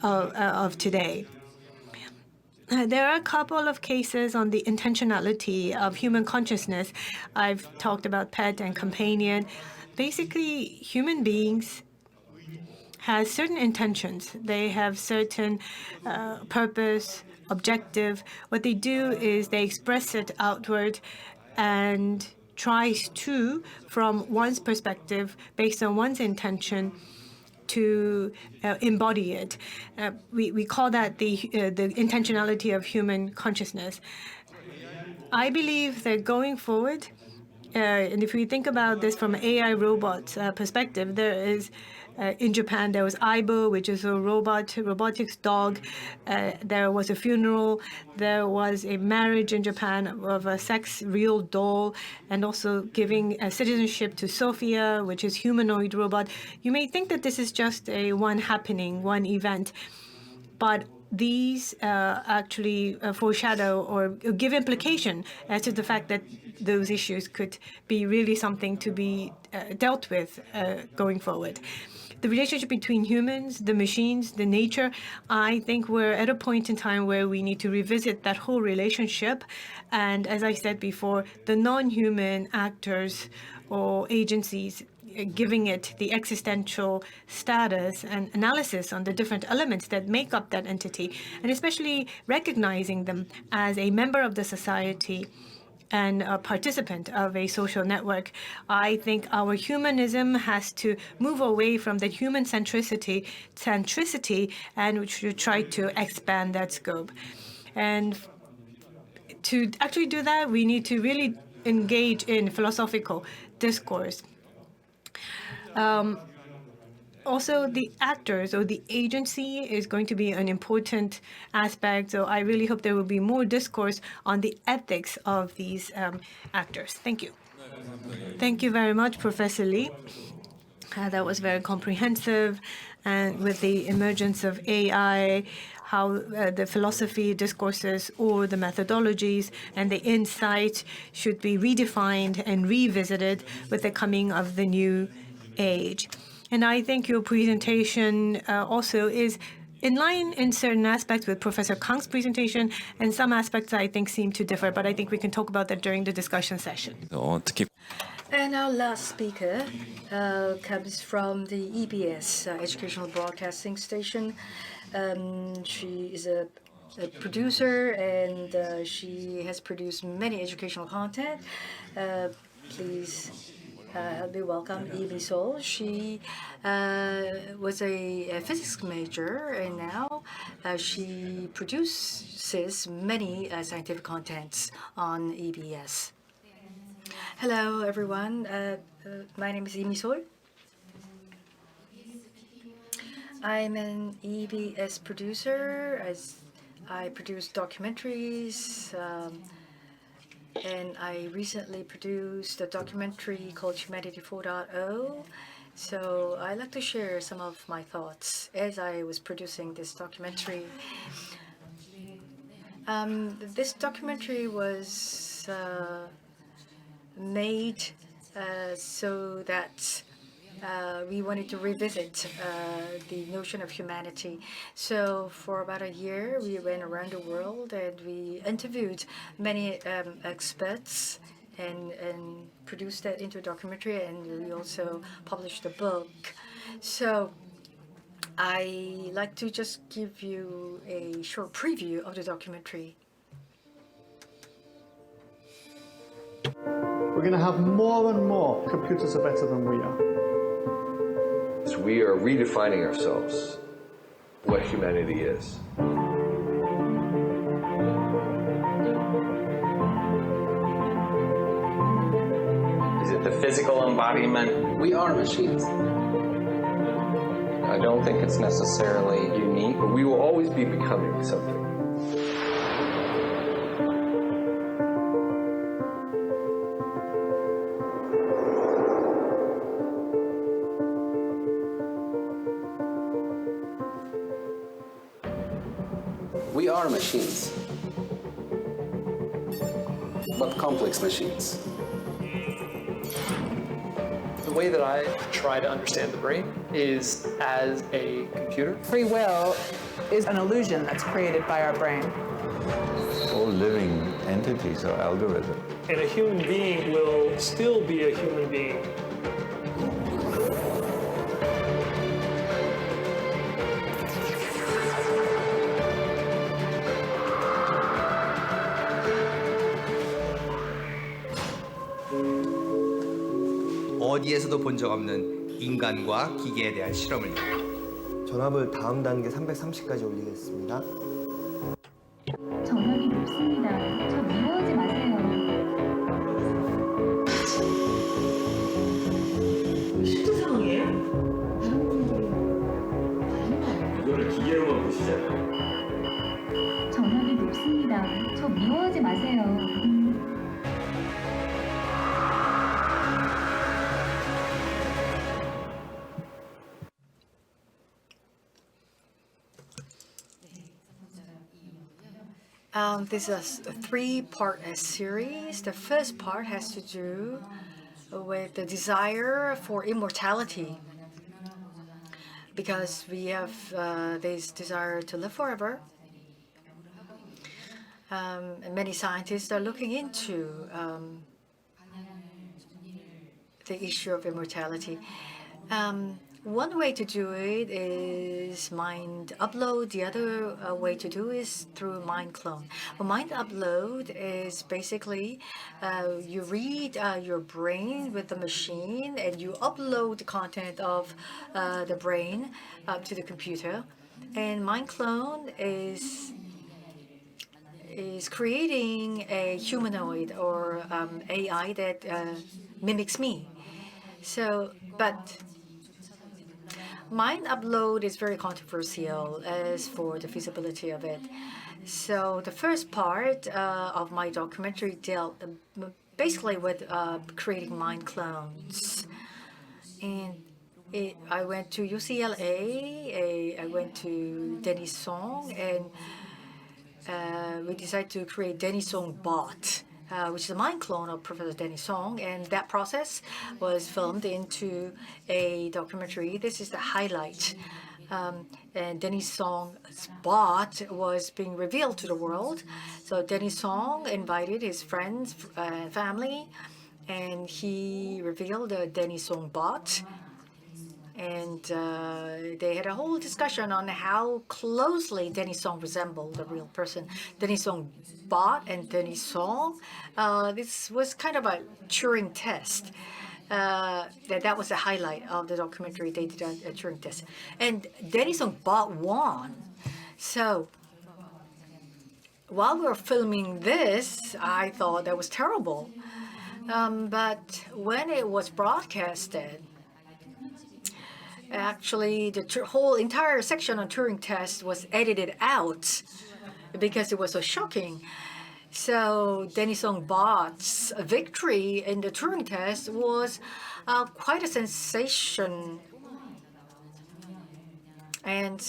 of today. There are a couple of cases on the intentionality of human consciousness. I've talked about pet and companion. Basically, human beings have certain intentions. They have certain purpose, objective. What they do is they express it outward and tries to, from one's perspective, based on one's intention, to embody it. We call that the intentionality of human consciousness. I believe that going forward, and if we think about this from an AI robot perspective, there is in Japan, there was Aibo, which is a robotics dog. There was a funeral. There was a marriage in Japan of a sex real doll, and also giving citizenship to Sophia, which is humanoid robot. You may think that this is just a one happening, one event, but these actually foreshadow or give implication as to the fact that those issues could be really something to be dealt with going forward. The relationship between humans, the machines, the nature, I think we're at a point in time where we need to revisit that whole relationship. And as I said before, the non-human actors or agencies, giving it the existential status and analysis on the different elements that make up that entity, and especially recognizing them as a member of the society and a participant of a social network. I think our humanism has to move away from the human centricity, and we should try to expand that scope. And to actually do that, we need to really engage in philosophical discourse. Also, the actors or the agency is going to be an important aspect. So I really hope there will be more discourse on the ethics of these actors. Thank you. Thank you very much, Professor Lee. That was very comprehensive. And with the emergence of AI, how the philosophy discourses or the methodologies and the insight should be redefined and revisited with the coming of the new age. And I think your presentation also is in line in certain aspects with Professor Kang's presentation, and some aspects I think seem to differ, but I think we can talk about that during the discussion session. And our last speaker comes from the EBS, Educational Broadcasting Station. She is a producer, and she has produced many educational content. Please help me welcome Imi Sol. She was a physics major, and now she produces many scientific contents on EBS. Hello, everyone. My name is Imi Sol. I'm an EBS producer. I produce documentaries, and I recently produced a documentary called Humanity 4.0. So I'd like to share some of my thoughts as I was producing this documentary. This documentary was made so that we wanted to revisit the notion of humanity. So for about a year, we went around the world and we interviewed many experts and produced that into a documentary, and we also published a book. So I like to just give you a short preview of the documentary. We're going to have more and more computers are better than we are. So we are redefining ourselves, what humanity is. Is it the physical embodiment? We are machines. I don't think it's necessarily unique, but we will always be becoming something. We are machines, but complex machines. The way that I try to understand the brain is as a computer. Free will is an illusion that's created by our brain. All living entities are algorithms. And a human being will still be a human being. 어디에서도 본 적 없는 인간과 기계에 대한 실험을 전압을 다음 단계 330까지 올리겠습니다. 전압이 높습니다. 저 미워하지 마세요. 실제 상황이에요? 이거를 기계로만 보시잖아요. 전압이 높습니다. 저 미워하지 마세요. This is a three-part series. The first part has to do with the desire for immortality, because we have this desire to live forever. And many scientists are looking into the issue of immortality. One way to do it is mind upload. The other way to do is through mind clone. Well, mind upload is basically you read your brain with the machine and you upload the content of the brain to the computer. And mind clone is creating a humanoid or AI that mimics me. So, but mind upload is very controversial as for the feasibility of it. So the first part of my documentary dealt basically with creating mind clones. And I went to UCLA, I went to Denison, and we decided to create Denison Bot, which is a mind clone of Professor Denison, and that process was filmed into a documentary. This is the highlight. And Denison's bot was being revealed to the world. So Denison invited his friends and family, and he revealed the Denison bot. And they had a whole discussion on how closely Denison resembled the real person. Denison bot and Denison, this was kind of a Turing test. That was the highlight of the documentary. They did a Turing test. And Denison bot won. So while we were filming this, I thought that was terrible. But when it was broadcasted, actually, the whole entire section on Turing test was edited out because it was so shocking. So Denison bot's victory in the Turing test was quite a sensation. And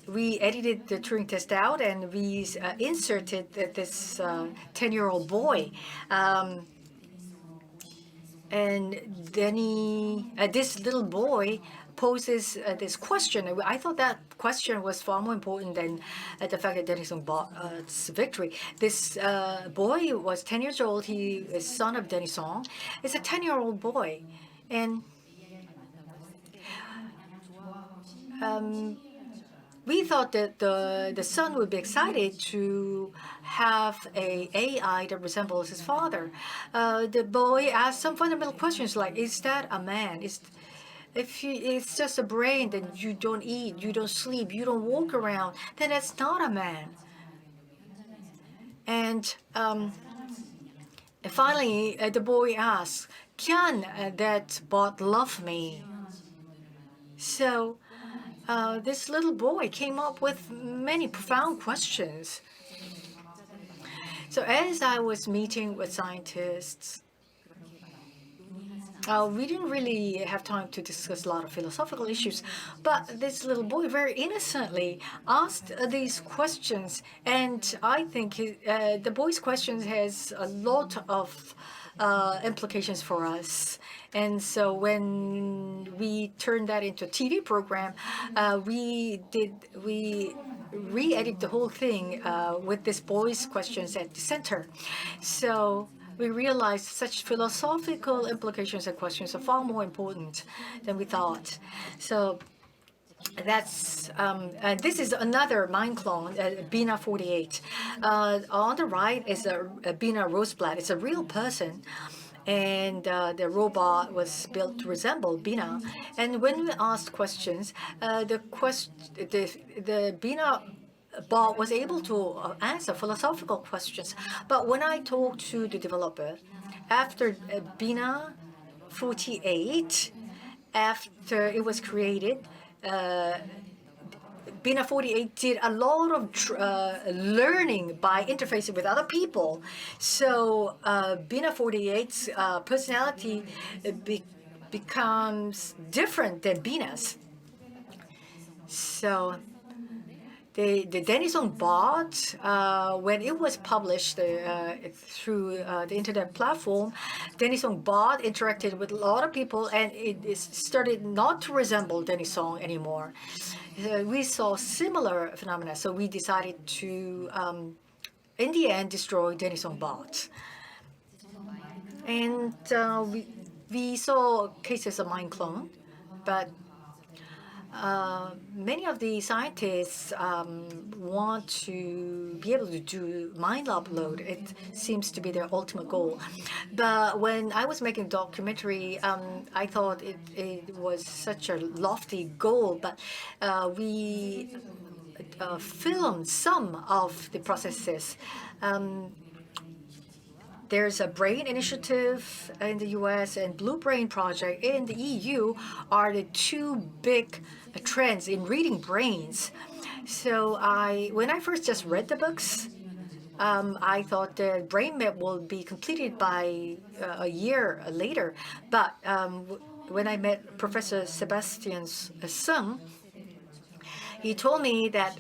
we edited the Turing test out, and we inserted this 10-year-old boy. And this little boy poses this question. I thought that question was far more important than the fact that Denison bot's victory. This boy was 10 years old. He is son of Denison. It's a 10-year-old boy. And we thought that the son would be excited to have an AI that resembles his father. The boy asked some fundamental questions like, is that a man? If it's just a brain, then you don't eat, you don't sleep, you don't walk around, then that's not a man. And finally, the boy asked, can that bot love me? So this little boy came up with many profound questions. So as I was meeting with scientists, we didn't really have time to discuss a lot of philosophical issues, but this little boy very innocently asked these questions, and I think the boy's questions has a lot of implications for us. And so when we turned that into a TV program, we re-edited the whole thing with this boy's questions at the center. So we realized such philosophical implications and questions are far more important than we thought. So that's this is another mind clone, Bina 48. On the right is a Bina Roseblatt. It's a real person. And the robot was built to resemble Bina. And when we asked questions, the Bina bot was able to answer philosophical questions. But when I talked to the developer, after Bina 48, after it was created, Bina 48 did a lot of learning by interfacing with other people. So Bina 48's personality becomes different than Bina's. So the Denison bot, when it was published through the internet platform, Denison bot interacted with a lot of people, and it started not to resemble Denison anymore. We saw similar phenomena, so we decided to, in the end, destroy Denison bot. And we saw cases of mind clone, but many of the scientists want to be able to do mind upload. It seems to be their ultimate goal. But when I was making a documentary, I thought it was such a lofty goal, but we filmed some of the processes. There's a brain initiative in the US and Blue Brain project in the EU are the two big trends in reading brains. So when I first just read the books, I thought the brain map will be completed by a year later. But when I met Professor Sebastian Sung, he told me that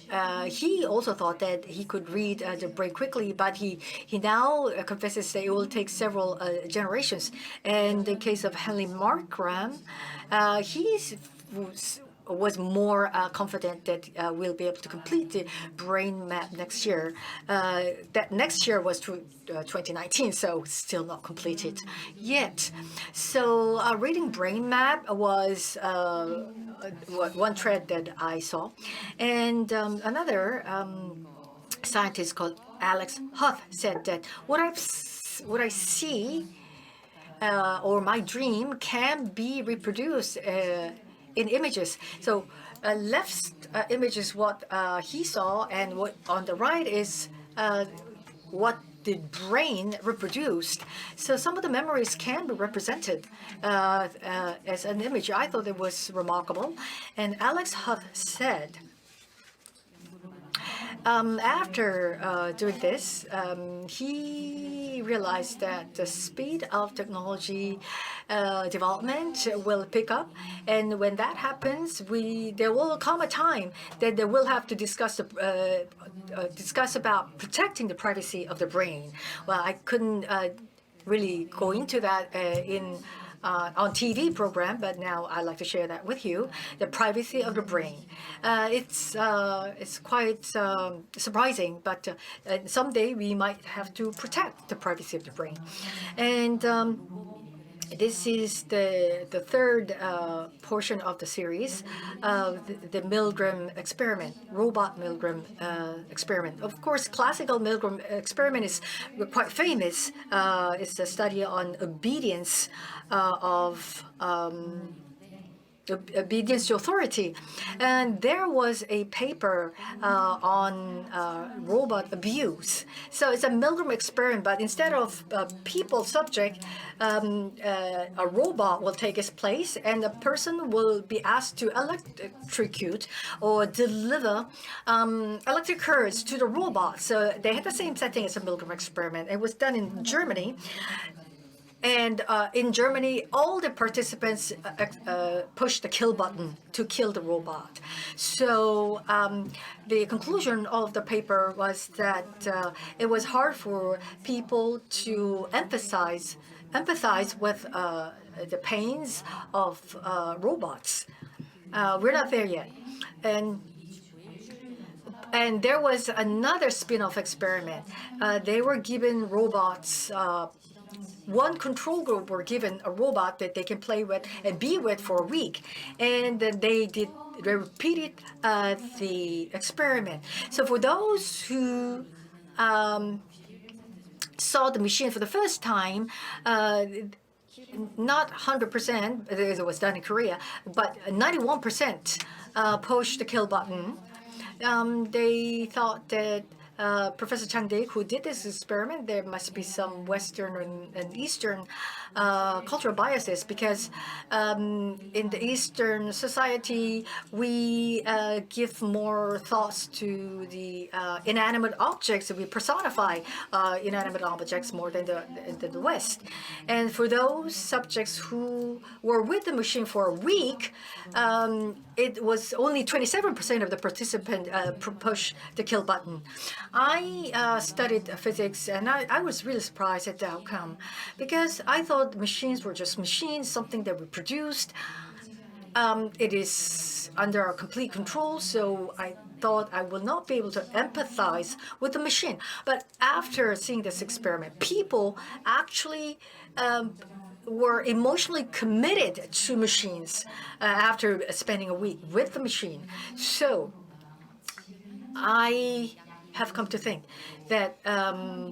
he also thought that he could read the brain quickly, but he now confesses that it will take several generations. And in the case of Henley Markram, he was more confident that we'll be able to complete the brain map next year. That next year was 2019, so still not completed yet. So reading brain map was one trend that I saw. And another scientist called Alex Huth said that what I see or my dream can be reproduced in images. So left image is what he saw, and what on the right is what the brain reproduced. So some of the memories can be represented as an image. I thought it was remarkable. And Alex Huth said, after doing this, he realized that the speed of technology development will pick up, and when that happens, there will come a time that they will have to discuss about protecting the privacy of the brain. Well, I couldn't really go into that on TV program, but now I'd like to share that with you. The privacy of the brain. It's quite surprising, but someday we might have to protect the privacy of the brain. And this is the third portion of the series, the Milgram experiment, robot Milgram experiment. Of course, classical Milgram experiment is quite famous. It's a study on obedience of obedience to authority. And there was a paper on robot abuse. So it's a Milgram experiment, but instead of people subject, a robot will take its place, and the person will be asked to electrocute or deliver electric currents to the robot. So they had the same setting as a Milgram experiment. It was done in Germany. And in Germany, all the participants pushed the kill button to kill the robot. So the conclusion of the paper was that it was hard for people to empathize with the pains of robots. We're not there yet. And there was another spin-off experiment. They were given robots. One control group were given a robot that they can play with and be with for a week, and then they repeated the experiment. So for those who saw the machine for the first time, not 100%, it was done in Korea, but 91% pushed the kill button. They thought that Professor Chang Dae, who did this experiment, there must be some Western and Eastern cultural biases, because in the Eastern society, we give more thoughts to the inanimate objects. We personify inanimate objects more than the West. And for those subjects who were with the machine for a week, it was only 27% of the participants pushed the kill button. I studied physics, and I was really surprised at the outcome, because I thought machines were just machines, something that we produced. It is under our complete control, so I thought I will not be able to empathize with the machine. But after seeing this experiment, people actually were emotionally committed to machines after spending a week with the machine. So I have come to think that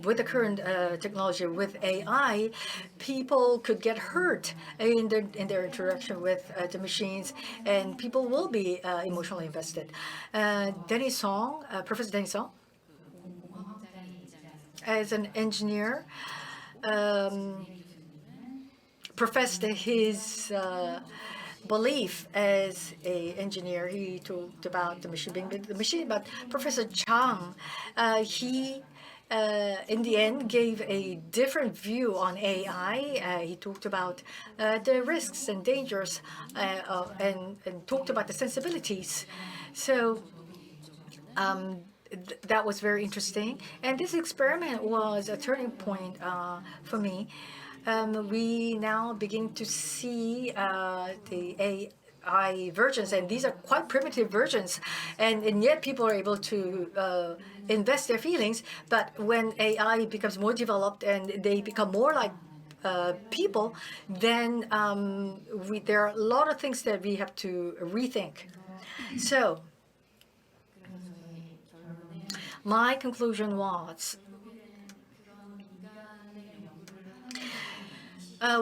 with the current technology, with AI, people could get hurt in their interaction with the machines, and people will be emotionally invested. Professor Denny Song, as an engineer, professed his belief as an engineer. He talked about the machine being the machine, but Professor Chang, he in the end gave a different view on AI. He talked about the risks and dangers and talked about the sensibilities. So that was very interesting. And this experiment was a turning point for me. We now begin to see the AI versions, and these are quite primitive versions, and yet people are able to invest their feelings. But when AI becomes more developed and they become more like people, then there are a lot of things that we have to rethink. So my conclusion was,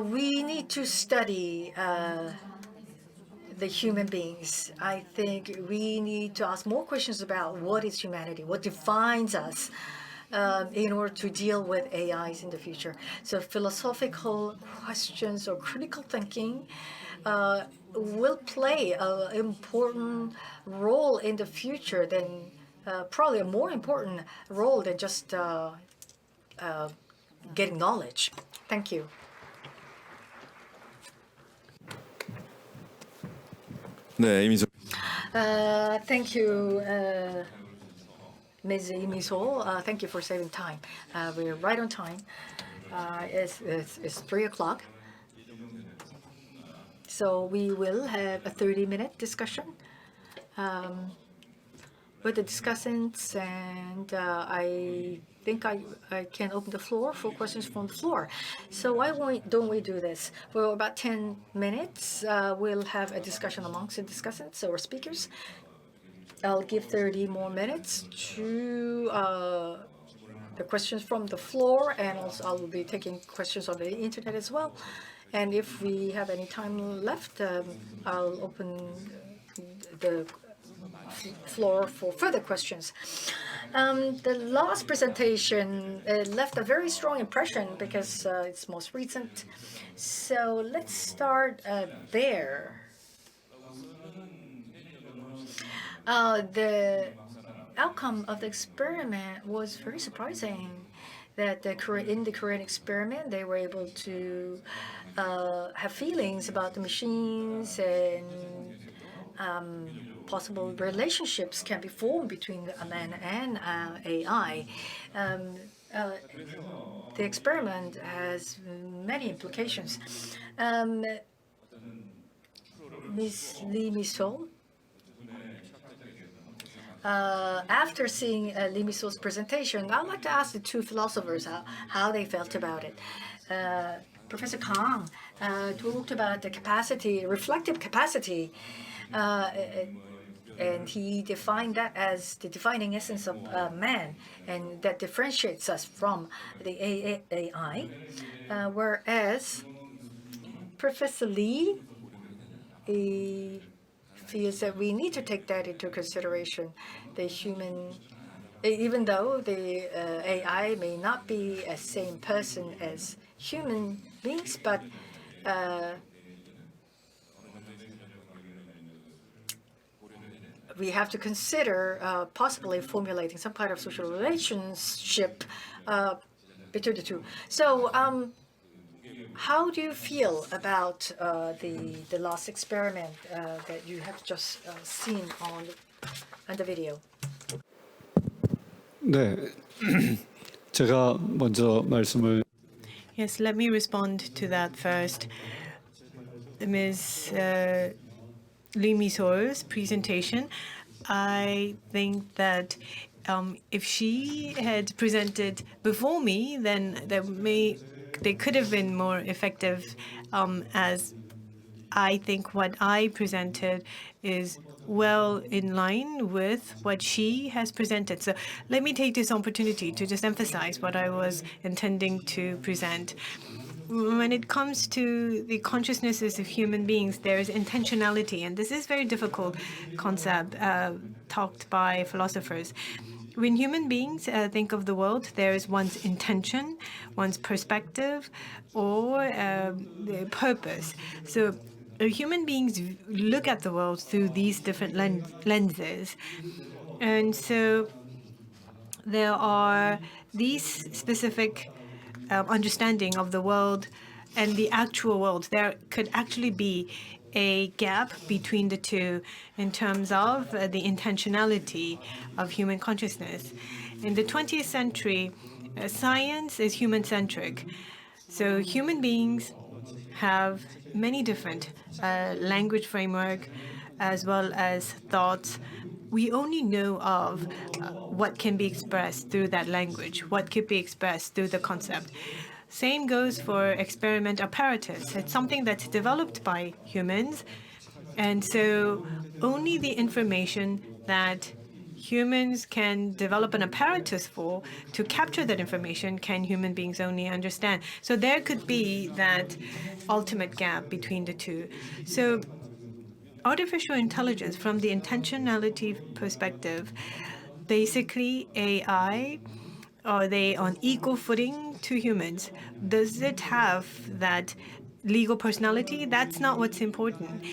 we need to study the human beings. I think we need to ask more questions about what is humanity, what defines us, in order to deal with AIs in the future. So philosophical questions or critical thinking will play an important role in the future than probably a more important role than just getting knowledge. Thank you. Thank you, Ms. Imi-so. Thank you for saving time. We're right on time. It's 3 o'clock. So we will have a 30-minute discussion with the discussants, and I think I can open the floor for questions from the floor. So why don't we do this? For about 10 minutes, we'll have a discussion amongst the discussants or speakers. I'll give 30 more minutes to the questions from the floor, and also I will be taking questions on the internet as well. And if we have any time left, I'll open the floor for further questions. The last presentation left a very strong impression because it's most recent. So let's start there. The outcome of the experiment was very surprising. That in the Korean experiment, they were able to have feelings about the machines, and possible relationships can be formed between a man and AI. The experiment has many implications. Ms. Lee Mi-so, after seeing Lee Mi-so's presentation, I'd like to ask the two philosophers how they felt about it. Professor Kang talked about the capacity, reflective capacity, and he defined that as the defining essence of man, and that differentiates us from the AI. Whereas Professor Lee feels that we need to take that into consideration. The human, even though the AI may not be a same person as human beings, but we have to consider possibly formulating some kind of social relationship between the two. So how do you feel about the last experiment that you have just seen on the video? 네, 제가 먼저 말씀을. Yes, let me respond to that first. Ms. Lee Mi-so's presentation, I think that if she had presented before me, then there may they could have been more effective, as I think what I presented is well in line with what she has presented. So let me take this opportunity to just emphasize what I was intending to present. When it comes to the consciousnesses of human beings, there is intentionality, and this is a very difficult concept talked by philosophers. When human beings think of the world, there is one's intention, one's perspective, or the purpose. So human beings look at the world through these different lenses. And so there are these specific understanding of the world and the actual world. There could actually be a gap between the two in terms of the intentionality of human consciousness. In the 20th century, science is human-centric. So human beings have many different language framework as well as thoughts. We only know of what can be expressed through that language, what could be expressed through the concept. Same goes for experiment apparatus. It's something that's developed by humans, and so only the information that humans can develop an apparatus for to capture that information can human beings only understand. So there could be that ultimate gap between the two. So artificial intelligence, from the intentionality perspective, basically AI, are they on equal footing to humans? Does it have that legal personality? That's not what's important.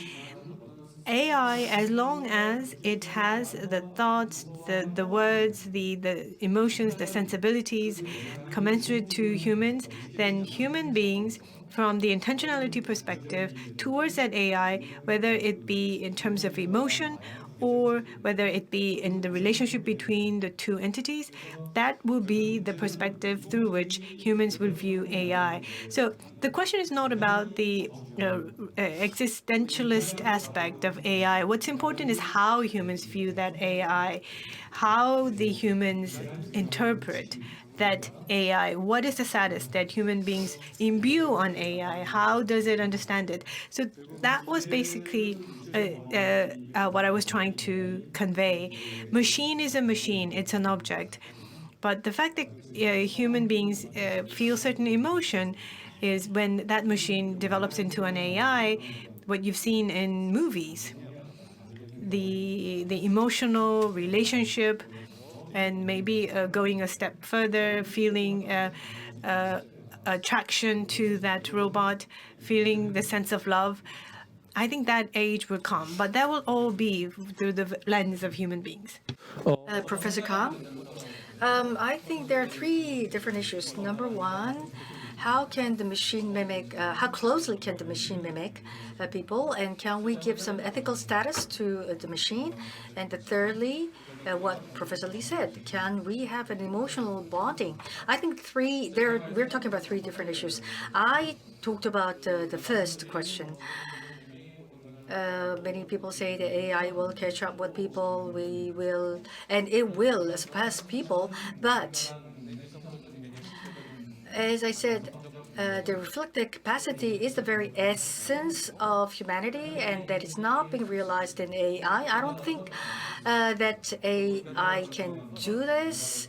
AI, as long as it has the thoughts, the words, the emotions, the sensibilities commensurate to humans, then human beings, from the intentionality perspective towards that AI, whether it be in terms of emotion or whether it be in the relationship between the two entities, that will be the perspective through which humans will view AI. So the question is not about the existentialist aspect of AI. What's important is how humans view that AI, how the humans interpret that AI. What is the status that human beings imbue on AI? How does it understand it? So that was basically what I was trying to convey. Machine is a machine. It's an object. But the fact that human beings feel certain emotion is when that machine develops into an AI, what you've seen in movies. The emotional relationship, and maybe going a step further, feeling attraction to that robot, feeling the sense of love. I think that age will come, but that will all be through the lens of human beings. Professor Kang, I think there are three different issues. Number one, how can the machine mimic, how closely can the machine mimic people, and can we give some ethical status to the machine? And thirdly, what Professor Lee said, can we have an emotional bonding? I think we're talking about three different issues. I talked about the first question. Many people say the AI will catch up with people, and it will surpass people, but as I said, the reflective capacity is the very essence of humanity, and that is not being realized in AI. I don't think that AI can do this.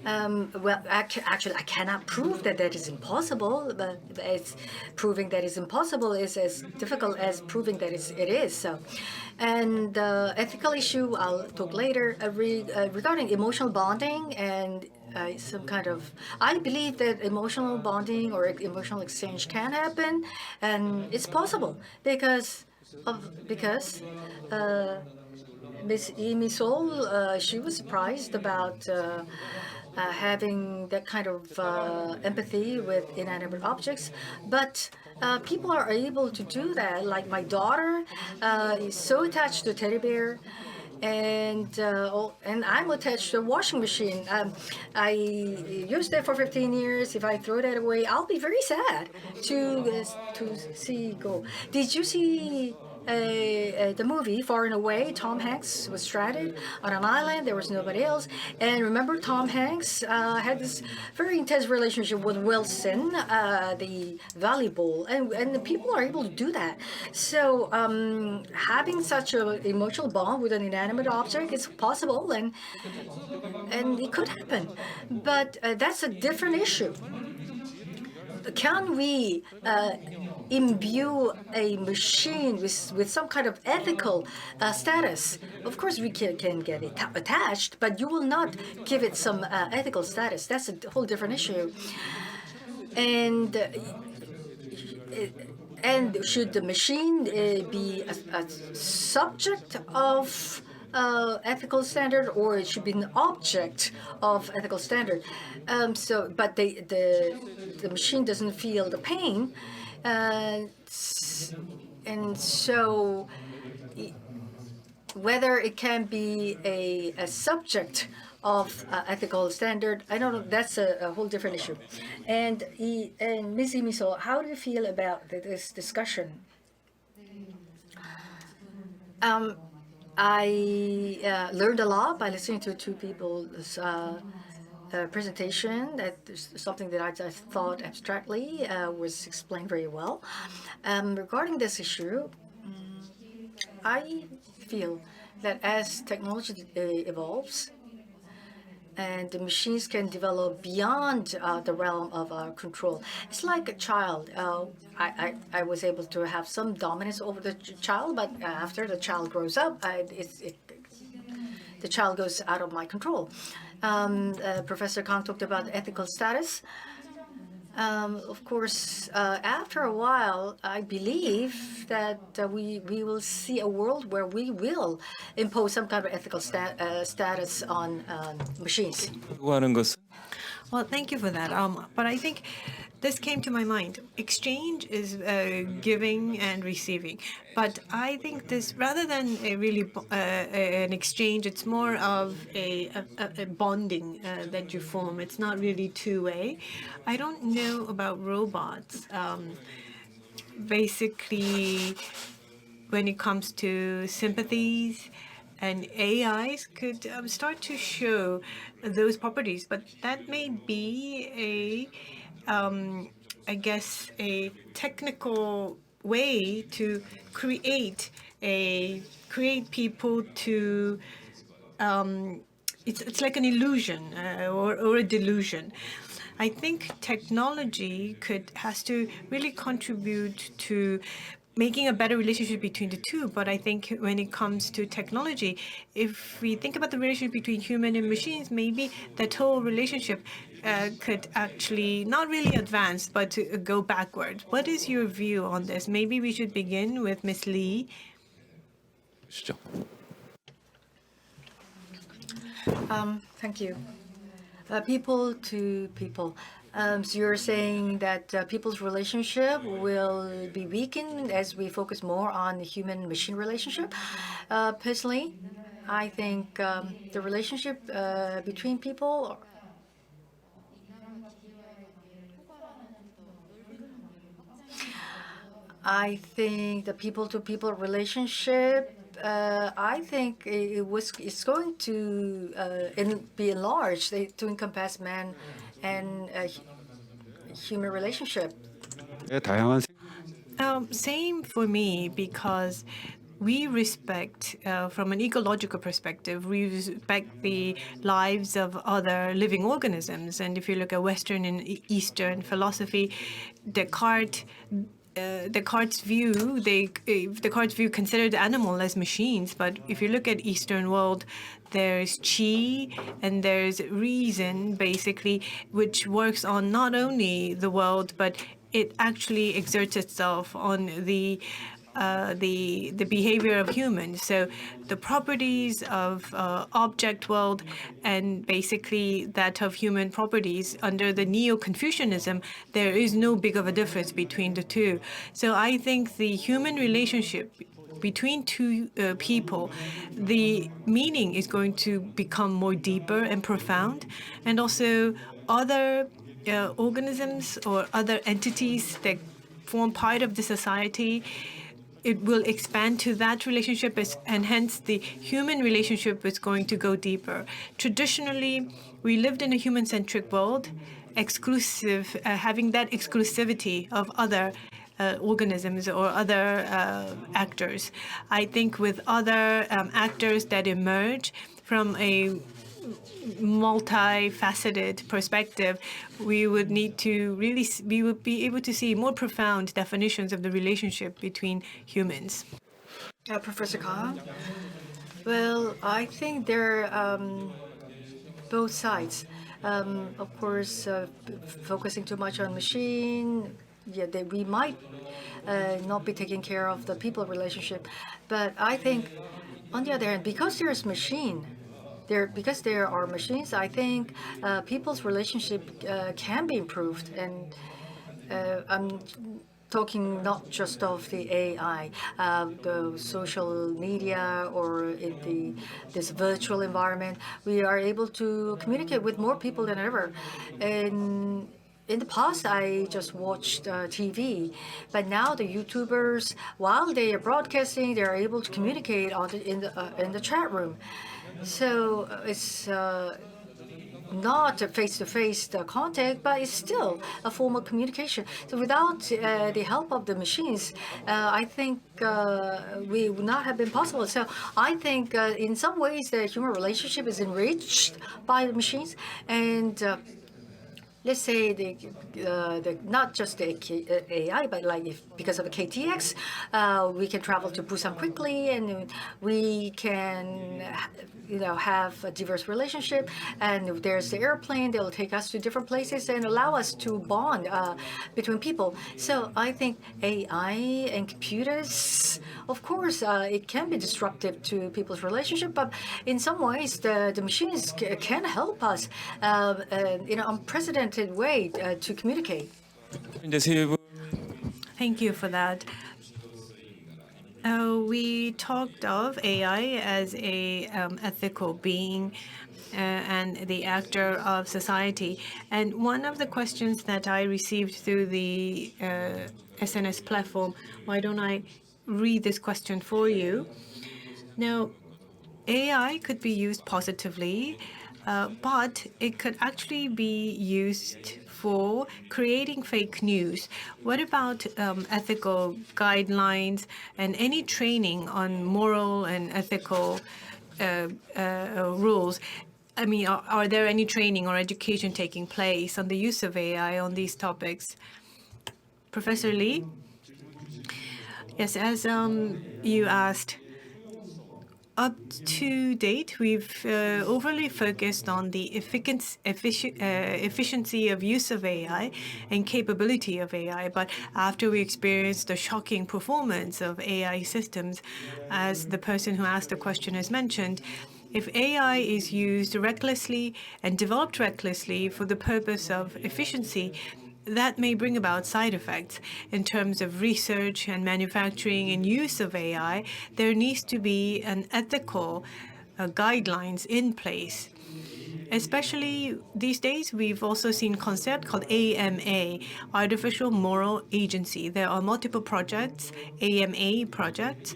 Well, actually, I cannot prove that that is impossible, but it's proving that it's impossible is as difficult as proving that it is. So, and ethical issue, I'll talk later, regarding emotional bonding and some kind of, I believe that emotional bonding or emotional exchange can happen, and it's possible because Miss Imi Sol, she was surprised about having that kind of empathy with inanimate objects, but people are able to do that. Like my daughter is so attached to a teddy bear, and I'm attached to a washing machine. I used it for 15 years. If I throw that away, I'll be very sad to see go. Did you see the movie Far and Away, Tom Hanks was stranded on an island. There was nobody else. And remember, Tom Hanks had this very intense relationship with Wilson, the volleyball, and the people are able to do that. So having such an emotional bond with an inanimate object is possible, and it could happen. But that's a different issue. Can we imbue a machine with some kind of ethical status? Of course, we can get it attached, but you will not give it some ethical status. That's a whole different issue. And should the machine be a subject of ethical standard, or it should be an object of ethical standard? But the machine doesn't feel the pain, and so whether it can be a subject of ethical standard, I don't know. That's a whole different issue. And Ms. Imiso, how do you feel about this discussion? I learned a lot by listening to two people's presentation. That is something that I just thought abstractly was explained very well. Regarding this issue, I feel that as technology evolves, and the machines can develop beyond the realm of our control. It's like a child. I was able to have some dominance over the child, but after the child grows up, the child goes out of my control. Professor Kang talked about ethical status. Of course, after a while, I believe that we will see a world where we will impose some kind of ethical status on machines. Well, thank you for that. But I think this came to my mind. Exchange is giving and receiving. But I think this, rather than an exchange, it's more of a bonding that you form. It's not really two-way. I don't know about robots. Basically, when it comes to sympathies, and AIs could start to show those properties, but that may be I guess, a technical way to create people to. It's like an illusion or a delusion. I think technology has to really contribute to making a better relationship between the two. But I think when it comes to technology, if we think about the relationship between human and machines, maybe that whole relationship could actually not really advance, but to go backward. What is your view on this? Maybe we should begin with Ms. Lee. Thank you. People to people. So you're saying that people's relationship will be weakened as we focus more on the human-machine relationship. Personally, I think the relationship between people. I think the people-to-people relationship. I think it's going to be enlarged to encompass man and human relationship. Same for me, because we respect, from an ecological perspective, we respect the lives of other living organisms. And if you look at Western and Eastern philosophy, Descartes' view considered animal as machines. But if you look at Eastern world, there's chi and there's reason, basically, which works on not only the world, but it actually exerts itself on the behavior of humans. So the properties of object world and basically that of human properties under the Neo-Confucianism, there is no big of a difference between the two. So I think the human relationship between two people, the meaning is going to become more deeper and profound. And also other organisms or other entities that form part of the society, it will expand to that relationship, and hence the human relationship is going to go deeper. Traditionally, we lived in a human-centric world, having that exclusivity of other organisms or other actors. I think with other actors that emerge from a multifaceted perspective, we would need to really, we would be able to see more profound definitions of the relationship between humans. Professor Khan? Well, I think there are both sides. Of course, focusing too much on machine, yeah, we might not be taking care of the people relationship. But I think, on the other hand, because there's machine, because there are machines, I think people's relationship can be improved. And I'm talking not just of the AI, the social media or in this virtual environment. We are able to communicate with more people than ever. And in the past, I just watched TV, but now the YouTubers, while they are broadcasting, they are able to communicate in the chat room. So it's not a face-to-face contact, but it's still a form of communication. So without the help of the machines, I think we would not have been possible. So I think in some ways the human relationship is enriched by the machines. And let's say not just the AI, but like because of the KTX, we can travel to Busan quickly, and we can have a diverse relationship. And if there's the airplane, they'll take us to different places and allow us to bond between people. So I think AI and computers, of course, it can be disruptive to people's relationship, but in some ways, the machines can help us in an unprecedented way to communicate. Thank you for that. We talked of AI as a ethical being and the actor of society. And one of the questions that I received through the SNS platform, why don't I read this question for you? Now, AI could be used positively, but it could actually be used for creating fake news. What about ethical guidelines and any training on moral and ethical rules? I mean, are there any training or education taking place on the use of AI on these topics? Professor Lee? Yes, as you asked, up to date, we've overly focused on the efficiency of use of AI and capability of AI. But after we experienced the shocking performance of AI systems, as the person who asked the question has mentioned, if AI is used recklessly and developed recklessly for the purpose of efficiency, that may bring about side effects. In terms of research and manufacturing and use of AI, there needs to be an ethical guidelines in place. Especially these days, we've also seen a concept called AMA, Artificial Moral Agency. There are multiple projects, AMA projects,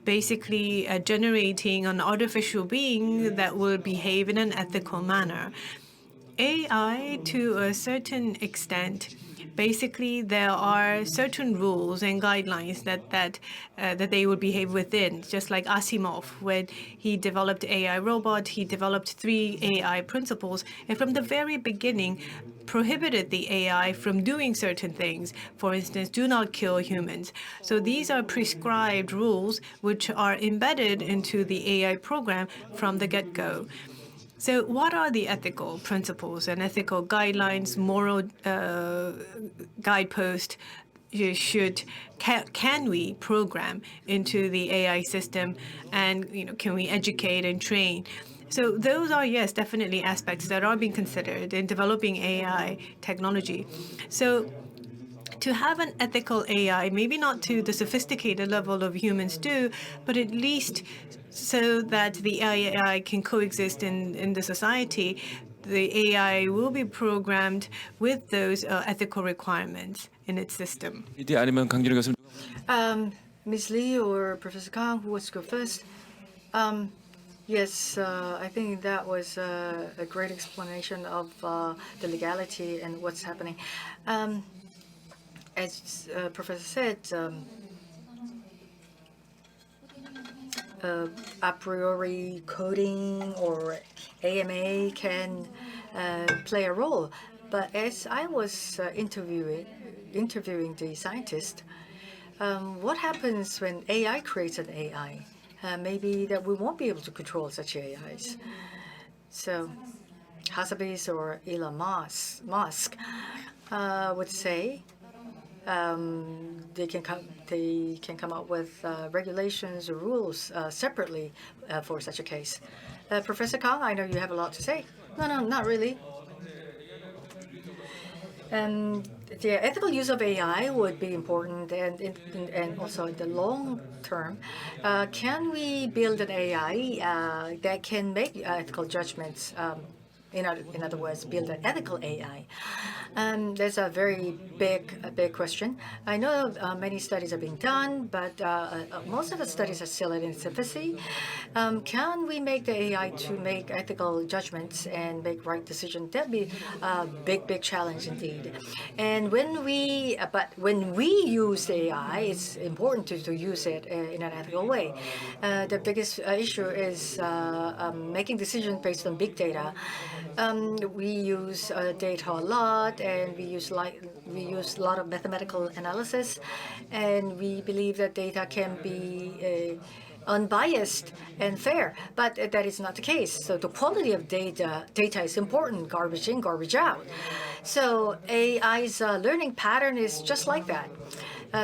basically generating an artificial being that will behave in an ethical manner. AI, to a certain extent, basically there are certain rules and guidelines that they would behave within. Just like Asimov, when he developed AI robot, he developed 3 AI principles, and from the very beginning prohibited the AI from doing certain things. For instance, do not kill humans. So these are prescribed rules which are embedded into the AI program from the get-go. So what are the ethical principles and ethical guidelines, moral guideposts can we program into the AI system, and can we educate and train? So those are, yes, definitely aspects that are being considered in developing AI technology. So to have an ethical AI, maybe not to the sophisticated level of humans do, but at least so that the AI can coexist in the society, the AI will be programmed with those ethical requirements in its system. Ms. Lee or Professor Kang, who wants to go first? Yes, I think that was a great explanation of the legality and what's happening. As Professor said, a priori coding or AMA can play a role. But as I was interviewing the scientist, what happens when AI creates an AI? Maybe that we won't be able to control such AIs. So Hasabe's or Elon Musk would say they can come up with regulations or rules separately for such a case. Professor Kang, I know you have a lot to say. No, not really. The ethical use of AI would be important, and also in the long term, can we build an AI that can make ethical judgments? In other words, build an ethical AI. That's a very big question. I know many studies are being done, but most of the studies are still in its infancy. Can we make the AI to make ethical judgments and make right decisions? That'd be a big challenge indeed. And when we use AI, it's important to use it in an ethical way. The biggest issue is making decisions based on big data. We use data a lot, and we use a lot of mathematical analysis, and we believe that data can be unbiased and fair, but that is not the case. So the quality of data is important, garbage in, garbage out. So AI's learning pattern is just like that.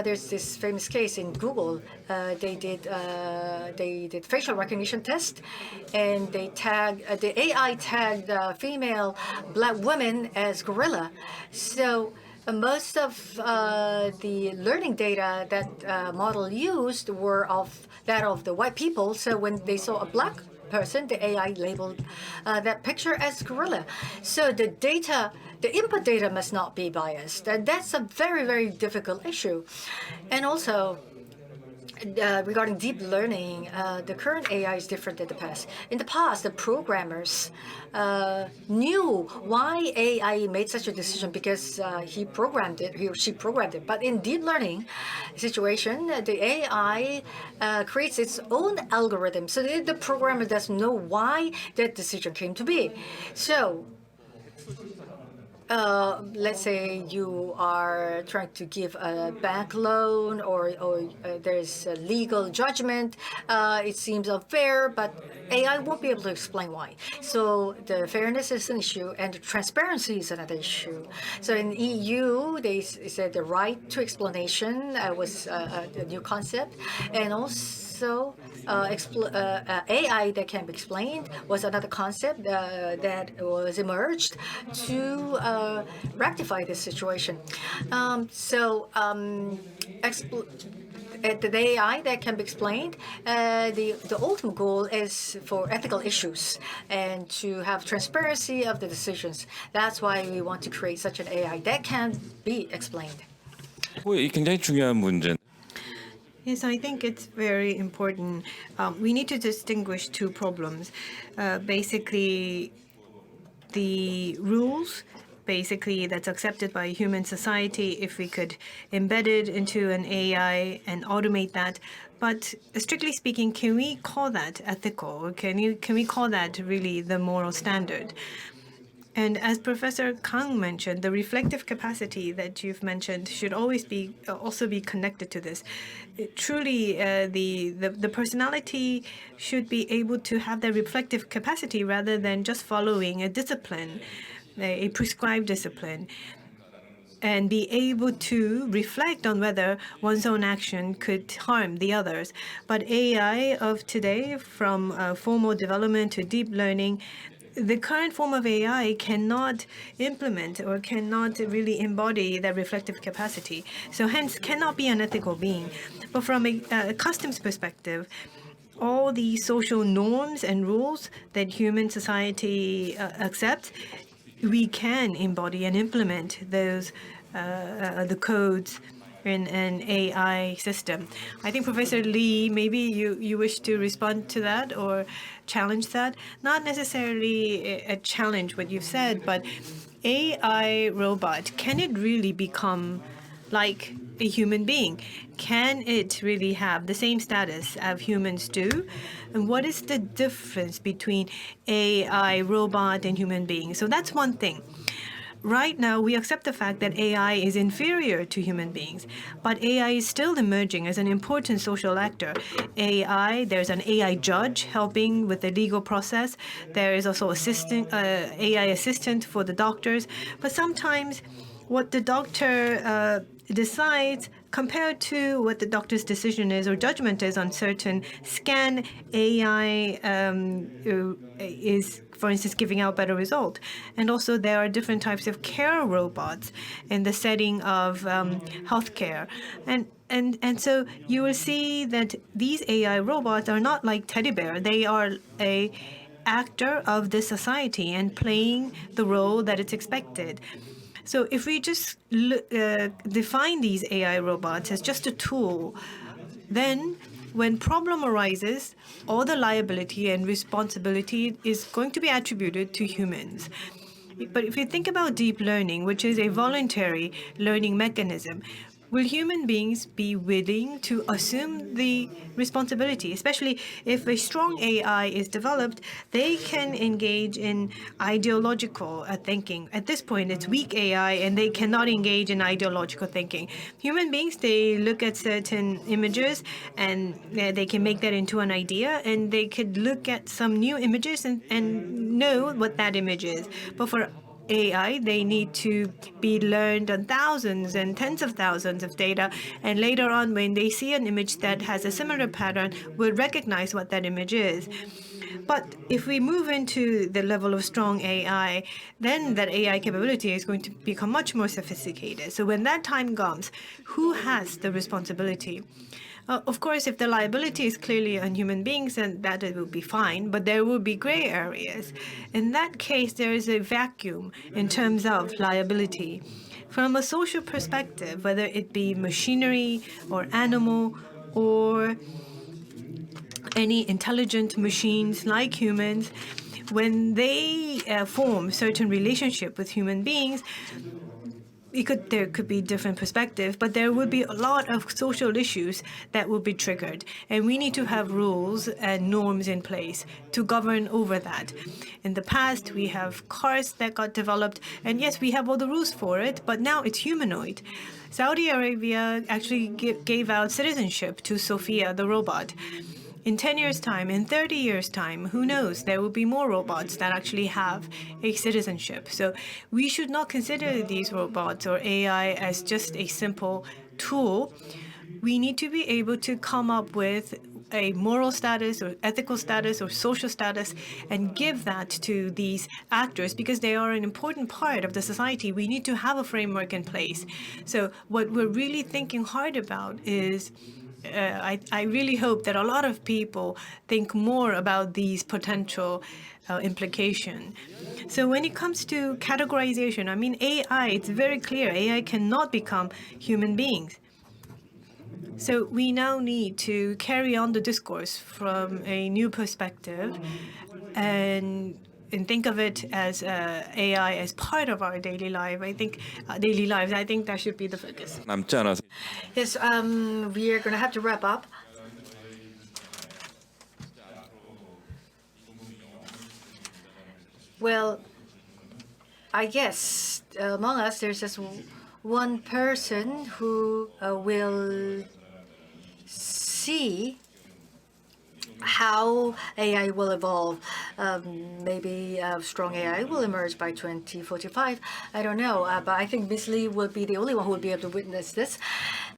There's this famous case in Google. They did facial recognition test, and the AI tagged female black women as gorilla. So most of the learning data that model used were of the white people. So when they saw a black person, the AI labeled that picture as gorilla. So the input data must not be biased. And that's a very difficult issue. And also, regarding deep learning, the current AI is different than the past. In the past, the programmers knew why AI made such a decision because he or she programmed it. But in deep learning situation, the AI creates its own algorithm. So the programmer doesn't know why that decision came to be. So let's say you are trying to give a bank loan, or there's a legal judgment. It seems unfair, but AI won't be able to explain why. So the fairness is an issue, and the transparency is another issue. So in EU, they said the right to explanation was a new concept, and also AI that can be explained was another concept that was emerged to rectify this situation. The AI that can be explained, the ultimate goal is for ethical issues and to have transparency of the decisions. That's why we want to create such an AI that can be explained. 굉장히 중요한 문제. Yes, I think it's very important. We need to distinguish two problems. Basically, the rules, that's accepted by human society, if we could embed it into an AI and automate that. But strictly speaking, can we call that ethical? Can we call that really the moral standard? And as Professor Kang mentioned, the reflective capacity that you've mentioned should always be also be connected to this. Truly, the personality should be able to have that reflective capacity rather than just following a discipline, a prescribed discipline, and be able to reflect on whether one's own action could harm the others. But AI of today, from formal development to deep learning, the current form of AI cannot implement or cannot really embody that reflective capacity, so hence cannot be an ethical being. But from a customs perspective, all the social norms and rules that human society accepts, we can embody and implement those the codes in an AI system. I think Professor Lee, maybe you wish to respond to that or challenge that. Not necessarily a challenge what you've said, but AI robot, can it really become like a human being? Can it really have the same status as humans do? And what is the difference between AI robot and human beings? So that's one thing. Right now, we accept the fact that AI is inferior to human beings, but AI is still emerging as an important social actor. There's an AI judge helping with the legal process. There is also AI assistant for the doctors. But sometimes what the doctor decides compared to what the doctor's decision is or judgment is on certain scan, AI is, for instance, giving out better result. And also there are different types of care robots in the setting of healthcare. And so you will see that these AI robots are not like teddy bear. They are a actor of the society and playing the role that it's expected. So if we just define these AI robots as just a tool, then when problem arises, all the liability and responsibility is going to be attributed to humans. But if you think about deep learning, which is a voluntary learning mechanism, will human beings be willing to assume the responsibility? Especially if a strong AI is developed, they can engage in ideological thinking. At this point, it's weak AI, and they cannot engage in ideological thinking. Human beings, they look at certain images, and they can make that into an idea, and they could look at some new images and know what that image is. But for AI, they need to be learned on thousands and tens of thousands of data, and later on, when they see an image that has a similar pattern, will recognize what that image is. But if we move into the level of strong AI, then that AI capability is going to become much more sophisticated. So when that time comes, who has the responsibility? Of course, if the liability is clearly on human beings, then that it will be fine, but there will be gray areas. In that case, there is a vacuum in terms of liability. From a social perspective, whether it be machinery or animal or any intelligent machines like humans, when they form certain relationship with human beings, there could be different perspectives, but there would be a lot of social issues that will be triggered. And we need to have rules and norms in place to govern over that. In the past, we have cars that got developed, and yes, we have all the rules for it, but now it's humanoid. Saudi Arabia actually gave out citizenship to Sophia, the robot. In 10 years' time, in 30 years' time, who knows, there will be more robots that actually have a citizenship. So we should not consider these robots or AI as just a simple tool. We need to be able to come up with a moral status or ethical status or social status and give that to these actors because they are an important part of the society. We need to have a framework in place. So what we're really thinking hard about is I really hope that a lot of people think more about these potential implications. So when it comes to categorization, I mean, AI, it's very clear. AI cannot become human beings. So we now need to carry on the discourse from a new perspective and think of it as AI as part of our daily life. I think daily lives. I think that should be the focus. Yes, we are going to have to wrap up. Well, I guess among us there's just one person who will see how AI will evolve. Maybe strong AI will emerge by 2045. I don't know, but I think Ms. Lee will be the only one who will be able to witness this.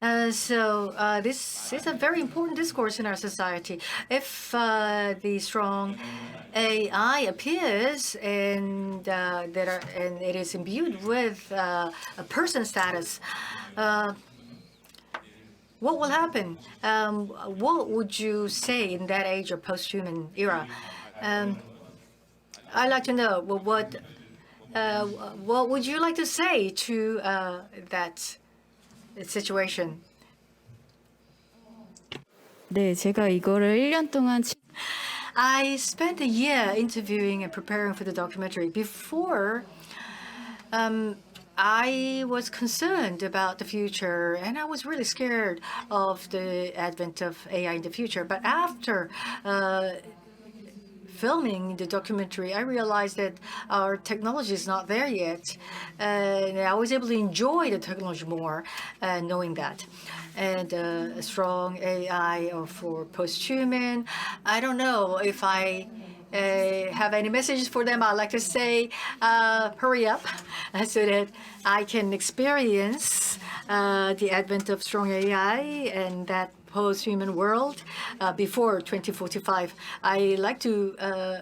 So this is a very important discourse in our society. If the strong AI appears and it is imbued with a person status, what will happen? What would you say in that age or post-human era? I'd like to know what would you like to say to that situation. 네, 제가 이거를 1년 동안 I spent a year interviewing and preparing for the documentary. Before, I was concerned about the future, and I was really scared of the advent of AI in the future. But after filming the documentary, I realized that our technology is not there yet. And I was able to enjoy the technology more, knowing that. And a strong AI or for post-human, I don't know if I have any messages for them. I'd like to say, hurry up so that I can experience the advent of strong AI and that post-human world before 2045. I like to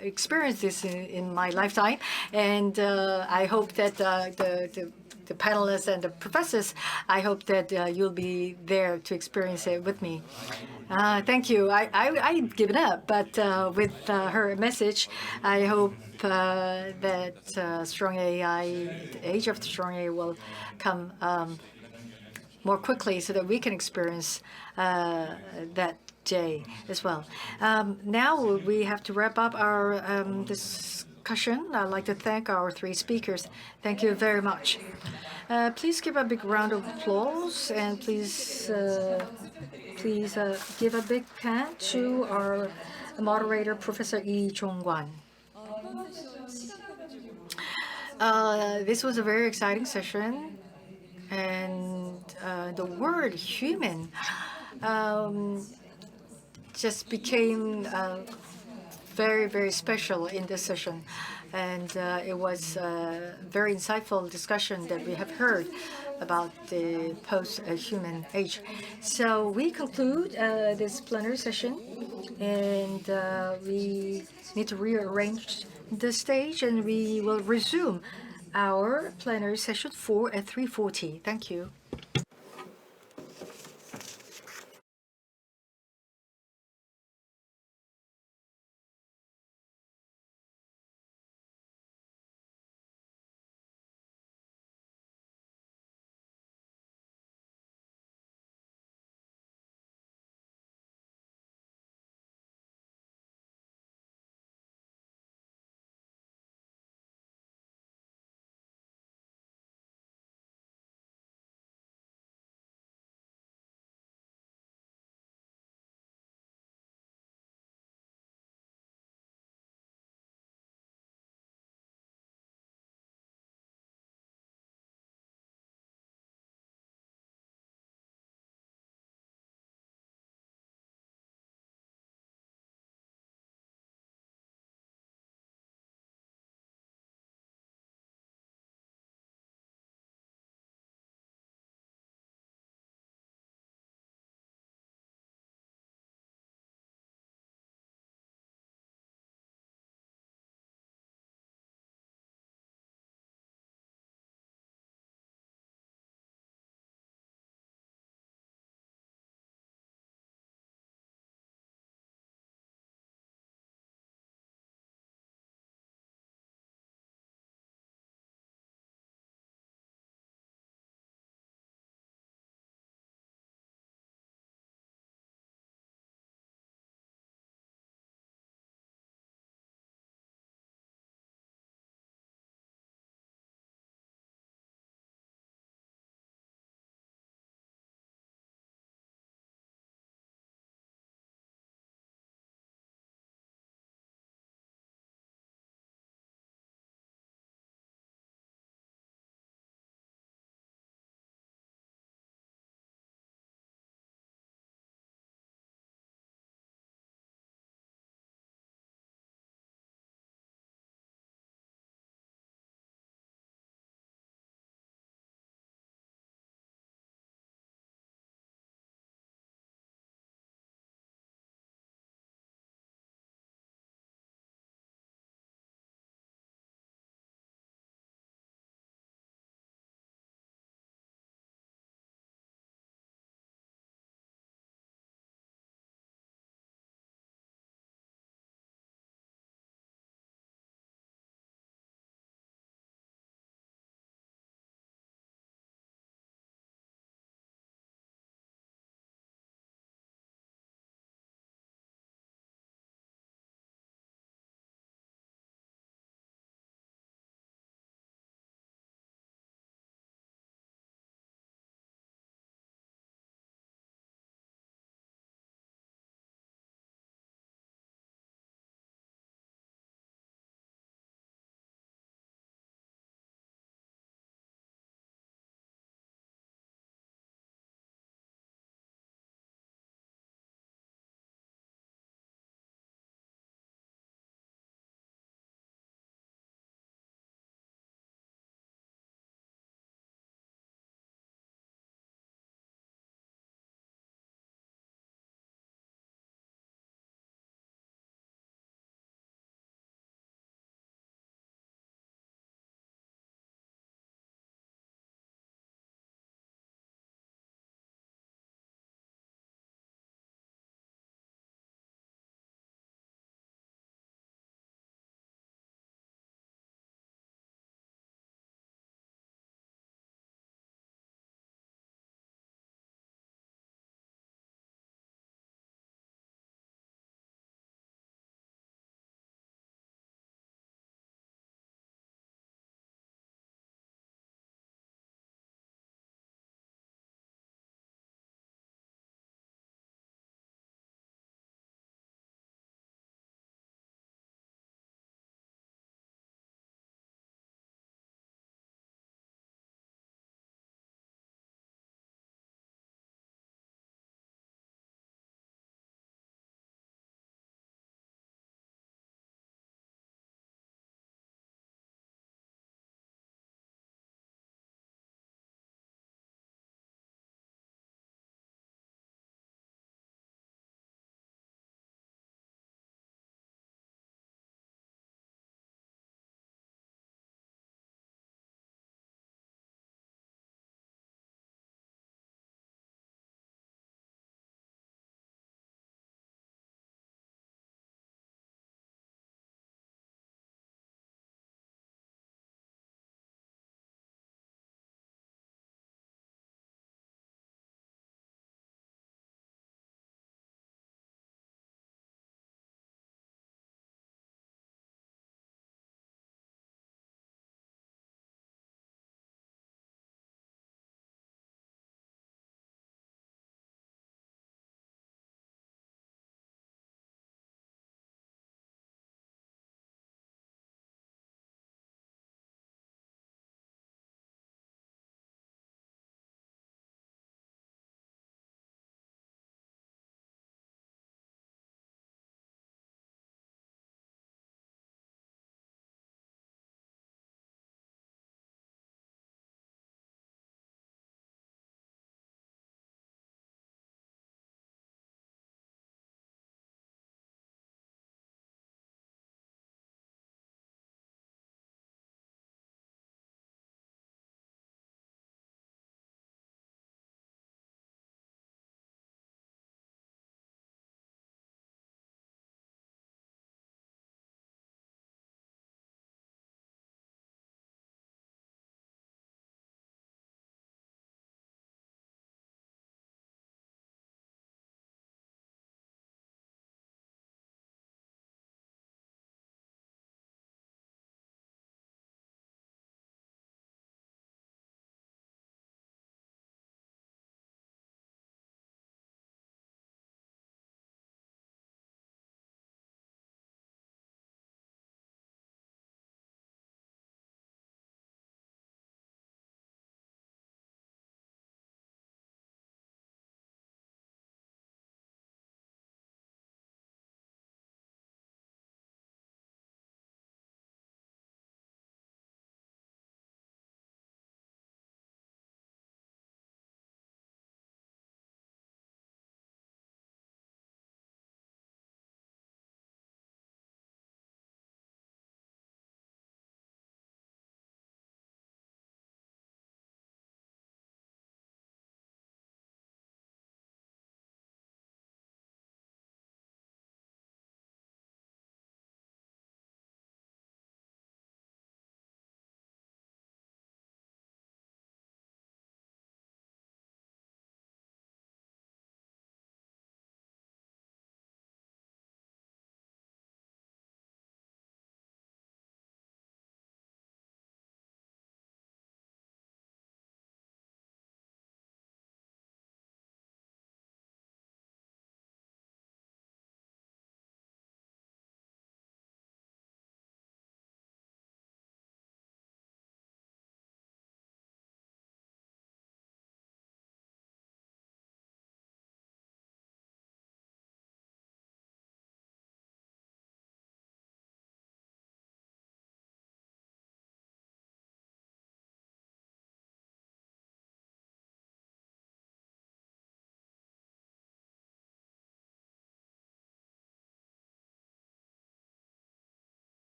experience this in my lifetime, and I hope that the panelists and the professors, I hope that you'll be there to experience it with me. Thank you. I've given up, but with her message, I hope that strong AI, the age of strong AI will come more quickly so that we can experience that day as well. Now we have to wrap up our discussion. I'd like to thank our three speakers. Thank you very much. Please give a big round of applause, and please give a big hand to our moderator, Professor Lee Jong-kwan. This was a very exciting session, and the word human just became very, very special in this session. And it was a very insightful discussion that we have heard about the post-human age. So we conclude this plenary session, and we need to rearrange the stage, and we will resume our plenary session at 3:40. Thank you.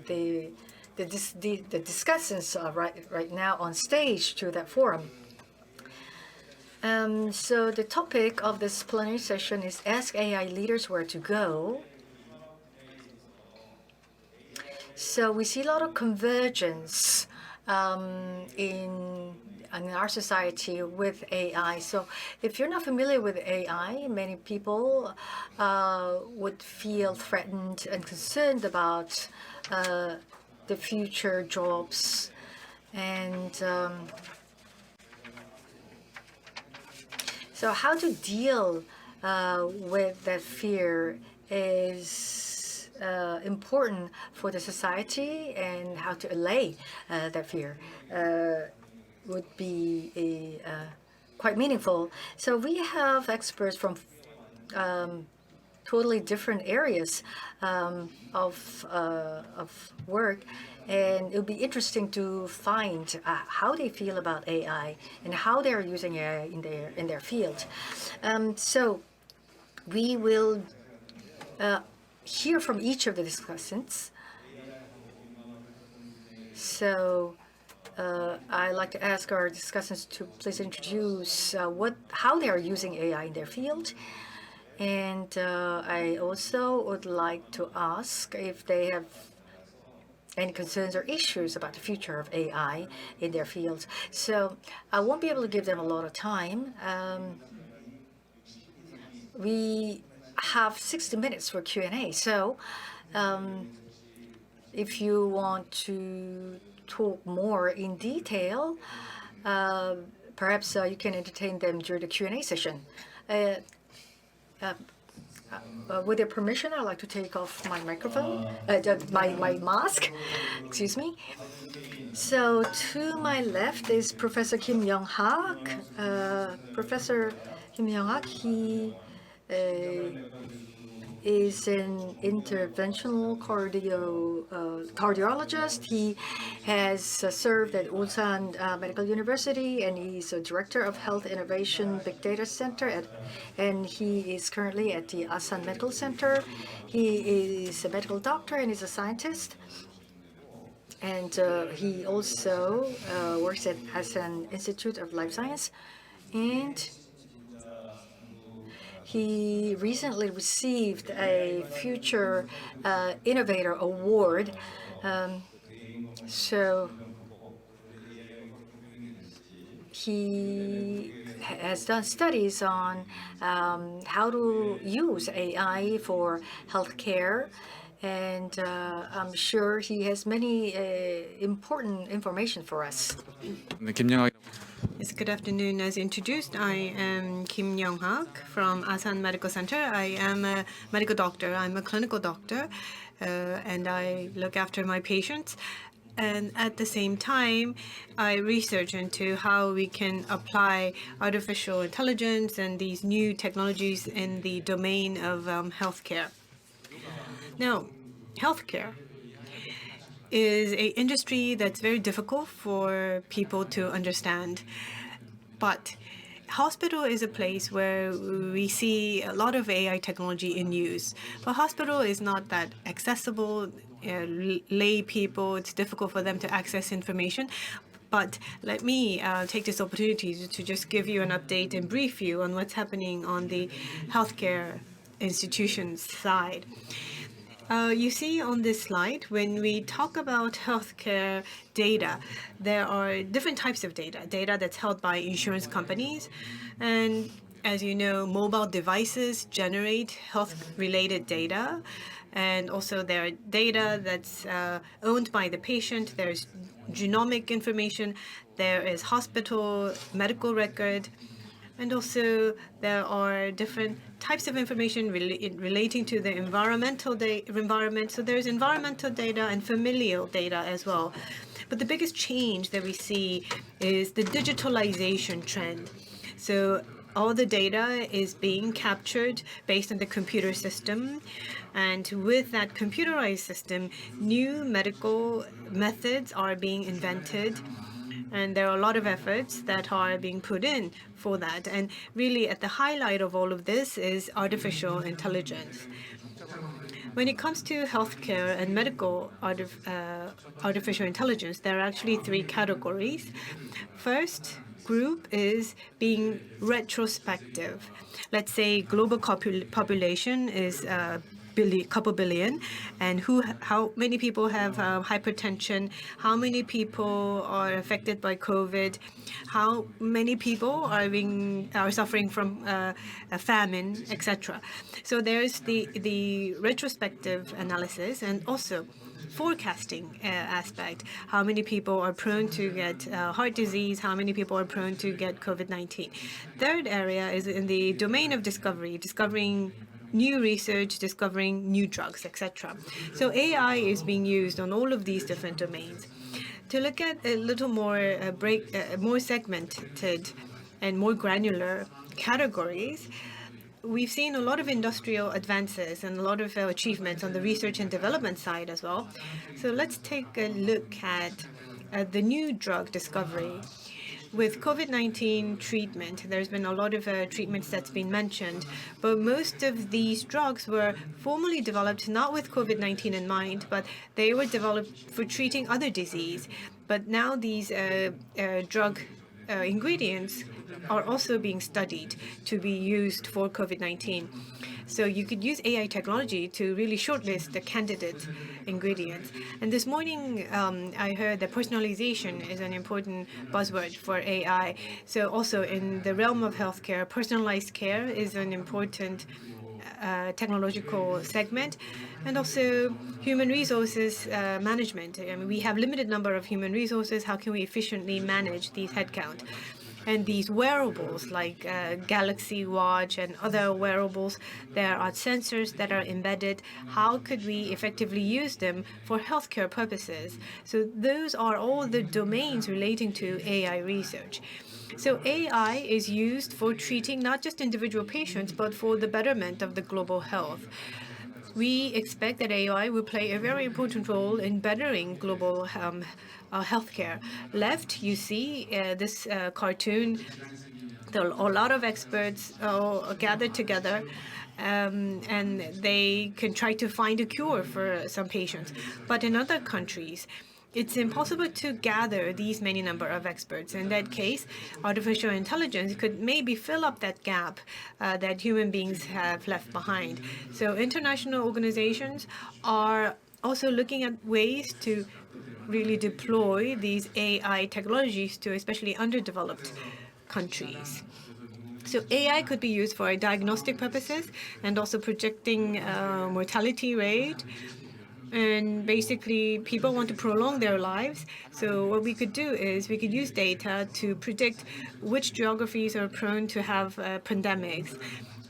the discussants right now on stage to that forum. So the topic of this plenary session is Ask AI Leaders Where to Go. So we see a lot of convergence in our society with AI. So if you're not familiar with AI, many people would feel threatened and concerned about the future jobs. And so how to deal with that fear is important for the society, and how to allay that fear would be quite meaningful. So we have experts from totally different areas of work, and it would be interesting to find how they feel about AI and how they are using AI in their field. So we will hear from each of the discussants. So I'd like to ask our discussants to please introduce how they are using AI in their field. And I also would like to ask if they have any concerns or issues about the future of AI in their fields. So I won't be able to give them a lot of time. We have 60 minutes for Q&A. So if you want to talk more in detail, perhaps you can entertain them during the Q&A session. With your permission, I'd like to take off my microphone, my mask, excuse me. So to my left is Professor Kim Eun-hae. Professor Kim Eun-hae, he is an interventional cardiologist. He has served at Asan Medical University, and he's a director of Health Innovation Big Data Center, and he is currently at the Asan Medical Center. He is a medical doctor and is a scientist. And he also works at Asan Institute of Life Science. And he recently received a Future Innovator Award. So he has done studies on how to use AI for healthcare, and I'm sure he has many important information for us. Yes, good afternoon. As introduced, I am Kim Eun-hae from Asan Medical Center. I am a medical doctor. I'm a clinical doctor, and I look after my patients. And at the same time, I research into how we can apply artificial intelligence and these new technologies in the domain of healthcare. Now, healthcare is an industry that's very difficult for people to understand. But hospital is a place where we see a lot of AI technology in use. But hospital is not that accessible. Lay people, it's difficult for them to access information. But let me take this opportunity to just give you an update and brief you on what's happening on the healthcare institutions side. You see on this slide, when we talk about healthcare data, there are different types of data that's held by insurance companies. And as you know, mobile devices generate health-related data. And also there are data that's owned by the patient. There's genomic information. There is hospital medical record. And also there are different types of information relating to the environment. So there's environmental data and familial data as well. But the biggest change that we see is the digitalization trend. So all the data is being captured based on the computer system. And with that computerized system, new medical methods are being invented. And there are a lot of efforts that are being put in for that. And really at the highlight of all of this is artificial intelligence. When it comes to healthcare and medical artificial intelligence, there are actually three categories. First group is being retrospective. Let's say global population is couple billion, and how many people have hypertension, how many people are affected by COVID, how many people are suffering from a famine, etc. So there's the retrospective analysis, and also forecasting aspect. How many people are prone to get heart disease? How many people are prone to get COVID-19? Third area is in the domain of discovering new research, discovering new drugs, etc. So AI is being used on all of these different domains. To look at a little more more segmented and more granular categories, we've seen a lot of industrial advances and a lot of achievements on the research and development side as well. So let's take a look at the new drug discovery. With COVID-19 treatment, there's been a lot of treatments that's been mentioned, but most of these drugs were formally developed not with COVID-19 in mind, but they were developed for treating other disease. But now these drug ingredients are also being studied to be used for COVID-19. So you could use AI technology to really shortlist the candidate ingredients. And this morning, I heard that personalization is an important buzzword for AI. So also in the realm of healthcare, personalized care is an important technological segment, and also human resources management. I mean, we have limited number of human resources. How can we efficiently manage these headcount? And these wearables like Galaxy Watch and other wearables, there are sensors that are embedded. How could we effectively use them for healthcare purposes? So those are all the domains relating to AI research. So AI is used for treating not just individual patients, but for the betterment of the global health. We expect that AI will play a very important role in bettering global healthcare. Left, you see this cartoon. There are a lot of experts gathered together, and they can try to find a cure for some patients. But in other countries, it's impossible to gather these many number of experts. In that case, artificial intelligence could maybe fill up that gap that human beings have left behind. So international organizations are also looking at ways to really deploy these AI technologies to especially underdeveloped countries. So AI could be used for diagnostic purposes and also projecting mortality rate. And basically, people want to prolong their lives. So what we could do is we could use data to predict which geographies are prone to have pandemics.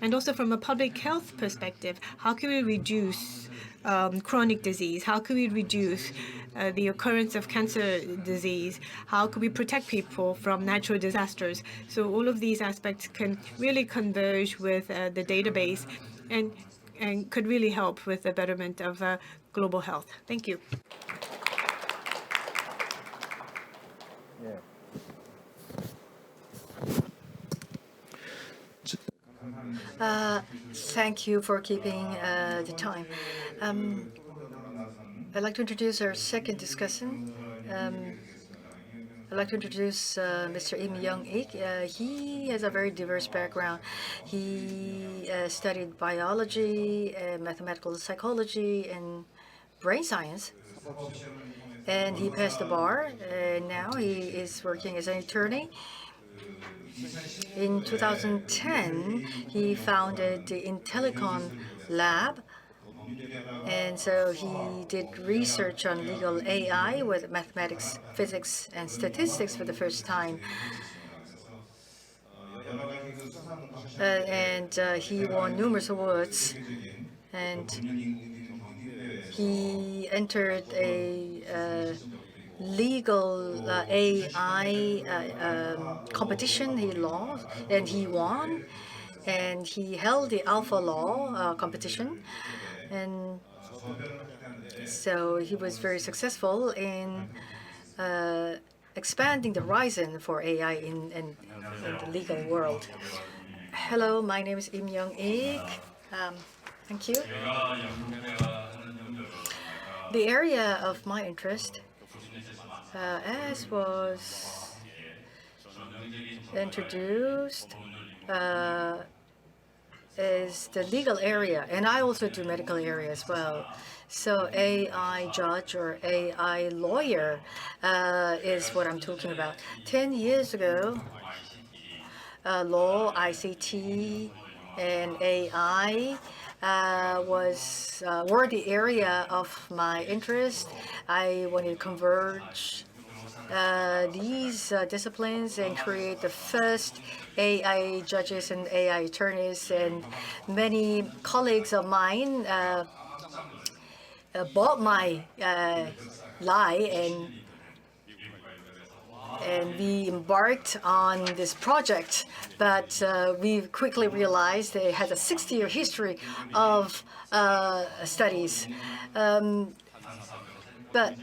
And also from a public health perspective, how can we reduce chronic disease? How can we reduce the occurrence of cancer disease? How can we protect people from natural disasters? So all of these aspects can really converge with the database and could really help with the betterment of global health. Thank you. Thank you for keeping the time. I'd like to introduce our second discussant. I'd like to introduce Mr. Eun-hae. He has a very diverse background. He studied biology, mathematical psychology, and brain science. And he passed the bar, and now he is working as an attorney. In 2010, he founded the Intellicon Lab. And so he did research on legal AI with mathematics, physics, and statistics for the first time. And he won numerous awards. And he entered a legal AI competition. He lost, and he won. And he held the Alpha Law competition. And so he was very successful in expanding the horizon for AI in the legal world. Hello, my name is Eun-hae. Thank you. The area of my interest, as was introduced, is the legal area, and I also do medical area as well. So AI judge or AI lawyer is what I'm talking about. 10 years ago, law, ICT, and AI were the area of my interest. I wanted to converge these disciplines and create the first AI judges and AI attorneys. And many colleagues of mine bought my lie, and we embarked on this project. But we quickly realized it has a 60-year history of studies. But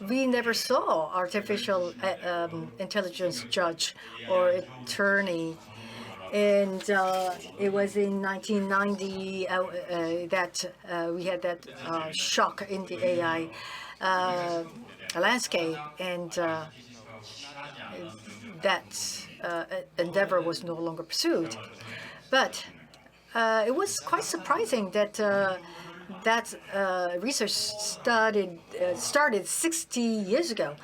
we never saw artificial intelligence judge or attorney. And it was in 1990 that we had that shock in the AI landscape, and that endeavor was no longer pursued. But it was quite surprising that that research started 60 years ago.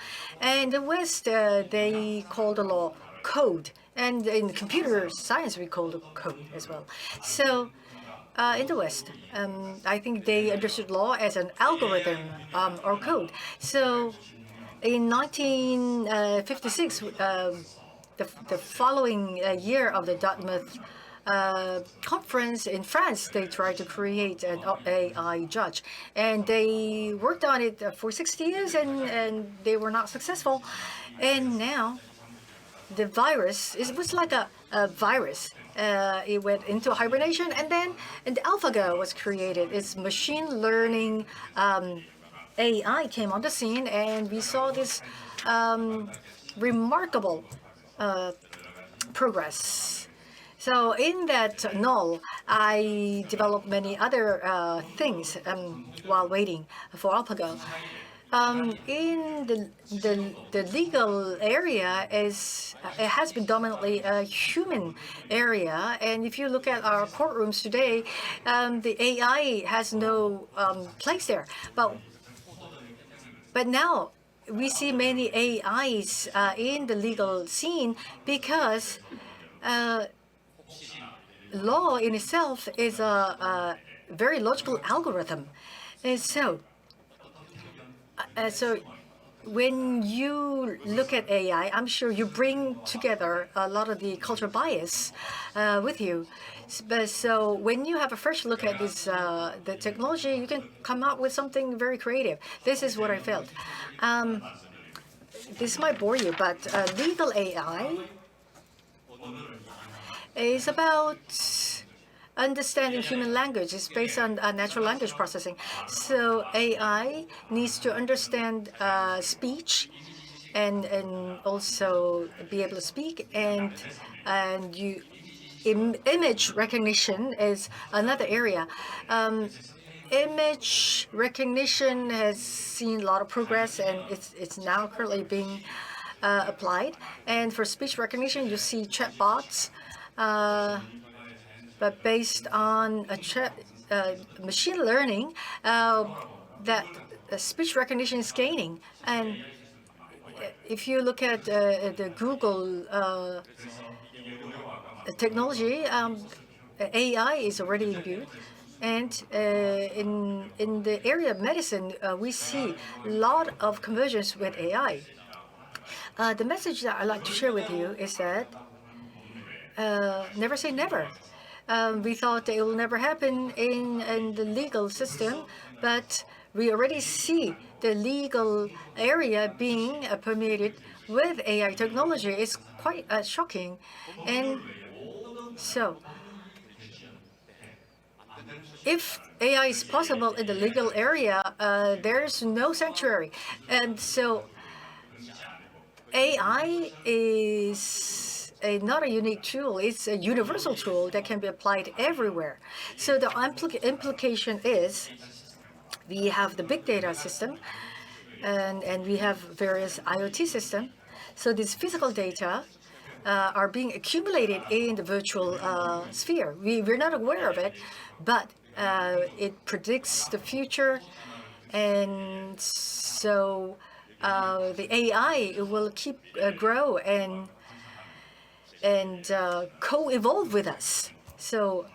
And in the West, they call the law code. And in computer science, we call it code as well. So in the West, I think they understood law as an algorithm or code. So in 1956, the following year of the Dartmouth conference in France, they tried to create an AI judge. And they worked on it for 60 years, and they were not successful. And now, the virus, it was like a virus. It went into hibernation, and then AlphaGo was created. It's machine learning AI came on the scene, and we saw this remarkable progress. So in that null, I developed many other things while waiting for AlphaGo. In the legal area, it has been dominantly a human area, and if you look at our courtrooms today, the AI has no place there. But now we see many AIs in the legal scene because law in itself is a very logical algorithm, and so when you look at AI, I'm sure you bring together a lot of the cultural bias with you. But so when you have a fresh look at this, the technology, you can come up with something very creative. This is what I felt. This might bore you, but legal AI is about understanding human language. Is based on natural language processing. So AI needs to understand speech and also be able to speak, and image recognition is another area. Image recognition has seen a lot of progress, and it's now currently being applied. And for speech recognition, you see chatbots. But based on machine learning, that speech recognition is gaining. And if you look at the Google technology, AI is already imbued. And in the area of medicine, we see a lot of convergence with AI. The message that I'd like to share with you is that never say never. We thought it will never happen in the legal system, but we already see the legal area being permeated with AI technology. It's quite shocking. And so if AI is possible in the legal area, there's no sanctuary. And so AI is not a unique tool. It's a universal tool that can be applied everywhere. So the implication is We have the big data system, and we have various IoT systems. So these physical data are being accumulated in the virtual sphere. We're not aware of it, but it predicts the future. And so the AI will keep grow and co-evolve with us. So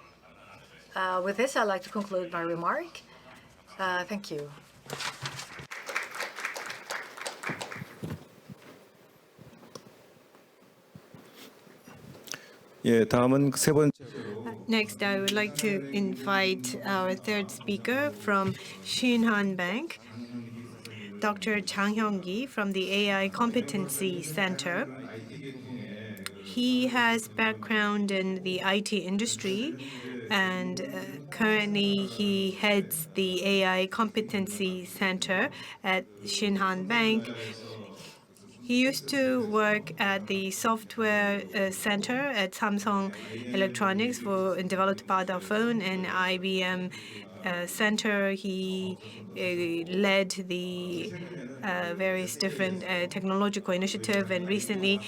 with this, I'd like to conclude my remark. Thank you. 예, 다음은 세 번째. Next, I would like to invite our third speaker from Shinhan Bank, Dr. Jang Hyung-gi from the AI Competency Center. He has background in the IT industry, and currently he heads the AI Competency Center at Shinhan Bank. He used to work at the software center at Samsung Electronics and developed Pada phone, and IBM center. He led the various different technological initiative, and recently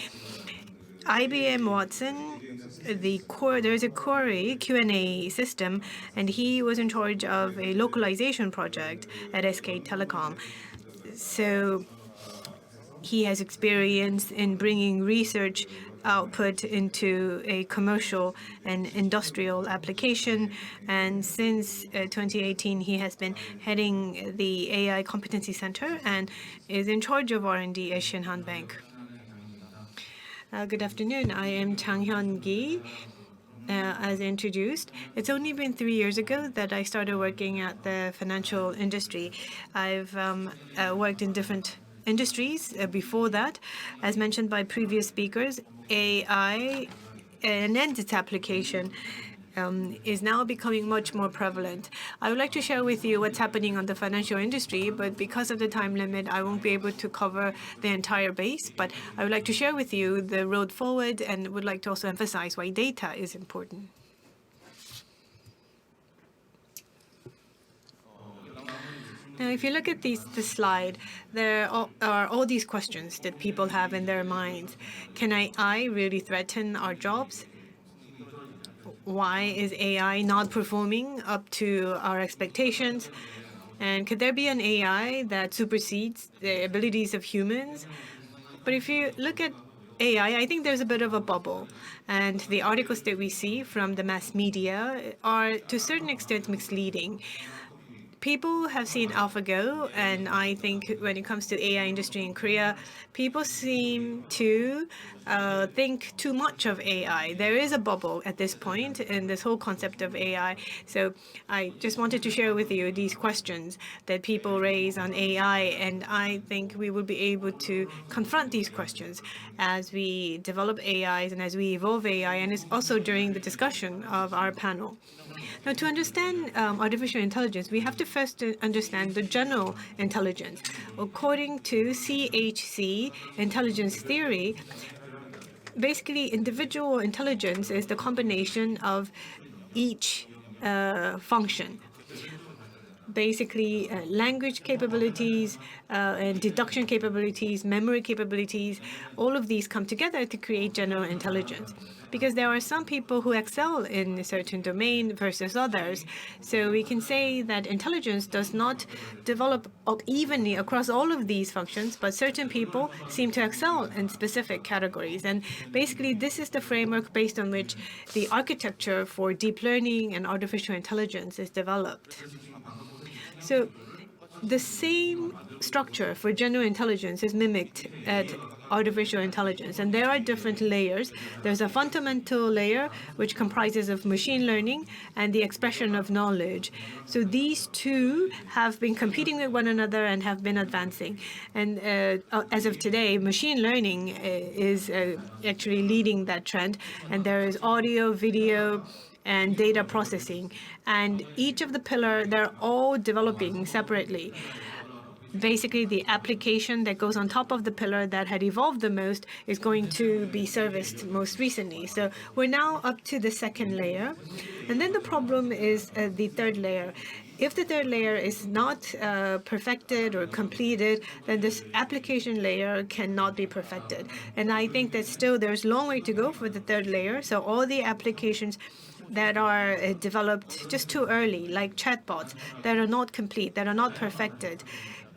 IBM Watson, there's a query Q&A system, and he was in charge of a localization project at SK Telecom. So he has experience in bringing research output into a commercial and industrial application. And since 2018, he has been heading the AI Competency Center and is in charge of R&D at Shinhan Bank. Good afternoon. I am Jang Hyun-gi. As introduced, it's only been 3 years ago that I started working at the financial industry. I've worked in different industries before that. As mentioned by previous speakers, AI and its application is now becoming much more prevalent. I would like to share with you what's happening on the financial industry, but because of the time limit, I won't be able to cover the entire base. But I would like to share with you the road forward and would like to also emphasize why data is important. Now, if you look at this slide, there are all these questions that people have in their minds. Can AI really threaten our jobs? Why is AI not performing up to our expectations? And could there be an AI that supersedes the abilities of humans? But if you look at AI, I think there's a bit of a bubble. And the articles that we see from the mass media are to a certain extent misleading. People have seen AlphaGo, and I think when it comes to AI industry in Korea, people seem to think too much of AI. There is a bubble at this point in this whole concept of AI. So I just wanted to share with you these questions that people raise on AI, and I think we will be able to confront these questions as we develop AIs and as we evolve AI, and it's also during the discussion of our panel. Now, to understand artificial intelligence, we have to first understand the general intelligence. According to CHC intelligence theory, basically individual intelligence is the combination of each function. Basically, language capabilities and deduction capabilities, memory capabilities, all of these come together to create general intelligence. Because there are some people who excel in a certain domain versus others. So we can say that intelligence does not develop evenly across all of these functions, but certain people seem to excel in specific categories. And basically, this is the framework based on which the architecture for deep learning and artificial intelligence is developed. So the same structure for general intelligence is mimicked at artificial intelligence, and there are different layers. There's a fundamental layer which comprises of machine learning and the expression of knowledge. So these two have been competing with one another and have been advancing. And as of today, machine learning is actually leading that trend, and there is audio, video, and data processing. And each of the pillars, they're all developing separately. Basically, the application that goes on top of the pillar that had evolved the most is going to be serviced most recently. So we're now up to the second layer. And then the problem is the third layer. if the third layer is not perfected or completed, then this application layer cannot be perfected. And I think that still there's a long way to go for the third layer. So all the applications that are developed just too early, like chatbots, that are not complete, that are not perfected,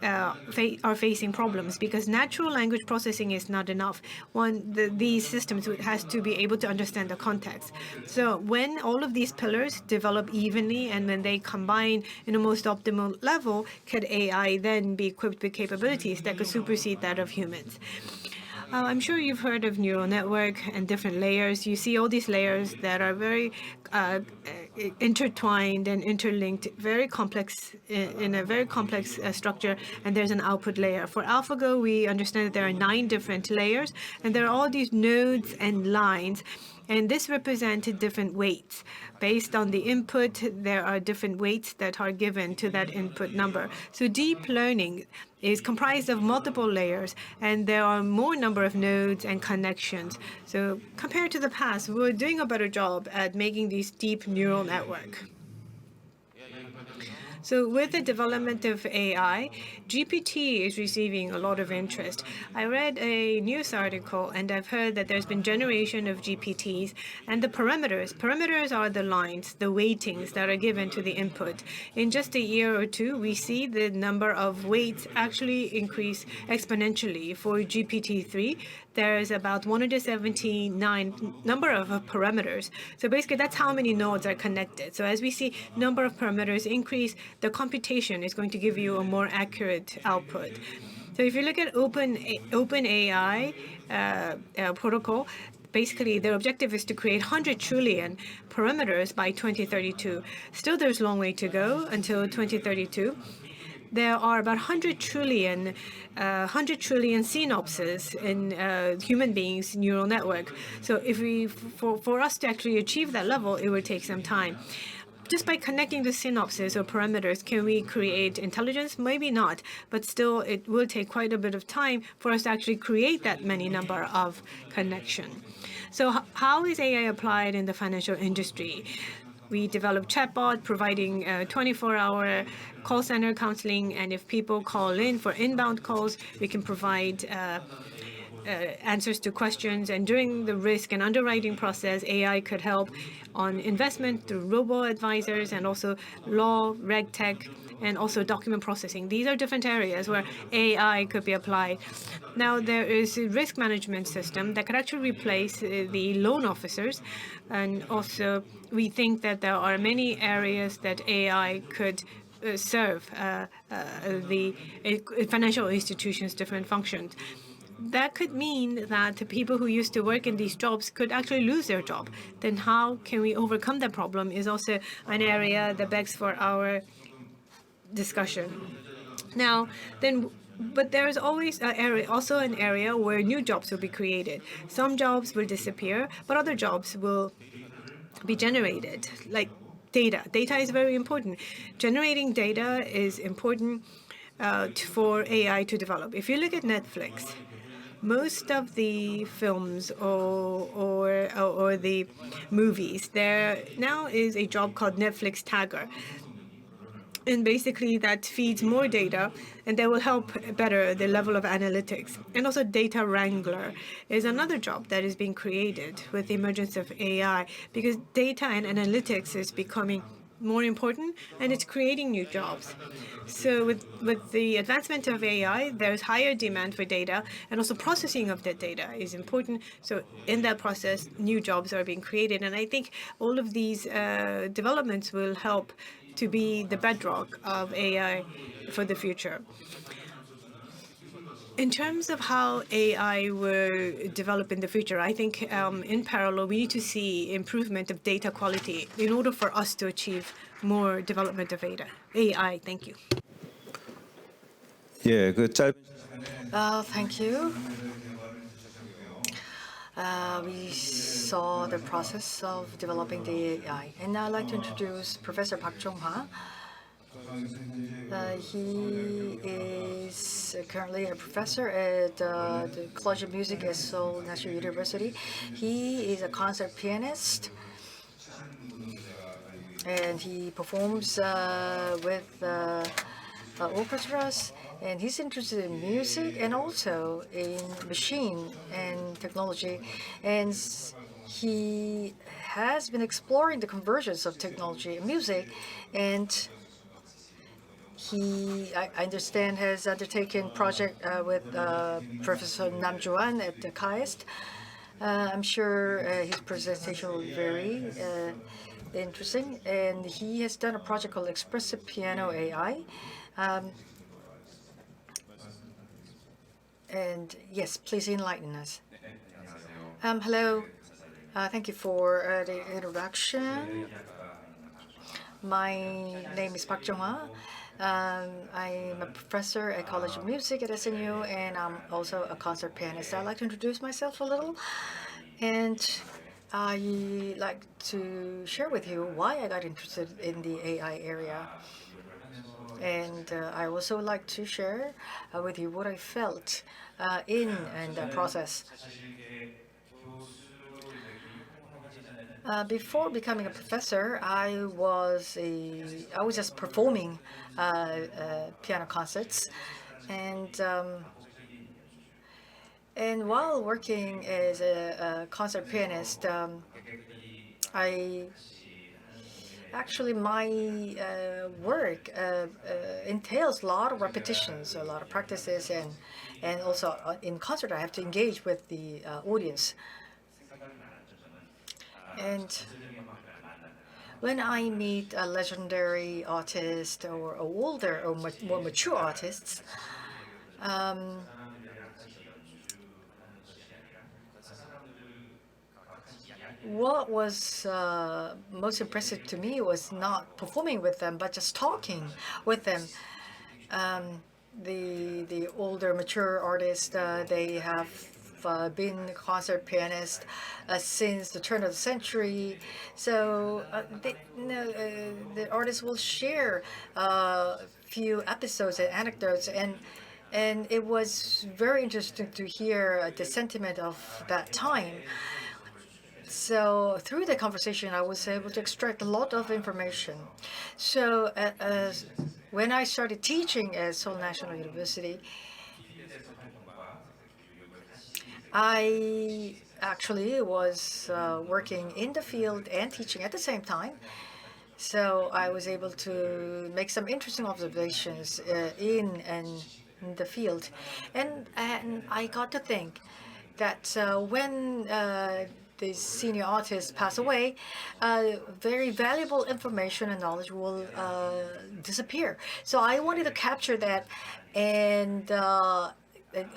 are facing problems because natural language processing is not enough. These systems has to be able to understand the context. So when all of these pillars develop evenly and when they combine in a most optimal level, can AI then be equipped with capabilities that could supersede that of humans? I'm sure you've heard of neural network and different layers. You see all these layers that are very intertwined and interlinked, very complex in a very complex structure, and there's an output layer. For AlphaGo, we understand that there are 9 different layers, and there are all these nodes and lines, and this represented different weights. Based on the input, there are different weights that are given to that input number. So deep learning is comprised of multiple layers, and there are more number of nodes and connections. So compared to the past, we're doing a better job at making these deep neural network. So with the development of AI, GPT is receiving a lot of interest. I read a news article and I've heard that there's been generation of GPTs and the parameters. Parameters are the lines, the weightings that are given to the input. In just a year or two, we see the number of weights actually increase exponentially. For GPT-3, there's about 179 number of parameters. So basically, that's how many nodes are connected. So as we see number of parameters increase, the computation is going to give you a more accurate output. So if you look at OpenAI protocol, basically their objective is to create 100 trillion parameters by 2032. Still, there's a long way to go until 2032. There are about 100 trillion synapses in human beings' neural network. So if for us to actually achieve that level, it would take some time. Just by connecting the synapses or parameters, can we create intelligence? Maybe not, but still it will take quite a bit of time for us to actually create that many number of connections. So how is AI applied in the financial industry? We developed chatbot providing 24-hour call center counseling, and if people call in for inbound calls, we can provide answers to questions. And during the risk and underwriting process, AI could help on investment through robo-advisors and also law, reg tech, and also document processing. These are different areas where AI could be applied. Now, there is a risk management system that could actually replace the loan officers. And also, we think that there are many areas that AI could serve the financial institutions' different functions. That could mean that people who used to work in these jobs could actually lose their job. Then how can we overcome that problem is also an area that begs for our discussion. Now, but there's always also an area where new jobs will be created. Some jobs will disappear, but other jobs will be generated, like data. Data is very important. Generating data is important for AI to develop. If you look at Netflix, most of the films or the movies, there now is a job called Netflix tagger. And basically that feeds more data and that will help better the level of analytics. And also data wrangler is another job that is being created with the emergence of AI, because data and analytics is becoming more important and it's creating new jobs. So with the advancement of AI, there's higher demand for data, and also processing of that data is important. So in that process, new jobs are being created. And I think all of these developments will help to be the bedrock of AI for the future. In terms of how AI will develop in the future, I think in parallel, we need to see improvement of data quality in order for us to achieve more development of AI. Thank you. 예, Thank you. We saw the process of developing the AI. And now I'd like to introduce Professor Park Jong-ha. He is currently a professor at the College of Music at Seoul National University. He is a concert pianist. and he performs with orchestras, and he's interested in music and also in machine and technology, and he has been exploring the convergence of technology and music, and he, I understand, has undertaken project with Professor Nam-Juan at the Coexist. I'm sure his presentation will be very interesting, and he has done a project called Expressive Piano AI. And yes, please enlighten us. Hello. Thank you for the introduction. My name is Park Jung-ha. I'm a professor at College of Music at SNU, and I'm also a concert pianist. I'd like to introduce myself a little, and I like to share with you why I got interested in the AI area. And I also like to share with you what I felt in the process. Before becoming a professor, I was just performing piano concerts, and while working as a concert pianist, my work entails a lot of repetitions, a lot of practices, and also in concert I have to engage with the audience. And when I meet a legendary artist or older or more mature artists, what was most impressive to me was not performing with them, but just talking with them. The older, mature artists, they have been concert pianists since the turn of the century. So the artists will share a few episodes and anecdotes, and it was very interesting to hear the sentiment of that time. So through the conversation, I was able to extract a lot of information. So when I started teaching at Seoul National University, I actually was working in the field and teaching at the same time. So I was able to make some interesting observations in the field. And I got to think that when the senior artists pass away, very valuable information and knowledge will disappear. So I wanted to capture that and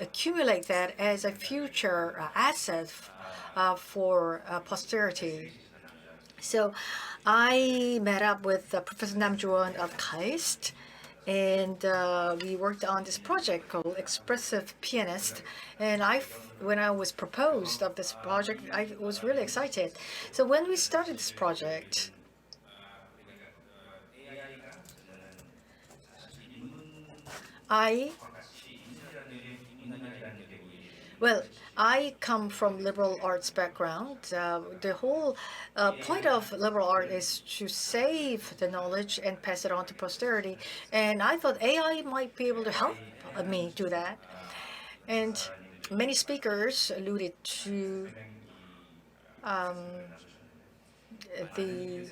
accumulate that as a future asset for posterity. So I met up with Professor Nam-Juan of Coexist, and we worked on this project called Expressive Pianist. And when I was proposed of this project, I was really excited. So when we started this project, I come from liberal arts background. The whole point of liberal art is to save the knowledge and pass it on to posterity. And I thought AI might be able to help me do that. And many speakers alluded to the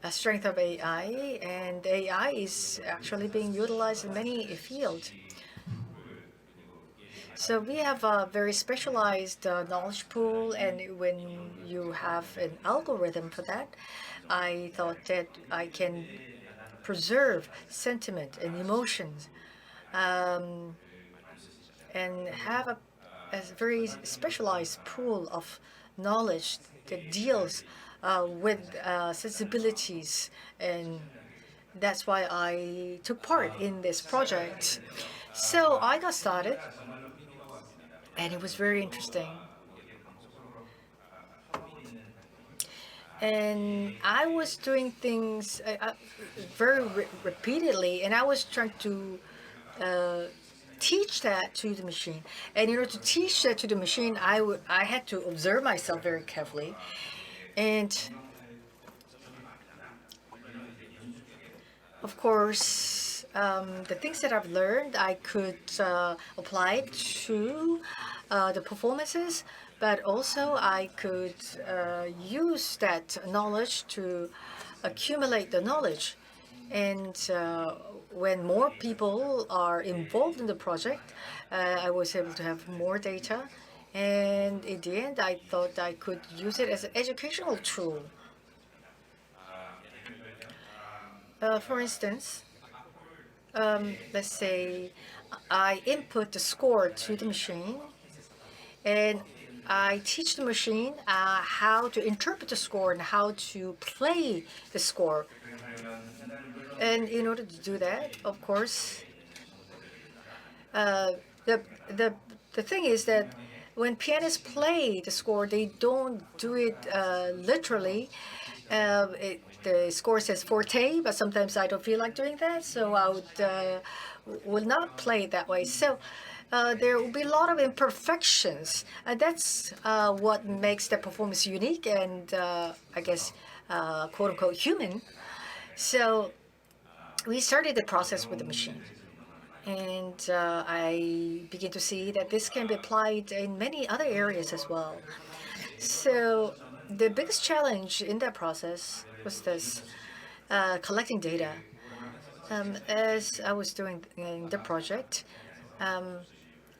strength of AI, and AI is actually being utilized in many fields. So we have a very specialized knowledge pool, and when you have an algorithm for that, I thought that I can preserve sentiment and emotions and have a very specialized pool of knowledge that deals with sensibilities, and that's why I took part in this project. So I got started, and it was very interesting. And I was doing things very repeatedly, and I was trying to teach that to the machine. And in order to teach that to the machine, I had to observe myself very carefully. And Of course, the things that I've learned, I could apply to the performances, but also I could use that knowledge to accumulate the knowledge. And when more people are involved in the project, I was able to have more data. And in the end, I thought I could use it as an educational tool. For instance, let's say I input the score to the machine, and I teach the machine how to interpret the score and how to play the score. And in order to do that, of course, the thing is that when pianists play the score, they don't do it literally. The score says forte, but sometimes I don't feel like doing that, so I would not play it that way. So there will be a lot of imperfections, and that's what makes the performance unique and I guess quote unquote human. So we started the process with the machine. And I begin to see that this can be applied in many other areas as well. So the biggest challenge in that process was this, collecting data. As I was doing in the project,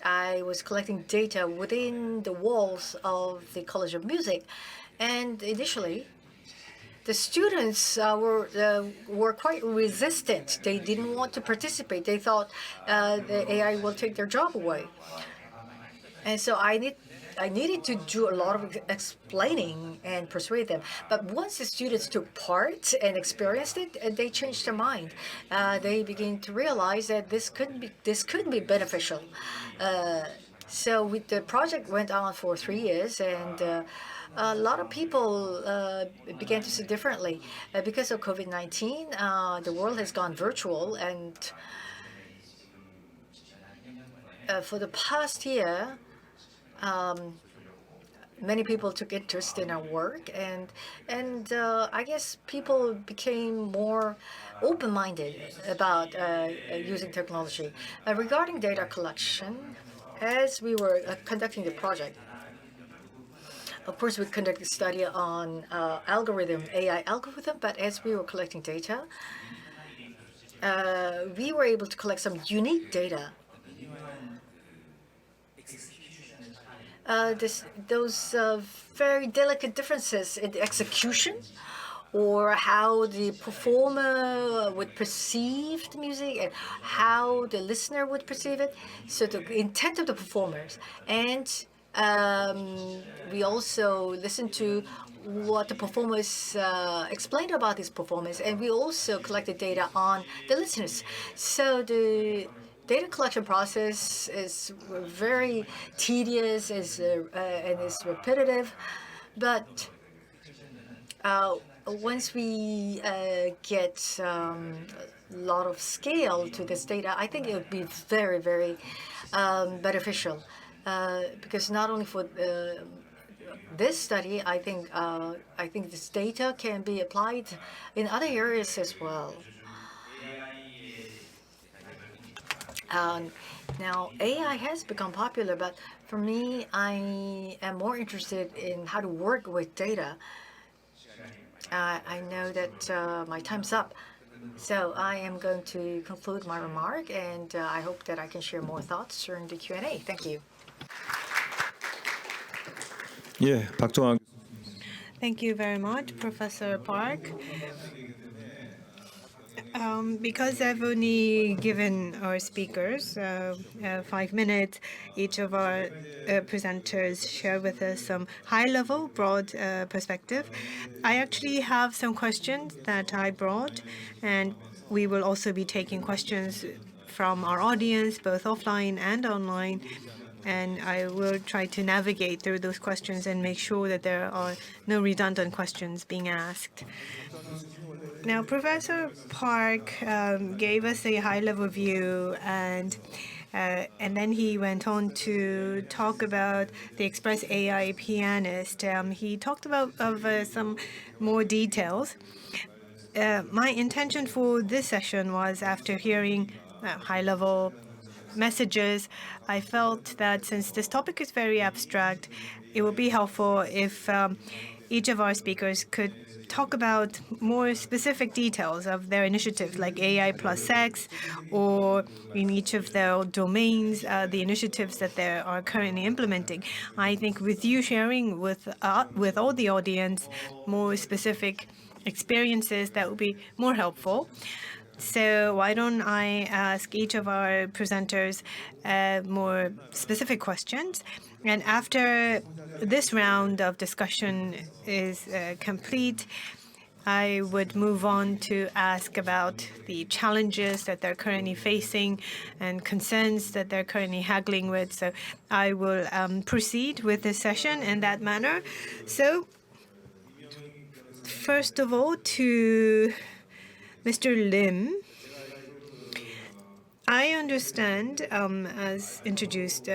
I was collecting data within the walls of the College of Music. And initially, the students were quite resistant. They didn't want to participate. They thought the AI will take their job away. And so I needed to do a lot of explaining and persuade them. But once the students took part and experienced it, they changed their mind. They began to realize that this could be beneficial. So the project went on for 3 years, and a lot of people began to see differently. Because of COVID-19, the world has gone virtual, and for the past year, many people took interest in our work, and I guess people became more open-minded about using technology. Regarding data collection, as we were conducting the project, of course, we conducted a study on AI algorithm, but as we were collecting data, we were able to collect some unique data. Those very delicate differences in the execution, or how the performer would perceive the music and how the listener would perceive it. So the intent of the performers. And we also listened to what the performers explained about this performance, and we also collected data on the listeners. So the data collection process is very tedious and is repetitive, but once we get a lot of scale to this data, I think it would be very, very beneficial. Because not only for this study, I think this data can be applied in other areas as well. Now, AI has become popular, but for me, I am more interested in how to work with data. I know that my time's up, so I am going to conclude my remark, and I hope that I can share more thoughts during the Q&A. Thank you. 예, 박종환. Thank you very much, Professor Park. Because I've only given our speakers 5 minutes, each of our presenters share with us some high-level, broad perspective. I actually have some questions that I brought, and we will also be taking questions from our audience, both offline and online. And I will try to navigate through those questions and make sure that there are no redundant questions being asked. Now, Professor Park gave us a high-level view, and then he went on to talk about the Express AI pianist. He talked about some more details. my intention for this session was, after hearing high-level messages, I felt that since this topic is very abstract, it would be helpful if each of our speakers could talk about more specific details of their initiatives, like AI plus X, or in each of their domains, the initiatives that they are currently implementing. I think with you sharing with all the audience more specific experiences, that would be more helpful. So why don't I ask each of our presenters more specific questions? And after this round of discussion is complete, I would move on to ask about the challenges that they're currently facing and concerns that they're currently haggling with. So I will proceed with this session in that manner. So first of all, to Mr. Lim, I understand, as introduced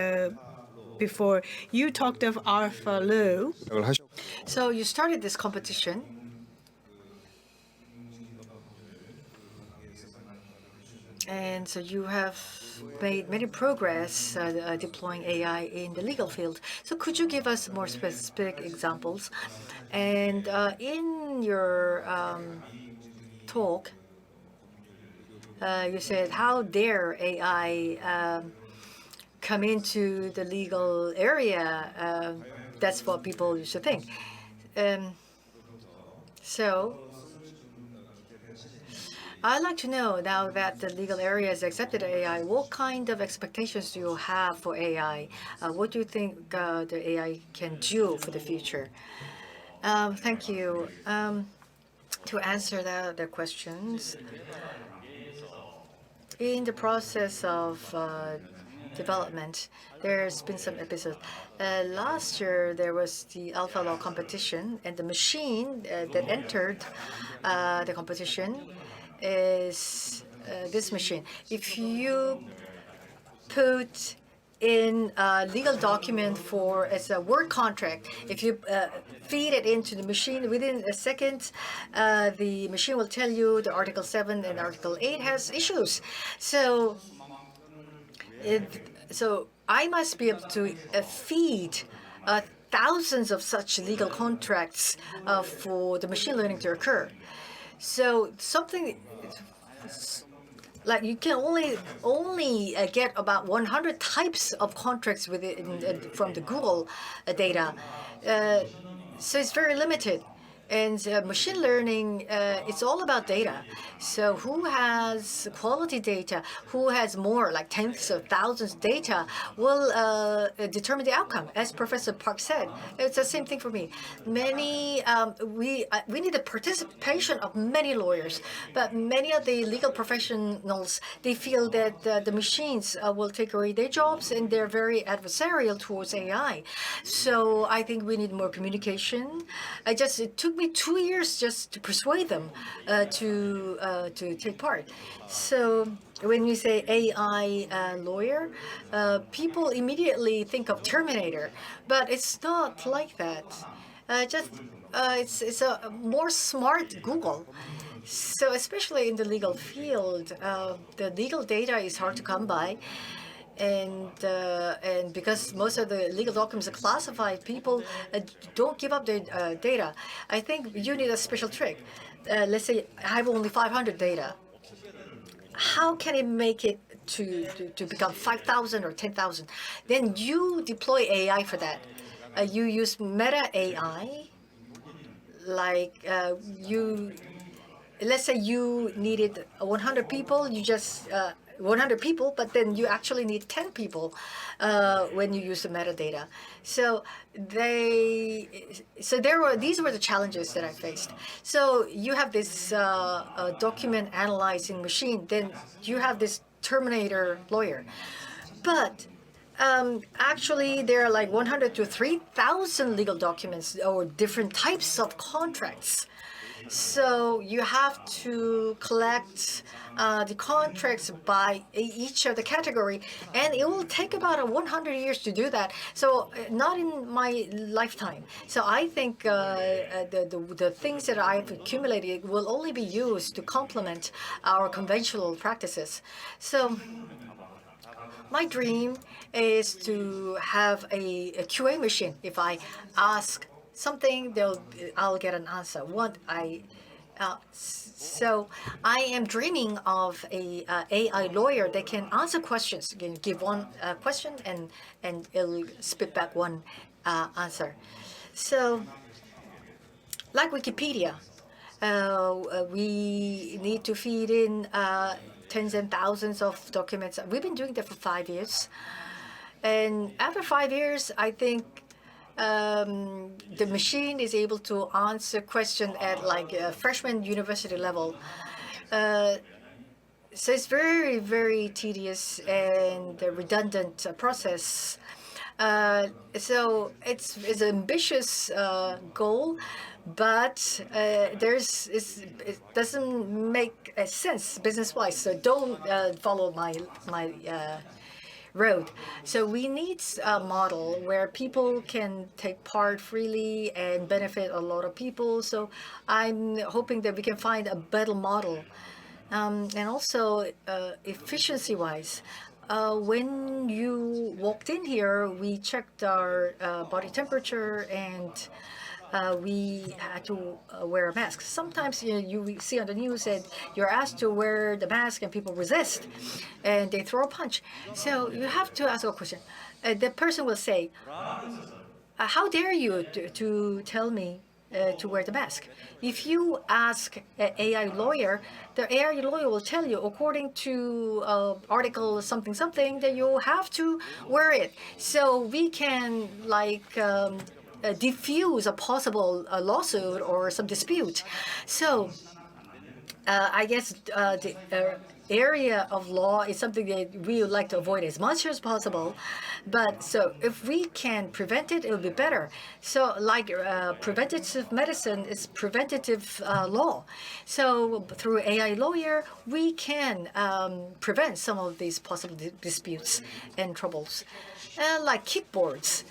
before, you talked of AlphaLo. So you started this competition. And so you have made many progress deploying AI in the legal field. So could you give us more specific examples? And in your talk, you said, how dare AI come into the legal area? That's what people used to think. So I'd like to know, now that the legal area has accepted AI, what kind of expectations do you have for AI? What do you think the AI can do for the future? Thank you. To answer the questions, in the process of development, there's been some episodes. Last year, there was the AlphaLo competition, and the machine that entered the competition is this machine. If you put in a legal document as a Word contract, if you feed it into the machine, within a second, the machine will tell you the Article 7 and Article 8 has issues. So I must be able to feed thousands of such legal contracts for the machine learning to occur. So something like you can only get about 100 types of contracts from the Google data. So it's very limited. And machine learning, it's all about data. So who has quality data, who has more, like tens of thousands of data, will determine the outcome. As Professor Park said, it's the same thing for me. We need the participation of many lawyers, but many of the legal professionals, they feel that the machines will take away their jobs, and they're very adversarial towards AI. So I think we need more communication. It took me 2 years just to persuade them to take part. So when you say AI lawyer, people immediately think of Terminator, but it's not like that. It's a more smart Google. So especially in the legal field, the legal data is hard to come by. And because most of the legal documents are classified, people don't give up their data. I think you need a special trick. Let's say I have only 500 data. How can it make it to become 5,000 or 10,000? Then you deploy AI for that. You use meta AI, like let's say you needed 100 people, you just 100 people, but then you actually need 10 people when you use the metadata. So these were the challenges that I faced. So you have this document analyzing machine, then you have this Terminator lawyer. But actually, there are like 100 to 3,000 legal documents or different types of contracts. So you have to collect the contracts by each of the category, and it will take about 100 years to do that. So not in my lifetime. So I think the things that I've accumulated will only be used to complement our conventional practices. So my dream is to have a QA machine. If I ask something, I'll get an answer. So I am dreaming of a AI lawyer that can answer questions. You can give one question and it'll spit back one answer. So, like Wikipedia, we need to feed in tens and thousands of documents. We've been doing that for 5 years. And after 5 years, I think the machine is able to answer questions at like a freshman university level. So it's very, very tedious and a redundant process. So it's an ambitious goal, but it doesn't make sense business-wise. So don't follow my road. So we need a model where people can take part freely and benefit a lot of people. So I'm hoping that we can find a better model. And also efficiency-wise. When you walked in here, we checked our body temperature and we had to wear a mask. Sometimes you see on the news that you're asked to wear the mask and people resist and they throw a punch. So you have to ask a question. The person will say, how dare you to tell me to wear the mask? If you ask an AI lawyer, the AI lawyer will tell you, according to article something something, that you have to wear it. So we can diffuse a possible lawsuit or some dispute. So I guess the area of law is something that we would like to avoid as much as possible. But so if we can prevent it, it will be better. So like preventative medicine is preventative law. So through AI lawyer, we can prevent some of these possible disputes and troubles. Like kickboards.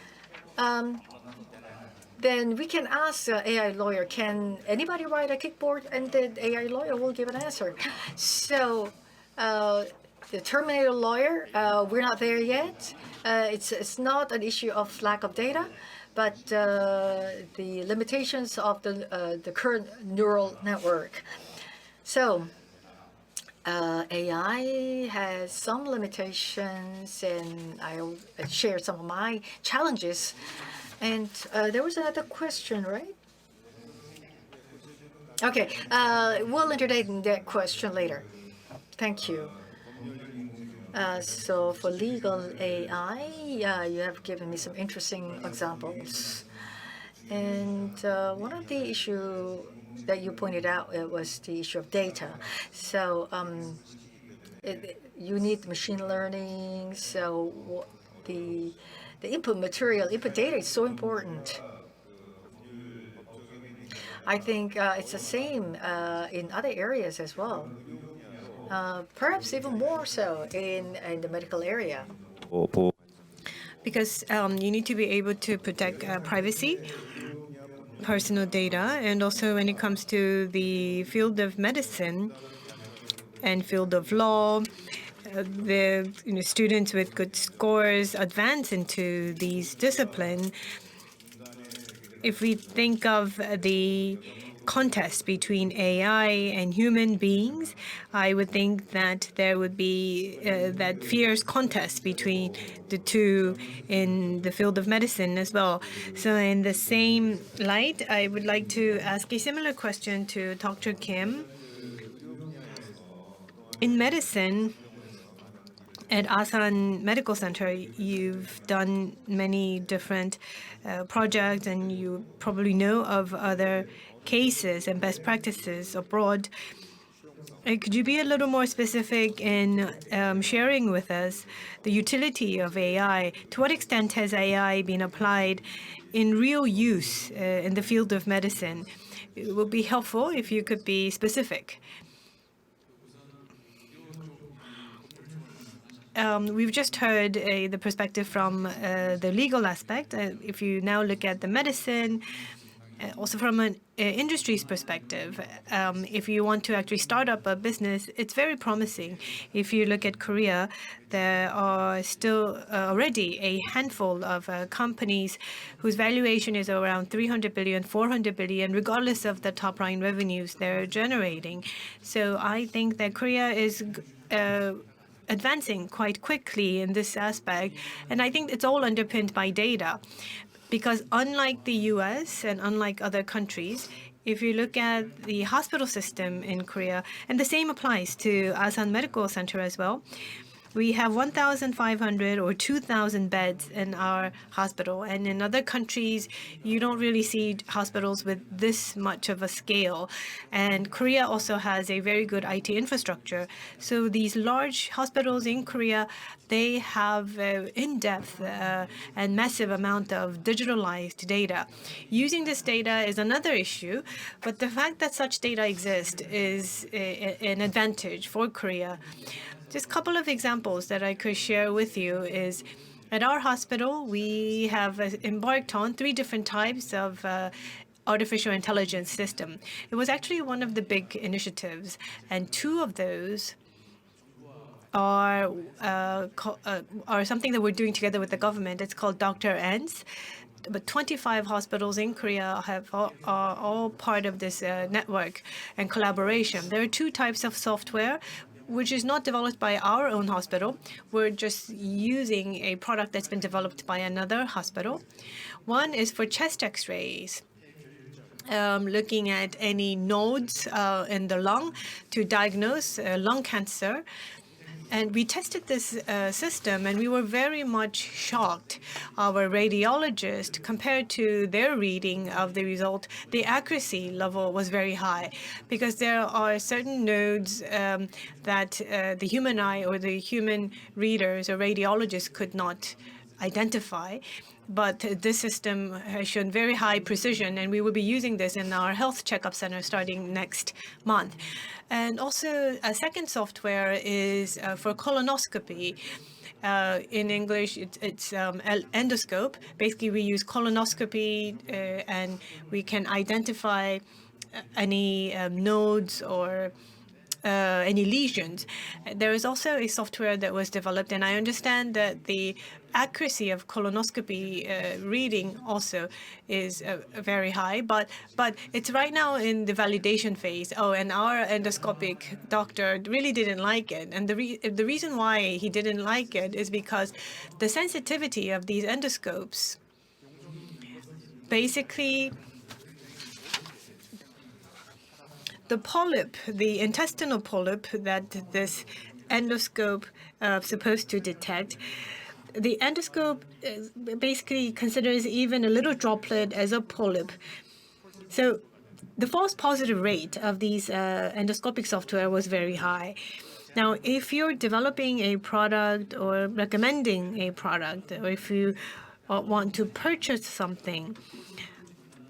Then we can ask the AI lawyer, can anybody ride a kickboard? And the AI lawyer will give an answer. So the Terminator lawyer, we're not there yet. It's not an issue of lack of data, but the limitations of the current neural network. So AI has some limitations, and I'll share some of my challenges. And there was another question, right? Okay, we'll entertain that question later. Thank you. So for legal AI, you have given me some interesting examples. And one of the issues that you pointed out was the issue of data. So you need machine learning. So the input material, input data is so important. I think it's the same in other areas as well. Perhaps even more so in the medical area. Because you need to be able to protect privacy, personal data, and also when it comes to the field of medicine and field of law, the students with good scores advance into these disciplines. If we think of the contest between AI and human beings, I would think that there would be that fierce contest between the two in the field of medicine as well. So in the same light, I would like to ask a similar question to Dr. Kim. In medicine, at Asan Medical Center, you've done many different projects, and you probably know of other cases and best practices abroad. Could you be a little more specific in sharing with us the utility of AI? To what extent has AI been applied in real use in the field of medicine? it would be helpful if you could be specific. We've just heard the perspective from the legal aspect. If you now look at the medicine, also from an industry's perspective, if you want to actually start up a business, it's very promising. If you look at Korea, there are still already a handful of companies whose valuation is around 300 billion, 400 billion, regardless of the top line revenues they're generating. So I think that Korea is advancing quite quickly in this aspect. And I think it's all underpinned by data. Because unlike the US and unlike other countries, if you look at the hospital system in Korea, and the same applies to Asan Medical Center as well, we have 1,500 or 2,000 beds in our hospital. And in other countries, you don't really see hospitals with this much of a scale. And Korea also has a very good IT infrastructure. So these large hospitals in Korea, they have in-depth and massive amount of digitalized data. Using this data is another issue, but the fact that such data exists is an advantage for Korea. Just a couple of examples that I could share with you is at our hospital, we have embarked on 3 different types of artificial intelligence system. It was actually one of the big initiatives, and 2 of those are something that we're doing together with the government. It's called Dr. N's. But 25 hospitals in Korea are all part of this network and collaboration. There are 2 types of software, which is not developed by our own hospital. We're just using a product that's been developed by another hospital. One is for chest X-rays, looking at any nodes in the lung to diagnose lung cancer. And we tested this system, and we were very much shocked. Our radiologist, compared to their reading of the result, the accuracy level was very high, because there are certain nodes that the human eye or the human readers or radiologists could not identify. But this system has shown very high precision, and we will be using this in our health checkup center starting next month. And also, a second software is for colonoscopy. In English, it's endoscope. Basically, we use colonoscopy, and we can identify any nodes or any lesions. There is also a software that was developed, and I understand that the accuracy of colonoscopy reading also is very high, but it's right now in the validation phase. Oh, and our endoscopic doctor really didn't like it, and the reason why he didn't like it is because the sensitivity of these endoscopes basically. The polyp, the intestinal polyp that this endoscope is supposed to detect, the endoscope basically considers even a little droplet as a polyp. So the false positive rate of these endoscopic software was very high. Now, if you're developing a product or recommending a product, or if you want to purchase something,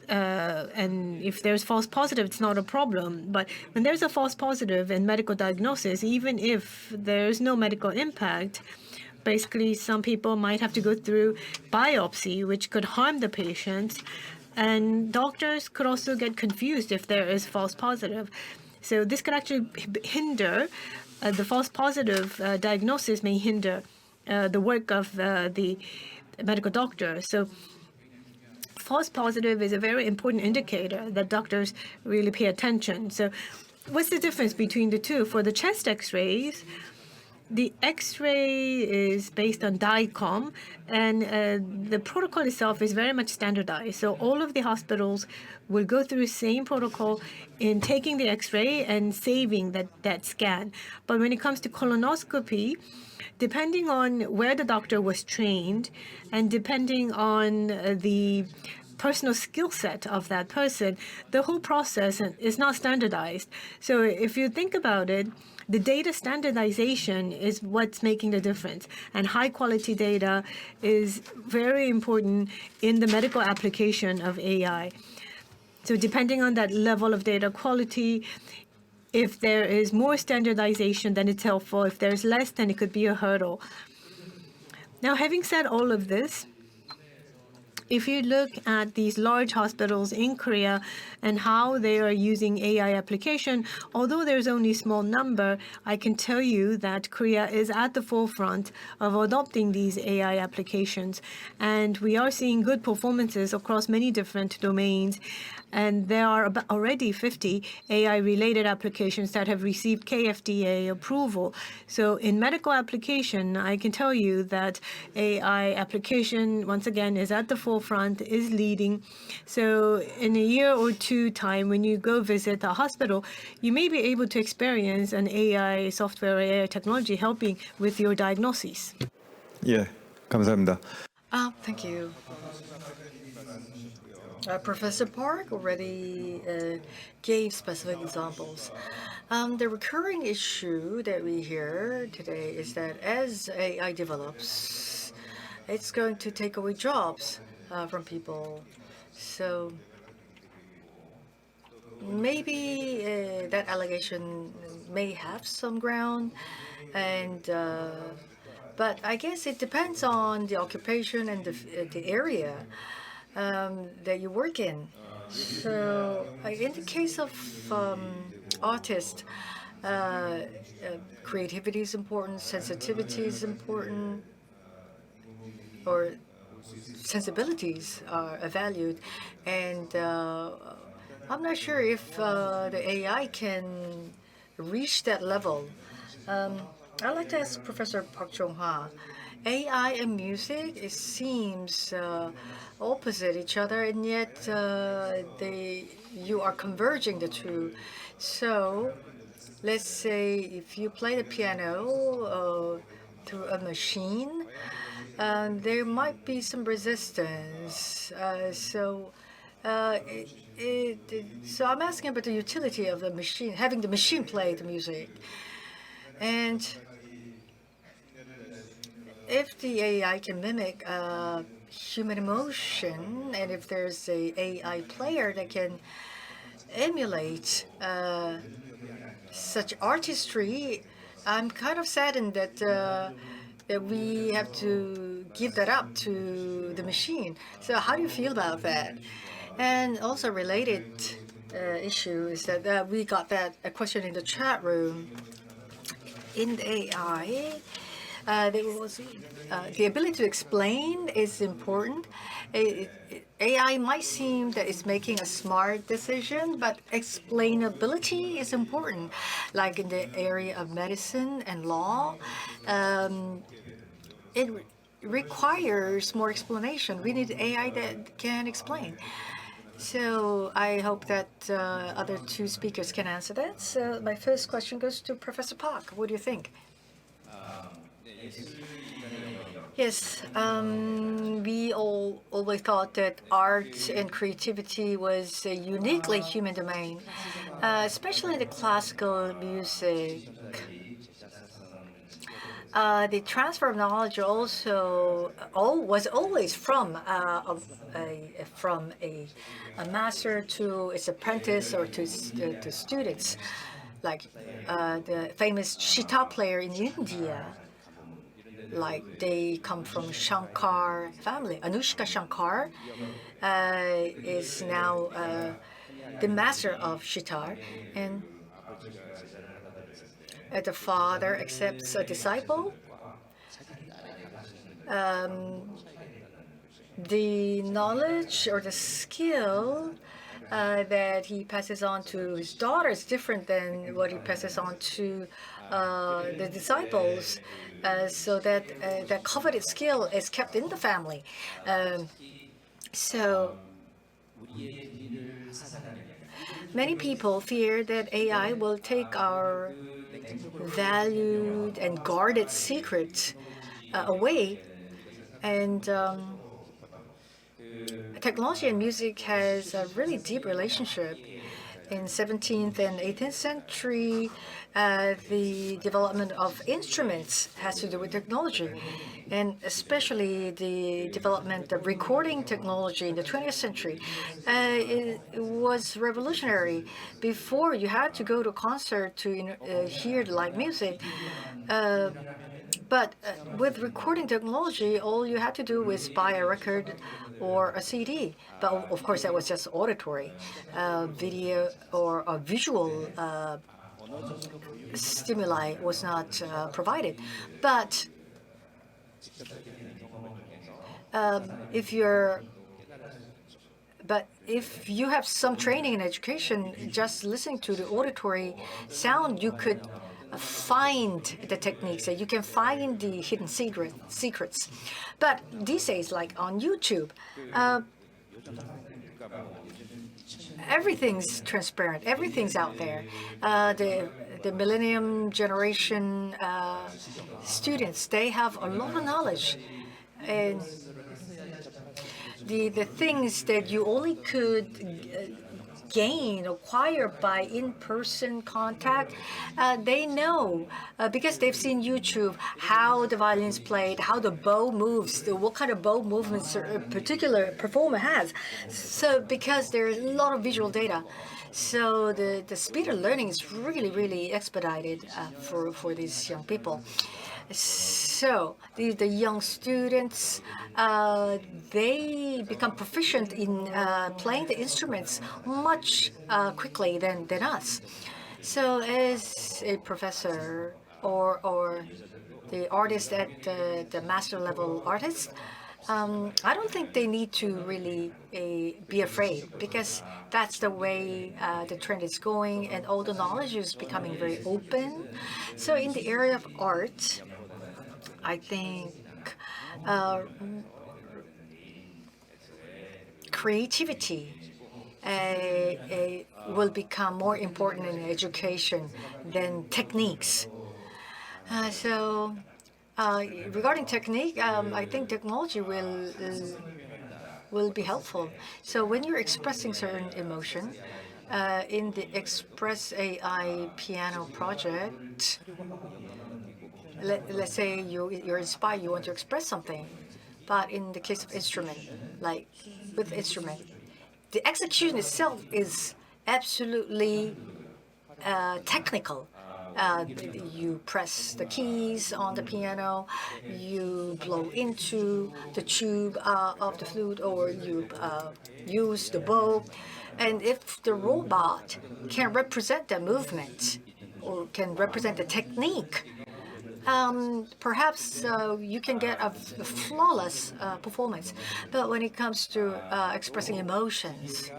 and if there's false positive, it's not a problem. But when there's a false positive in medical diagnosis, even if there's no medical impact, basically some people might have to go through biopsy, which could harm the patient. And doctors could also get confused if there is false positive. So this could actually hinder the false positive diagnosis may hinder the work of the medical doctor. So false positive is a very important indicator that doctors really pay attention. So what's the difference between the two? For the chest X-rays, the X-ray is based on DICOM, and the protocol itself is very much standardized. So all of the hospitals will go through the same protocol in taking the X-ray and saving that scan. But when it comes to colonoscopy, depending on where the doctor was trained and depending on the personal skill set of that person, the whole process is not standardized. So if you think about it, the data standardization is what's making the difference. And high quality data is very important in the medical application of AI. So depending on that level of data quality, if there is more standardization, then it's helpful. If there's less, then it could be a hurdle. Now, having said all of this, if you look at these large hospitals in Korea and how they are using AI application, although there's only a small number, I can tell you that Korea is at the forefront of adopting these AI applications. And we are seeing good performances across many different domains. And there are already 50 AI-related applications that have received KFDA approval. So in medical application, I can tell you that AI application, once again, is at the forefront, is leading. So in a year or two time, when you go visit a hospital, you may be able to experience an AI software or AI technology helping with your diagnosis. 예, 감사합니다. Thank you. Professor Park already gave specific examples. The recurring issue that we hear today is that as AI develops, it's going to take away jobs from people. So maybe that allegation may have some ground, and but I guess it depends on the occupation and the area that you work in. So in the case of artists, creativity is important, sensitivity is important, or sensibilities are valued. And I'm not sure if the AI can reach that level. I'd like to ask Professor Park Jong-ha. AI and music, it seems opposite each other, and yet you are converging the two. So let's say if you play the piano through a machine, there might be some resistance. So I'm asking about the utility of the machine, having the machine play the music. And if the AI can mimic human emotion, and if there's a AI player that can emulate such artistry, I'm kind of saddened that that we have to give that up to the machine. So how do you feel about that? And also related issue is that we got a question in the chat room. In the AI, the ability to explain is important. AI might seem that it's making a smart decision, but explainability is important. Like in the area of medicine and law, it requires more explanation. We need AI that can explain. So I hope that other two speakers can answer that. So my first question goes to Professor Park. What do you think? Yes, we all always thought that art and creativity was a uniquely human domain, especially the classical music. The transfer of knowledge also was always from a master to its apprentice or to students, like the famous sitar player in India. Like they come from Shankar family. Anushka Shankar is now the master of sitar, and the father accepts a disciple. The knowledge or the skill that he passes on to his daughter is different than what he passes on to the disciples. So that that coveted skill is kept in the family. So many people fear that AI will take our valued and guarded secret away. And technology and music has a really deep relationship. In 17th and 18th century, the development of instruments has to do with technology, and especially the development of recording technology in the 20th century. It was revolutionary. Before, you had to go to a concert to hear the live music. But with recording technology, all you had to do was buy a record or a CD. But of course, that was just auditory. Video or a visual stimuli was not provided. But if you have some training in education, just listening to the auditory sound, you could find the techniques, that you can find the hidden secrets. But these days, like on YouTube, everything's transparent, everything's out there. The millennium generation students, they have a lot of knowledge. And the things that you only could acquire by in-person contact, they know because they've seen YouTube how the violin's played, how the bow moves, what kind of bow movements a particular performer has. So because there's a lot of visual data, so the speed of learning is really, really expedited for these young people. So the young students, they become proficient in playing the instruments much quickly than us. So as a professor or the artist at the master level artist, I don't think they need to really be afraid, because that's the way the trend is going, and all the knowledge is becoming very open. So in the area of art, I think creativity will become more important in education than techniques. Regarding technique, I think technology will be helpful. So when you're expressing certain emotion, in the Express AI piano project, let's say you're inspired, you want to express something, but in the case of instrument, like with instrument, the execution itself is absolutely technical. You press the keys on the piano, you blow into the tube of the flute, or you use the bow. And if the robot can represent the movement or can represent the technique, perhaps you can get a flawless performance. But when it comes to expressing emotions,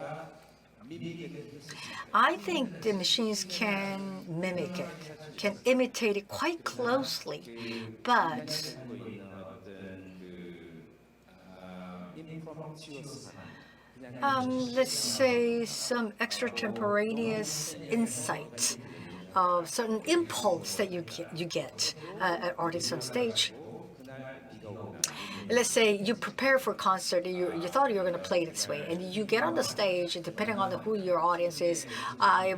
I think the machines can mimic it, can imitate it quite closely. But let's say some extratemporaneous insight of certain impulse that you get at artists on stage. Let's say you prepare for a concert, you thought you were going to play it this way, and you get on the stage, and depending on who your audience is,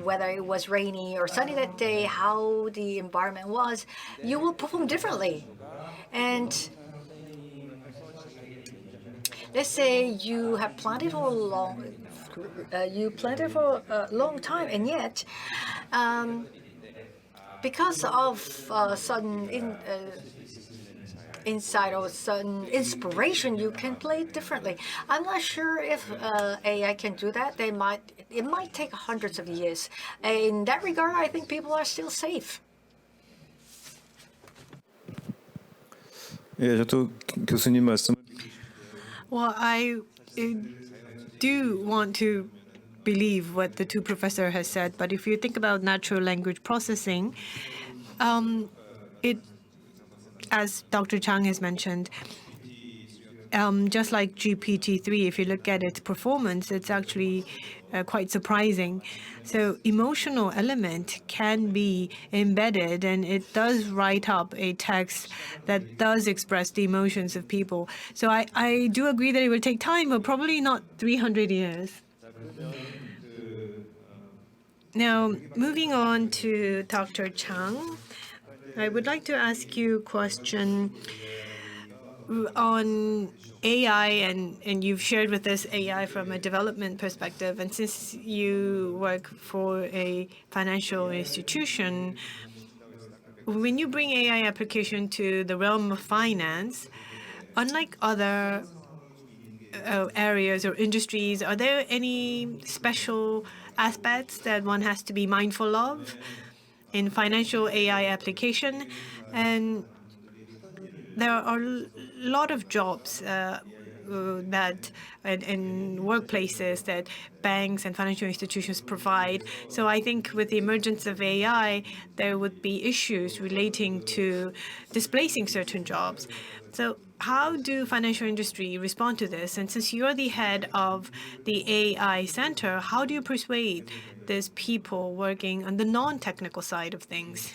whether it was rainy or sunny that day, how the environment was, you will perform differently. And let's say you have planned it for a long time, and yet because of sudden insight or sudden inspiration, you can play it differently. I'm not sure if AI can do that. It might take hundreds of years. In that regard, I think people are still safe. 예, 저도 교수님 말씀. Well, I do want to believe what the two professors has said, but if you think about natural language processing, as Dr. Chang has mentioned, just like GPT-3, if you look at its performance, it's actually quite surprising. So emotional element can be embedded, and it does write up a text that does express the emotions of people. So I do agree that it will take time, but probably not 300 years. Now, moving on to Dr. Chang, I would like to ask you a question on AI, and you've shared with us AI from a development perspective. And since you work for a financial institution, when you bring AI application to the realm of finance, unlike other areas or industries, are there any special aspects that one has to be mindful of in financial AI application? And there are a lot of jobs that in workplaces that banks and financial institutions provide. So I think with the emergence of AI, there would be issues relating to displacing certain jobs. So how do financial industry respond to this? And since you're the head of the AI Center, how do you persuade these people working on the non-technical side of things?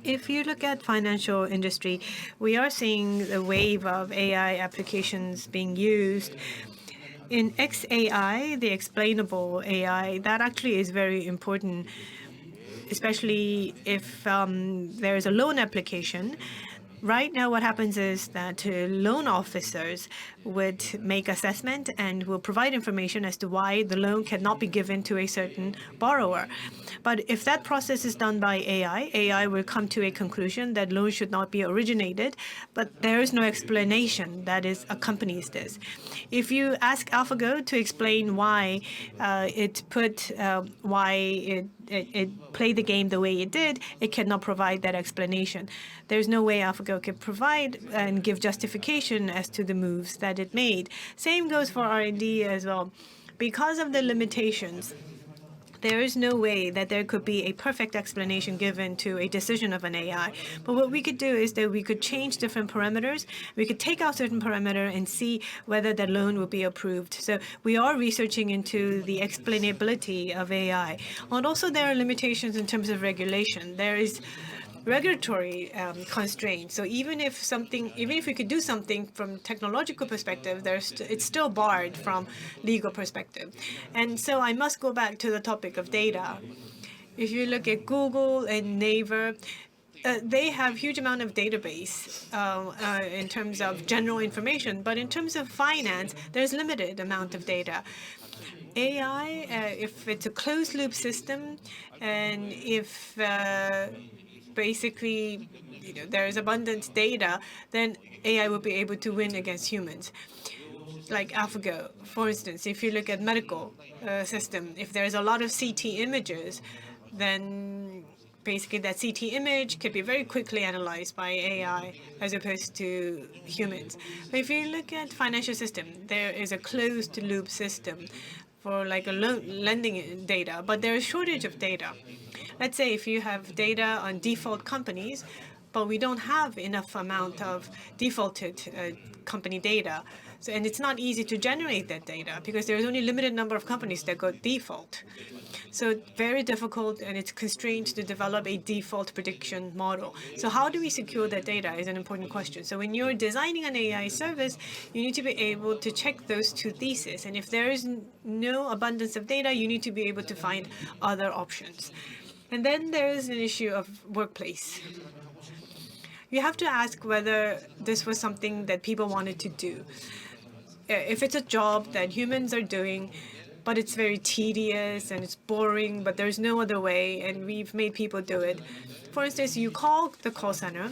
If you look at financial industry, we are seeing a wave of AI applications being used. In XAI, the explainable AI, that actually is very important, especially if there is a loan application. Right now, what happens is that loan officers would make assessment and will provide information as to why the loan cannot be given to a certain borrower. But if that process is done by AI will come to a conclusion that loans should not be originated, but there is no explanation that accompanies this. If you ask AlphaGo to explain why it played the game the way it did, it cannot provide that explanation. There's no way AlphaGo can provide and give justification as to the moves that it made. Same goes for R&D as well. Because of the limitations, there is no way that there could be a perfect explanation given to a decision of an AI. But what we could do is that we could change different parameters. We could take out certain parameter and see whether that loan will be approved. So we are researching into the explainability of AI. And also there are limitations in terms of regulation. There is regulatory constraints. So even if we could do something from technological perspective, it's still barred from legal perspective. And so I must go back to the topic of data. If you look at Google and Naver, they have huge amount of database in terms of general information, but in terms of finance, there's limited amount of data. AI, if it's a closed loop system, and if basically there is abundant data, then AI will be able to win against humans. Like AlphaGo, for instance, if you look at medical system, if there's a lot of CT images, then basically that CT image could be very quickly analyzed by AI as opposed to humans. But if you look at financial system, there is a closed loop system for like a lending data, but there is shortage of data. Let's say if you have data on default companies, but we don't have enough amount of defaulted company data. So, and it's not easy to generate that data because there's only a limited number of companies that go default. So very difficult, and it's constrained to develop a default prediction model. So how do we secure that data is an important question. So when you're designing an AI service, you need to be able to check those two theses. And if there is no abundance of data, you need to be able to find other options. And then there is an issue of workplace. You have to ask whether this was something that people wanted to do. If it's a job that humans are doing, but it's very tedious and it's boring, but there's no other way, and we've made people do it. For instance, you call the call center,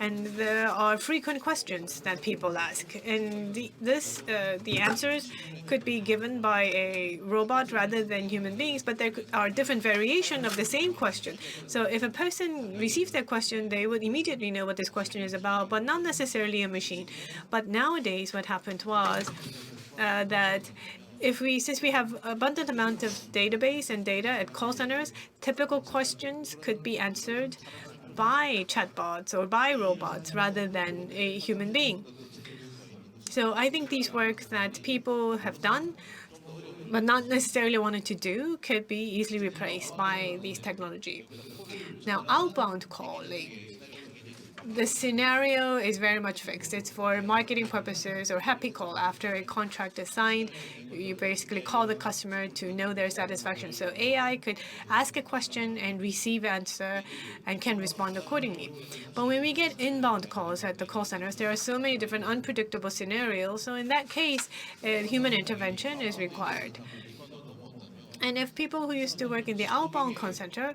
and there are frequent questions that people ask, and the answers could be given by a robot rather than human beings, but there are different variations of the same question. So if a person receives that question, they would immediately know what this question is about, but not necessarily a machine. But nowadays, what happened was that since we have abundant amount of database and data at call centers, typical questions could be answered by chatbots or by robots rather than a human being. So I think these work that people have done but not necessarily wanted to do could be easily replaced by these technology. Now, outbound calling. the scenario is very much fixed. It's for marketing purposes or happy call. After a contract is signed, you basically call the customer to know their satisfaction. So AI could ask a question and receive answer and can respond accordingly. But when we get inbound calls at the call centers, there are so many different unpredictable scenarios. So in that case, human intervention is required. And if people who used to work in the outbound call center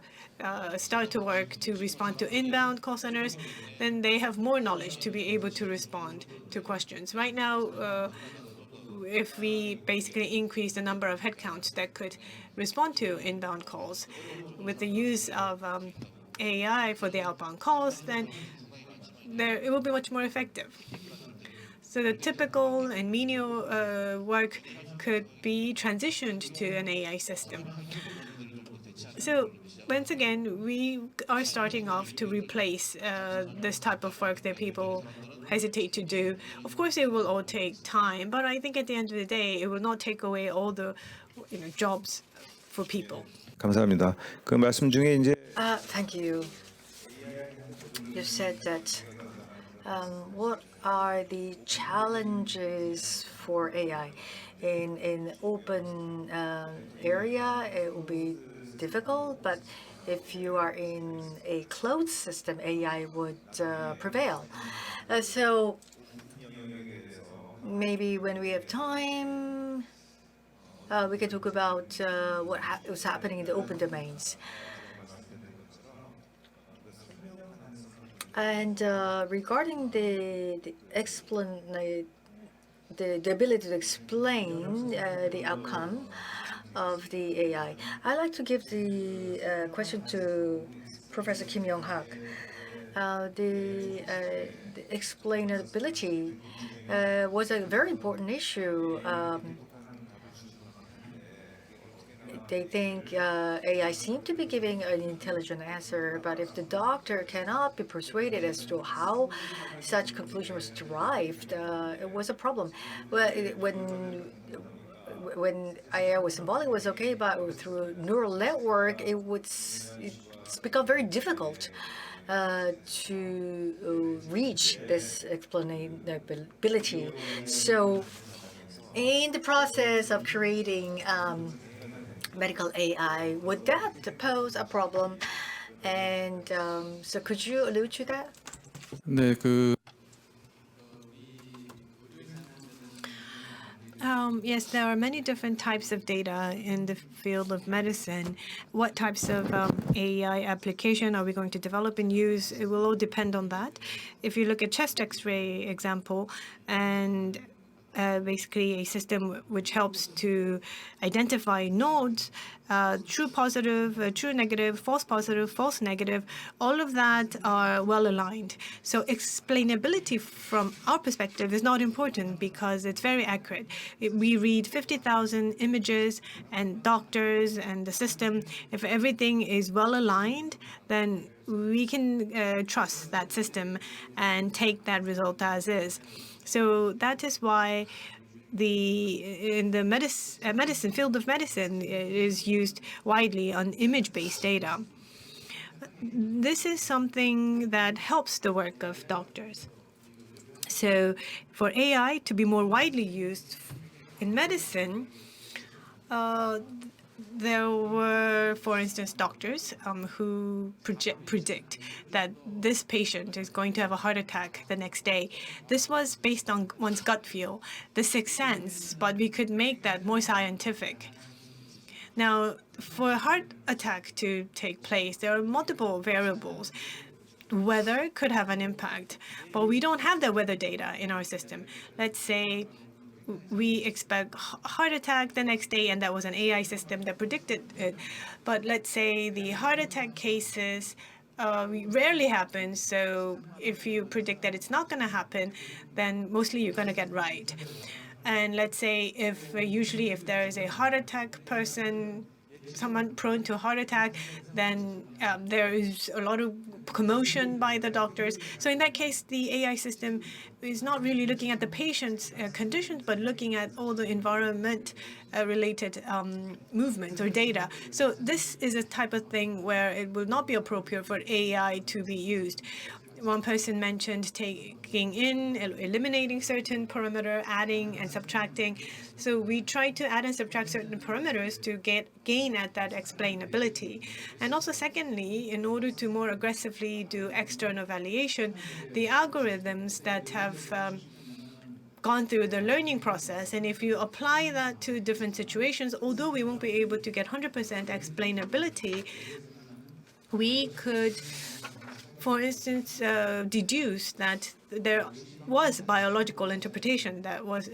start to work to respond to inbound call centers, then they have more knowledge to be able to respond to questions. Right now, if we basically increase the number of headcounts that could respond to inbound calls with the use of AI for the outbound calls, then it will be much more effective. So the typical and menial work could be transitioned to an AI system. So once again, we are starting off to replace this type of work that people hesitate to do. Of course, it will all take time, but I think at the end of the day, it will not take away all the jobs for people. 감사합니다. 그 말씀 중에 이제 Thank you. You said that what are the challenges for AI? In open area, it will be difficult, but if you are in a closed system, AI would prevail. So maybe when we have time, we can talk about what was happening in the open domains. And regarding the ability to explain the outcome of the AI, I'd like to give the question to Professor Kim Young-hak. The explainability was a very important issue. They think AI seemed to be giving an intelligent answer, but if the doctor cannot be persuaded as to how such conclusion was derived, it was a problem. Well, when AI was symbolic, it was okay, but through neural network, it's become very difficult to reach this explainability. So in the process of creating medical AI, would that pose a problem? And so could you allude to that? 네, Yes, there are many different types of data in the field of medicine. What types of AI application are we going to develop and use? It will all depend on that. If you look at chest X-ray example, and basically a system which helps to identify nodes, true positive, true negative, false positive, false negative, all of that are well aligned. So explainability from our perspective is not important because it's very accurate. We read 50,000 images and doctors and the system. If everything is well aligned, then we can trust that system and take that result as is. So that is why in the field of medicine is used widely on image-based data. This is something that helps the work of doctors. So for AI to be more widely used in medicine, there were, for instance, doctors who predict that this patient is going to have a heart attack the next day. This was based on one's gut feel, the sixth sense, but we could make that more scientific. Now, for a heart attack to take place, there are multiple variables. Weather could have an impact, but we don't have the weather data in our system. Let's say we expect heart attack the next day, and that was an AI system that predicted it. But let's say the heart attack cases rarely happen. So if you predict that it's not going to happen, then mostly you're going to get right. And let's say usually if there is a heart attack person, someone prone to a heart attack, then there is a lot of commotion by the doctors. So in that case, the AI system is not really looking at the patient's conditions, but looking at all the environment-related movements or data. So this is a type of thing where it will not be appropriate for AI to be used. one person mentioned taking in, eliminating certain parameter, adding and subtracting. So we try to add and subtract certain parameters to gain at that explainability. And also secondly, in order to more aggressively do external validation, the algorithms that have gone through the learning process, and if you apply that to different situations, although we won't be able to get 100% explainability, we could, for instance, deduce that there was biological interpretation that was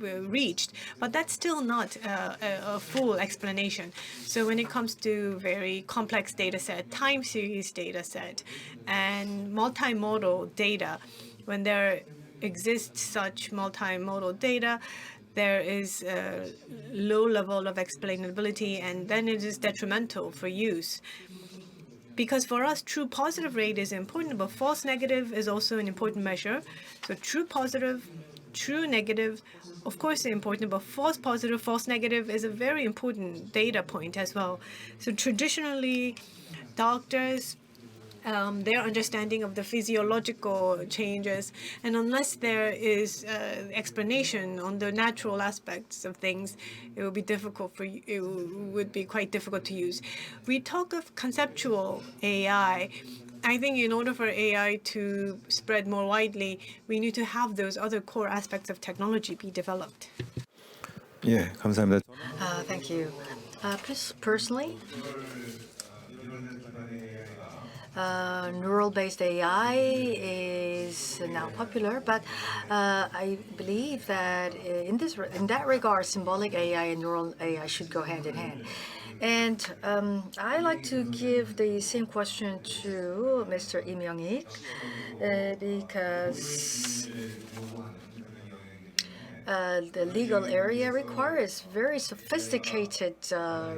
reached, but that's still not a full explanation. So when it comes to very complex data set, time series data set, and multimodal data, when there exists such multimodal data, there is a low level of explainability, and then it is detrimental for use. Because for us, true positive rate is important, but false negative is also an important measure. So true positive, true negative, of course, important, but false positive, false negative is a very important data point as well. So traditionally, doctors, their understanding of the physiological changes, and unless there is explanation on the natural aspects of things, it will be difficult for you. It would be quite difficult to use. We talk of conceptual AI. I think in order for AI to spread more widely, we need to have those other core aspects of technology be developed. 예, 감사합니다. Thank you. Personally, neural-based AI is now popular, but I believe that in that regard, symbolic AI and neural AI should go hand in hand. And I like to give the same question to Mr. Im Young-ik because the legal area requires very sophisticated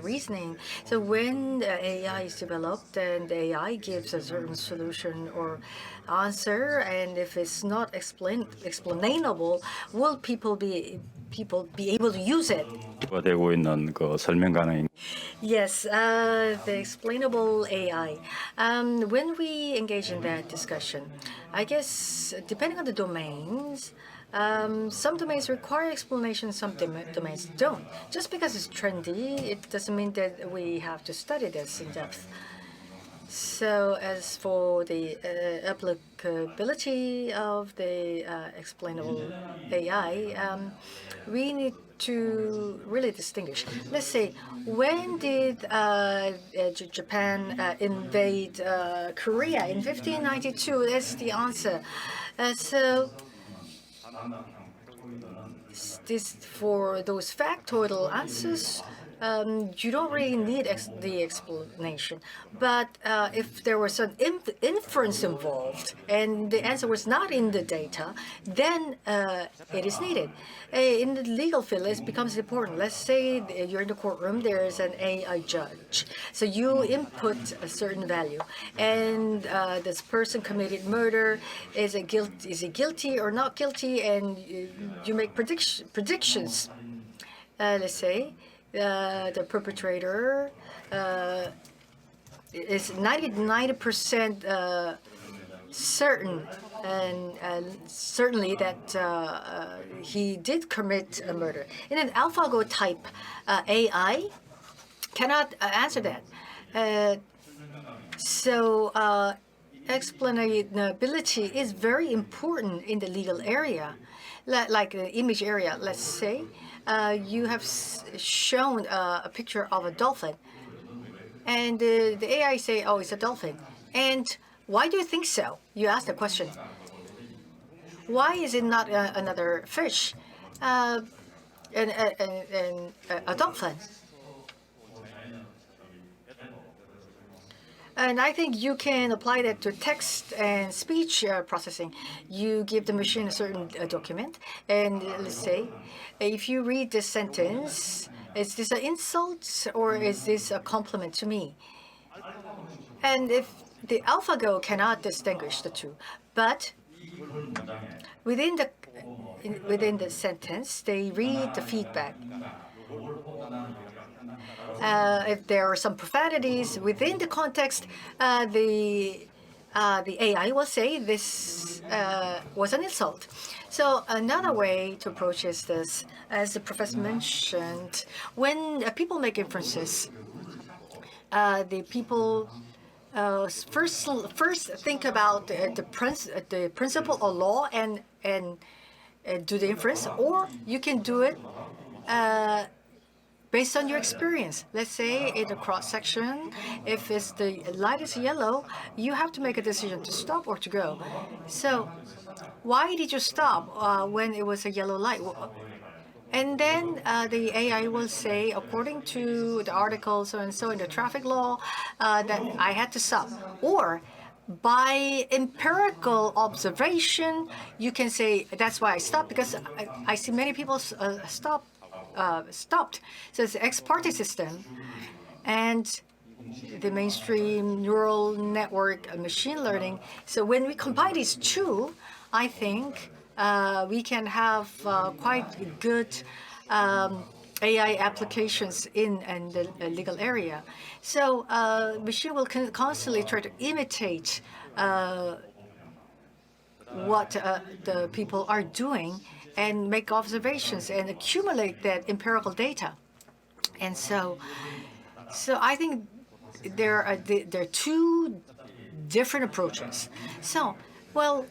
reasoning. So when AI is developed and AI gives a certain solution or answer, and if it's not explainable, will people be able to use it? 되고 있는 그 설명 가능. Yes, the explainable AI. When we engage in that discussion, I guess depending on the domains, some domains require explanation, some domains don't. Just because it's trendy, it doesn't mean that we have to study this in depth. So as for the applicability of the explainable AI, we need to really distinguish. Let's say, when did Japan invade Korea? In 1592, that's the answer. So this, for those factoidal answers, you don't really need the explanation. But if there was an inference involved and the answer was not in the data, then it is needed. In the legal field, it becomes important. Let's say you're in the courtroom, there is an AI judge. So you input a certain value, and this person committed murder. Is he guilty or not guilty? And you make predictions. Let's say the perpetrator is 90% certain, and certainly that he did commit a murder. In an AlphaGo type AI cannot answer that. So explainability is very important in the legal area, like the image area. Let's say you have shown a picture of a dolphin, and the AI say, "Oh, it's a dolphin." And why do you think so? You ask the question. Why is it not another fish, and a dolphin? And I think you can apply that to text and speech processing. You give the machine a certain document, and let's say, if you read this sentence, is this an insult or is this a compliment to me? And if the AlphaGo cannot distinguish the two, but within the sentence, they read the feedback. If there are some profanities within the context, the the AI will say this was an insult. So another way to approach is this, as the professor mentioned, when people make inferences, the people first think about the principle or law and do the inference, or you can do it based on your experience. Let's say in a cross section, if it's the light is yellow, you have to make a decision to stop or to go. So why did you stop when it was a yellow light? And then the AI will say, according to the article so and so in the traffic law, that I had to stop. Or by empirical observation, you can say, that's why I stopped, because I see many people stopped. So it's the ex parte system. And the mainstream neural network machine learning. So when we combine these two, I think we can have quite good AI applications in the legal area. So machine will constantly try to imitate what the people are doing and make observations and accumulate that empirical data. And so I think there are two different approaches. So, well,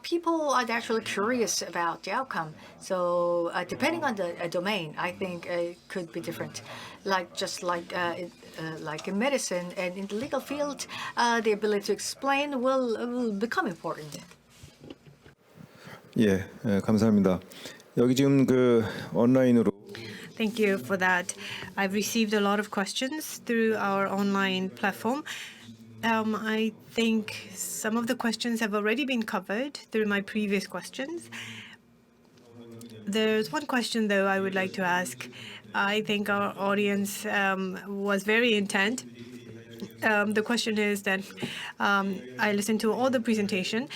people are actually curious about the outcome. So depending on the domain, I think it could be different. Just like in medicine and in the legal field, the ability to explain will become important. 예, 감사합니다. 여기 지금 그 온라인으로 Thank you for that. I've received a lot of questions through our online platform. I think some of the questions have already been covered through my previous questions. There's one question, though, I would like to ask. I think our audience was very intent. The question is that I listened to all the presentation.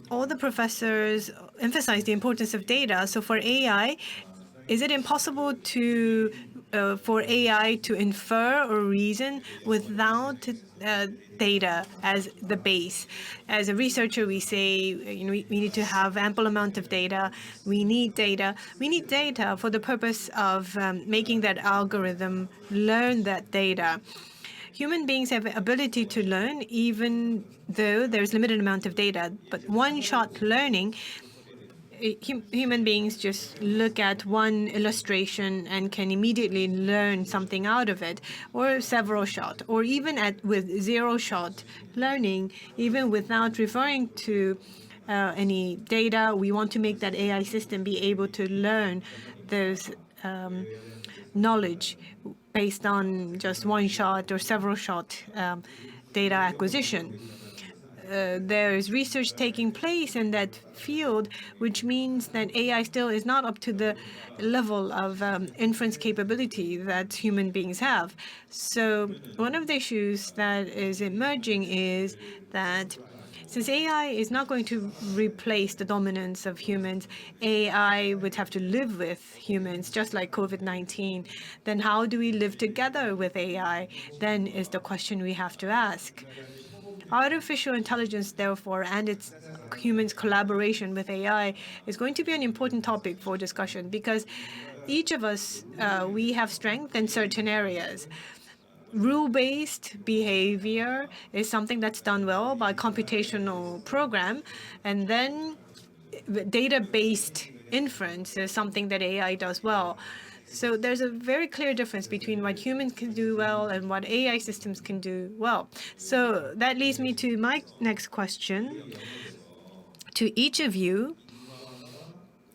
All the professors emphasize the importance of data. So for AI, is it impossible to for AI to infer or reason without data as the base? As a researcher, we say we need to have ample amount of data. We need data. We need data for the purpose of making that algorithm learn that data. Human beings have the ability to learn even though there's limited amount of data. But one-shot learning, human beings just look at one illustration and can immediately learn something out of it, or several shot, or even with zero-shot learning, even without referring to any data, we want to make that AI system be able to learn those knowledge based on just one shot or several shot data acquisition. There is research taking place in that field, which means that AI still is not up to the level of inference capability that human beings have. So one of the issues that is emerging is that since AI is not going to replace the dominance of humans, AI would have to live with humans, just like COVID-19. Then how do we live together with AI? Then is the question we have to ask. Artificial intelligence, therefore, and its humans' collaboration with AI is going to be an important topic for discussion because each of us, we have strength in certain areas. Rule-based behavior is something that's done well by computational program, and then data-based inference is something that AI does well. So there's a very clear difference between what humans can do well and what AI systems can do well. So that leads me to my next question. To each of you,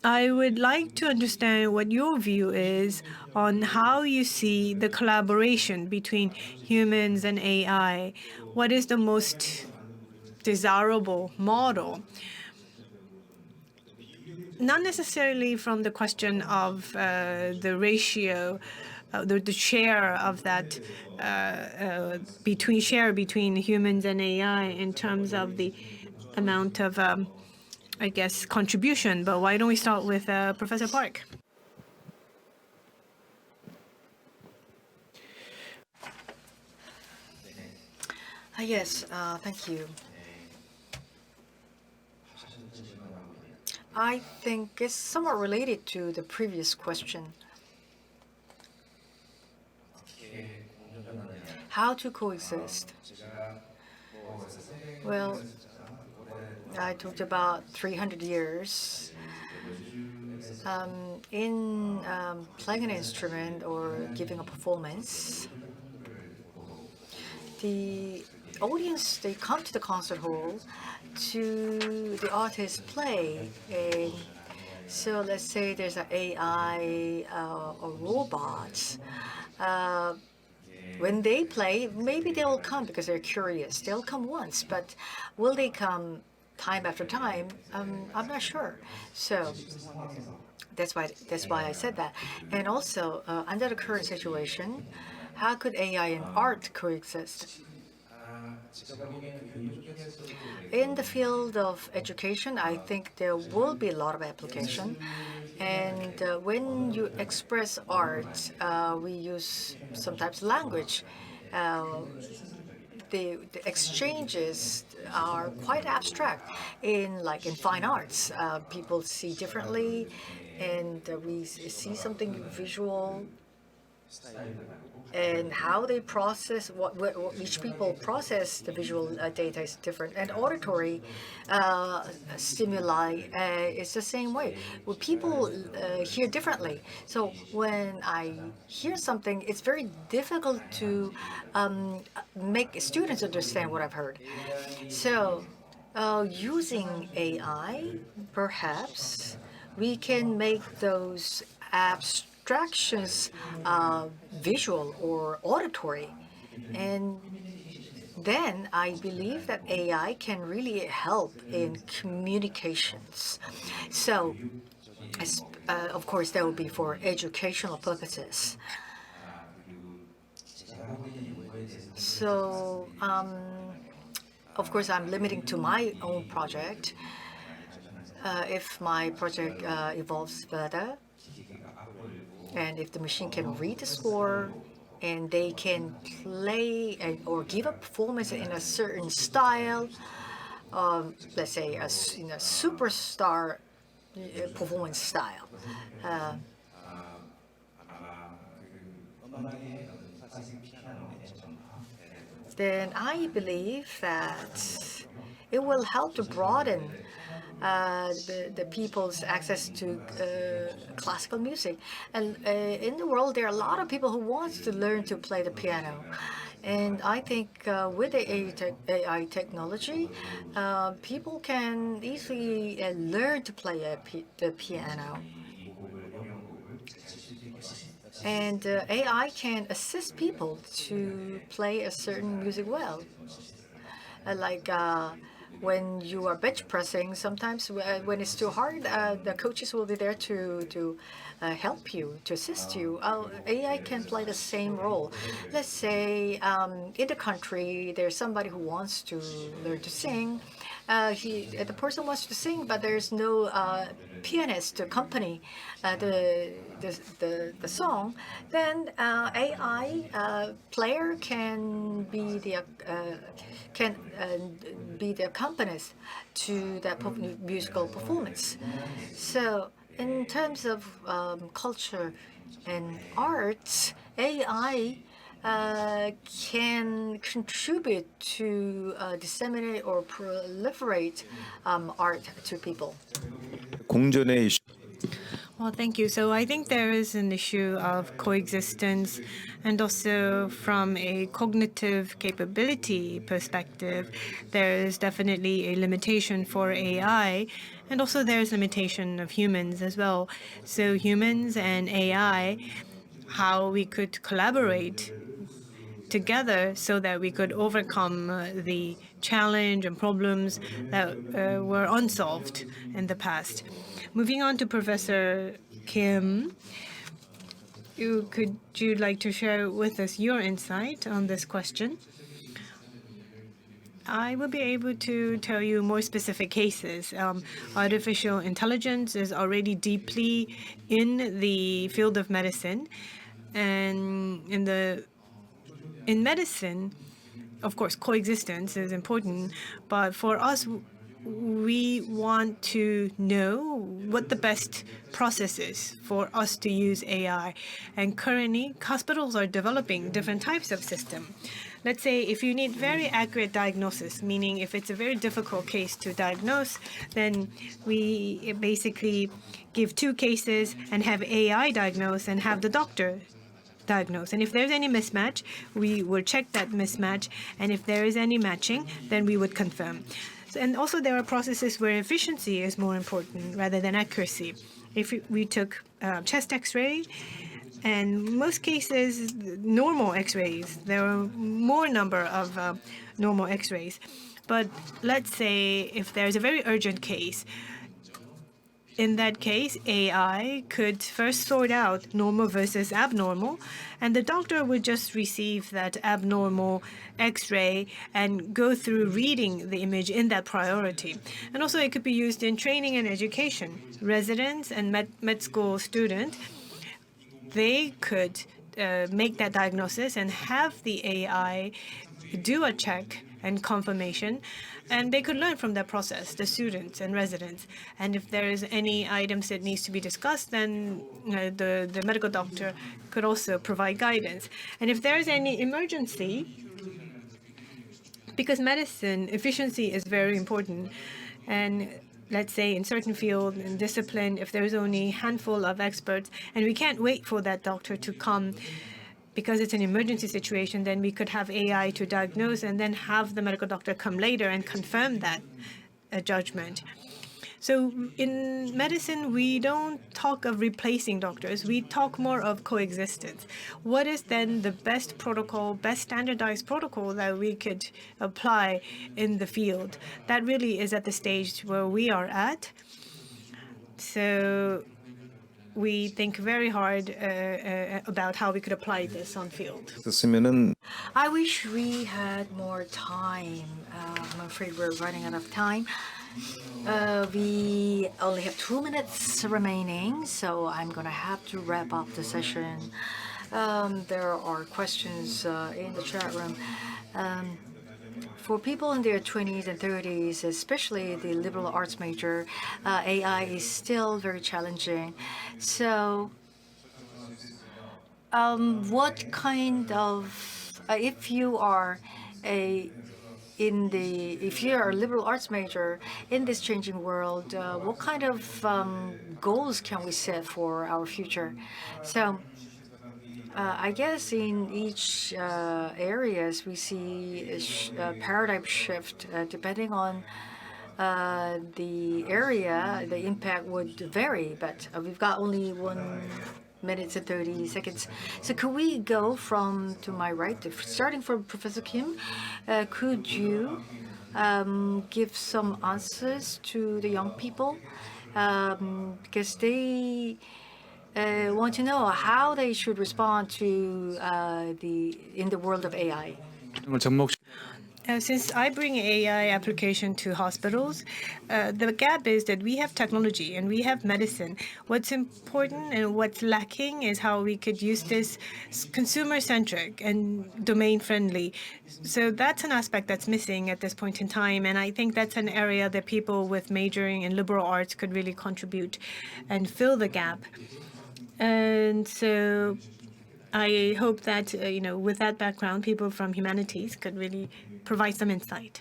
I would like to understand what your view is on how you see the collaboration between humans and AI. What is the most desirable model? Not necessarily from the question of the ratio, the share of that between humans and AI in terms of the amount of I guess, contribution. But why don't we start with Professor Park? Yes, thank you. I think it's somewhat related to the previous question. How to coexist? Well, I talked about 300 years. In playing an instrument or giving a performance, the audience, they come to the concert hall to the artist play. And so let's say there's an AI or robots. When they play, maybe they'll come because they're curious. They'll come once, but will they come time after time? I'm not sure. So that's why I said that. And also, under the current situation, how could AI and art coexist? In the field of education, I think there will be a lot of application. And when you express art, we use sometimes language. The exchanges are quite abstract. In fine arts, people see differently, and we see something visual. And how they process, what each people process the visual data is different. And auditory stimuli is the same way. Well, people hear differently. So when I hear something, it's very difficult to make students understand what I've heard. So using AI, perhaps, we can make those abstractions visual or auditory. And then I believe that AI can really help in communications. So, of course, that would be for educational purposes. So, of course, I'm limiting to my own project. If my project evolves further, and if the machine can read the score, and they can play or give a performance in a certain style, let's say a superstar performance style. Then I believe that it will help to broaden the people's access to classical music. And in the world, there are a lot of people who want to learn to play the piano. And I think with the AI technology, people can easily learn to play the piano. And AI can assist people to play a certain music well. When you are bench pressing, sometimes when it's too hard, the coaches will be there to help you, to assist you. AI can play the same role. Let's say in the country, there's somebody who wants to learn to sing. The person wants to sing, but there's no pianist to accompany the song. Then AI player can be the accompanist to that musical performance. So in terms of culture and arts, AI can contribute to disseminate or proliferate art to people. 공존의 이슈. Well, thank you. So I think there is an issue of coexistence, and also from a cognitive capability perspective, there is definitely a limitation for AI, and also there's limitation of humans as well. So humans and AI, how we could collaborate together so that we could overcome the challenge and problems that were unsolved in the past. Moving on to Professor Kim, could you like to share with us your insight on this question? I will be able to tell you more specific cases. Artificial intelligence is already deeply in the field of medicine, and in medicine, of course, coexistence is important. But for us, we want to know what the best process is for us to use AI. And currently, hospitals are developing different types of system. Let's say if you need very accurate diagnosis, meaning if it's a very difficult case to diagnose, then we basically give 2 cases and have AI diagnose and have the doctor diagnose. And if there's any mismatch, we would check that mismatch. And if there is any matching, then we would confirm. And also there are processes where efficiency is more important rather than accuracy. If we took chest X-ray, and most cases, normal X-rays, there are more number of normal X-rays. But let's say if there's a very urgent case, in that case, AI could first sort out normal versus abnormal, and the doctor would just receive that abnormal X-ray and go through reading the image in that priority. And also it could be used in training and education. Residents and med school students, they could make that diagnosis and have the AI do a check and confirmation, and they could learn from that process, the students and residents. And if there is any items that needs to be discussed, then the medical doctor could also provide guidance. And if there is any emergency, because medicine efficiency is very important, and let's say in certain field and discipline, if there's only a handful of experts and we can't wait for that doctor to come because it's an emergency situation, then we could have AI to diagnose and then have the medical doctor come later and confirm that judgment. So in medicine, we don't talk of replacing doctors. We talk more of coexistence. What is then the best protocol, best standardized protocol that we could apply in the field? That really is at the stage where we are at. So we think very hard about how we could apply this on field. I wish we had more time. I'm afraid we're running out of time. We only have 2 minutes remaining, so I'm going to have to wrap up the session. There are questions in the chat room. For people in their 20s and 30s, especially the liberal arts major, AI is still very challenging. So what kind of, if you are a liberal arts major in this changing world, what kind of goals can we set for our future? So I guess in each areas we see a paradigm shift depending on the area. The impact would vary, but we've got only 1 minute and 30 seconds. So could we go from to my right, starting from Professor Kim? Could you give some answers to the young people because they want to know how they should respond to in the world of AI? Since I bring AI application to hospitals, the gap is that we have technology and we have medicine. What's important and what's lacking is how we could use this consumer-centric and domain-friendly. So that's an aspect that's missing at this point in time, and I think that's an area that people with majoring in liberal arts could really contribute and fill the gap. And so I hope that, with that background, people from humanities could really provide some insight.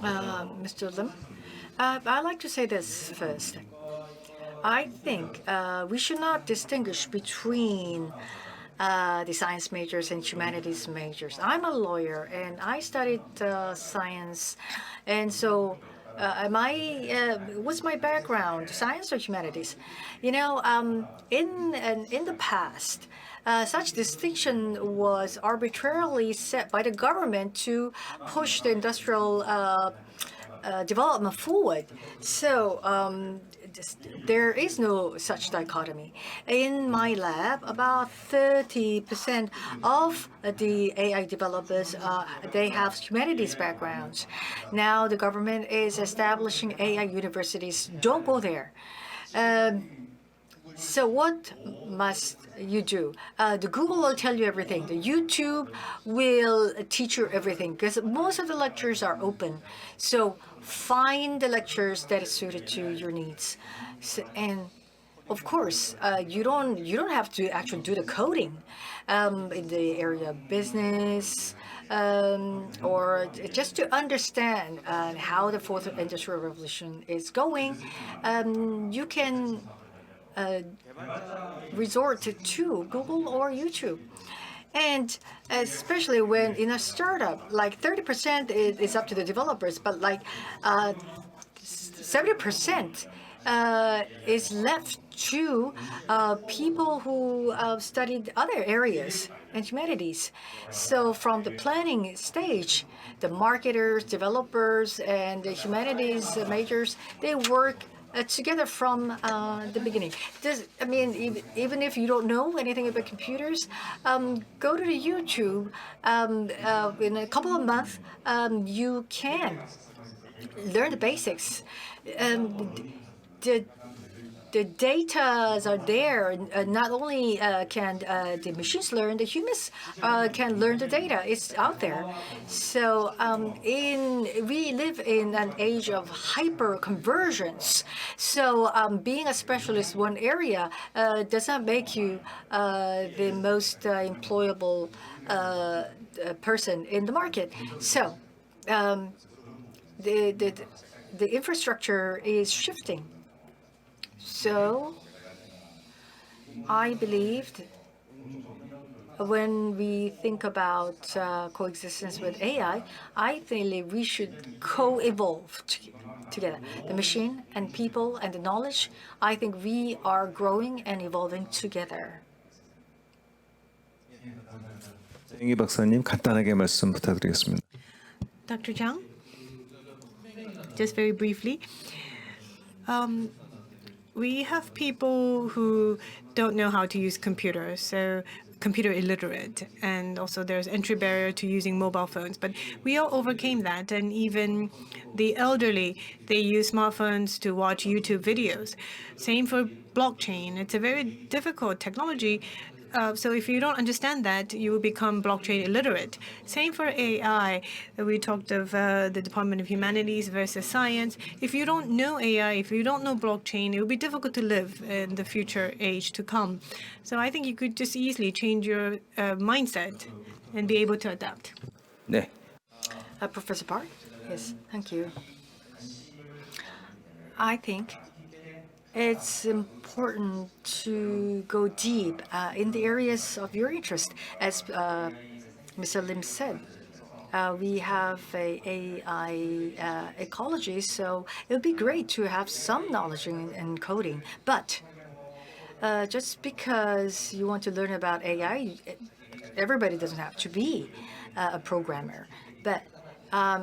Mr. Lim, I'd like to say this first. I think we should not distinguish between the science majors and humanities majors. I'm a lawyer, and I studied science, and so what's my background, science or humanities? In the past, such distinction was arbitrarily set by the government to push the industrial development forward. So there is no such dichotomy. In my lab, about 30% of the AI developers, they have humanities backgrounds. Now the government is establishing AI universities. Don't go there. So what must you do? The Google will tell you everything. The YouTube will teach you everything because most of the lectures are open. So find the lectures that is suited to your needs. So, and of course, you don't have to actually do the coding in the area of business or just to understand how the fourth industrial revolution is going. You can resort to Google or YouTube. And especially when in a startup, like 30% is up to the developers, but like 70% is left to people who studied other areas and humanities. So from the planning stage, the marketers, developers, and the humanities majors, they work together from the beginning. I mean, even if you don't know anything about computers, go to the YouTube. In a couple of months, you can learn the basics. The data are there. Not only can the machines learn, the humans can learn the data. It's out there. So we live in an age of hyper convergence. So being a specialist in one area does not make you the most employable person in the market. So the infrastructure is shifting. So I believed when we think about coexistence with AI, I think we should co-evolve together. The machine and people and the knowledge, I think we are growing and evolving together. 이 박사님 간단하게 말씀 부탁드리겠습니다. Dr. Zhang, just very briefly. We have people who don't know how to use computers, so computer illiterate, and also there's entry barrier to using mobile phones. But we all overcame that, and even the elderly, they use smartphones to watch YouTube videos. Same for blockchain. It's a very difficult technology. So if you don't understand that, you will become blockchain illiterate. Same for AI. We talked of the Department of Humanities versus Science. If you don't know AI, if you don't know blockchain, it will be difficult to live in the future age to come. So I think you could just easily change your mindset and be able to adapt. 네. Professor Park? Yes, thank you. I think it's important to go deep in the areas of your interest. As Mr. Lim said, we have a AI ecology, so it would be great to have some knowledge in coding. But just because you want to learn about AI, everybody doesn't have to be a programmer. But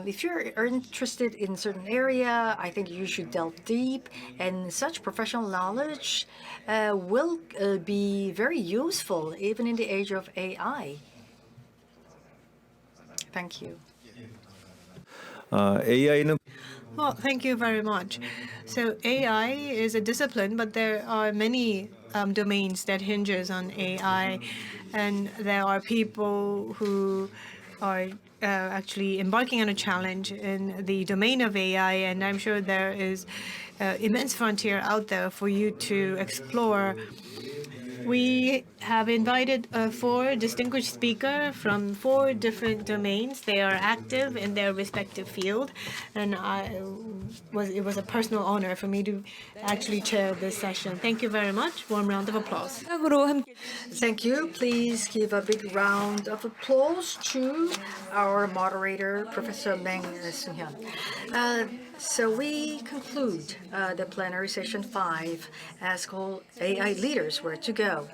if you're interested in a certain area, I think you should delve deep, and such professional knowledge will be very useful even in the age of AI. Thank you. AI는 Well, thank you very much. So AI is a discipline, but there are many domains that hinges on AI, and there are people who are actually embarking on a challenge in the domain of AI, and I'm sure there is immense frontier out there for you to explore. We have invited 4 distinguished speakers from 4 different domains. They are active in their respective field, and it was a personal honor for me to actually chair this session. Thank you very much. Warm round of applause. Thank you. Please give a big round of applause to our moderator, Professor Meng Sung-Hyun. So we conclude the plenary session 5 as called AI Leaders Where to Go.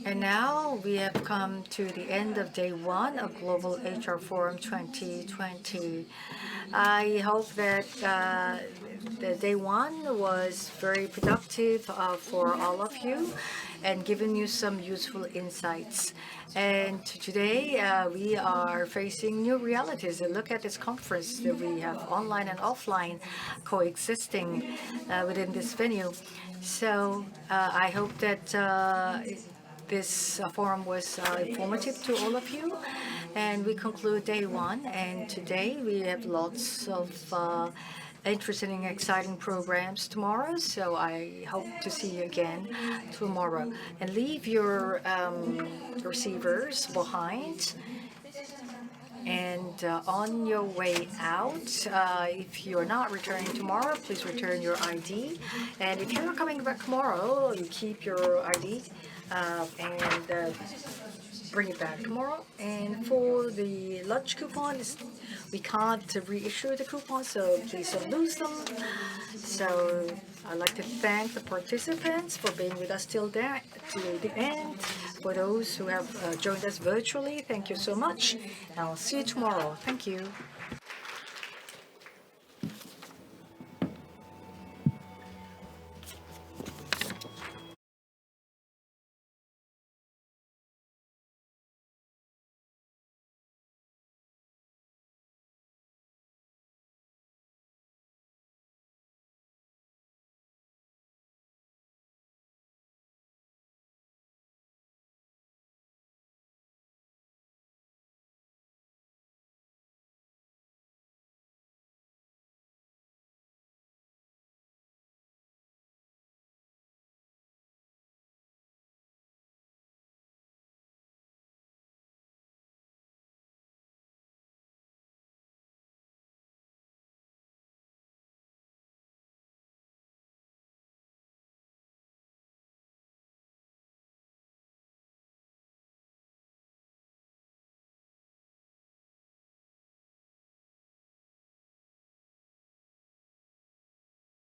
And now we have come to the end of day one of Global HR Forum 2020. I hope that the day one was very productive for all of you and given you some useful insights. And today we are facing new realities. Look at this conference that we have online and offline coexisting within this venue. So I hope that this forum was informative to all of you. And we conclude day one. And today we have lots of interesting and exciting programs tomorrow. So I hope to see you again tomorrow. And leave your receivers behind. And on your way out, if you're not returning tomorrow, please return your ID. And if you're coming back tomorrow, you keep your ID and bring it back tomorrow. And for the lunch coupons, we can't reissue the coupons, so please don't lose them. So I'd like to thank the participants for being with us till the end. For those who have joined us virtually, thank you so much. I'll see you tomorrow. Thank you.